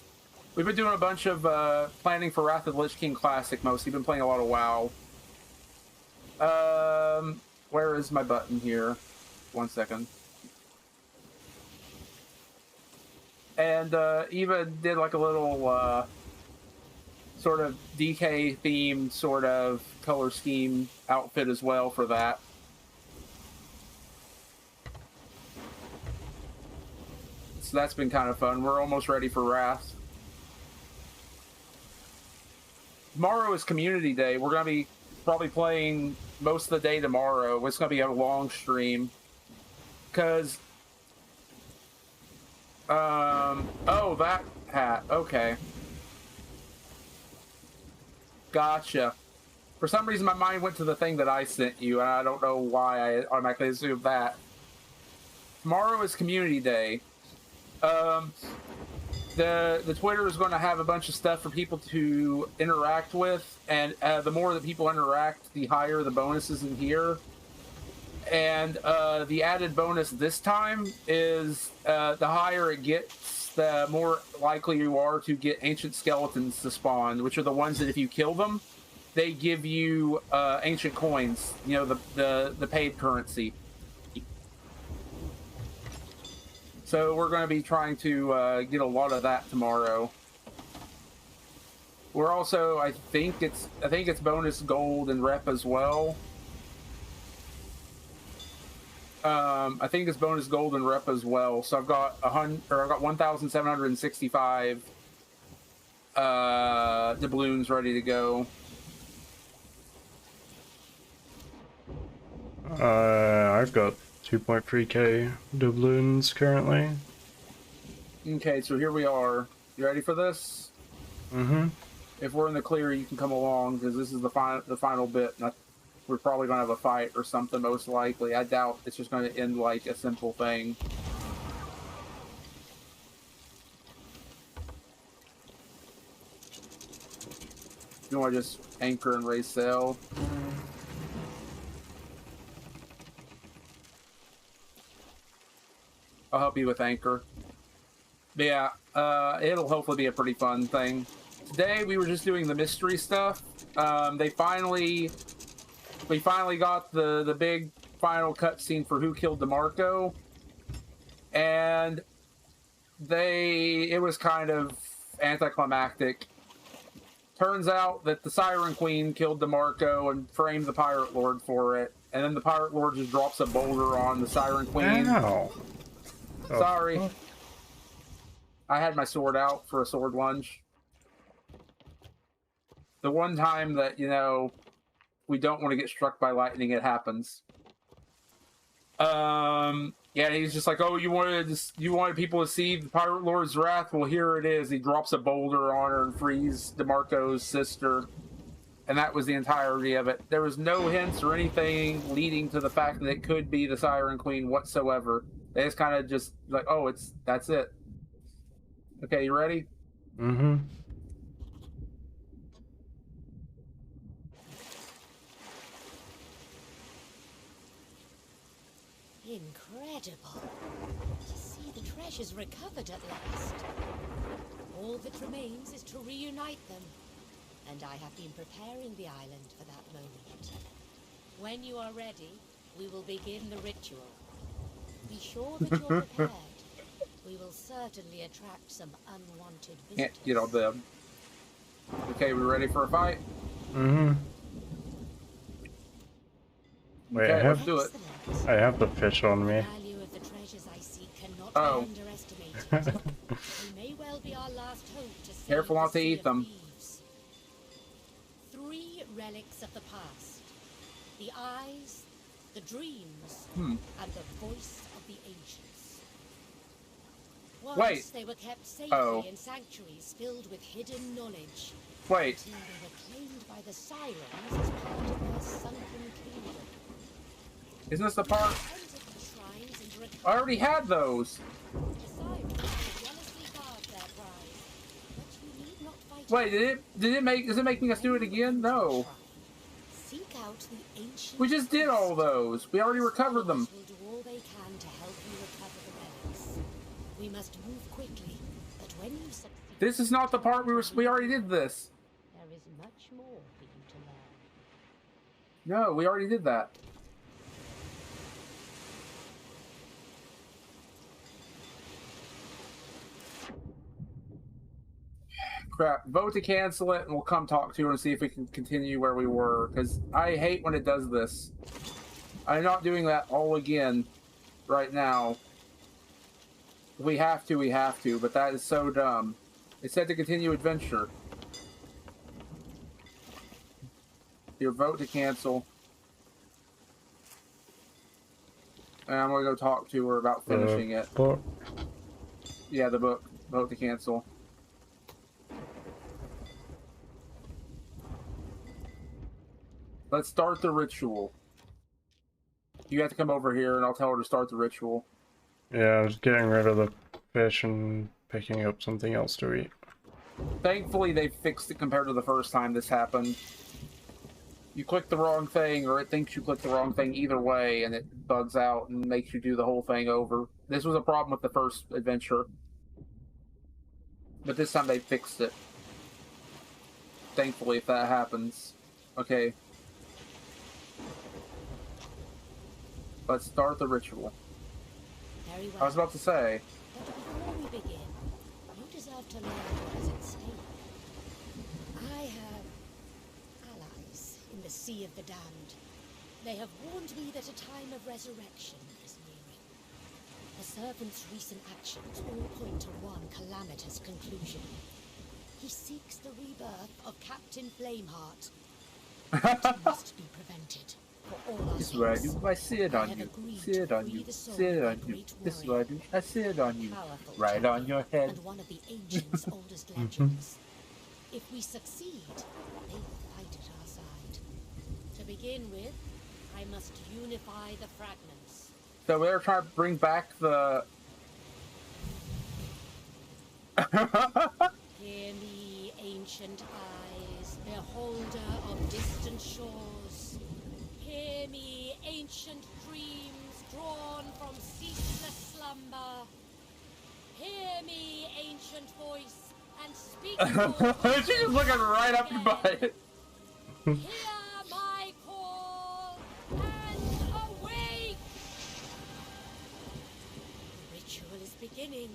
We've been doing a bunch of planning for Wrath of the Lich King Classic mostly. Been playing a lot of WoW. Where is my button here? 1 second. And Eva did like a little sort of DK themed sort of color scheme outfit as well for that. So that's been kind of fun. We're almost ready for Wrath. Tomorrow is Community Day. We're going to be probably playing most of the day tomorrow. It's going to be a long stream. Because... oh, that hat. Okay. Gotcha. For some reason, my mind went to the thing that I sent you, and I don't know why I automatically assumed that. Tomorrow is Community Day. The Twitter is going to have a bunch of stuff for people to interact with, and the more that people interact, the higher the bonuses in here. And the added bonus this time is the higher it gets, the more likely you are to get ancient skeletons to spawn, which are the ones that if you kill them, they give you ancient coins, you know, the paid currency. So we're going to be trying to get a lot of that tomorrow. We're also, I think it's bonus gold and rep as well. I think it's bonus gold and rep as well. So I've got 1,765 doubloons ready to go. I've got 2.3k doubloons currently. Okay, so here we are. You ready for this? Mm-hmm. If we're in the clear, you can come along because this is the final bit. We're probably going to have a fight or something, most likely. I doubt it's just going to end like a simple thing. You want to just anchor and raise sail? I'll help you with anchor. But yeah, it'll hopefully be a pretty fun thing. Today we were just doing the mystery stuff. We finally got the big final cutscene for who killed DeMarco, and it was kind of anticlimactic. Turns out that the Siren Queen killed DeMarco and framed the Pirate Lord for it, and then the Pirate Lord just drops a boulder on the Siren Queen. Ow. Sorry. I had my sword out for a sword lunge. The one time that, you know, we don't want to get struck by lightning, it happens. Yeah, he's just like, oh, you wanted people to see the Pirate Lord's wrath? Well, here it is. He drops a boulder on her and frees DeMarco's sister. And that was the entirety of it. There was no hints or anything leading to the fact that it could be the Siren Queen whatsoever. They just kind of just like, oh, that's it. Okay, you ready? Mm-hmm. Incredible. To see the treasures recovered at last. All that remains is to reunite them. And I have been preparing the island for that moment. When you are ready, we will begin the ritual. Be sure that you're prepared. We will certainly attract some unwanted visitors. Can't get all them. Okay, we ready for a fight? Mm-hmm. Wait, Okay, let's do it. I have the fish on me. The value of the treasures I seek cannot Oh. be underestimated. They may well be our last hope to save Careful not the to Sea eat of them. Thieves. 3 relics of the past. The eyes, the dreams, and the voice of the ancients. Once Wait. they were kept safely Oh. in sanctuaries filled with hidden knowledge. Wait. Until they were claimed by the Sirens as part of their sunken kingdom. Isn't this the part? Entered the shrines and recovered I already had those. the Sirens jealously guard their prize. But you need not fight. Wait, does it make me us do it again? No. Seek out the ancient. We just did all those. We already recovered them. Will do all they can to help you recover the relics. We must move quickly, but when you succeed, This is not the part we already did this. there is much more for you to learn. No, we already did that. Crap. Vote to cancel it, and we'll come talk to her and see if we can continue where we were. Because I hate when it does this. I'm not doing that all again right now. If we have to, we have to. But that is so dumb. It said to continue adventure. Your vote to cancel. And I'm going to go talk to her about finishing it. Book. Yeah, the book. Vote to cancel. Let's start the ritual. You have to come over here and I'll tell her to start the ritual. Yeah, I was getting rid of the fish and picking up something else to eat. Thankfully, they fixed it compared to the first time this happened. You click the wrong thing, or it thinks you clicked the wrong thing either way, and it bugs out and makes you do the whole thing over. This was a problem with the first adventure. But this time they fixed it. Thankfully, if that happens. Okay. Let's start the ritual. Very well. I was about to say. But before we begin, you deserve to learn what is at stake. I have allies in the Sea of the Damned. They have warned me that a time of resurrection is nearing. The servant's recent actions all point to one calamitous conclusion. He seeks the rebirth of Captain Flameheart. It must be prevented. For all our This is what I sakes. do. I see it on have you. agreed See it to on free you. the soul See it of on the you. great This is warrior, what I do. I see it on you. powerful Right champion, on your head. and one of the ancients' oldest legends. If we succeed, they will fight at our side. To begin with, I must unify the fragments. So they're trying to bring back the... Hear me, ancient eyes, beholder of distant shores. Hear me, ancient dreams drawn from ceaseless slumber. Hear me, ancient voice, and speak your She's just looking right up your butt. Hear my call and awake! The ritual is beginning.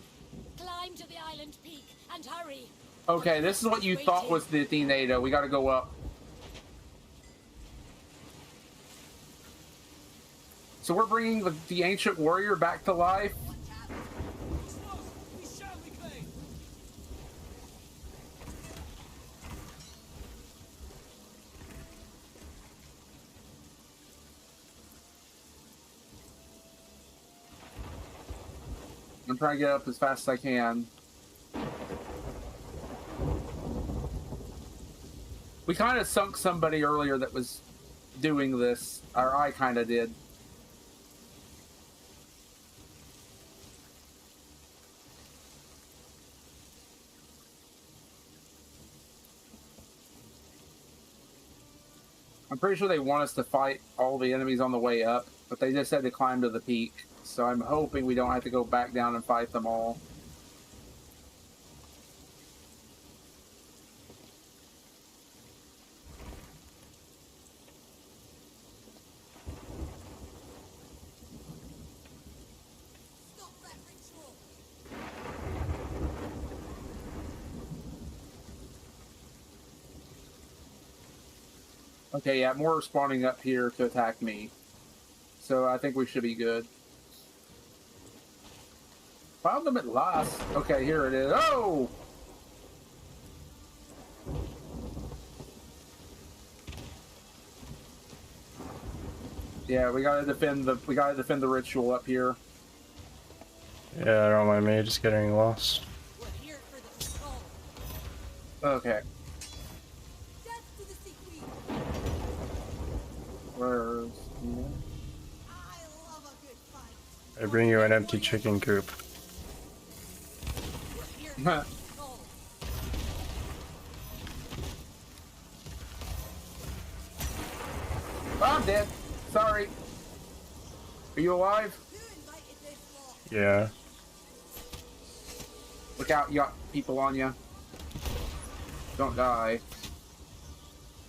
Climb to the island peak and hurry. Okay, this is what you thought was the Athenaida. We gotta go up. So we're bringing the ancient warrior back to life? I'm trying to get up as fast as I can. We kind of sunk somebody earlier that was doing this, or I kind of did. I'm pretty sure they want us to fight all the enemies on the way up, but they just had to climb to the peak. So I'm hoping we don't have to go back down and fight them all. Okay, yeah, more are spawning up here to attack me. So I think we should be good. Found them at last. Okay, here it is. Oh! Yeah, we gotta defend the ritual up here. Yeah, I don't mind me just getting lost. Okay. Where's I bring you an empty chicken coop. oh, I'm dead. Sorry. Are you alive? Yeah. Look out, you got people on you. Don't die.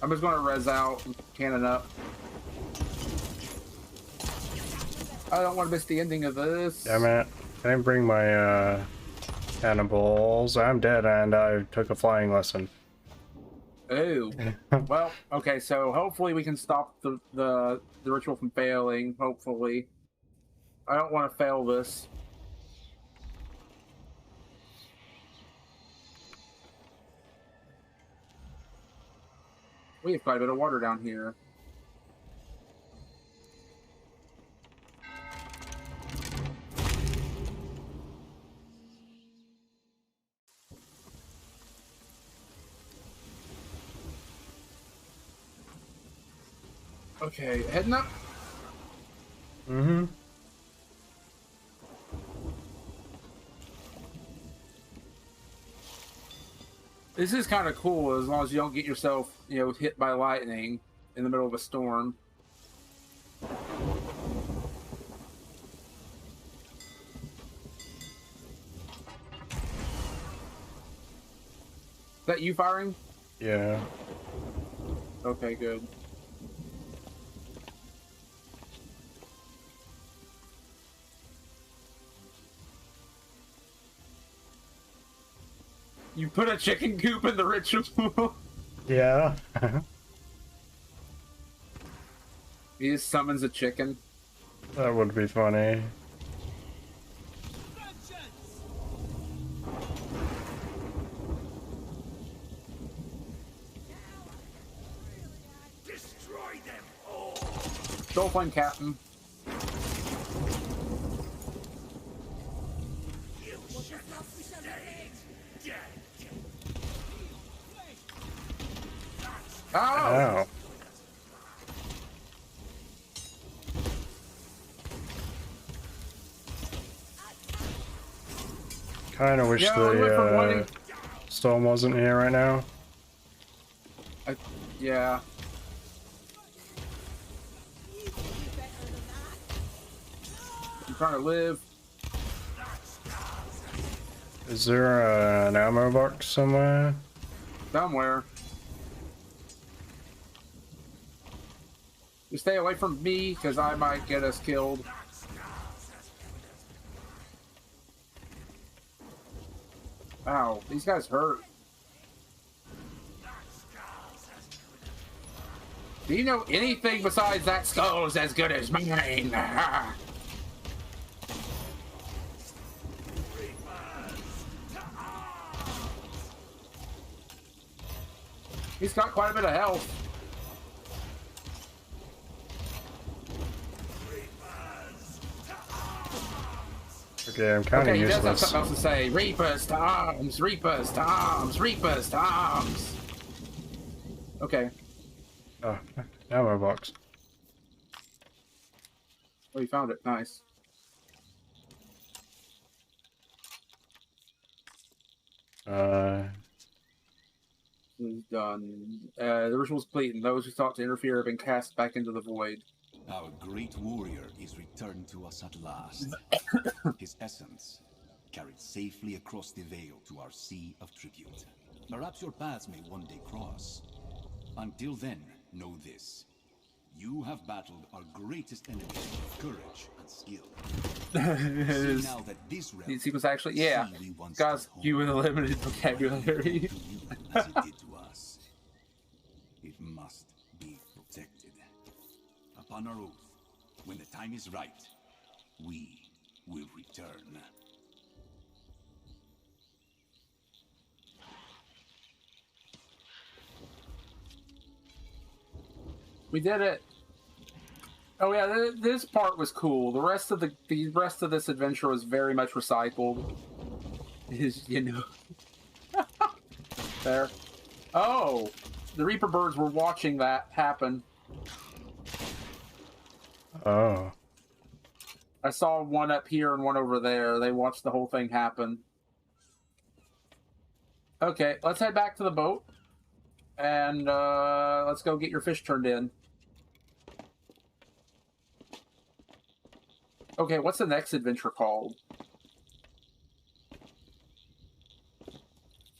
I'm just gonna res out and cannon up. I don't want to miss the ending of this. Damn it. I didn't bring my cannibals. I'm dead and I took a flying lesson. Oh. Well, okay, so hopefully we can stop the ritual from failing, hopefully. I don't want to fail this. We have quite a bit of water down here. Okay, heading up. Mm-hmm. This is kind of cool as long as you don't get yourself, hit by lightning in the middle of a storm. Is that you firing? Yeah. Okay, good. You put a chicken coop in the ritual? Yeah. He just summons a chicken. That would be funny. Destroy them all. Dolphin Captain. Oh! Ow. Kinda wish the storm wasn't here right now. Yeah. I'm trying to live. Is there an ammo box somewhere? Somewhere. You stay away from me, because I might get us killed. Ow, these guys hurt. Do you know anything besides that skull's as good as mine? He's got quite a bit of health. Yeah, I'm kind of Okay, he does have useless. something else to say. Reapers to arms! Reapers to arms! Reapers to arms! Okay. Oh, ammo box. Oh, you found it. Nice. This is done. The ritual's complete, and those who sought to interfere have been cast back into the void. Our great warrior is returned to us at last. His essence carried safely across the veil to our sea of tribute. Perhaps your paths may one day cross. Until then, know this. You have battled our greatest enemy with courage and skill. See now that this realm, He was actually, yeah. Guys, you with a limited vocabulary. As it did to us. It must be protected. Upon our oath, when the time is right, we will return. We did it. Oh yeah, this part was cool. The rest of this adventure was very much recycled. Is you know. There. Oh, the Reaper birds were watching that happen. Oh. I saw one up here and one over there. They watched the whole thing happen. Okay, let's head back to the boat. And let's go get your fish turned in. Okay, what's the next adventure called?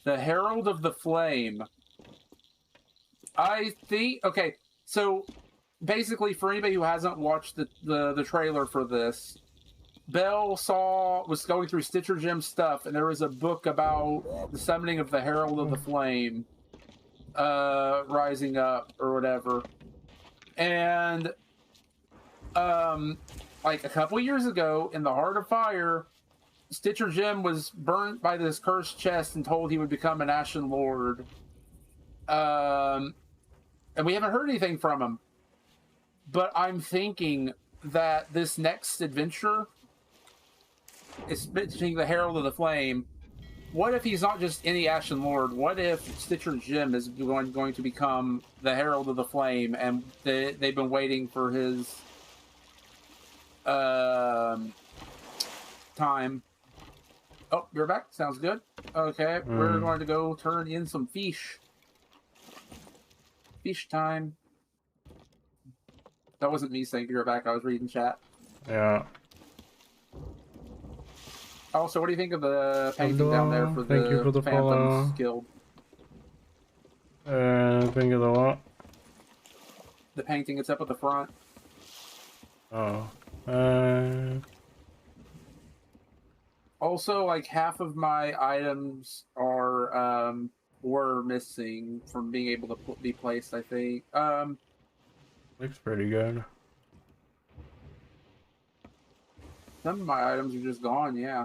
The Herald of the Flame. I think... Okay, so basically for anybody who hasn't watched the trailer for this, Belle was going through Stitcher Gem stuff, and there was a book about the summoning of the Herald of the Flame rising up, or whatever. And like a couple years ago, in the Heart of Fire, Stitcher Gem was burnt by this cursed chest and told he would become an Ashen Lord. And we haven't heard anything from him. But I'm thinking that this next adventure is mentioning the Herald of the Flame. What if he's not just any Ashen Lord? What if Stitcher Gem is going to become the Herald of the Flame, and they've been waiting for his time? Oh, you're back. Sounds good. Okay, we're going to go turn in some fish. Fish time. That wasn't me saying you're back. I was reading chat. Yeah. Also, what do you think of the painting down there for Thank you for the follow. Phantoms Guild? Think of the what? The painting it's up at the front. Oh. Also, like half of my items are were missing from being able to be placed, I think. Looks pretty good. Some of my items are just gone, yeah.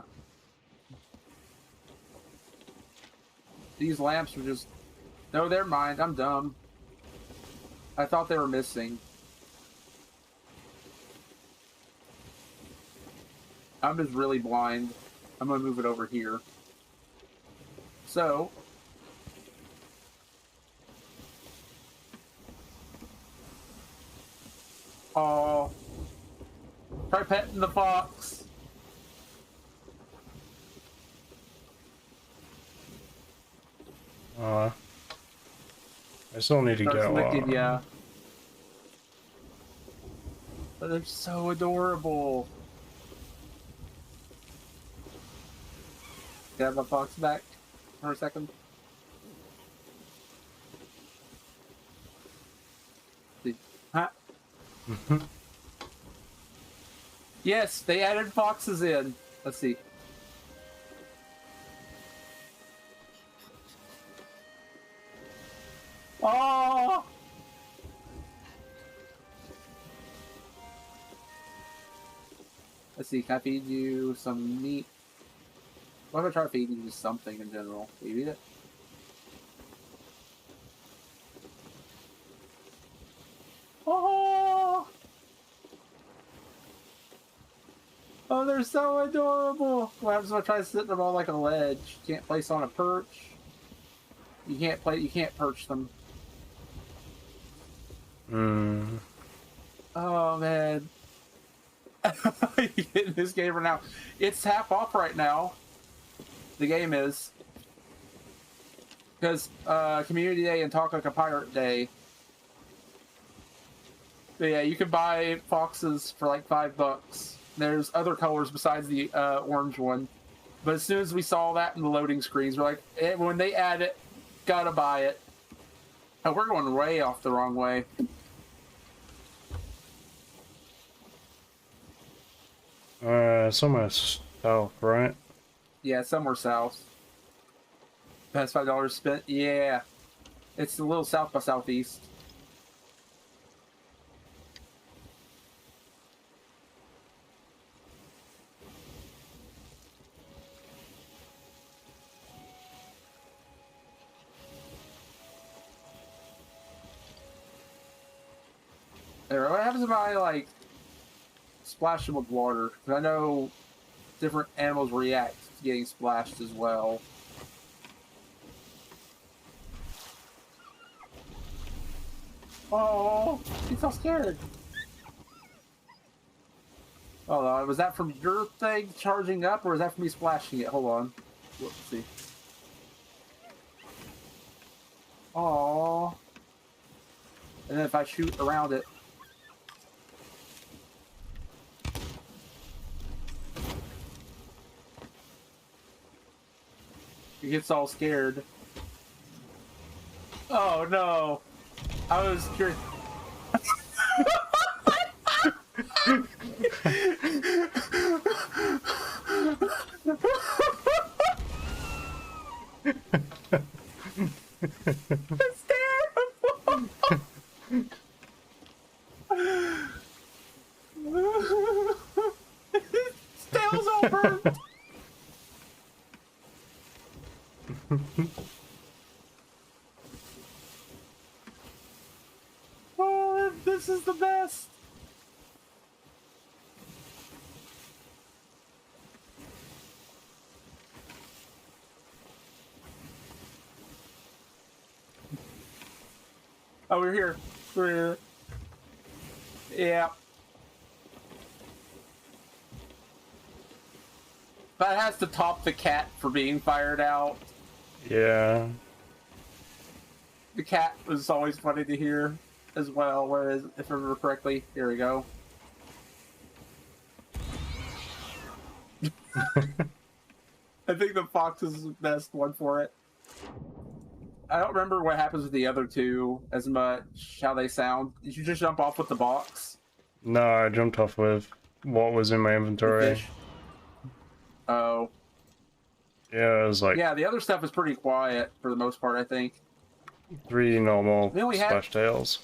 These lamps are just... No, they're mine. I'm dumb. I thought they were missing. I'm just really blind. I'm gonna move it over here. So... Oh, try petting the fox. I still need to get one. Yeah. But they're so adorable. Can I have my fox back for a second? Huh? Yes, they added foxes in. Let's see. Oh! Let's see, can I feed you some meat? What if I try feeding you something in general? Will you eat it? Oh! Oh, they're so adorable. What happens if I try to sit them on like a ledge? You can't place on a perch. You can't play. You can't perch them. Hmm. Oh man. You get in this game right now. It's half off right now. The game is. Because Community Day and Talk Like a Pirate Day. But yeah, you can buy foxes for like $5. There's other colors besides the orange one. But as soon as we saw that in the loading screens, we're like, when they add it, gotta buy it. Oh, we're going way off the wrong way. Somewhere south, right? Yeah, somewhere south. Past $5 spent. Yeah, it's a little south by southeast. There, what happens if I like splash them with water? 'Cause I know different animals react to getting splashed as well. Oh, he's so scared. Oh, was that from your thing charging up, or is that from me splashing it? Hold on. Let's see. Oh. And then if I shoot around it. It gets all scared. Oh no. I was curious. It's terrible. His tail's all burnt. Oh, this is the best. Oh, we're here. We're here. Yeah. That has to top the cat for being fired out. Yeah. The cat was always funny to hear as well, whereas, if I remember correctly, here we go. I think the fox is the best one for it. I don't remember what happens with the other two as much, how they sound. Did you just jump off with the box? No, I jumped off with what was in my inventory. Oh. Yeah, it was like... Yeah, the other stuff is pretty quiet for the most part, I think. 3 normal We splash tails.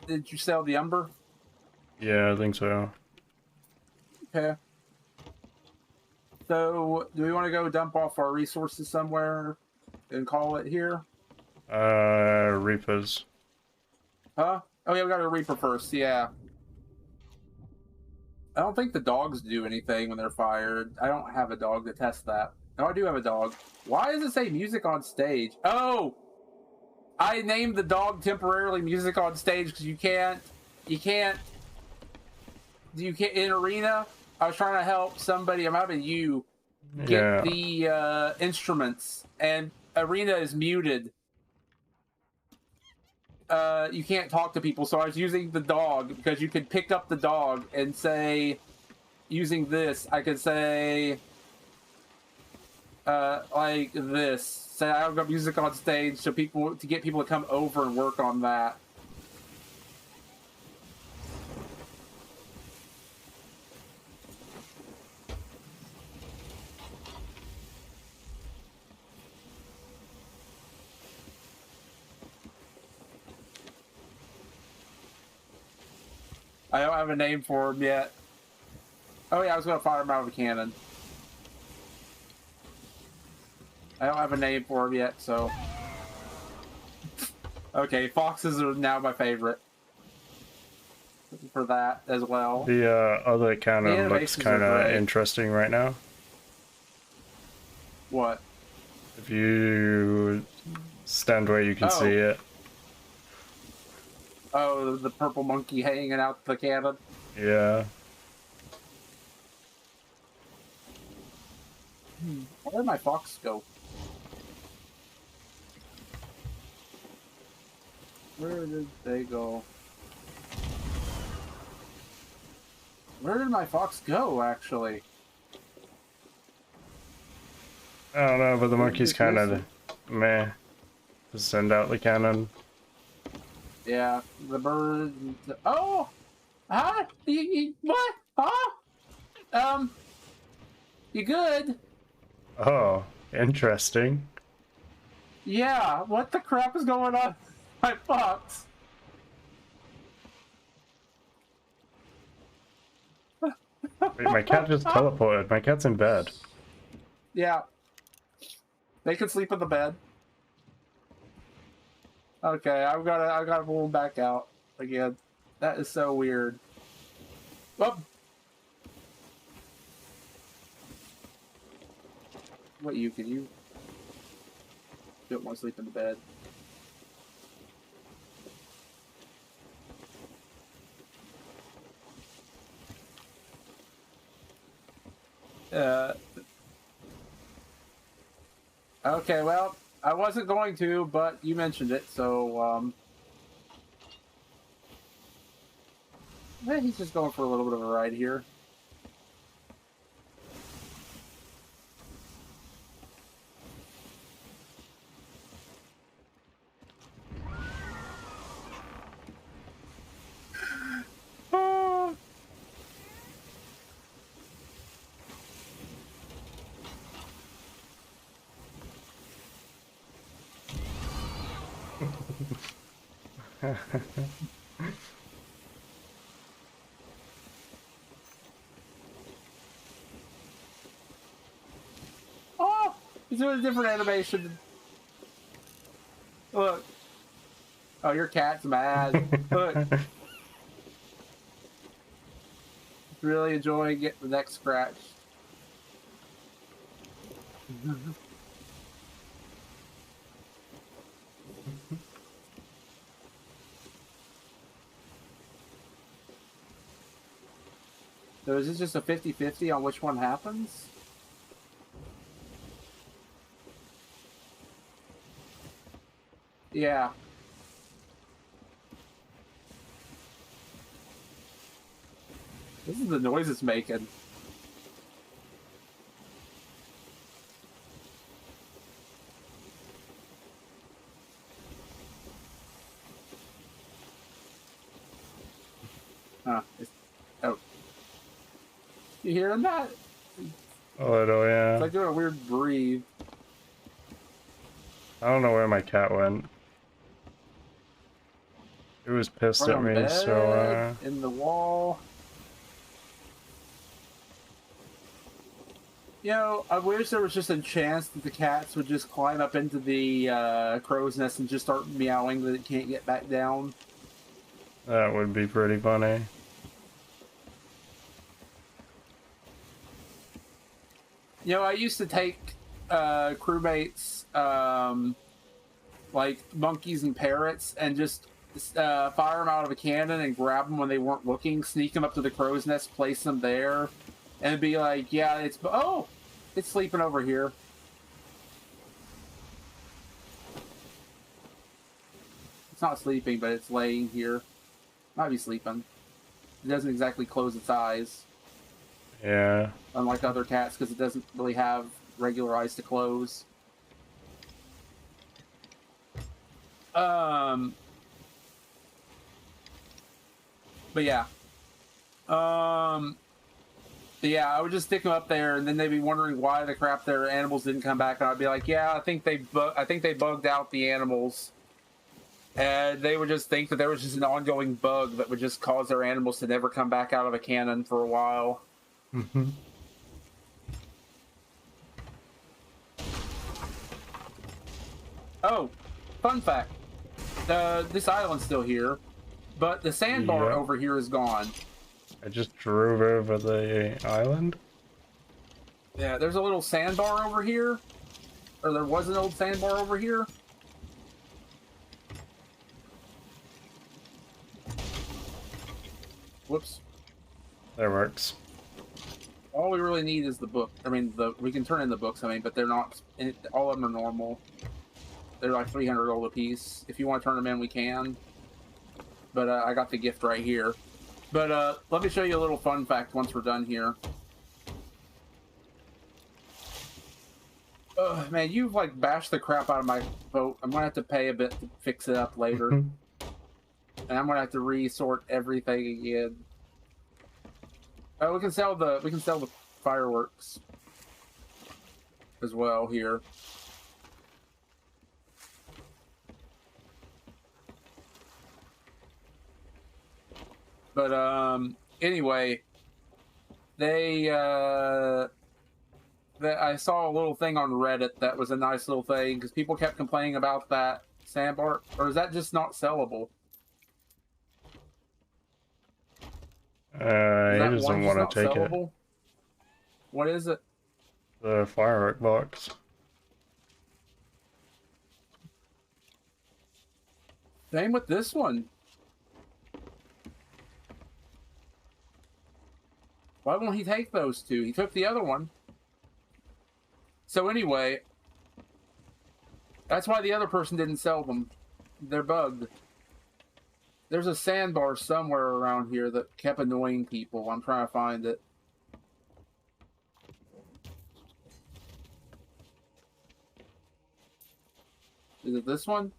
Did you sell the umber? Yeah, I think so. Okay. So, do we want to go dump off our resources somewhere and call it here? Reapers. Huh? Oh yeah, we got a Reaper first, yeah. I don't think the dogs do anything when they're fired. I don't have a dog to test that. No, I do have a dog. Why does it say music on stage? Oh! I named the dog temporarily music on stage because you can't, in arena, I was trying to help somebody, I'm having you, get the instruments, and arena is muted. You can't talk to people, so I was using the dog because you could pick up the dog and say, using this, I could say, like this. Say I've got music on stage, so to get people to come over and work on that. I don't have a name for him yet. Oh yeah, I was gonna fire him out of a cannon. I don't have a name for him yet, so... Okay, foxes are now my favorite. for that as well. The other cannon looks animations are kind of great. interesting right now. What? If you stand where you can see it. Oh, the purple monkey hanging out the cannon. Yeah. Where did my fox go? Where did they go? Where did my fox go, actually? I don't know, but the monkey's Just kind of missing. meh. Just send out the cannon. Yeah, the bird. Oh! Huh? What? Huh? You good? Oh, interesting. Yeah, what the crap is going on? My fox. Wait, my cat just teleported. My cat's in bed. Yeah. They can sleep in the bed. Okay, I gotta pull them back out again. That is so weird. Oh. What can you don't want to sleep in the bed? Okay, well, I wasn't going to, but you mentioned it, so, he's just going for a little bit of a ride here. Oh, he's doing a different animation. Look. Oh, your cat's mad. Look. Really enjoying getting the neck scratched. So is this just a 50-50 on which one happens? Yeah. This is the noise it's making. Huh. Oh. You hearing that? A little, yeah. It's like doing a weird breathe. I don't know where my cat went. It was pissed Right at on me, bed, so in the wall. You know, I wish there was just a chance that the cats would just climb up into the crow's nest and just start meowing that it can't get back down. that would be pretty funny. You know, I used to take crewmates, like monkeys and parrots, and just fire them out of a cannon and grab them when they weren't looking, sneak them up to the crow's nest, place them there, and be like, yeah, it's sleeping over here. It's not sleeping, but it's laying here. Might be sleeping. It doesn't exactly close its eyes. Yeah. Unlike other cats, because it doesn't really have regular eyes to close. But yeah. But yeah, I would just stick them up there, and then they'd be wondering why the crap their animals didn't come back, and I'd be like, yeah, I think they bugged out the animals. And they would just think that there was just an ongoing bug that would just cause their animals to never come back out of a cannon for a while. Mm-hmm. Oh, fun fact. This island's still here. But the sandbar Yep. over here is gone. I just drove over the island. Yeah, there's a little sandbar over here. Or there was an old sandbar over here. Whoops. That works. All we really need is the book. I mean, we can turn in the books, but they're not... all of them are normal. They're like 300 gold apiece. If you want to turn them in, we can. But I got the gift right here. But let me show you a little fun fact once we're done here. Man, you've like bashed the crap out of my boat. I'm gonna have to pay a bit to fix it up later. And I'm gonna have to resort everything again. We can sell the fireworks as well here. But anyway, I saw a little thing on Reddit that was a nice little thing because people kept complaining about that sandbar. Or is that just not sellable? He doesn't want to take sellable? It. What is it? The firework box. Same with this one. Why won't he take those two? He took the other one. So anyway, that's why the other person didn't sell them. They're bugged. There's a sandbar somewhere around here that kept annoying people. I'm trying to find it. Is it this one?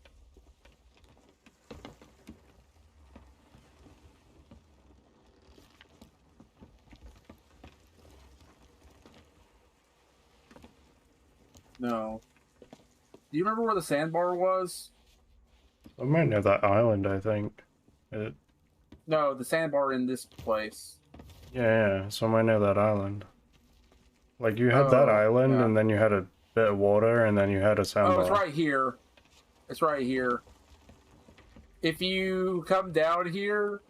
No. Do you remember where the sandbar was? Somewhere near that island, I think. No, the sandbar in this place. Yeah, somewhere near that island. Like, you had that island, and then you had a bit of water, and then you had a sandbar. Oh, it's right here. It's right here. If you come down here,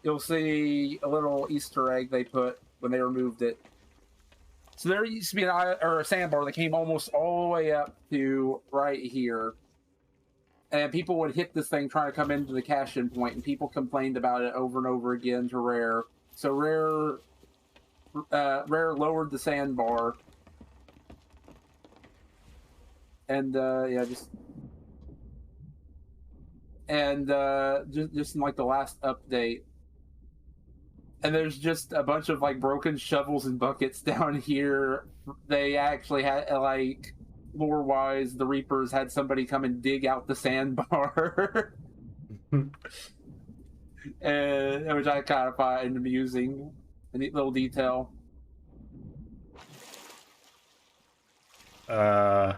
you'll see a little Easter egg they put when they removed it. So there used to be a sandbar that came almost all the way up to right here. And people would hit this thing trying to come into the cash-in point, and people complained about it over and over again to Rare. So Rare lowered the sandbar. And, yeah, just in, like, the last update. And there's just a bunch of, like, broken shovels and buckets down here. They actually had, like... lore-wise, the Reapers had somebody come and dig out the sandbar. Which I kind of find amusing. A neat little detail. My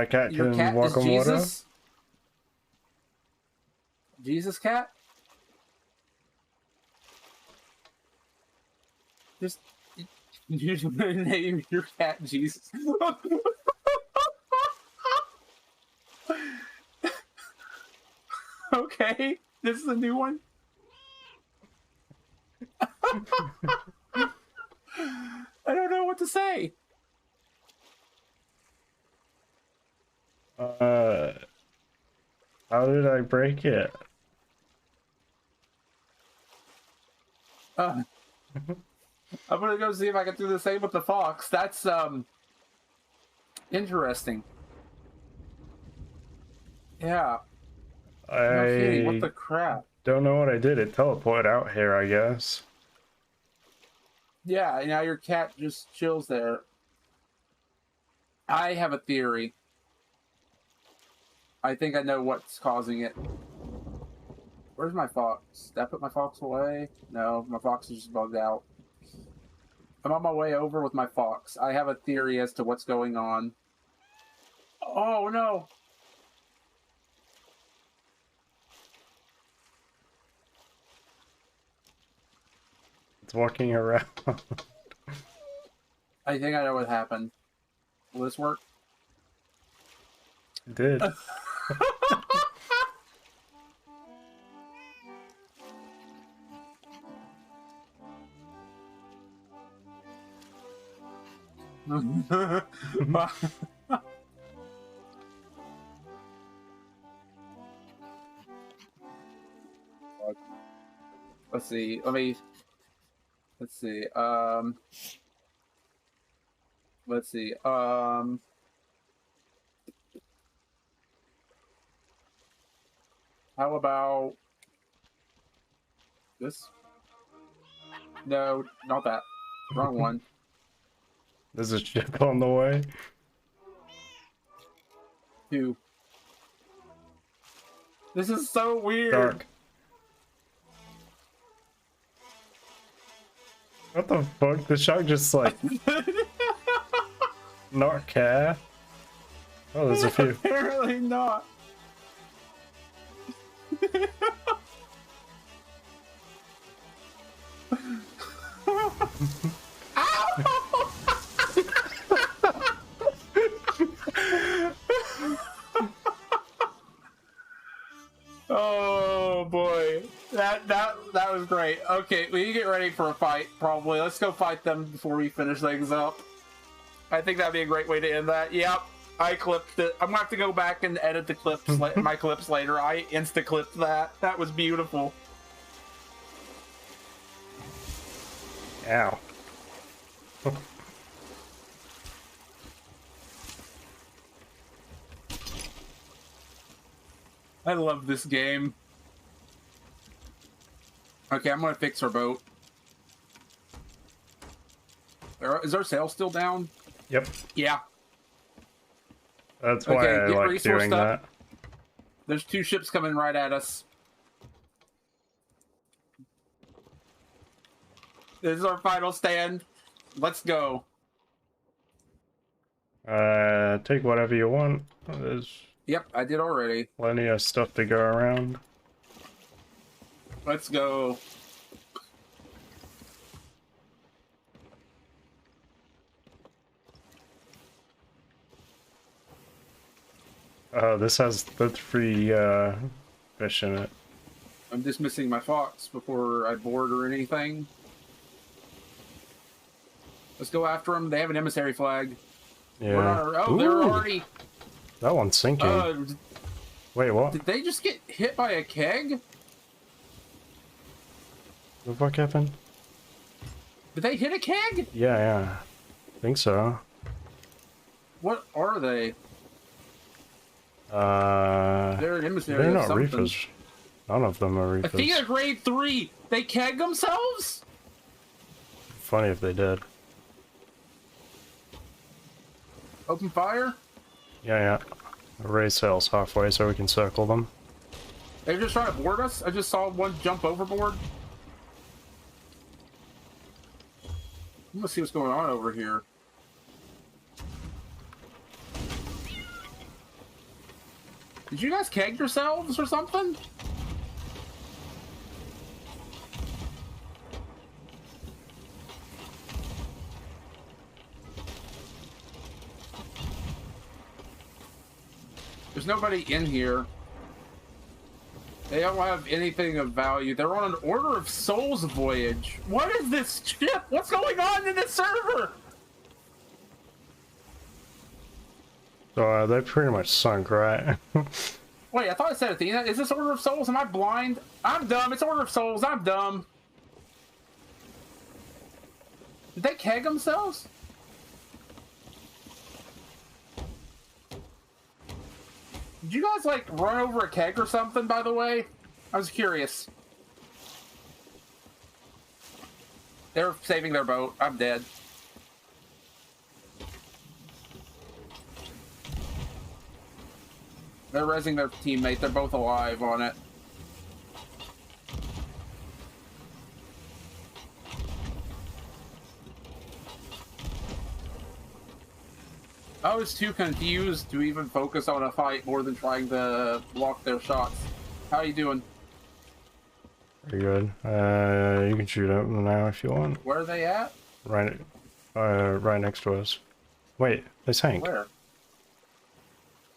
cat Your can cat walk is on Jesus? water? Jesus cat? Just... You should name your cat Jesus. Okay, this is a new one. I don't know what to say. How did I break it? I'm gonna go see if I can do the same with the fox. That's interesting. Yeah. No kidding. What the crap? Don't know what I did. It teleported out here, I guess. Yeah, now your cat just chills there. I have a theory. I think I know what's causing it. Where's my fox? Did I put my fox away? No, my fox is just bugged out. I'm on my way over with my fox. I have a theory as to what's going on. Oh, no! It's walking around. I think I know what happened. Will this work? It did. Let's see. Let's see. Let's see. How about this? No, not that. Wrong one. There's a ship on the way. 2. This is so weird. Dark. What the fuck? The shark just like not care. Oh, there's a few. Apparently not. Oh boy, that was great. Okay, we get ready for a fight. Probably let's go fight them before we finish things up. I think that'd be a great way to end that. Yep, I clipped it. I'm gonna have to go back and edit the clips, my clips later. I insta clipped that. That was beautiful. Ow. I love this game. Okay, I'm gonna fix our boat. Is our sail still down? Yep. Yeah. That's why I like resourced doing up. that. There's 2 ships coming right at us. This is our final stand. Let's go. Take whatever you want. There's Yep, I did already. plenty of stuff to go around. Let's go. This has the 3 fish in it. I'm just missing my fox before I board or anything. Let's go after them. They have an emissary flag. Yeah. They're already... That one's sinking. Wait, what? Did they just get hit by a keg? What the fuck happened? Did they hit a keg? Yeah. Think so. What are they? They're an emissary not of something. reefers. None of them are reefers. Athena grade 3! They keg themselves? Funny if they did. Open fire? Yeah. Raise sails halfway so we can circle them. They're just trying to board us? I just saw one jump overboard. I'm gonna see what's going on over here. Did you guys keg yourselves or something? There's nobody in here. They don't have anything of value. They're on an Order of Souls voyage. What is this ship? What's going on in this server? So they pretty much sunk, right? Wait, I thought I said Athena. Is this Order of Souls? Am I blind? I'm dumb. It's Order of Souls. I'm dumb. Did they keg themselves? Did you guys, like, run over a keg or something, by the way? I was curious. They're saving their boat. I'm dead. They're rezzing their teammate. They're both alive on it. I was too confused to even focus on a fight more than trying to block their shots. How you doing? Pretty good. You can shoot at them now if you want. Where are they at? Right next to us. Wait, they sank. Where?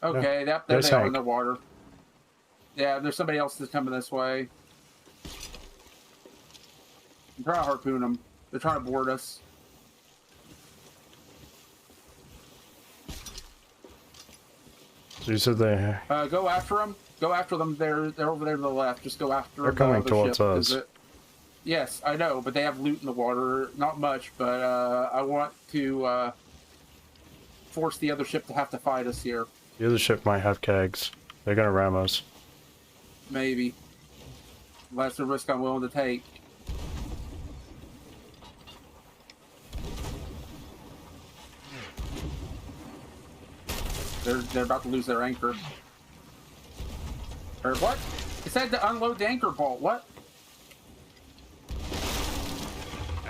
Okay, Yeah, there they are sank. in the water. Yeah, there's somebody else that's coming this way. I'm trying to harpoon them. They're trying to board us. So you said they... Go after them. Go after them. They're over there to the left. Just go after They're the coming other towards ship. us. Yes, I know, but they have loot in the water. Not much, but I want to force the other ship to have to fight us here. The other ship might have kegs. They're gonna ram us. Maybe. That's the risk I'm willing to take. They're about to lose their anchor. Or what? It said to unload the anchor bolt. What?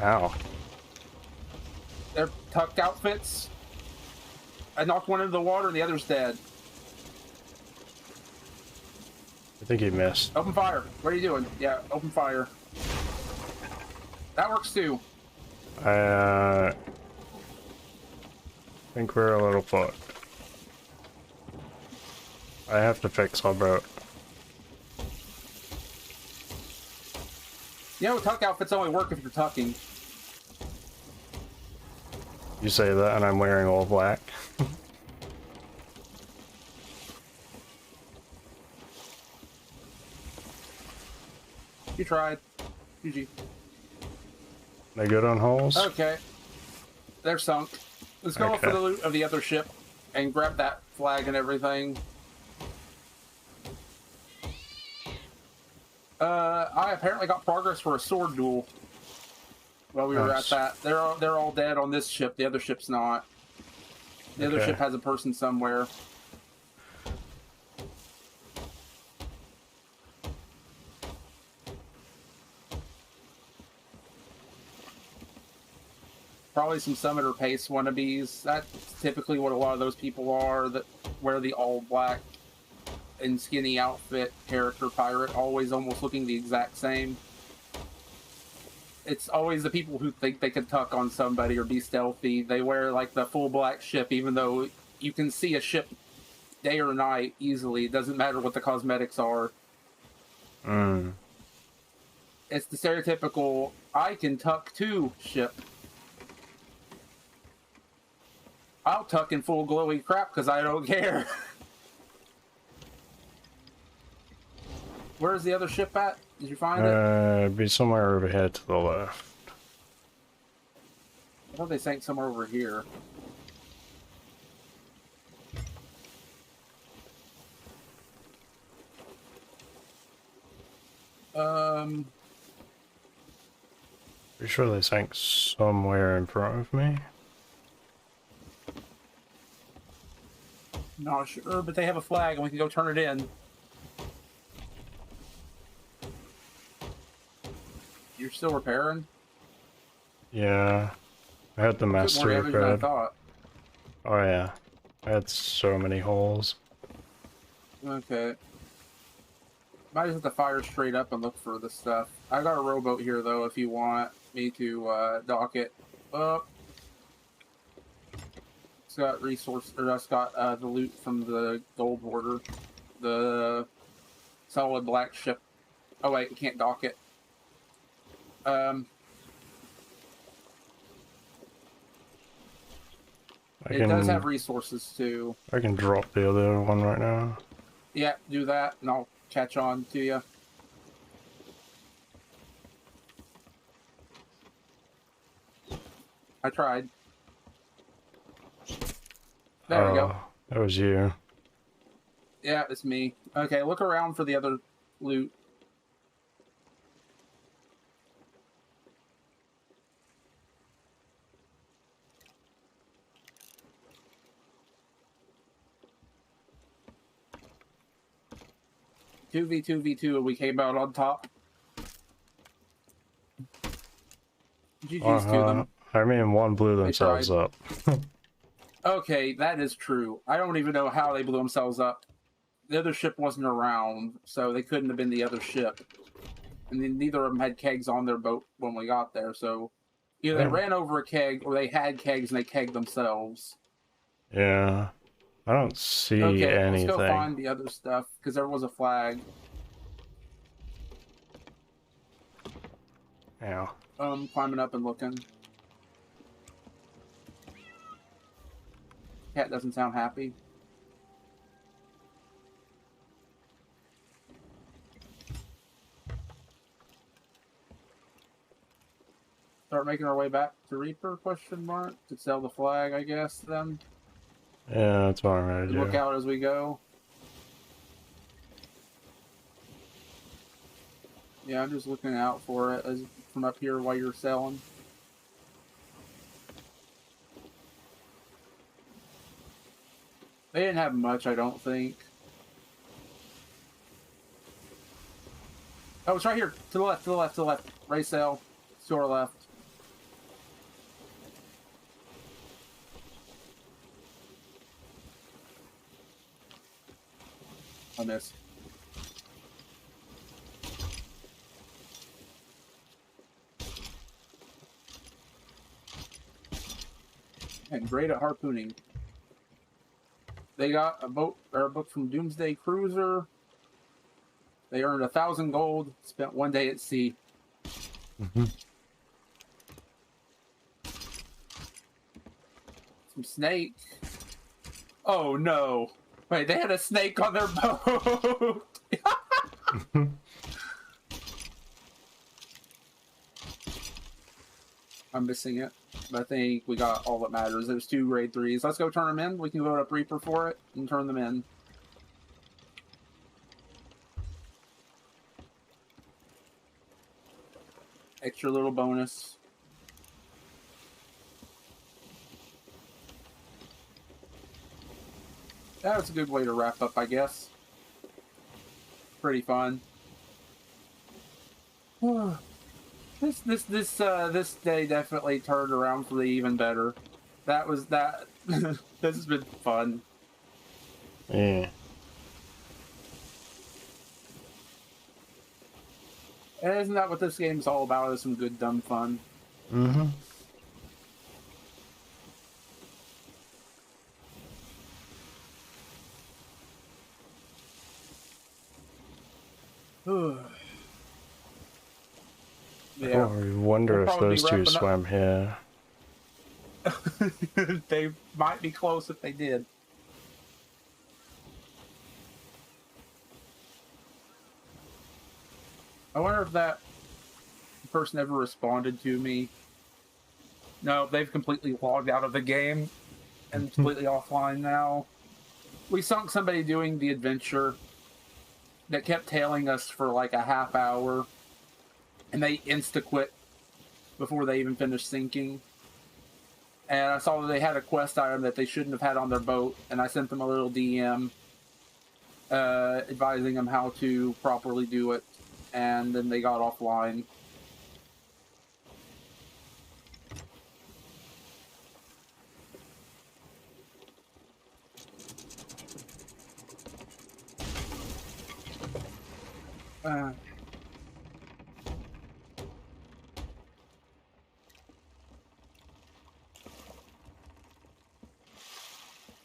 Ow. They're tucked outfits. I knocked one into the water and the other's dead. I think he missed. Open fire. What are you doing? Yeah, open fire. That works too. I think we're a little fucked. I have to fix our boat. You know, tuck outfits only work if you're tucking. You say that and I'm wearing all black. You tried. GG. They good on holes? Okay. They're sunk. Let's go Okay. for the loot of the other ship and grab that flag and everything. I apparently got progress for a sword duel while we were at Nice. that. They're all dead on this ship. The other ship's not. The other Okay. ship has a person somewhere. Probably some Summoner Pace wannabes. That's typically what a lot of those people are that wear the all black and skinny outfit character pirate, always almost looking the exact same. It's always the people who think they can tuck on somebody or be stealthy. They wear like the full black ship, even though you can see a ship day or night easily. It doesn't matter what the cosmetics are. Mm. It's the stereotypical I can tuck too ship. I'll tuck in full glowy crap because I don't care. Where's the other ship at? Did you find it? It'd be somewhere overhead to the left. I thought they sank somewhere over here. Pretty sure they sank somewhere in front of me. Not sure, but they have a flag and we can go turn it in. You're still repairing? Yeah. I had the Took more master damage than I repaired. thought. Oh yeah. I had so many holes. Okay. Might just have to fire straight up and look for the stuff. I got a rowboat here though if you want me to dock it up. It's got resource, or that's got the loot from the gold hoarder. The solid black ship. Oh wait, we can't dock it. It does have resources too. I can drop the other one right now. Yeah, do that and I'll catch on to you. I tried. There we go. That was you. Yeah, it's me. Okay, look around for the other loot. Two v two, and we came out on top. GG's to them. I mean, one blew themselves tried. up. Okay, that is true. I don't even know how they blew themselves up. The other ship wasn't around, so they couldn't have been the other ship. And then neither of them had kegs on their boat when we got there, so either they ran over a keg or they had kegs and they kegged themselves. Yeah. I don't see Okay, anything. let's go find the other stuff, because there was a flag. Ow. Climbing up and looking. Cat doesn't sound happy. start making our way back to Reaper, question mark, to sell the flag, I guess, then. Yeah, that's what I'm gonna do. Look out as we go. Yeah, I'm just looking out for it as from up here while you're selling. They didn't have much, I don't think. Oh, it's right here. To the left, to the left, to the left. Ray sale. It's to our left. I miss. And great at harpooning. They got a boat or a book from Doomsday Cruiser. They earned 1,000 gold. Spent 1 day at sea. Some snake. Oh no! Wait, they had a snake on their boat. I'm missing it. But I think we got all that matters. There's 2 grade 3s. Let's go turn them in. We can load up Reaper for it and turn them in. Extra little bonus. That was a good way to wrap up, I guess. Pretty fun. This day definitely turned around for the even better. That was that. This has been fun. Yeah. And isn't that what this game's all about? Is some good dumb fun. Mm-hmm. Yeah. I wonder if those two swam here. They might be close if they did. I wonder if that person ever responded to me. No, they've completely logged out of the game and completely offline now. We sunk somebody doing the adventure that kept tailing us for like a half hour, and they insta-quit before they even finished sinking. And I saw that they had a quest item that they shouldn't have had on their boat, and I sent them a little DM advising them how to properly do it, and then they got offline.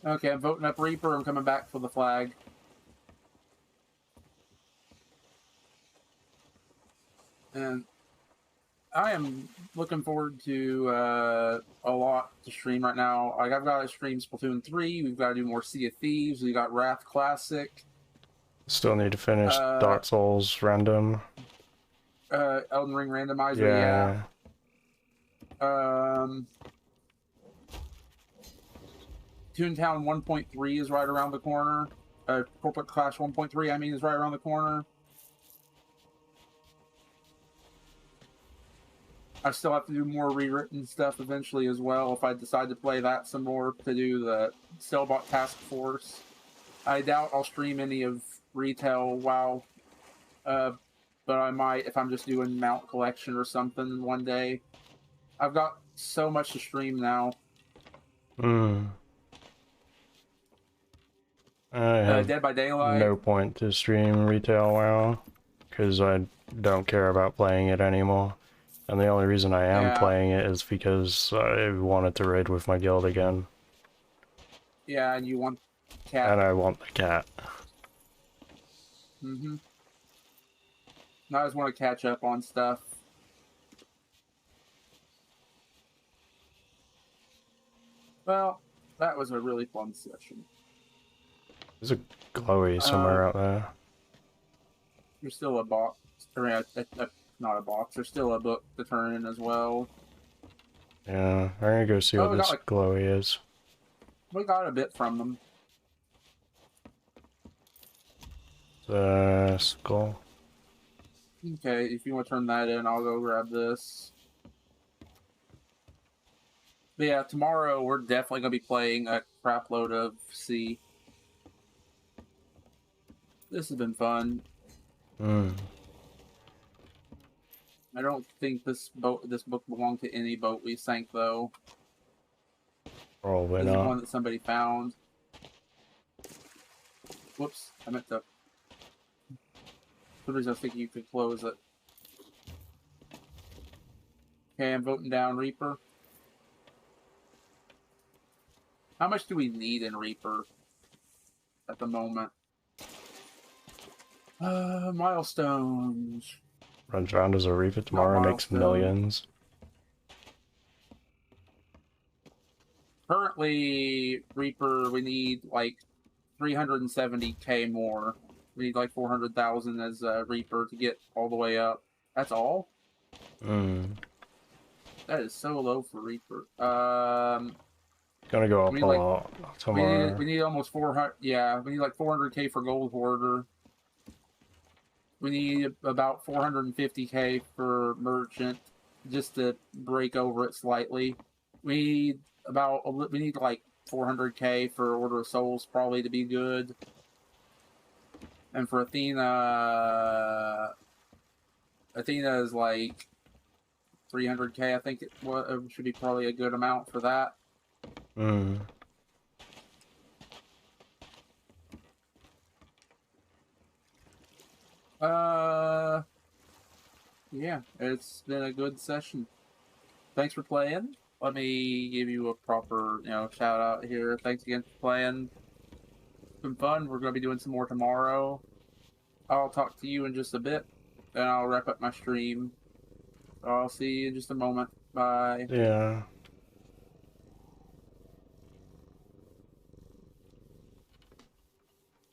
Okay, I'm voting up Reaper. I'm coming back for the flag. And I am looking forward to a lot to stream right now. Like, I've got to stream Splatoon 3. We've got to do more Sea of Thieves. We got Wrath Classic. Still need to finish Dark Souls random. Elden Ring randomizer, yeah. Toontown 1.3 is right around the corner. Corporate Clash 1.3, I mean, is right around the corner. I still have to do more rewritten stuff eventually as well if I decide to play that some more to do the Cellbot Task Force. I doubt I'll stream any of Retail WoW, but I might if I'm just doing Mount Collection or something one day. I've got so much to stream now. I have Dead by Daylight. no point to stream Retail WoW, because I don't care about playing it anymore. And the only reason I am playing it is because I wanted to raid with my guild again. Yeah, and you want cat. And I want the cat. Mm-hmm. I just want to catch up on stuff. Well, that was a really fun session. There's a glowy somewhere out there. There's still a box, or not a box. There's still a book to turn in as well. Yeah, I'm gonna go see Oh, what this glowy is. we got a bit from them. The skull. Okay, if you want to turn that in, I'll go grab this. But yeah, tomorrow we're definitely going to be playing a crap load of C. This has been fun. Hmm. I don't think this book belonged to any boat we sank, though. Probably This is not. one that somebody found. Whoops, I meant to. For some reason I was thinking you could close it. Okay, I'm voting down Reaper. How much do we need in Reaper at the moment? Milestones. Runs around as a Reaper Not tomorrow, makes milestone. millions. Currently, Reaper, we need like 370k more. We need like 400,000 as Reaper to get all the way up. That's all? That is so low for Reaper. Gonna go up we a like, lot tomorrow. We need almost 400. Yeah, we need like 400k for Gold Hoarder. We need about 450k for Merchant, just to break over it slightly. We need like 400k for Order of Souls probably to be good. And for Athena is like 300k. I think it should be probably a good amount for that. Yeah, it's been a good session. Thanks for playing. Let me give you a proper, shout out here. Thanks again for playing. It's been fun. We're going to be doing some more tomorrow. I'll talk to you in just a bit, and I'll wrap up my stream. I'll see you in just a moment. Bye. Yeah.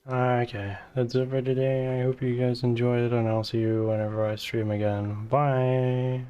Okay, that's it for today. I hope you guys enjoyed it, and I'll see you whenever I stream again. Bye!